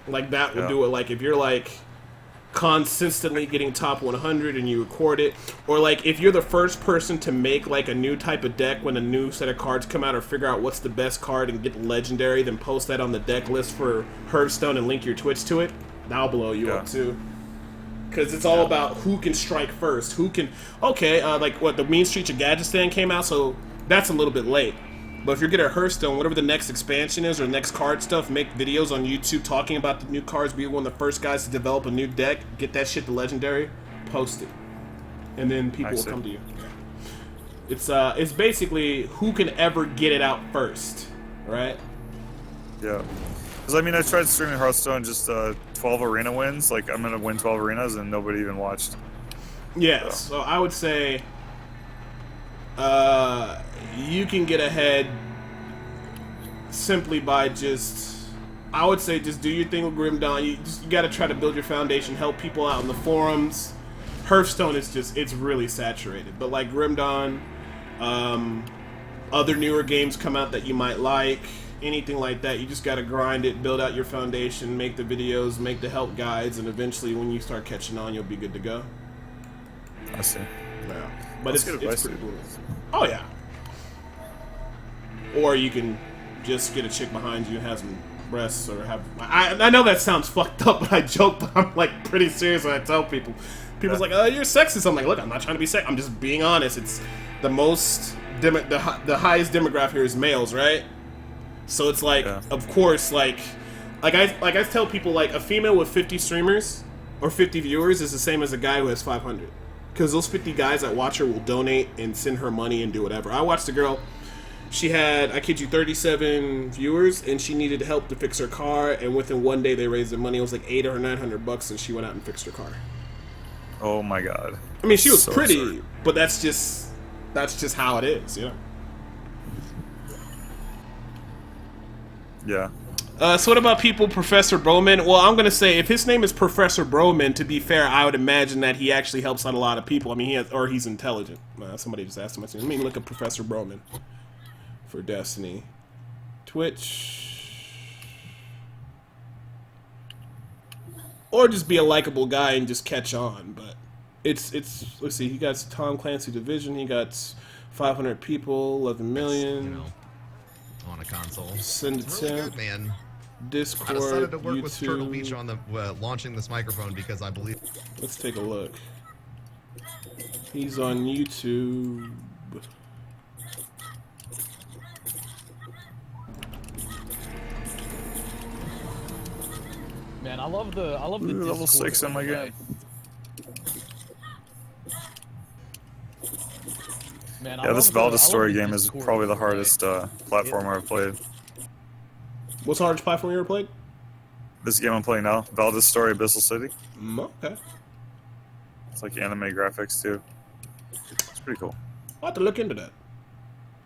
Speaker 1: Like, that will do it. Like, if you're like consistently getting top 100 and you record it, or like if you're the first person to make like a new type of deck when a new set of cards come out, or figure out what's the best card and get legendary, then post that on the deck list for Hearthstone and link your Twitch to it, that'll blow you up too. Because it's all about who can strike first, who can... Okay, like what, the Mean Streets of Gadgetistan came out, so that's a little bit late. But if you're good at Hearthstone, whatever the next expansion is or next card stuff, make videos on YouTube talking about the new cards, be one of the first guys to develop a new deck, get that shit to legendary, post it. And then people will come to you. It's basically who can ever get it out first, right?
Speaker 10: Yeah. Because, I mean, I tried streaming Hearthstone, just 12 arena wins. Like, I'm going to win 12 arenas, and nobody even watched.
Speaker 1: Yeah, so I would say you can get ahead simply by just... I would say just do your thing with Grim Dawn. You got to try to build your foundation, help people out in the forums. Hearthstone is just... It's really saturated. But, like, Grim Dawn, other newer games come out that you might like... Anything like that, you just gotta grind it, build out your foundation, make the videos, make the help guides, and eventually when you start catching on, you'll be good to go.
Speaker 10: I see.
Speaker 1: Yeah. But
Speaker 10: Let's get
Speaker 1: it's
Speaker 10: advice.
Speaker 1: pretty brutal. Oh yeah. Or you can just get a chick behind you and have some breasts, or have. I know that sounds fucked up, but I joke, but I'm like pretty serious when I tell people. People's like, you're sexist. I'm like, look, I'm not trying to be sexist. I'm just being honest. It's the most the highest demographic here is males, right? So it's like, of course, like I tell people, like a female with 50 streamers or 50 viewers is the same as a guy who has 500, because those 50 guys that watch her will donate and send her money and do whatever. I watched a girl. She had, I kid you, 37 viewers, and she needed help to fix her car. And within one day, they raised the money. It was like $800 or $900, and she went out and fixed her car.
Speaker 10: Oh my god.
Speaker 1: I mean, she was
Speaker 10: So
Speaker 1: pretty,
Speaker 10: absurd.
Speaker 1: but that's just how it is, you know.
Speaker 10: Yeah.
Speaker 1: So what about people, Professor Broman? Well, I'm gonna say if his name is Professor Broman, to be fair, I would imagine that he actually helps out a lot of people. I mean, he's intelligent. Somebody just asked him. Let me look at Professor Broman for Destiny. Twitch. Or just be a likable guy and just catch on, but it's let's see, he got Tom Clancy Division, he got 500 people, 11 million.
Speaker 11: You know, on a console.
Speaker 1: Send
Speaker 11: It's
Speaker 1: it
Speaker 11: really
Speaker 1: to
Speaker 11: good, man.
Speaker 1: Discord,
Speaker 11: I decided to work with
Speaker 1: YouTube.
Speaker 11: Turtle Beach on the launching this microphone because I believe.
Speaker 1: Let's take a look. He's on YouTube.
Speaker 3: Man, I love the
Speaker 10: Ooh, level
Speaker 3: Discord
Speaker 10: 6 on my
Speaker 3: overlay.
Speaker 10: game.
Speaker 3: Man,
Speaker 10: Yeah, this Valdez story game is probably the hardest platformer I've played.
Speaker 1: What's the hardest platform you ever played?
Speaker 10: This game I'm playing now, Valdez Story Abyssal City.
Speaker 1: Okay.
Speaker 10: It's like anime graphics too. It's pretty cool.
Speaker 1: I'll have to look into that.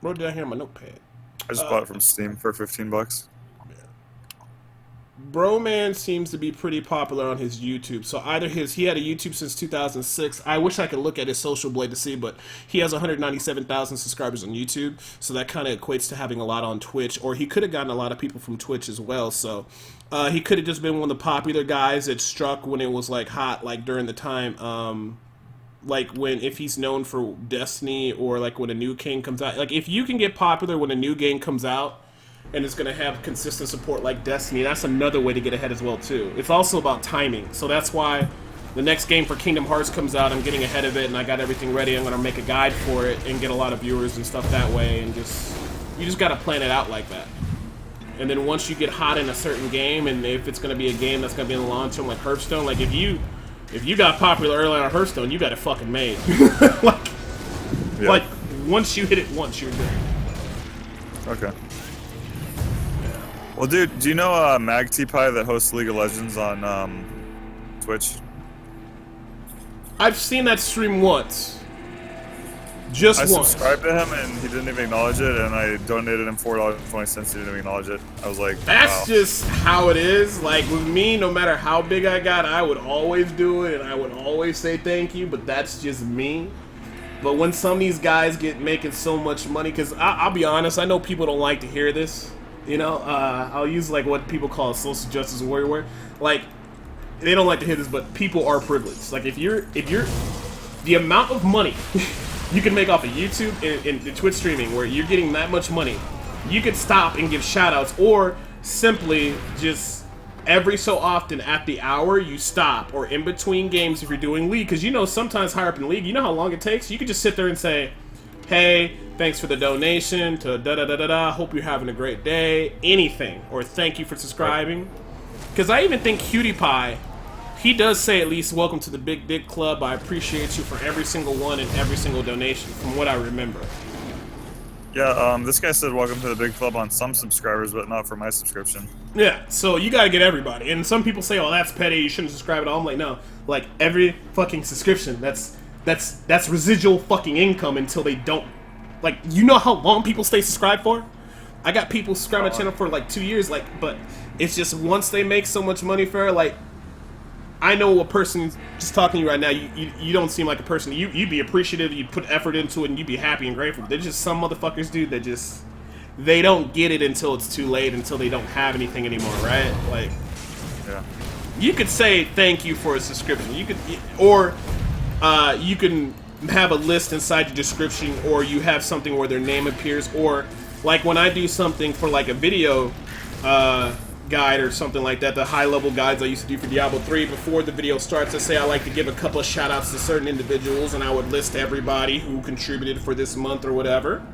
Speaker 1: Wrote it down here on my notepad.
Speaker 10: I just bought it from Steam for $15.
Speaker 1: Broman seems to be pretty popular on his YouTube. So either he had a YouTube since 2006. I wish I could look at his social blade to see, but he has 197,000 subscribers on YouTube. So that kind of equates to having a lot on Twitch. Or he could have gotten a lot of people from Twitch as well. So he could have just been one of the popular guys that struck when it was like hot, like during the time. Like if he's known for Destiny, or like when a new game comes out. Like if you can get popular when a new game comes out, and it's going to have consistent support like Destiny, that's another way to get ahead as well, too. It's also about timing. So that's why the next game for Kingdom Hearts comes out, I'm getting ahead of it, and I got everything ready. I'm going to make a guide for it and get a lot of viewers and stuff that way, and you just got to plan it out like that. And then once you get hot in a certain game, and if it's going to be a game that's going to be in the long term like Hearthstone, like if you got popular early on Hearthstone, you got it fucking made. Like once you hit it once, you're good.
Speaker 10: Okay. Well, dude, do you know MagTPie that hosts League of Legends on Twitch?
Speaker 1: I've seen that stream once. Just
Speaker 10: I
Speaker 1: once.
Speaker 10: subscribed to him and he didn't even acknowledge it, and I donated him $4.20. He didn't even acknowledge it. I was like,
Speaker 1: That's
Speaker 10: wow.
Speaker 1: just how it is. Like with me, no matter how big I got, I would always do it and I would always say thank you, but that's just me. But when some of these guys get making so much money, because I'll be honest, I know people don't like to hear this. You know, I'll use like what people call a social justice warrior word. Like, they don't like to hear this, but people are privileged. Like, if you're the amount of money you can make off of YouTube and Twitch streaming, where you're getting that much money, you could stop and give shout outs, or simply just every so often at the hour you stop, or in between games if you're doing League, because you know sometimes higher up in League, you know how long it takes? You could just sit there and say, hey, thanks for the donation to da-da-da-da-da, hope you're having a great day, anything, or thank you for subscribing. Because I even think Cutie Pie, he does say at least, welcome to the Big Dick Club, I appreciate you for every single one and every single donation, from what I remember.
Speaker 10: Yeah, this guy said welcome to the big club on some subscribers, but not for my subscription.
Speaker 1: Yeah, so you gotta get everybody. And some people say, oh, that's petty, you shouldn't subscribe at all. I'm like, no, like, every fucking subscription, that's residual fucking income until they don't. Like, you know how long people stay subscribed for? I got people subscribe to my channel for like 2 years, like, but it's just once they make so much money for it, like, I know a person just talking to you right now, you don't seem like a person, you'd be appreciative, you'd put effort into it, and you'd be happy and grateful. There's just some motherfuckers, dude, that just, they don't get it until it's too late, until they don't have anything anymore, right? Like,
Speaker 10: yeah.
Speaker 1: You could say thank you for a subscription, you could, or you can have a list inside your description, or you have something where their name appears, or like when I do something for like a video guide or something like that, the high-level guides I used to do for Diablo 3, before the video starts, I say I like to give a couple of shout-outs to certain individuals, and I would list everybody who contributed for this month or whatever.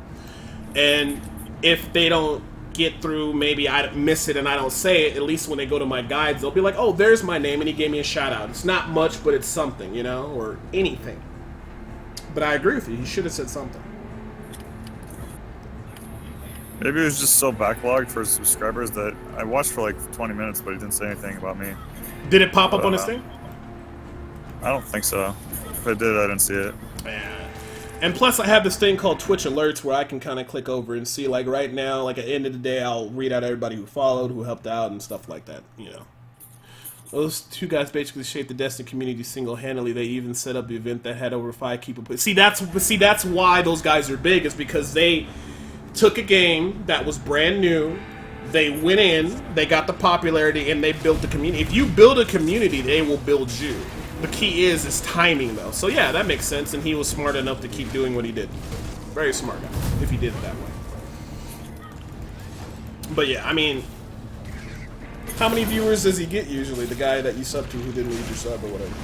Speaker 1: And if they don't get through, maybe I miss it and I don't say it, at least when they go to my guides, they'll be like, oh, there's my name, and he gave me a shout-out. It's not much, but it's something, you know, or anything. But I agree with you. He should have said something.
Speaker 10: Maybe it was just so backlogged for subscribers that I watched for like 20 minutes, but he didn't say anything about me.
Speaker 1: Did it pop up on his thing?
Speaker 10: I don't think so. If it did, I didn't see it.
Speaker 1: Yeah. And plus, I have this thing called Twitch Alerts where I can kind of click over and see, like, right now, like, at the end of the day, I'll read out everybody who followed, who helped out, and stuff like that, you know. Those two guys basically shaped the Destiny community single-handedly. They even set up the event that had over 5 people. See, that's why those guys are big, is because they took a game that was brand new, they went in, they got the popularity, and they built the community. If you build a community, they will build you. The key is timing, though. So yeah, that makes sense, and he was smart enough to keep doing what he did. Very smart guy, if he did it that way. But yeah, I mean, how many viewers does he get usually? The guy that you sub to who didn't read your sub or whatever.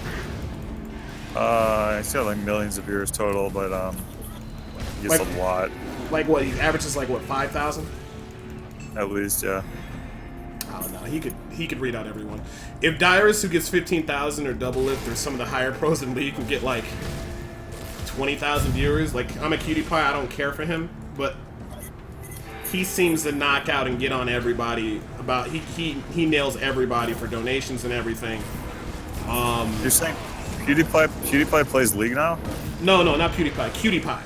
Speaker 10: He's got like millions of viewers total, but he gets a lot.
Speaker 1: Like what? He averages like what, 5,000?
Speaker 10: At least, yeah.
Speaker 1: I don't know. He could read out everyone. If Dyrus, who gets 15,000 or Double Lift or some of the higher pros in League, can get like 20,000 viewers, like I'm a cutie pie, I don't care for him, but he seems to knock out and get on everybody about he nails everybody for donations and everything.
Speaker 10: You're saying PewDiePie plays League now?
Speaker 1: No, not PewDiePie. Cutie Pie.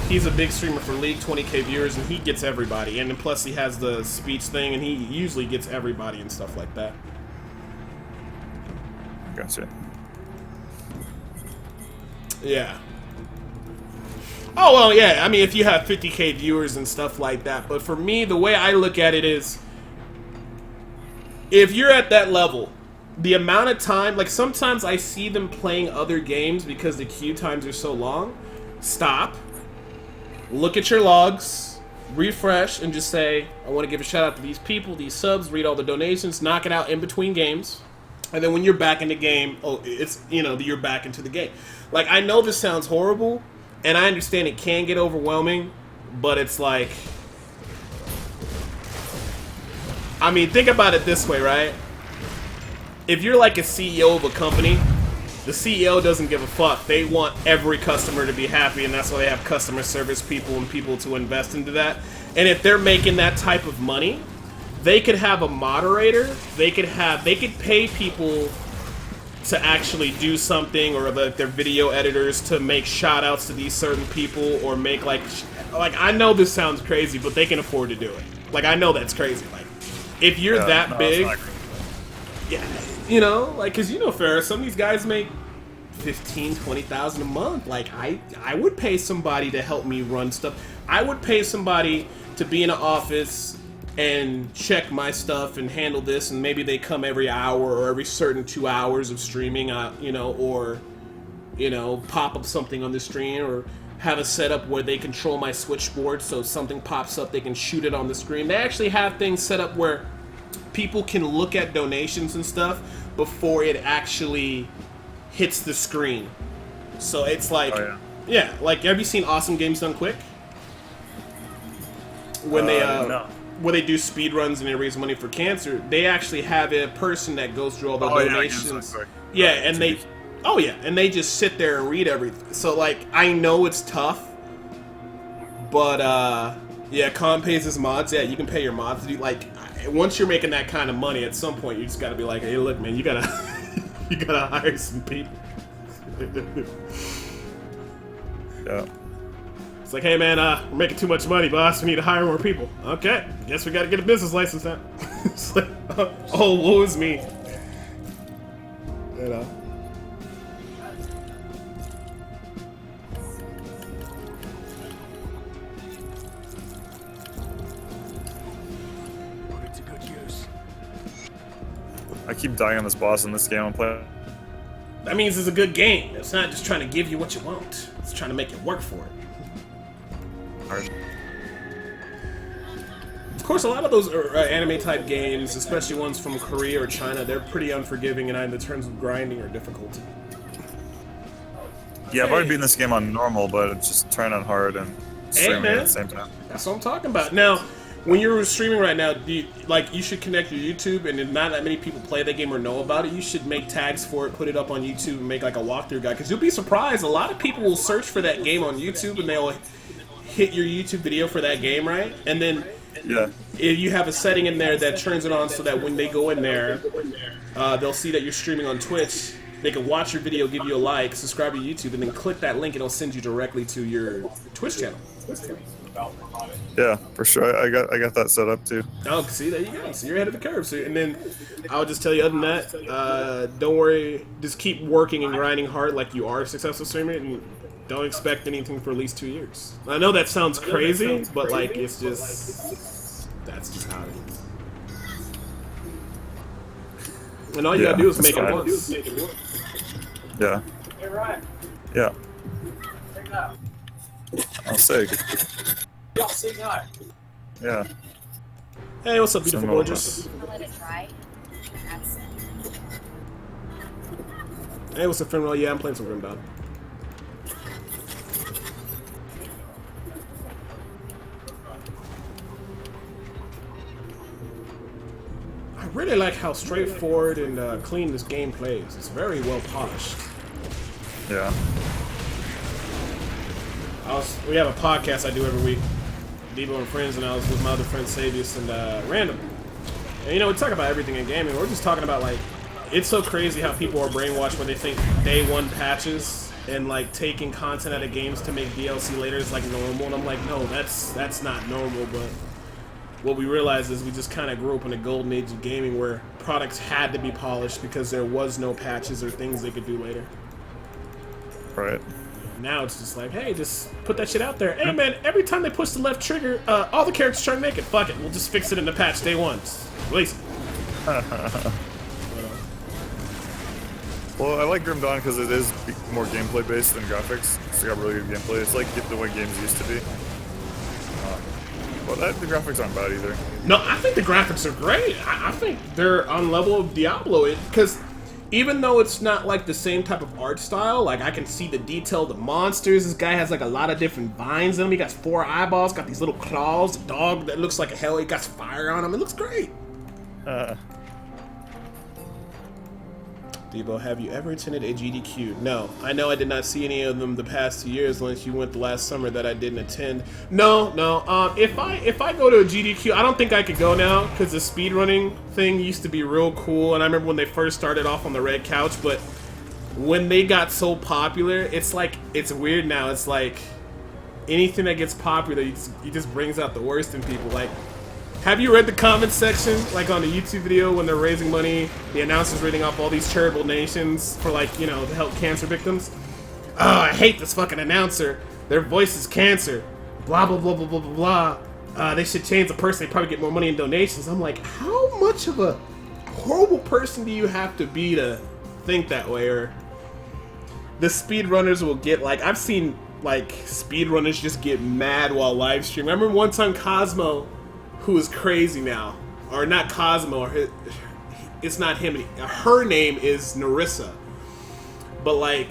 Speaker 1: He's a big streamer for League, 20k viewers, and he gets everybody. And then plus he has the speech thing, and he usually gets everybody and stuff like that.
Speaker 10: Gotcha.
Speaker 1: Yeah. Oh, well, yeah. I mean, if you have 50k viewers and stuff like that. But for me, the way I look at it is, if you're at that level, the amount of time, like sometimes I see them playing other games because the queue times are so long. Stop, look at your logs, refresh, and just say, I want to give a shout out to these people, these subs, read all the donations, knock it out in between games. And then when you're back in the game, it's, you know, you're back into the game. Like, I know this sounds horrible, and I understand it can get overwhelming, but it's like, I mean, think about it this way, right? If you're like a CEO of a company, the CEO doesn't give a fuck. They want every customer to be happy, and that's why they have customer service people and people to invest into that. And if they're making that type of money, they could have a moderator. They could pay people to actually do something, or like their video editors to make shout outs to these certain people, or make like I know this sounds crazy, but they can afford to do it. Like, I know that's crazy. Like, if you're that big, yeah. You know, like, because you know, Ferris, some of these guys make 15, 20,000 a month. Like, I would pay somebody to help me run stuff. I would pay somebody to be in an office and check my stuff and handle this, and maybe they come every hour or every certain 2 hours of streaming, you know, or, you know, pop up something on the stream, or have a setup where they control my switchboard, so if something pops up, they can shoot it on the screen. They actually have things set up where people can look at donations and stuff before it actually hits the screen. So it's like, yeah, like, have you seen Awesome Games Done Quick? When they
Speaker 10: no.
Speaker 1: where they do speed runs and they raise money for cancer, they actually have a person that goes through all the donations. Yeah, and they just sit there and read everything. So like, I know it's tough, but yeah, Con pays his mods. Yeah, you can pay your mods to do, like, once you're making that kind of money, at some point you just gotta be like, hey, look, man, you gotta hire some people.
Speaker 10: Yeah.
Speaker 1: It's like, hey, man, we're making too much money, boss. We need to hire more people. Okay, guess we gotta get a business license now. It's like, oh, woe is me. You know.
Speaker 10: I keep dying on this boss in this game I'm playing.
Speaker 1: That means it's a good game. It's not just trying to give you what you want. It's trying to make you work for it.
Speaker 10: Hard.
Speaker 1: Of course, a lot of those anime-type games, especially ones from Korea or China, they're pretty unforgiving in either terms of grinding or difficulty.
Speaker 10: Yeah, I've already beaten this game on normal, but it's just trying on hard and streaming at the same time.
Speaker 1: That's what I'm talking about. Now, when you're streaming right now, you should connect your YouTube, and if not that many people play that game or know about it, you should make tags for it, put it up on YouTube, and make like a walkthrough guide, because you'll be surprised. A lot of people will search for that game on YouTube, and they'll hit your YouTube video for that game, right? And then you have a setting in there that turns it on so that when they go in there, they'll see that you're streaming on Twitch. They can watch your video, give you a like, subscribe to YouTube, and then click that link, and it'll send you directly to your Twitch channel.
Speaker 10: Yeah, for sure. I got that set up too.
Speaker 1: Oh, see, there you go. So you're ahead of the curve. So, and then I'll just tell you, other than that, don't worry. Just keep working and grinding hard like you are a successful streamer, and don't expect anything for at least 2 years. I know that sounds crazy, but like it's just that's just how it is. And all you gotta do is make it once.
Speaker 10: Yeah. Yeah. I'll say. Yeah.
Speaker 1: Hey, what's up, beautiful gorgeous? Hey, what's up, Finroll? Yeah, I'm playing some Grim Dawn. I really like how straightforward and clean this game plays. It's very well polished.
Speaker 10: Yeah.
Speaker 1: We have a podcast I do every week, Debo and Friends, and I was with my other friend Savius and Random. And you know, we talk about everything in gaming. We're just talking about like, it's so crazy how people are brainwashed when they think day one patches and like taking content out of games to make DLC later is like normal. And I'm like, no, that's not normal. But what we realized is we just kind of grew up in a golden age of gaming where products had to be polished because there was no patches or things they could do later.
Speaker 10: Right.
Speaker 1: Now it's just like, hey, just put that shit out there. Hey, man, every time they push the left trigger, all the characters turn naked. Fuck it, we'll just fix it in the patch day one. Just release it.
Speaker 10: Well, I like Grim Dawn because it is more gameplay based than graphics. It's got really good gameplay. It's like the way games used to be. But the graphics aren't bad either.
Speaker 1: No, I think the graphics are great. I think they're on level of Diablo. Because even though it's not like the same type of art style, like I can see the detail of the monsters. This guy has like a lot of different vines in him. He got 4 eyeballs, got these little claws, a dog that looks like a hell. He got fire on him. It looks great. Debo, have you ever attended a GDQ? No. I know I did not see any of them the past 2 years unless you went the last summer that I didn't attend. No. If I go to a GDQ, I don't think I could go now because the speedrunning thing used to be real cool, and I remember when they first started off on the red couch, but when they got so popular, it's like, it's weird now. It's like anything that gets popular, it just brings out the worst in people. Like, have you read the comments section, like on the YouTube video when they're raising money, the announcer's reading off all these charitable donations for, like, you know, to help cancer victims? Oh, I hate this fucking announcer. Their voice is cancer. Blah, blah, blah, blah, blah, blah, blah. They should change the person. They probably get more money in donations. I'm like, how much of a horrible person do you have to be to think that way? Or the speedrunners will get, like, I've seen, like, speedrunners just get mad while live streaming. I remember one time Cosmo, who is crazy now, or not Cosmo, or it's not him. Her name is Narissa, but like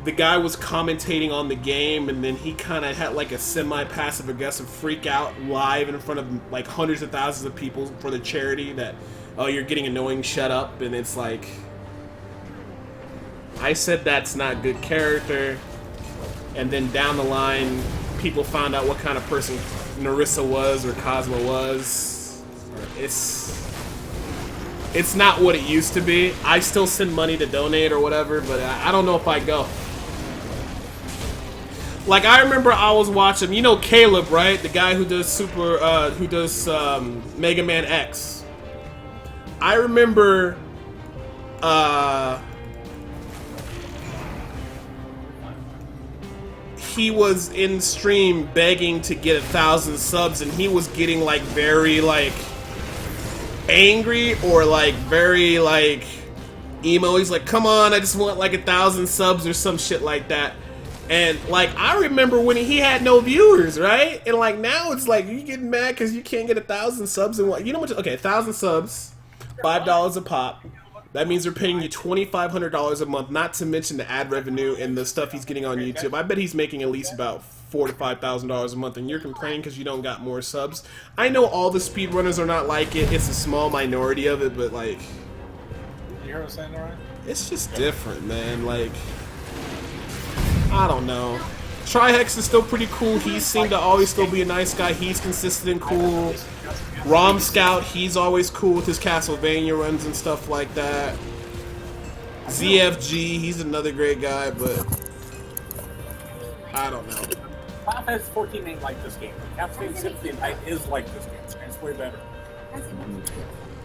Speaker 1: the guy was commentating on the game, and then he kind of had like a semi-passive aggressive freak out live in front of like hundreds of thousands of people for the charity that, oh, you're getting annoying, shut up. And it's like, I said that's not good character, and then down the line people found out what kind of person Narissa was or Cosmo was. It's not what it used to be. I still send money to donate or whatever, but I don't know if I go. Like, I remember I was watching, you know Caleb, right? The guy who does Mega Man X. I remember he was in stream begging to get 1,000 subs, and he was getting like very like angry or like very like emo. He's like, come on, I just want like 1,000 subs or some shit like that. And like, I remember when he had no viewers, right? And like now it's like you getting mad because you can't get 1,000 subs and what? You know what? Okay, 1,000 subs, $5 a pop. That means they're paying you $2,500 a month, not to mention the ad revenue and the stuff he's getting on YouTube. I bet he's making at least about $4,000 to $5,000 a month, and you're complaining because you don't got more subs. I know all the speedrunners are not like it. It's a small minority of it, but like,
Speaker 12: You hear what I'm saying, Ryan?
Speaker 1: it's just different, man. Like, I don't know. Trihex is still pretty cool. He seemed to always still be a nice guy. He's consistent and cool. Rom Scout, he's always cool with his Castlevania runs and stuff like that. ZFG, he's another great guy, but I don't know.
Speaker 12: Final Fantasy 14 ain't like this game. Castlevania Symphony of Night is like this game, and it's way better.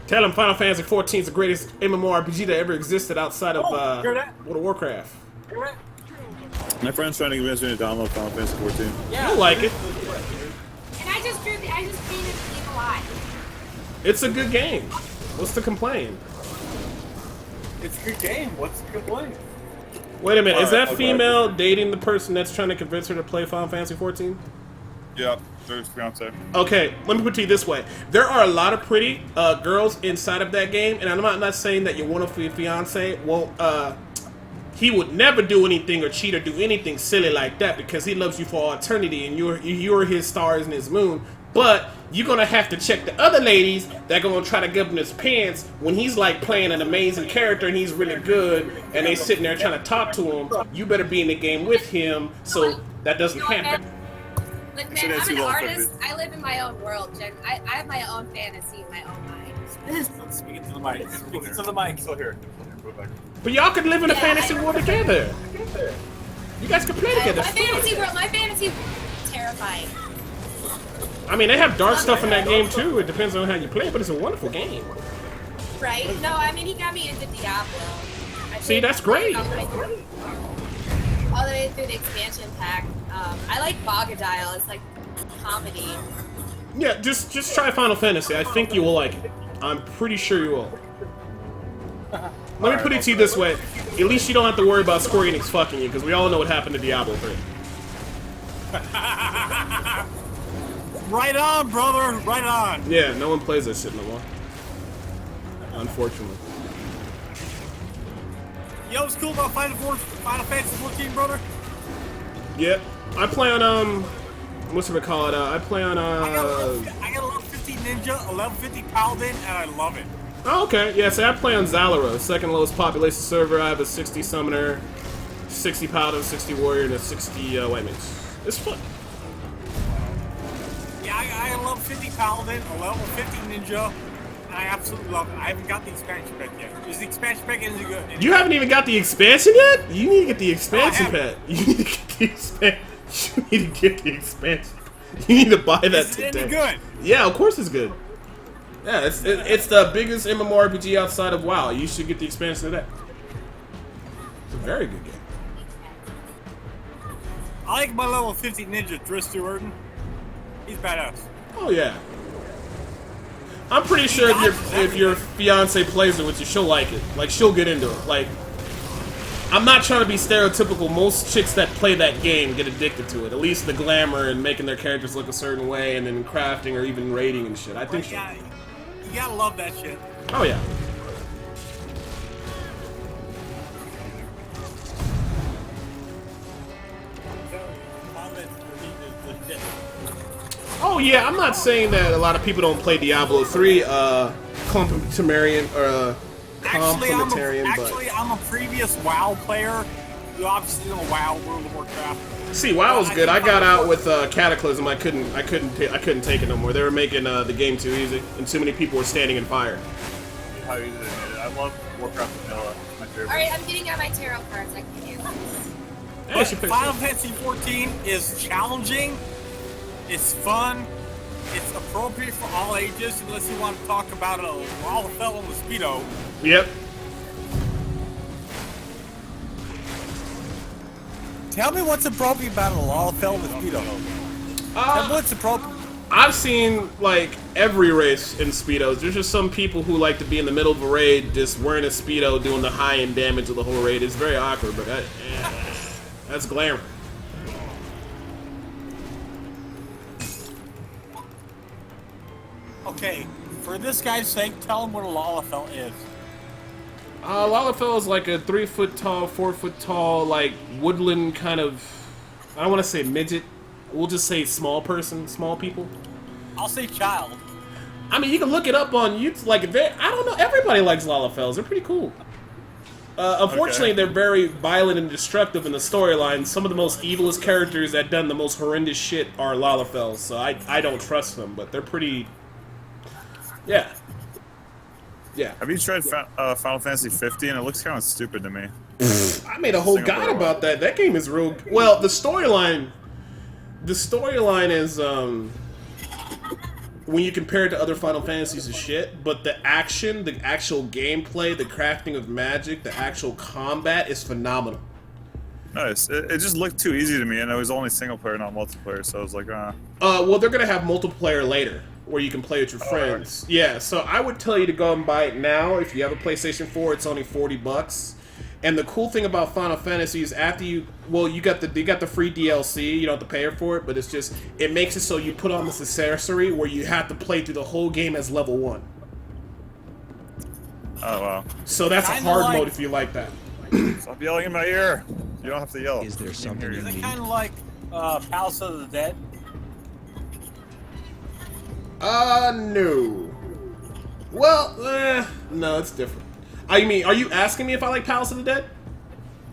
Speaker 1: Tell him Final Fantasy 14 is the greatest MMORPG that ever existed outside of
Speaker 12: hear that?
Speaker 1: World of Warcraft.
Speaker 12: Hear that?
Speaker 10: My friend's trying to convince me to download Final Fantasy 14.
Speaker 12: Yeah.
Speaker 1: I like it.
Speaker 4: And I just painted the game alive.
Speaker 1: It's a good game. What's to complain?
Speaker 12: It's a good game. What's the complaint?
Speaker 1: Wait a minute, is that
Speaker 10: Okay.
Speaker 1: female dating the person that's trying to convince her to play Final Fantasy 14?
Speaker 10: Yeah, there's fiance.
Speaker 1: Okay, let me put it to you this way. There are a lot of pretty girls inside of that game, and I'm not saying that your wonderful fiance won't, he would never do anything or cheat or do anything silly like that because he loves you for all eternity and you're his stars and his moon. But you're gonna have to check the other ladies that are gonna try to give him his pants when he's like playing an amazing character and he's really good and they sitting there trying to talk to him. You better be in the game with him so that doesn't happen.
Speaker 4: Look, man, I'm an artist. I live in my own world, Jen. I have my own fantasy, my own mind.
Speaker 12: Speak it to the mic. Speak it to the mic. Still here.
Speaker 1: But y'all could live in a fantasy world together. You guys could play together.
Speaker 4: My fantasy world is terrifying.
Speaker 1: I mean, they have dark stuff in that game too. It depends on how you play, but it's a wonderful game.
Speaker 4: Right? No, I mean, he got me into Diablo.
Speaker 1: See, that's great.
Speaker 4: All the way through the expansion pack. I like Bogadile. It's like comedy.
Speaker 1: Yeah, just try Final Fantasy. I think you will like it. I'm pretty sure you will. Let me put it to you this way. At least you don't have to worry about Square Enix fucking you, because we all know what happened to Diablo 3.
Speaker 12: Right on, brother. Right on.
Speaker 1: Yeah, no one plays that shit no more. Unfortunately.
Speaker 12: You know what's cool about Final Fantasy 14, brother?
Speaker 1: Yep. I play on, what's it called? I play on,
Speaker 12: I got a level 50 ninja, a level 50 paladin, and I love it.
Speaker 1: Oh, okay. Yeah, so I play on Zalora, second lowest population server. I have a 60 summoner, 60 paladin, 60 warrior, and a 60 white mage. It's fun.
Speaker 12: Yeah, I got a level 50 paladin, a level 50 ninja, and I absolutely love it. I haven't got the expansion pack yet. Is the expansion pack any good?
Speaker 1: You haven't even got the expansion yet? You need to get the expansion pack. You need to get the expansion. You need to get the expansion. You need to buy that
Speaker 12: Is
Speaker 1: today.
Speaker 12: it any good?
Speaker 1: Yeah, of course it's good. Yeah, it's the biggest MMORPG outside of WoW. You should get the expansion of that. It's a very good game.
Speaker 12: I like my level 50 ninja, Driss Stewart. He's badass.
Speaker 1: Oh yeah. I'm pretty sure if your fiance plays it with you, she'll like it. Like she'll get into it. Like, I'm not trying to be stereotypical. Most chicks that play that game get addicted to it. At least the glamour and making their characters look a certain way, and then crafting or even raiding and shit. I think.
Speaker 12: Yeah, you gotta love that shit.
Speaker 1: Oh yeah. Oh yeah, I'm not saying that a lot of people don't play Diablo 3 complementarian or
Speaker 12: Actually, I'm a previous WoW player. You obviously know WoW, World of Warcraft.
Speaker 1: See, WoW was good. I got out with Cataclysm. I couldn't take it no more. They were making the game too easy, and too many people were standing in fire.
Speaker 12: How easy it is. I love Warcraft Vanilla. It's my favorite.
Speaker 4: Alright, I'm getting out my tarot cards. I can use this.
Speaker 12: But Final Fantasy 14 is challenging. It's fun. It's appropriate for all ages, unless you want to talk about a Lalafell and the Speedo.
Speaker 1: Yep.
Speaker 12: Tell me what's appropriate about a Lalafell and the Speedo. Tell me what's appropriate.
Speaker 1: I've seen like every race in Speedos. There's just some people who like to be in the middle of a raid just wearing a Speedo doing the high-end damage of the whole raid. It's very awkward, but that's glamour.
Speaker 12: Okay, for this guy's sake, tell him what a Lalafell is.
Speaker 1: Lalafell is like a 3 foot tall, 4 foot tall, like woodland kind of. I don't want to say midget. We'll just say small person, small people.
Speaker 12: I'll say child.
Speaker 1: I mean, you can look it up on YouTube. Like, I don't know. Everybody likes Lalafells. They're pretty cool. Unfortunately, they're very violent and destructive in the storyline. Some of the most evilest characters that done the most horrendous shit are Lalafells. So I don't trust them, but they're pretty. Yeah. Yeah.
Speaker 10: Have you tried Final Fantasy 15? It looks kind of stupid to me.
Speaker 1: I made a whole guide about that. That game is real. Well, the storyline is when you compare it to other Final Fantasies is shit, but the action, the actual gameplay, the crafting of magic, the actual combat is phenomenal.
Speaker 10: Nice. It just looked too easy to me, and it was only single player, not multiplayer, so I was like,
Speaker 1: well, they're gonna have multiplayer later, where you can play with your friends. Yeah, so I would tell you to go and buy it now. If you have a PlayStation 4, it's only $40. And the cool thing about Final Fantasy is after you got the free DLC, you don't have to pay for it, but it's just, it makes it so you put on this accessory where you have to play through the whole game as level 1.
Speaker 10: Oh, wow.
Speaker 1: So that's a hard mode if you like that.
Speaker 10: Stop yelling in my ear. You don't have to yell.
Speaker 6: Is there something you
Speaker 12: Is it
Speaker 6: need?
Speaker 12: kind of like Palace of the Dead?
Speaker 1: No. Well, no, it's different. I mean, are you asking me if I like Palace of the Dead?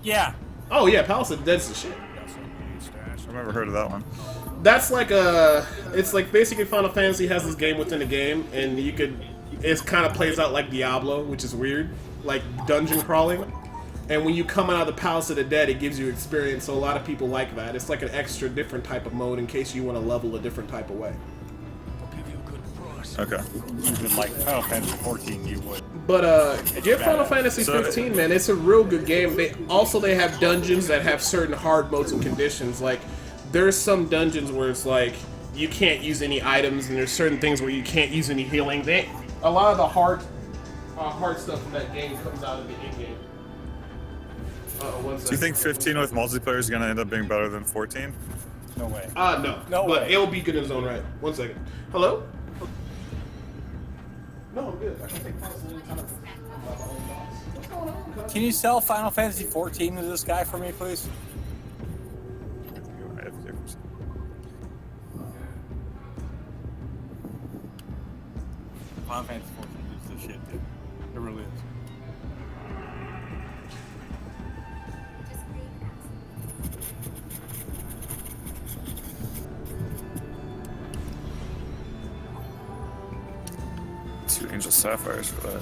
Speaker 12: Yeah.
Speaker 1: Oh yeah, Palace of the Dead's the shit.
Speaker 10: I've never heard of that one.
Speaker 1: That's like it's like basically Final Fantasy has this game within a game, and it kind of plays out like Diablo, which is weird, like dungeon crawling. And when you come out of the Palace of the Dead, it gives you experience, so a lot of people like that. It's like an extra different type of mode in case you want to level a different type of way.
Speaker 10: Okay.
Speaker 12: Even like Final Fantasy 14, you would.
Speaker 1: But get Final Fantasy 15, man. It's a real good game. They have dungeons that have certain hard modes and conditions. Like there's some dungeons where it's like you can't use any items, and there's certain things where you can't use any healing. A lot of the hard stuff in that game comes out of the in-game.
Speaker 10: Do you think 15 with multiplayer is gonna end up being better than 14?
Speaker 12: No way.
Speaker 1: No.
Speaker 12: No
Speaker 1: but
Speaker 12: way.
Speaker 1: It'll be good in its own right. 1 second. Hello? No, I'm good. I can take pause anytime. What's going on?
Speaker 12: Can you sell Final Fantasy 14 to this guy for me, please? Final Fantasy 14 is the shit, dude. It really is.
Speaker 10: Angel Sapphires for that.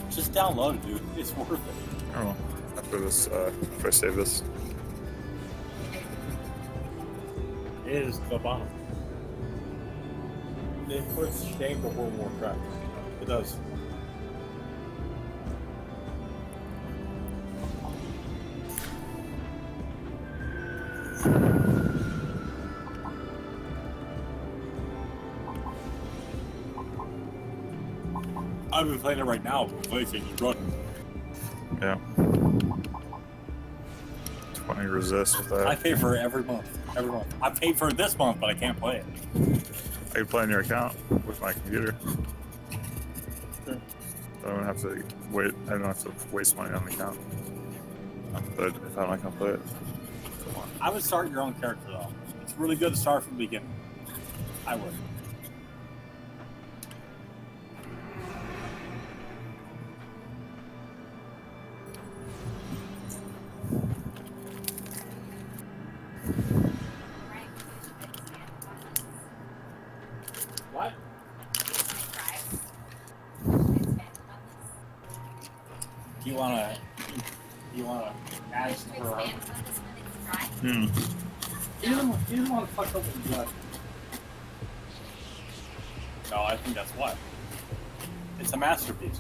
Speaker 12: Just download it, dude. It's worth it.
Speaker 10: Oh, after this, if I save this.
Speaker 12: It is the bomb. It puts shame to World of Warcraft. It does. I've been playing it right now, but PlayStation's running.
Speaker 10: Yeah. 20 resist with that.
Speaker 12: I pay for it every month. Every month. I paid for it this month, but I can't play it.
Speaker 10: I can play on your account with my computer.
Speaker 12: Sure.
Speaker 10: I don't have to wait. I don't have to waste money on the account. But if I don't, I can play it.
Speaker 12: I would start your own character though. It's really good to start from the beginning. I would. What? You wanna add some for our... You don't want to fuck up with blood. No, I think that's what. It's a masterpiece.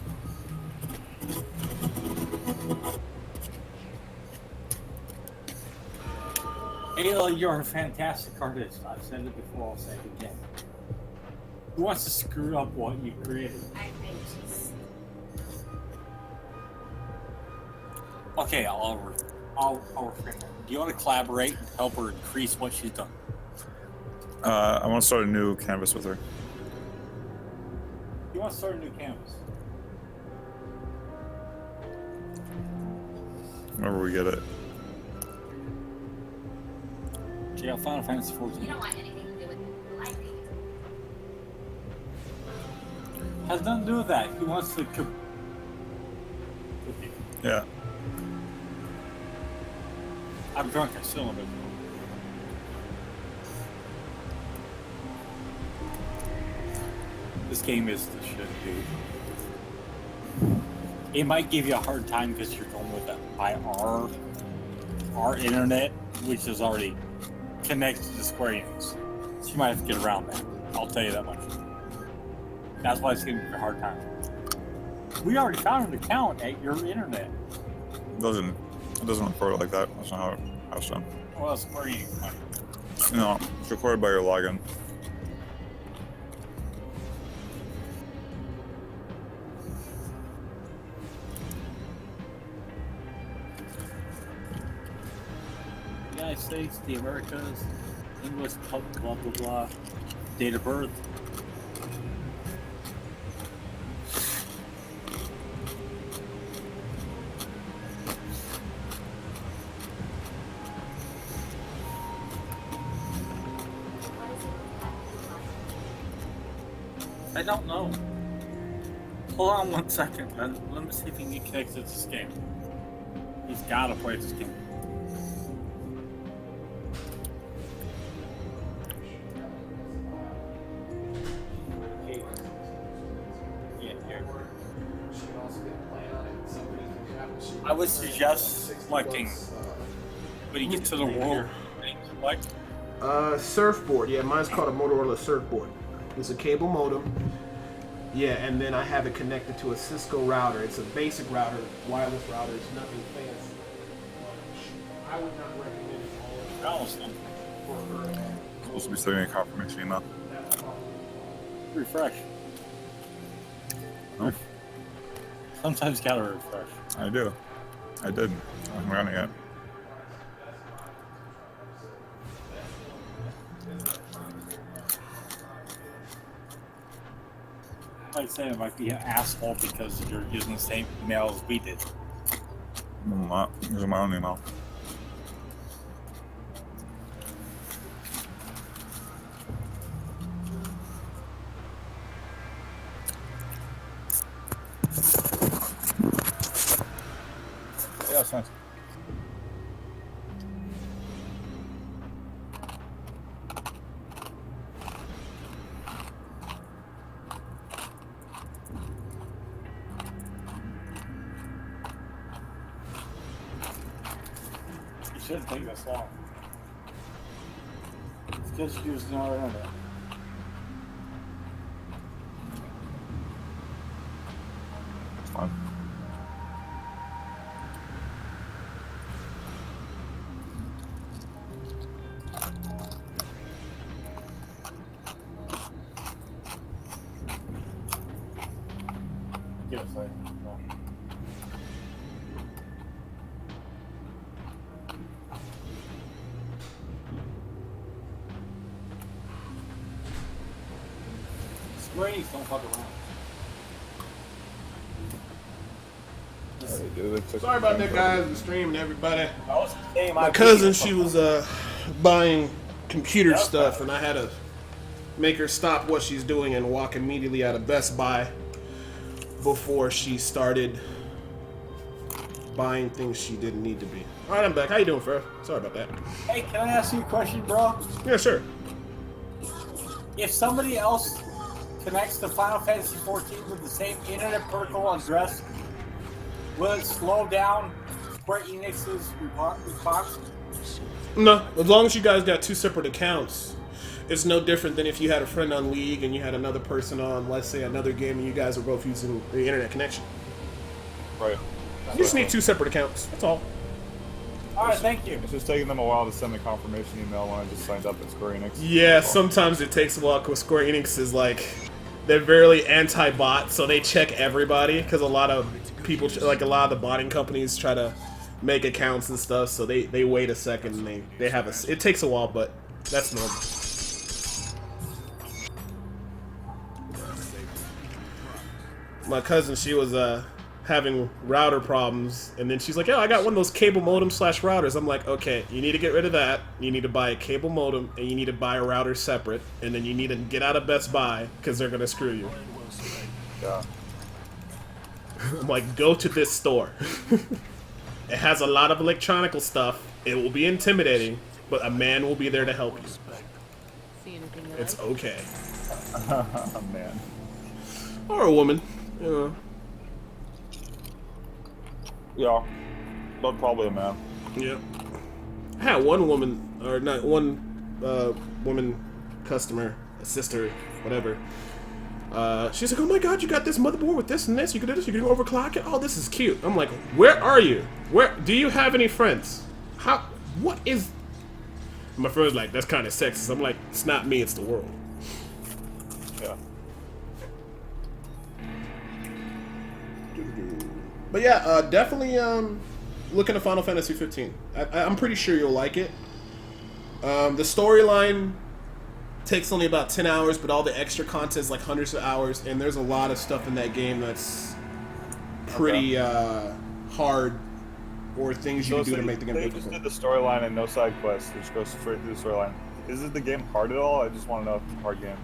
Speaker 12: Ayla, you're a fantastic artist. I've said it before, I'll say it again. Who wants to screw up what you created? Okay, I'll reframe it. Do you want to collaborate and help her increase what she's done?
Speaker 10: I want to start a new canvas with her.
Speaker 12: You want to start a new canvas?
Speaker 10: Whenever we get it.
Speaker 12: Yeah, Final Fantasy 14.
Speaker 4: You don't want anything to do with lighting.
Speaker 12: Has nothing to do with that. He wants to.
Speaker 10: Yeah.
Speaker 12: I'm drunk. I still don't know. This game is the shit, dude. It might give you a hard time because you're going with that by our internet, which is already connected to Square Enix. So you might have to get around that. I'll tell you that much. That's why it's giving you a hard time. We already found an account at your internet.
Speaker 10: It doesn't record it like that. That's not how it's done.
Speaker 12: Well, Square Enix might.
Speaker 10: No, it's recorded by your login.
Speaker 12: United States, the Americas, English, blah blah blah, date of birth. I don't know. Hold on 1 second. Let me see if he can get connected to this game. He's gotta play this game. I would suggest selecting when you get to the world. Select.
Speaker 1: Surfboard. Yeah, mine's called a Motorola Surfboard. It's a cable modem. Yeah, and then I have it connected to a Cisco router. It's a basic router, wireless router. It's nothing fancy. I would not recommend it all for her.
Speaker 10: Supposed to be sending a confirmation email.
Speaker 12: Refresh.
Speaker 10: No.
Speaker 12: Sometimes gotta refresh.
Speaker 10: I do. I did. I'm running it.
Speaker 12: I'd say it might be an asshole because you're using the same email as we did.
Speaker 10: I'm not. Using my own email. Yeah, it's nice.
Speaker 12: It shouldn't take this long. It's just using our internet.
Speaker 10: It's fine.
Speaker 12: Give it a second. No. Square Enix don't fuck around.
Speaker 1: Sorry about that, guys. The stream and everybody.
Speaker 12: That was the same
Speaker 1: My
Speaker 12: IP.
Speaker 1: cousin, she was buying computer stuff, and I had to make her stop what she's doing and walk immediately out of Best Buy before she started buying things she didn't need to be. All right, I'm back. How you doing, Fred? Sorry about that.
Speaker 12: Hey, can I ask you a question, bro?
Speaker 1: Yeah, sure.
Speaker 12: If somebody else connects to Final Fantasy 14 with the same internet protocol address, will it slow down Square Enix's response?
Speaker 1: No, as long as you guys got two separate accounts, it's no different than if you had a friend on League and you had another person on, let's say, another game, and you guys are both using the internet connection.
Speaker 10: Right.
Speaker 1: You just need two separate accounts. That's all.
Speaker 12: Alright, thank you.
Speaker 10: It's just taking them a while to send a confirmation email when I just signed up at Square Enix.
Speaker 1: Yeah, sometimes it takes a while because Square Enix is like, they're very anti-bot, so they check everybody because a lot of people, like a lot of the botting companies try to make accounts and stuff, so they wait a second and they have a, it takes a while, but that's normal. My cousin, she was having router problems, and then she's like, "Oh, I got one of those cable modem / routers." I'm like, "Okay, you need to get rid of that. You need to buy a cable modem, and you need to buy a router separate, and then you need to get out of Best Buy because they're gonna screw you."
Speaker 10: Yeah.
Speaker 1: I'm like, "Go to this store. It has a lot of electronical stuff. It will be intimidating, but a man will be there to help you.
Speaker 3: See anything you
Speaker 1: It's
Speaker 3: like?
Speaker 1: okay."
Speaker 10: Oh, man.
Speaker 1: Or a woman, you know.
Speaker 10: Yeah. But probably a man.
Speaker 1: Yeah. I had one woman, or not one woman customer, a sister, whatever. She's like, "Oh my god, you got this motherboard with this and this, you can do this, you can overclock it, oh, this is cute." I'm like, "Where are you? Where, do you have any friends? How, what is..." My friend's like, "That's kind of sexist." I'm like, "It's not me, it's the world."
Speaker 10: Yeah.
Speaker 1: But yeah, definitely look into Final Fantasy 15. I'm pretty sure you'll like it. The storyline takes only about 10 hours, but all the extra content is like hundreds of hours, and there's a lot of stuff in that game that's pretty hard, or things you can do to make the game
Speaker 10: They
Speaker 1: difficult.
Speaker 10: just did the storyline and no side quests. They just go straight through the storyline. Is it the game hard at all? I just want to know if it's a hard game.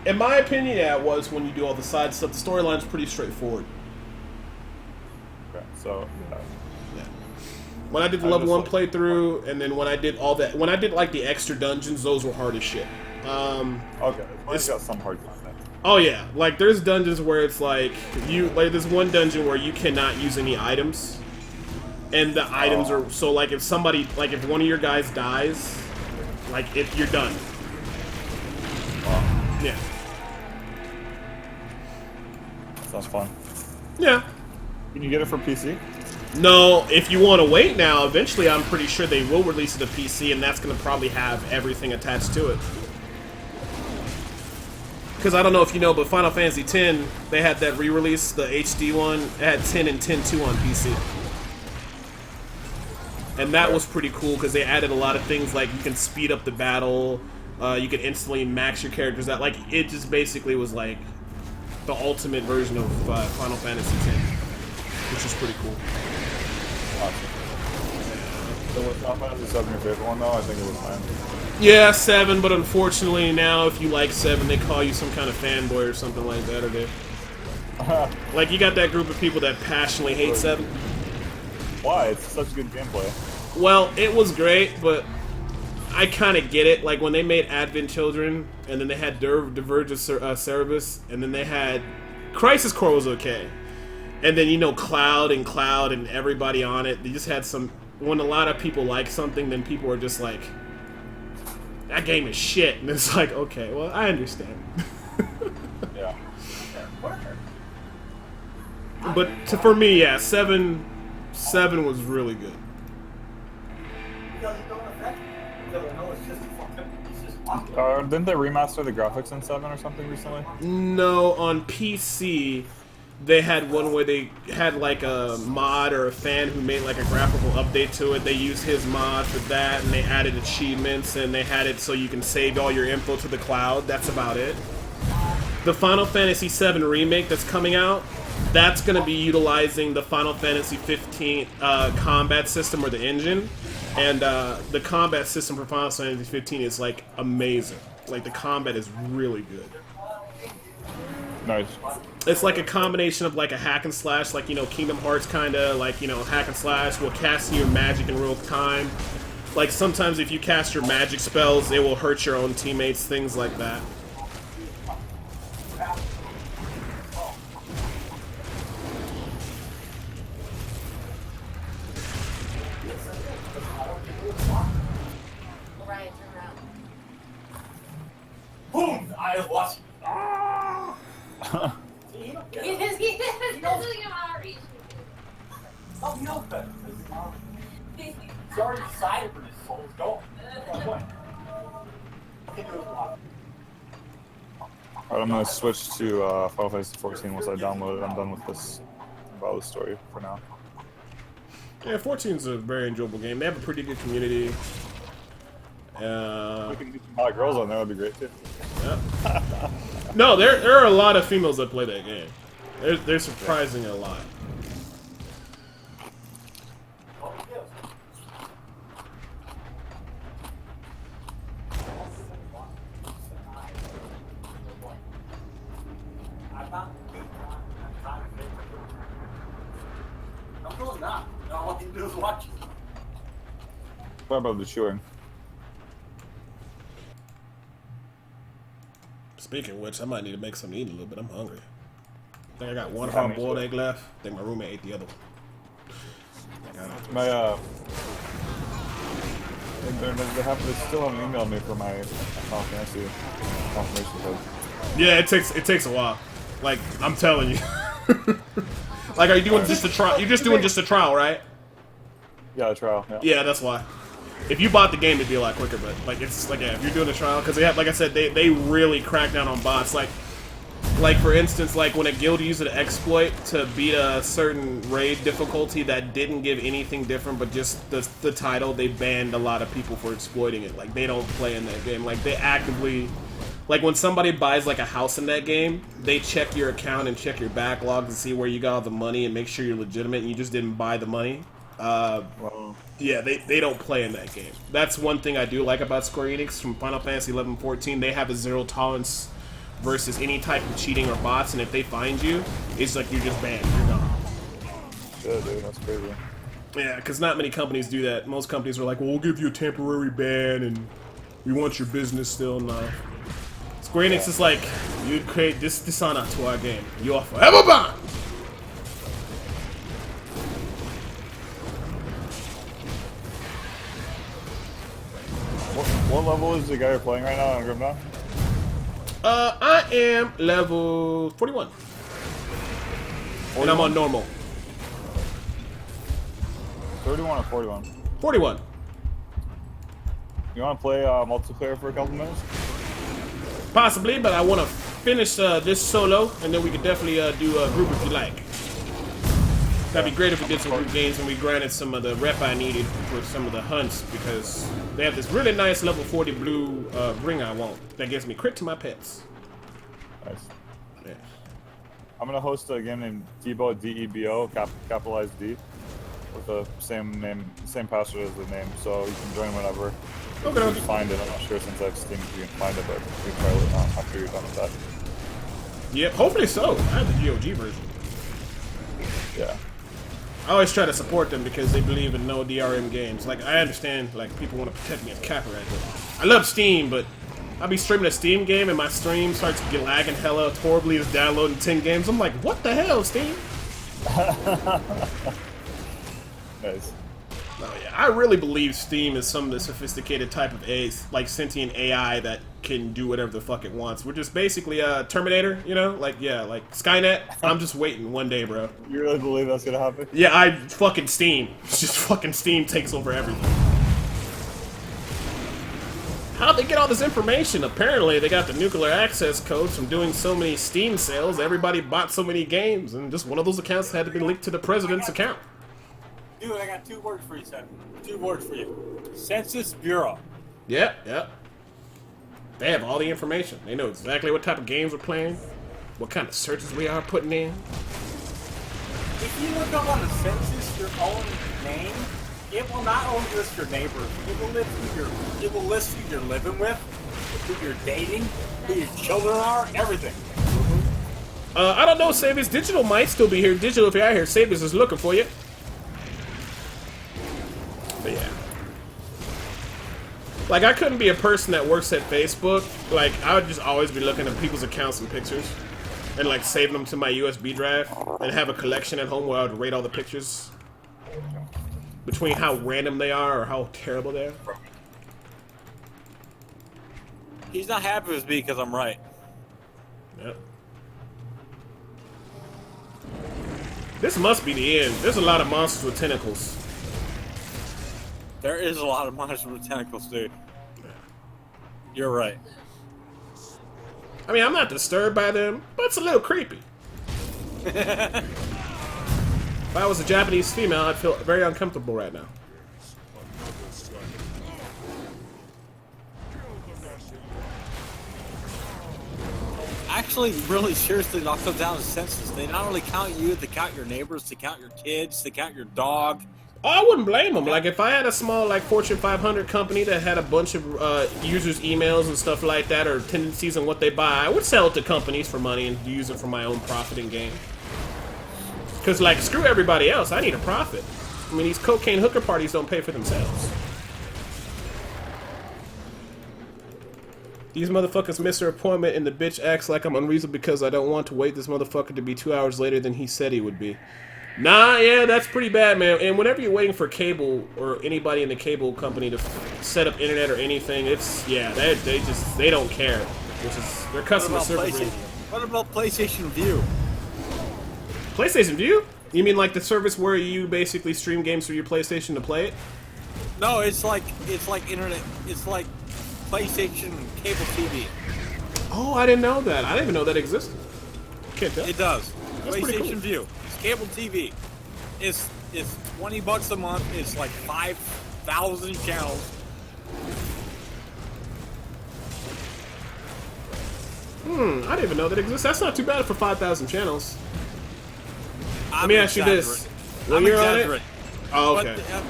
Speaker 1: In my opinion, yeah, it was when you do all the side stuff. The storyline's pretty straightforward.
Speaker 10: Okay, so
Speaker 1: Yeah. When I did the level 1 playthrough, and then when I did all that, when I did like the extra dungeons, those were hard as shit.
Speaker 10: okay, it's got some hard content.
Speaker 1: Oh yeah, like there's dungeons where it's like there's one dungeon where you cannot use any items, and the items are so like if somebody if one of your guys dies, like you're done. Yeah.
Speaker 10: Sounds fun.
Speaker 1: Yeah.
Speaker 10: Can you get it for PC?
Speaker 1: No, if you want to wait now, eventually I'm pretty sure they will release it to PC, and that's going to probably have everything attached to it. Because I don't know if you know, but Final Fantasy X, they had that re-release, the HD one. It had 10 and 10.2 on PC. And that was pretty cool, because they added a lot of things, like you can speed up the battle, you can instantly max your characters out. Like, it just basically was like the ultimate version of Final Fantasy X, which is pretty cool.
Speaker 10: Awesome. So was Final Fantasy 7 your favorite one though? I think it was mine.
Speaker 1: Yeah, 7, but unfortunately now if you like 7, they call you some kind of fanboy or something like that, or they... like, you got that group of people that passionately hate 7.
Speaker 10: Why? It's such good gameplay.
Speaker 1: Well, it was great, but I kind of get it. Like, when they made Advent Children, and then they had Diverge of Cerebus, and then they had... Crisis Core was okay. And then, you know, Cloud and everybody on it. They just had some... When a lot of people like something, then people are just like, that game is shit. And it's like, okay, well, I understand.
Speaker 10: Yeah.
Speaker 1: But for me, yeah, 7 was really good.
Speaker 10: Didn't they remaster the graphics in 7 or something recently?
Speaker 1: No, on PC, they had one where they had like a mod or a fan who made like a graphical update to it. They used his mod for that, and they added achievements, and they had it so you can save all your info to the cloud. That's about it. The Final Fantasy VII Remake that's coming out, that's going to be utilizing the Final Fantasy 15 combat system, or the engine. And the combat system for Final Fantasy 15 is like amazing. Like, the combat is really good.
Speaker 10: Nice.
Speaker 1: It's like a combination of like a hack and slash, like, you know, Kingdom Hearts kind of, like, you know, hack and slash, will cast your magic in real time. Like, sometimes if you cast your magic spells, it will hurt your own teammates, things like that.
Speaker 12: Boom! I lost.
Speaker 4: He knows.
Speaker 12: Oh, he knows better. It's already decided for this soul. Don't. What?
Speaker 10: Alright, I'm gonna switch to Final Fantasy 14 once I download it. I'm done with this Valhalla story for now.
Speaker 1: Yeah, 14 is a very enjoyable game. They have a pretty good community.
Speaker 10: We can get some hot girls on there, that'd be great too.
Speaker 1: Yeah. No, there are a lot of females that play that game. They're surprising a lot.
Speaker 12: All you do is watch.
Speaker 10: What about the chewing?
Speaker 1: Speaking of which, I might need to make something to eat a little bit. I'm hungry. I think I got one hard-boiled egg left. I think my roommate ate the other one.
Speaker 10: My they still haven't emailed me for my Final Fantasy confirmation code.
Speaker 1: Yeah, it takes a while. Like, I'm telling you. Like, are you doing just a trial? You're just doing just a trial, right?
Speaker 10: Yeah, a trial. Yeah.
Speaker 1: Yeah, that's why. If you bought the game, it'd be a lot quicker. But like, it's like, yeah, if you're doing a trial, because they have, like I said, they really crack down on bots. Like for instance, like when a guild used an exploit to beat a certain raid difficulty that didn't give anything different, but just the title, they banned a lot of people for exploiting it. Like, they don't play in that game. Like, they actively. Like, when somebody buys, like, a house in that game, they check your account and check your backlog to see where you got all the money and make sure you're legitimate and you just didn't buy the money. Yeah, they don't play in that game. That's one thing I do like about Square Enix from Final Fantasy 11-14. They have a zero tolerance versus any type of cheating or bots, and if they find you, it's like you're just banned. You're gone.
Speaker 10: Yeah, dude, that's crazy.
Speaker 1: Yeah, because not many companies do that. Most companies are like, well, we'll give you a temporary ban and we want your business still. No. Square Enix is like, you create this dishonor to our game. You are forever banned.
Speaker 10: What level is the guy you're playing right now on Grim Dawn?
Speaker 1: I am level 41. And I'm on normal.
Speaker 10: 31 or 41?
Speaker 1: 41.
Speaker 10: You want to play multiplayer for a couple minutes?
Speaker 1: Possibly, but I want to finish this solo, and then we could definitely do a group if you like. That'd be great if we did some group games and we granted some of the rep I needed for some of the hunts, because they have this really nice level 40 blue ring I want that gives me crit to my pets.
Speaker 10: Nice.
Speaker 1: Yeah.
Speaker 10: I'm gonna host a game named Debo, D-E-B-O, capitalized D, with the same name, same password as the name, so you can join whenever.
Speaker 1: Okay.
Speaker 10: You can find it. I'm not sure since I have Steam if you can find it, but you can try it after you're done with that.
Speaker 1: Yep, hopefully so. I have the GOG version.
Speaker 10: Yeah.
Speaker 1: I always try to support them because they believe in no DRM games. Like, I understand, like, people want to protect me against copyright, but I love Steam, but I'll be streaming a Steam game and my stream starts lagging hella horribly. It's downloading 10 games. I'm like, what the hell, Steam?
Speaker 10: Nice.
Speaker 1: Oh, yeah. I really believe Steam is some of the sophisticated type of like sentient AI that can do whatever the fuck it wants. We're just basically Terminator, you know? Like, yeah, like Skynet. I'm just waiting one day, bro.
Speaker 10: You really believe that's gonna happen?
Speaker 1: Yeah, I fucking Steam. It's just fucking Steam takes over everything. How'd they get all this information? Apparently, they got the nuclear access codes from doing so many Steam sales. Everybody bought so many games, and just one of those accounts had to be linked to the president's account.
Speaker 12: Dude, I got 2 words for you, son. 2 words for you. Census Bureau.
Speaker 1: Yeah, yeah. They have all the information. They know exactly what type of games we're playing, what kind of searches we are putting in.
Speaker 12: If you look up on the census your own name, it will not only list your neighbors, it will list who you're living with, who you're dating, who your children are, everything.
Speaker 1: I don't know, Savius. Digital might still be here. Digital, if you're out here, Savius is looking for you. But yeah. Like, I couldn't be a person that works at Facebook. Like, I would just always be looking at people's accounts and pictures and, like, saving them to my USB drive and have a collection at home where I would rate all the pictures between how random they are or how terrible they are.
Speaker 12: He's not happy with me because I'm right.
Speaker 1: Yep. This must be the end. There's a lot of monsters with tentacles.
Speaker 12: There is a lot of monsters with tentacles, dude. You're right.
Speaker 1: I mean, I'm not disturbed by them, but it's a little creepy. If I was a Japanese female, I'd feel very uncomfortable right now.
Speaker 12: Actually, really seriously, it all comes down to census. They not only count you, they count your neighbors, they count your kids, they count your dog.
Speaker 1: Oh, I wouldn't blame them. Like, if I had a small, like, Fortune 500 company that had a bunch of users' emails and stuff like that, or tendencies on what they buy, I would sell it to companies for money and use it for my own profit and gain. Because, like, screw everybody else. I need a profit. I mean, these cocaine hooker parties don't pay for themselves. These motherfuckers miss their appointment and the bitch acts like I'm unreasonable because I don't want to wait this motherfucker to be 2 hours later than he said he would be. Nah, yeah, that's pretty bad, man. And whenever you're waiting for cable or anybody in the cable company to set up internet or anything, it's, yeah, they don't care. Which is their customer service.
Speaker 12: What about PlayStation View?
Speaker 1: PlayStation View? You mean like the service where you basically stream games through your PlayStation to play it?
Speaker 12: No, it's like internet. It's like PlayStation cable TV.
Speaker 1: Oh, I didn't know that. I didn't even know that existed. Can't tell.
Speaker 12: It does.
Speaker 1: That's
Speaker 12: PlayStation
Speaker 1: cool.
Speaker 12: View. It's cable TV. It's $20 a month. It's like 5,000 channels.
Speaker 1: I didn't even know that exists. That's not too bad for 5,000 channels. Let me ask you this. When you're on it? Oh, okay.
Speaker 12: But,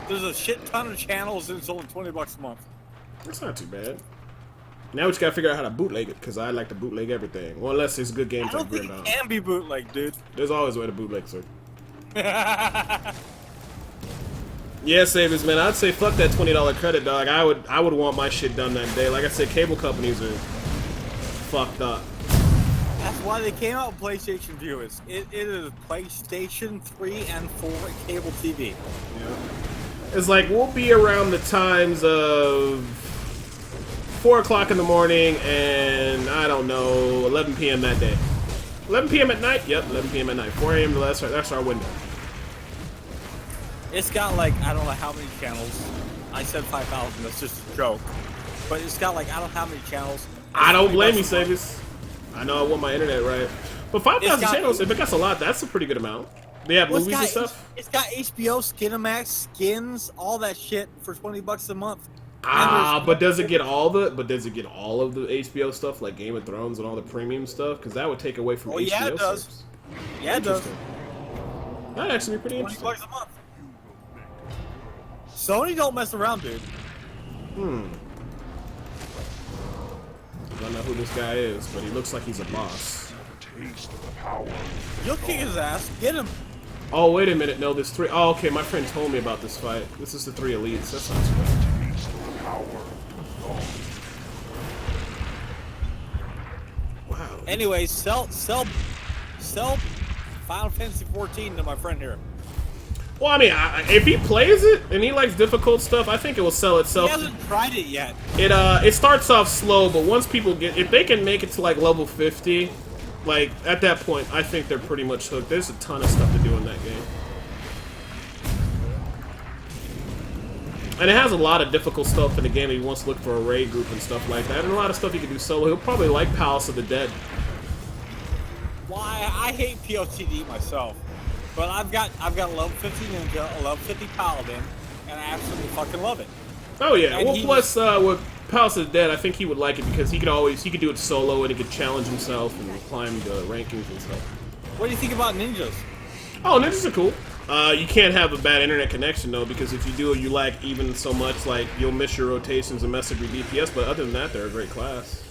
Speaker 12: there's a shit ton of channels and it's only $20 a month.
Speaker 1: That's not too bad. Now we just gotta figure out how to bootleg it, because I like to bootleg everything. Well, unless it's good games
Speaker 12: I don't
Speaker 1: like
Speaker 12: think
Speaker 1: Grim
Speaker 12: it can be bootleg, dude.
Speaker 1: There's always a way to bootleg, sir. Yeah, Savers, man, I'd say fuck that $20 credit, dog. I would want my shit done that day. Like I said, cable companies are fucked up.
Speaker 12: That's why they came out with PlayStation View. It is PlayStation 3 and 4 cable TV.
Speaker 1: Yeah. It's like, we'll be around the times of 4 o'clock in the morning and, I don't know, 11 p.m. that day. 11 p.m. at night? Yep, 11 p.m. at night. 4 a.m. That's our window.
Speaker 12: It's got like, I don't know how many channels. I said 5,000, that's just a joke. But it's got like, I don't know how many channels.
Speaker 1: I don't blame you, Savers. I know I want my internet right. But 5,000 channels, if it gets a lot, that's a pretty good amount. They have movies and stuff?
Speaker 12: It's got HBO, Skinamax, Skins, all that shit for $20 a month.
Speaker 1: But does it get all of the HBO stuff, like Game of Thrones and all the premium stuff? Because that would take away from HBO.
Speaker 12: Yeah, it does.
Speaker 1: Service.
Speaker 12: Yeah, it does.
Speaker 1: That'd actually be pretty interesting.
Speaker 12: $20 a month. Sony don't mess around, dude.
Speaker 1: I don't know who this guy is, but he looks like he's a boss.
Speaker 12: You'll kick his ass. Get him.
Speaker 1: Oh, wait a minute. No, there's 3. Oh, okay. My friend told me about this fight. This is the 3 elites. That sounds good. Wow.
Speaker 12: Anyway, sell Final Fantasy 14 to my friend here.
Speaker 1: Well, I mean, if he plays it and he likes difficult stuff, I think it will sell itself.
Speaker 12: He hasn't tried it yet.
Speaker 1: It starts off slow, but once people if they can make it to like level 50, like at that point, I think they're pretty much hooked. There's a ton of stuff to do in that game. And it has a lot of difficult stuff in the game if he wants to look for a raid group and stuff like that. And a lot of stuff you can do solo. He'll probably like Palace of the Dead.
Speaker 12: Why, I hate POTD myself. But I've got a level 50 ninja, a level 50 paladin, and I absolutely fucking love it.
Speaker 1: Oh yeah.
Speaker 12: And
Speaker 1: well, plus with Palace of the Dead, I think he would like it because he could do it solo and he could challenge himself and climb the rankings and stuff.
Speaker 12: What do you think about ninjas?
Speaker 1: Oh, ninjas are cool. You can't have a bad internet connection though, because if you do, you lag even so much, like you'll miss your rotations and mess up your DPS. But other than that, they're a great class.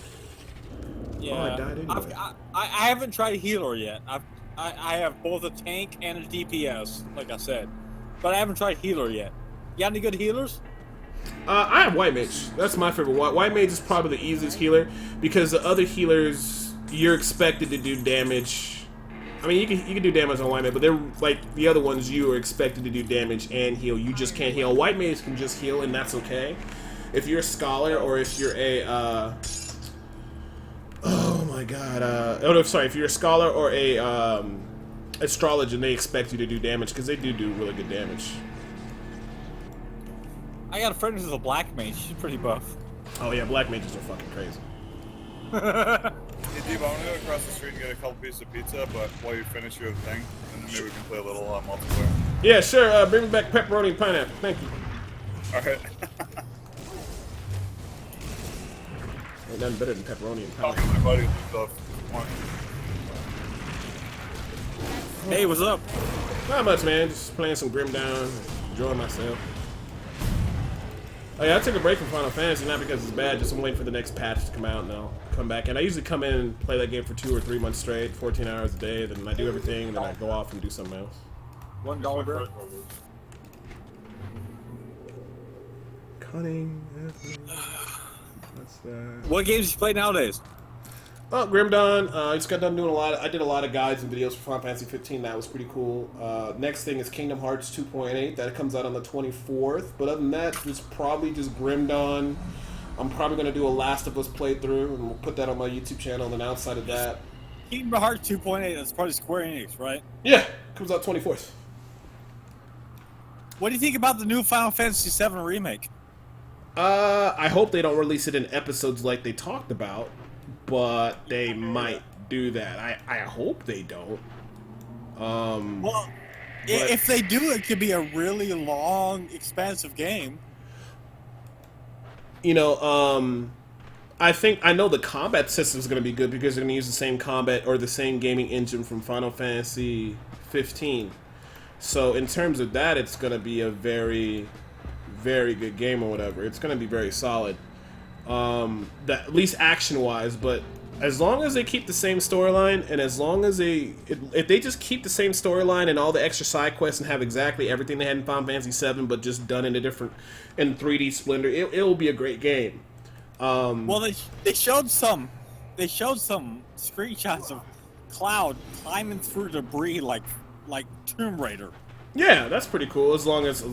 Speaker 12: Yeah,
Speaker 1: oh, I died anyway.
Speaker 12: I haven't tried a healer yet. I have both a tank and a DPS, like I said, but I haven't tried healer yet. You got any good healers?
Speaker 1: I have White Mage. That's my favorite. White Mage is probably the easiest healer because the other healers you're expected to do damage. I mean, you can do damage on White Mage, but they're like the other ones. You are expected to do damage and heal. You just can't heal. White Mage can just heal, and that's okay. If you're a scholar or if you're a oh my god, oh no, sorry, if you're a scholar or a astrologer, they expect you to do damage because they do really good damage.
Speaker 12: I got a friend who's a black mage. She's pretty buff.
Speaker 1: Oh yeah, black mages are fucking crazy.
Speaker 10: Hey, Debo, I'm gonna go across the street and get a couple pieces of pizza, but while you finish your thing, and then maybe we can play a little multiplayer.
Speaker 1: Yeah, sure. Bring me back pepperoni and pineapple. Thank you.
Speaker 10: Alright.
Speaker 1: Ain't nothing better than pepperoni and
Speaker 10: Talking
Speaker 1: pineapple.
Speaker 10: to my buddy and stuff.
Speaker 12: Hey, what's up?
Speaker 1: Not much, man. Just playing some Grim Down, enjoying myself. Oh yeah, I took a break from Final Fantasy, not because it's bad, just I'm waiting for the next patch to come out and I'll come back. And I usually come in and play that game for 2 or 3 months straight, 14 hours a day, then I do everything, and then I go off and do something else.
Speaker 12: $1, bro.
Speaker 1: Cunning. What's that?
Speaker 12: What games you play nowadays?
Speaker 1: Oh, Grim Dawn. I just got done doing I did a lot of guides and videos for Final Fantasy 15. That was pretty cool. Next thing is Kingdom Hearts 2.8. That comes out on the 24th. But other than that, it's probably just Grim Dawn. I'm probably going to do a Last of Us playthrough, and we'll put that on my YouTube channel. And then outside of that...
Speaker 12: Kingdom Hearts 2.8, that's probably Square Enix, right?
Speaker 1: Yeah, comes out 24th.
Speaker 12: What do you think about the new Final Fantasy VII remake?
Speaker 1: I hope they don't release it in episodes like they talked about. But they might do that. I hope they don't.
Speaker 12: Well, if they do, it could be a really long, expansive game.
Speaker 1: You know, I know the combat system is going to be good because they're going to use the same combat or the same gaming engine from Final Fantasy 15. So in terms of that, it's going to be a very, very good game or whatever. It's going to be very solid. That at least action-wise, but as long as they keep the same storyline, and as long as if they just keep the same storyline and all the extra side quests and have exactly everything they had in Final Fantasy VII, but just done in a different, in 3D splendor, it will be a great game.
Speaker 12: Well, they showed some screenshots of Cloud climbing through debris like Tomb Raider.
Speaker 1: Yeah, that's pretty cool. As long as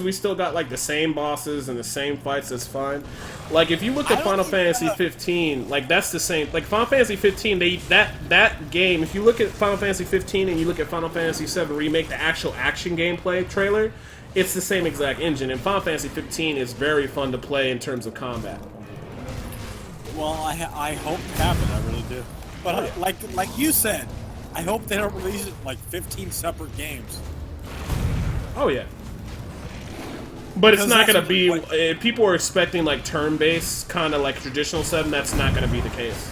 Speaker 1: we still got like the same bosses and the same fights, that's fine. Like if you look at Final Fantasy 15, like that's the same. Like Final Fantasy 15, that game. If you look at Final Fantasy 15 and you look at Final Fantasy 7 Remake, the actual action gameplay trailer, it's the same exact engine. And Final Fantasy 15 is very fun to play in terms of combat.
Speaker 12: Well, I hope it happens. I really do. But like you said, I hope they don't release it like 15 separate games.
Speaker 1: Oh yeah. But it's not going to be... If people are expecting like turn-based, kind of like traditional 7, that's not going to be the case.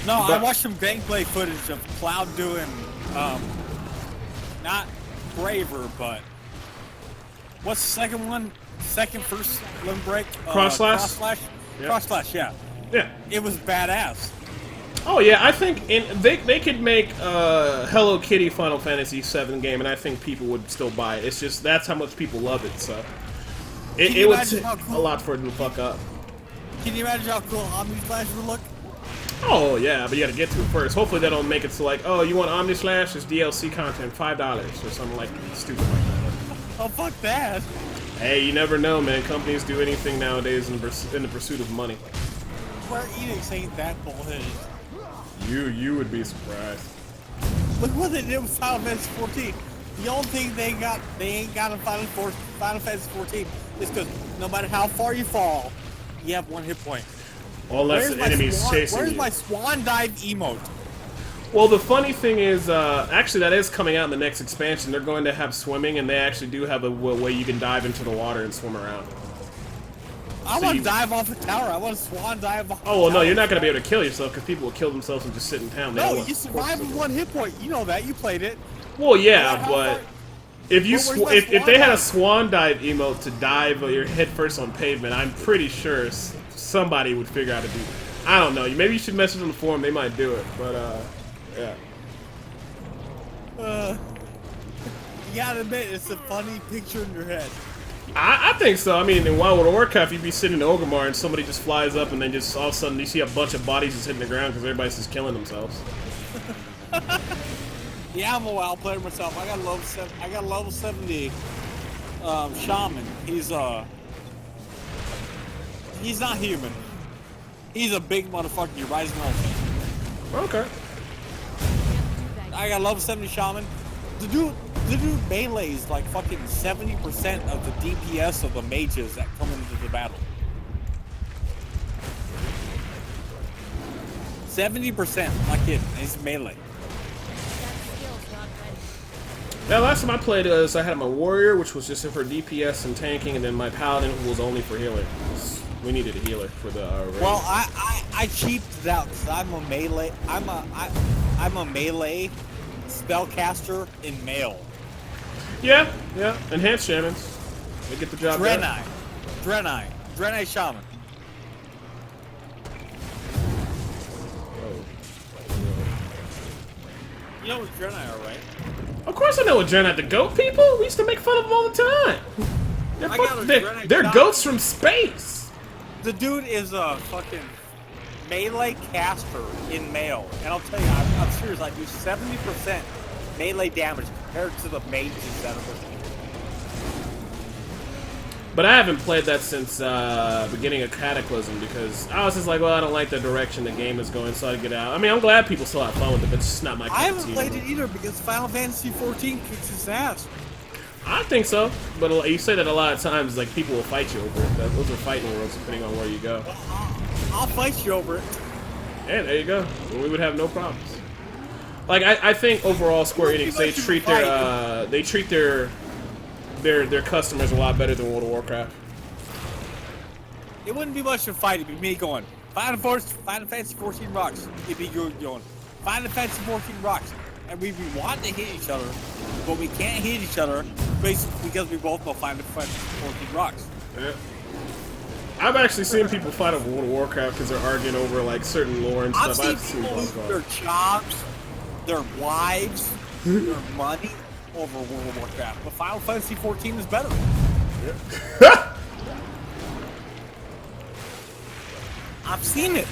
Speaker 12: No, I watched some gameplay footage of Cloud doing, not Braver, but... What's the second one? First Limb Break?
Speaker 1: Cross Slash?
Speaker 12: Cross Slash?
Speaker 1: Yeah.
Speaker 12: Cross Slash, yeah.
Speaker 1: Yeah.
Speaker 12: It was badass.
Speaker 1: Oh yeah, I think they could make Hello Kitty Final Fantasy VII game, and I think people would still buy it. It's just that's how much people love it. So it would take a lot for it to fuck up.
Speaker 12: Can you imagine how cool Omni Slash would look?
Speaker 1: Oh yeah, but you got to get to it first. Hopefully they don't make it so like, oh, you want Omni Slash? It's DLC content, $5 or something like stupid like that.
Speaker 12: Oh fuck that!
Speaker 1: Hey, you never know, man. Companies do anything nowadays in the pursuit of money.
Speaker 12: Square Enix ain't that bullheaded.
Speaker 1: You would be surprised.
Speaker 12: Look what they did with Final Fantasy 14. The only thing they ain't got in Final Fantasy 14 is because no matter how far you fall, you have 1 hit point.
Speaker 1: Unless the enemy's chasing you.
Speaker 12: Where's my swan dive emote?
Speaker 1: Well, the funny thing is, actually that is coming out in the next expansion. They're going to have swimming, and they actually do have a way you can dive into the water and swim around.
Speaker 12: I want to dive off a tower. I want to swan dive off
Speaker 1: Oh, well, no, you're not going to be able to kill yourself because people will kill themselves and just sit in town.
Speaker 12: No, you survive with 1 hit point. You know that. You played it.
Speaker 1: Well, yeah, but if they had a swan dive emote to dive your head first on pavement, I'm pretty sure somebody would figure out how to do that. I don't know. Maybe you should message on the forum. They might do it, but, yeah.
Speaker 12: You gotta admit, it's a funny picture in your head.
Speaker 1: I think so. I mean, in World of Warcraft, you'd be sitting in Orgrimmar and somebody just flies up and then just all of a sudden you see a bunch of bodies just hitting the ground because everybody's just killing themselves.
Speaker 12: Yeah, I'm a WoW player myself. I got level 70 shaman. He's not human. He's a big motherfucker. You're rising elephant.
Speaker 1: Okay.
Speaker 12: I got level 70 shaman. The dude, the dude melees like fucking 70% of the DPS of the mages that come into the battle. 70%, not kidding. He's melee.
Speaker 1: Yeah, last time I played I had my warrior, which was just for DPS and tanking, and then my paladin, who was only for healer. We needed a healer for the raid.
Speaker 12: Well, I cheaped it out because I'm a melee. I'm a melee spellcaster in male.
Speaker 1: Yeah, enhanced shamans. They get the job done.
Speaker 12: Draenei shaman. You know what Draenei are, right?
Speaker 1: Of course I know what Draenei, the goat people. We used to make fun of them all the time. They're goats from space.
Speaker 12: The dude is a fucking melee caster in male, and I'll tell you, I'm serious. I do 70% melee damage compared to the mages that are.
Speaker 1: But I haven't played that since beginning of Cataclysm because I was just like, well, I don't like the direction the game is going, so I get out. I mean, I'm glad people still have fun with it, but it's just not my cup of tea.
Speaker 12: I haven't played it either because Final Fantasy 14 kicks his ass.
Speaker 1: I think so, but you say that a lot of times, like, people will fight you over it. Those are fighting worlds, depending on where you go.
Speaker 12: I'll fight you over it.
Speaker 1: Yeah, there you go. We would have no problems. Like, I think overall Square Enix, they treat their customers a lot better than World of Warcraft.
Speaker 12: It wouldn't be much of a fight. It'd be me going, Final Fantasy 14 rocks. It'd be you going, Final Fantasy 14 rocks. And we want to hit each other, but we can't hit each other basically because we both know Final Fantasy 14 rocks.
Speaker 1: Yeah. I've actually seen people fight over World of Warcraft because they're arguing over like certain lore and stuff.
Speaker 12: I've seen people lose their jobs, their wives, their money over World of Warcraft. But Final Fantasy 14 is better.
Speaker 1: Yeah.
Speaker 12: I've seen it.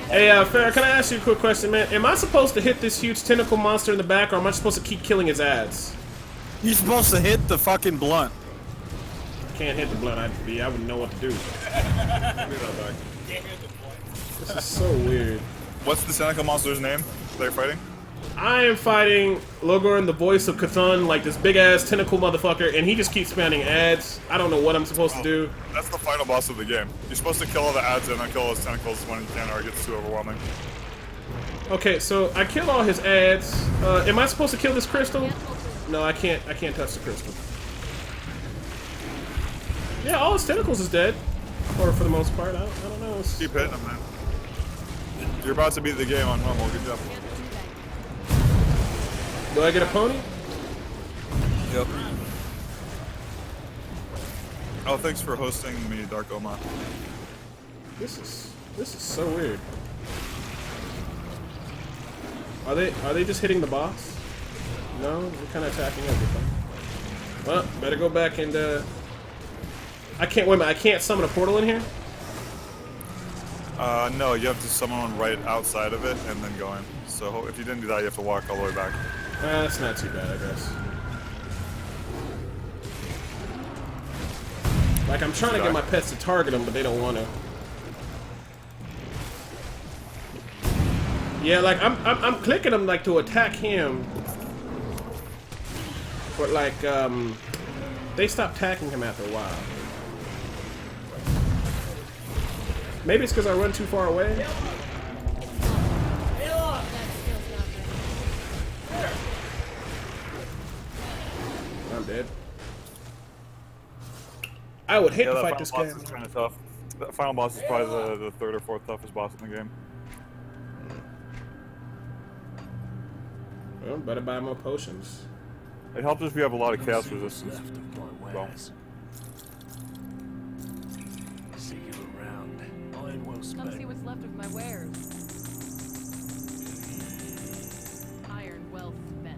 Speaker 1: Hey, Farrah, can I ask you a quick question, man? Am I supposed to hit this huge tentacle monster in the back, or am I supposed to keep killing his ads?
Speaker 12: You're supposed to hit the fucking blunt.
Speaker 1: Can't hit the blunt. I wouldn't know what to do. This is so weird.
Speaker 10: What's the tentacle monster's name they're fighting?
Speaker 1: I am fighting Logorn, the voice of Cthulhu, like this big-ass tentacle motherfucker, and he just keeps spamming ads. I don't know what I'm supposed to do.
Speaker 10: That's the final boss of the game. You're supposed to kill all the ads and then kill those tentacles when you can, or it gets too overwhelming.
Speaker 1: Okay, so I kill all his ads. Am I supposed to kill this crystal? No, I can't. I can't touch the crystal. Yeah, all his tentacles is dead, or for the most part. I don't know.
Speaker 10: Keep hitting him, man. You're about to beat the game on normal. Good job.
Speaker 1: Do I get a pony?
Speaker 10: Yep. Oh, thanks for hosting me, Dark Oma.
Speaker 1: This is so weird. Are they just hitting the boss? No, they're kind of attacking everything. Well, better go back and I can't wait a minute. I can't summon a portal in here.
Speaker 10: No, you have to summon one right outside of it and then go in. So if you didn't do that, you have to walk all the way back.
Speaker 1: That's not too bad, I guess. Like, I'm trying to get my pets to target them, but they don't want to. Yeah, like, I'm clicking them, like, to attack him. But, like, they stop attacking him after a while. Maybe it's because I run too far away. I'm dead. I would hate to fight this guy.
Speaker 10: That final boss is kind of tough. That final boss is probably the third or fourth toughest boss in the game.
Speaker 1: Well, better buy more potions.
Speaker 10: It helps if you have a lot of chaos resistance. Well.
Speaker 2: See you around. Iron well spent.
Speaker 3: Come see what's left of my wares. Iron well spent.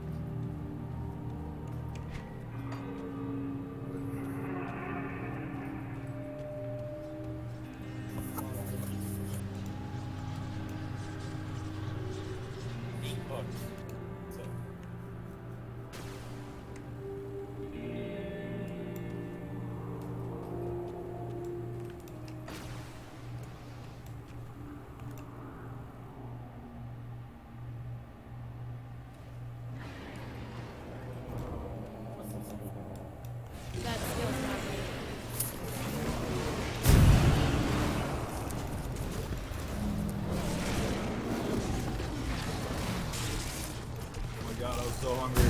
Speaker 10: so hungry.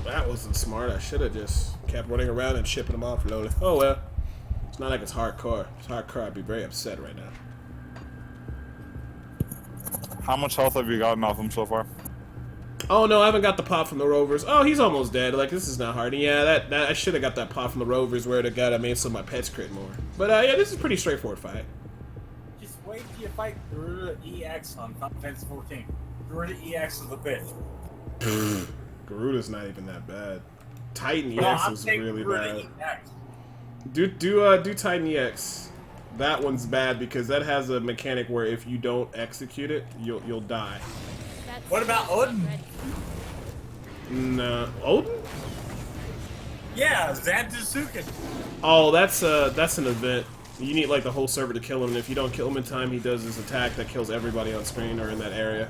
Speaker 1: That wasn't smart. I should have just kept running around and shipping them off loaded. Oh well. It's not like it's hardcore. If it's hardcore, I'd be very upset right now.
Speaker 10: How much health have you gotten off him so far?
Speaker 1: Oh no, I haven't got the pop from the rovers. Oh, he's almost dead. Like, this is not hard. Yeah, that I should have got that pop from the rovers where the guy that made some of my pets crit more. But yeah, this is a pretty straightforward fight.
Speaker 12: Just wait till you fight Garuda EX on Final Fantasy 14. Garuda EX is the bitch.
Speaker 1: Garuda's not even that bad. Titan
Speaker 12: No,
Speaker 1: EX
Speaker 12: I'm
Speaker 1: is
Speaker 12: saying
Speaker 1: really
Speaker 12: Garuda
Speaker 1: bad.
Speaker 12: EX.
Speaker 1: Do Titan EX. That one's bad because that has a mechanic where if you don't execute it, you'll die.
Speaker 12: What about Odin?
Speaker 1: No, Odin?
Speaker 12: Yeah, Zantetsuken.
Speaker 1: Oh, that's an event. You need like the whole server to kill him, and if you don't kill him in time, he does his attack that kills everybody on screen or in that area.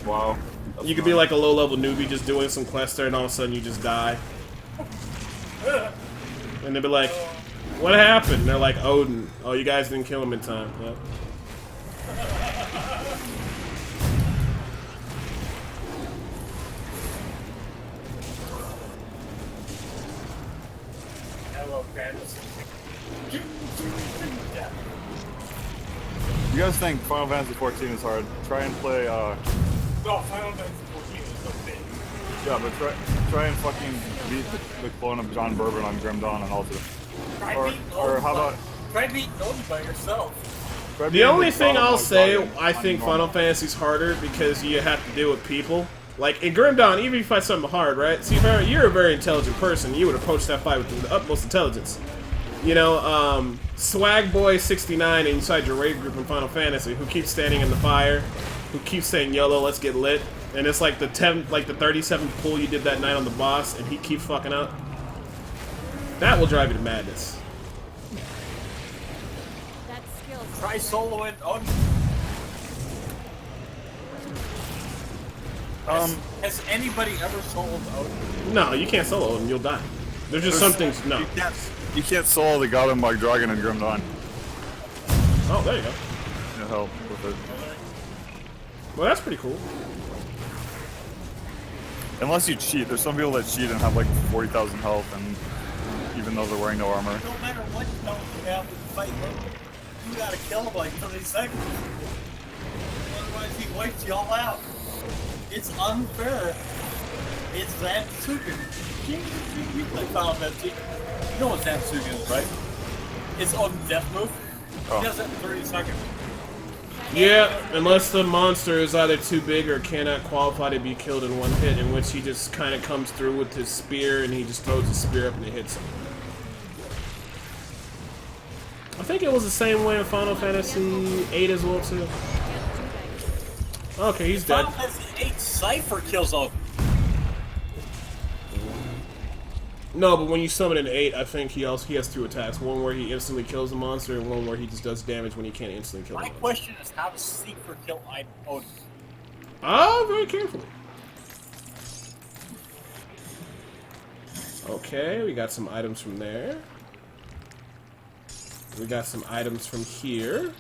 Speaker 10: Wow.
Speaker 1: You could be like a low-level newbie just doing some quest there, and all of a sudden you just die. And they'll be like, what happened? And they're like, Odin. Oh, you guys didn't kill him in time. Yep.
Speaker 12: Hello, friends.
Speaker 10: You guys think Final Fantasy 14 is hard? Try and play.
Speaker 12: No, Final Fantasy 14 is so big.
Speaker 10: Yeah, but try and fucking beat the clone of John Bourbon on Grim Dawn and Alta. Or how about
Speaker 12: try beating Odin by yourself?
Speaker 1: The only thing I'll say, I think Final Fantasy's harder because you have to deal with people. Like, in Grim Dawn, even if you fight something hard, right? See, you're a very intelligent person. You would approach that fight with the utmost intelligence. You know, Swag Boy 69 inside your raid group in Final Fantasy, who keeps standing in the fire, who keeps saying YOLO, let's get lit, and it's like the 37th pull you did that night on the boss, and he keeps fucking up. That will drive you to madness.
Speaker 12: Try soloing Odin. Has anybody ever soloed Odin?
Speaker 1: No, you can't solo Odin, you'll die. There's just some things, no.
Speaker 10: You can't solo the Godemog Dragon in Grim Dawn.
Speaker 1: Oh, there you go.
Speaker 10: It'll help with it.
Speaker 1: Well, that's pretty cool.
Speaker 10: Unless you cheat. There's some people that cheat and have like 40,000 health, and even though they're wearing no armor.
Speaker 12: No matter what health you have in the fight, you gotta kill him like 30 seconds. Otherwise he wipes you all out. It's unfair. It's Zantetsuken. You play Final Fantasy. You know what Zantetsuken is, right? It's Odin's death move. He does that in 30 seconds.
Speaker 1: Yeah, unless the monster is either too big or cannot qualify to be killed in one hit, in which he just kind of comes through with his spear and he just throws his spear up and it hits him. I think it was the same way in Final Fantasy 8 as well too. Okay, he's dead.
Speaker 12: Final Fantasy 8 Cypher kills Odin.
Speaker 1: No, but when you summon an 8, I think he has 2 attacks. One where he instantly kills the monster, and one where he just does damage when he can't instantly kill the monster.
Speaker 12: My question is how to secret kill Odin.
Speaker 1: Very carefully. Okay, we got some items from there. We got some items from here.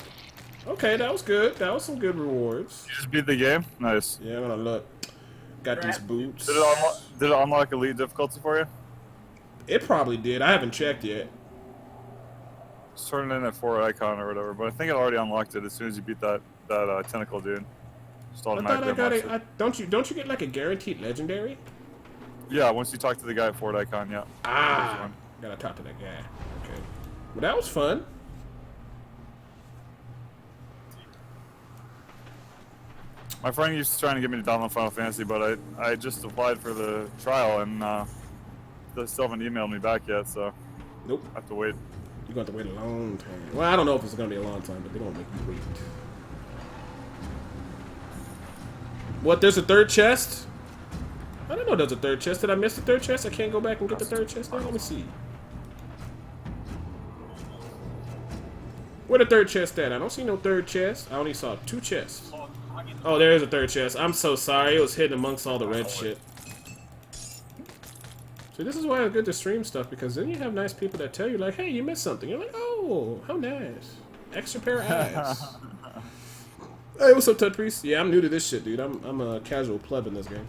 Speaker 1: Okay, that was good. That was some good rewards.
Speaker 10: You just beat the game? Nice.
Speaker 1: Yeah, I'm gonna look. Got these boots.
Speaker 10: Did it unlock elite difficulty for you?
Speaker 1: It probably did. I haven't checked yet.
Speaker 10: Just turn it in at forward icon or whatever, but I think it already unlocked it as soon as you beat that tentacle dude. Just automatically unlocks it.
Speaker 1: Don't you get like a guaranteed legendary?
Speaker 10: Yeah, once you talk to the guy at forward icon, yeah.
Speaker 1: Ah, gotta talk to that guy. Okay. Well, that was fun.
Speaker 10: My friend used to trying to get me to download Final Fantasy, but I just applied for the trial and they still haven't emailed me back yet, so
Speaker 1: nope.
Speaker 10: I have to wait.
Speaker 1: You're going to have to wait a long time. Well, I don't know if it's going to be a long time, but they're going to make you wait. What, there's a third chest? I didn't know there's a third chest. Did I miss the third chest? I can't go back and get the third chest now? Let me see. Where the third chest at? I don't see no third chest. I only saw 2 chests. Oh, there is a third chest. I'm so sorry. It was hidden amongst all the red shit. See, this is why it's good to stream stuff, because then you have nice people that tell you, like, hey, you missed something. You're like, oh, how nice. Extra pair of eyes. Hey, what's up, Touch Priest? Yeah, I'm new to this shit, dude. I'm a casual pleb in this game.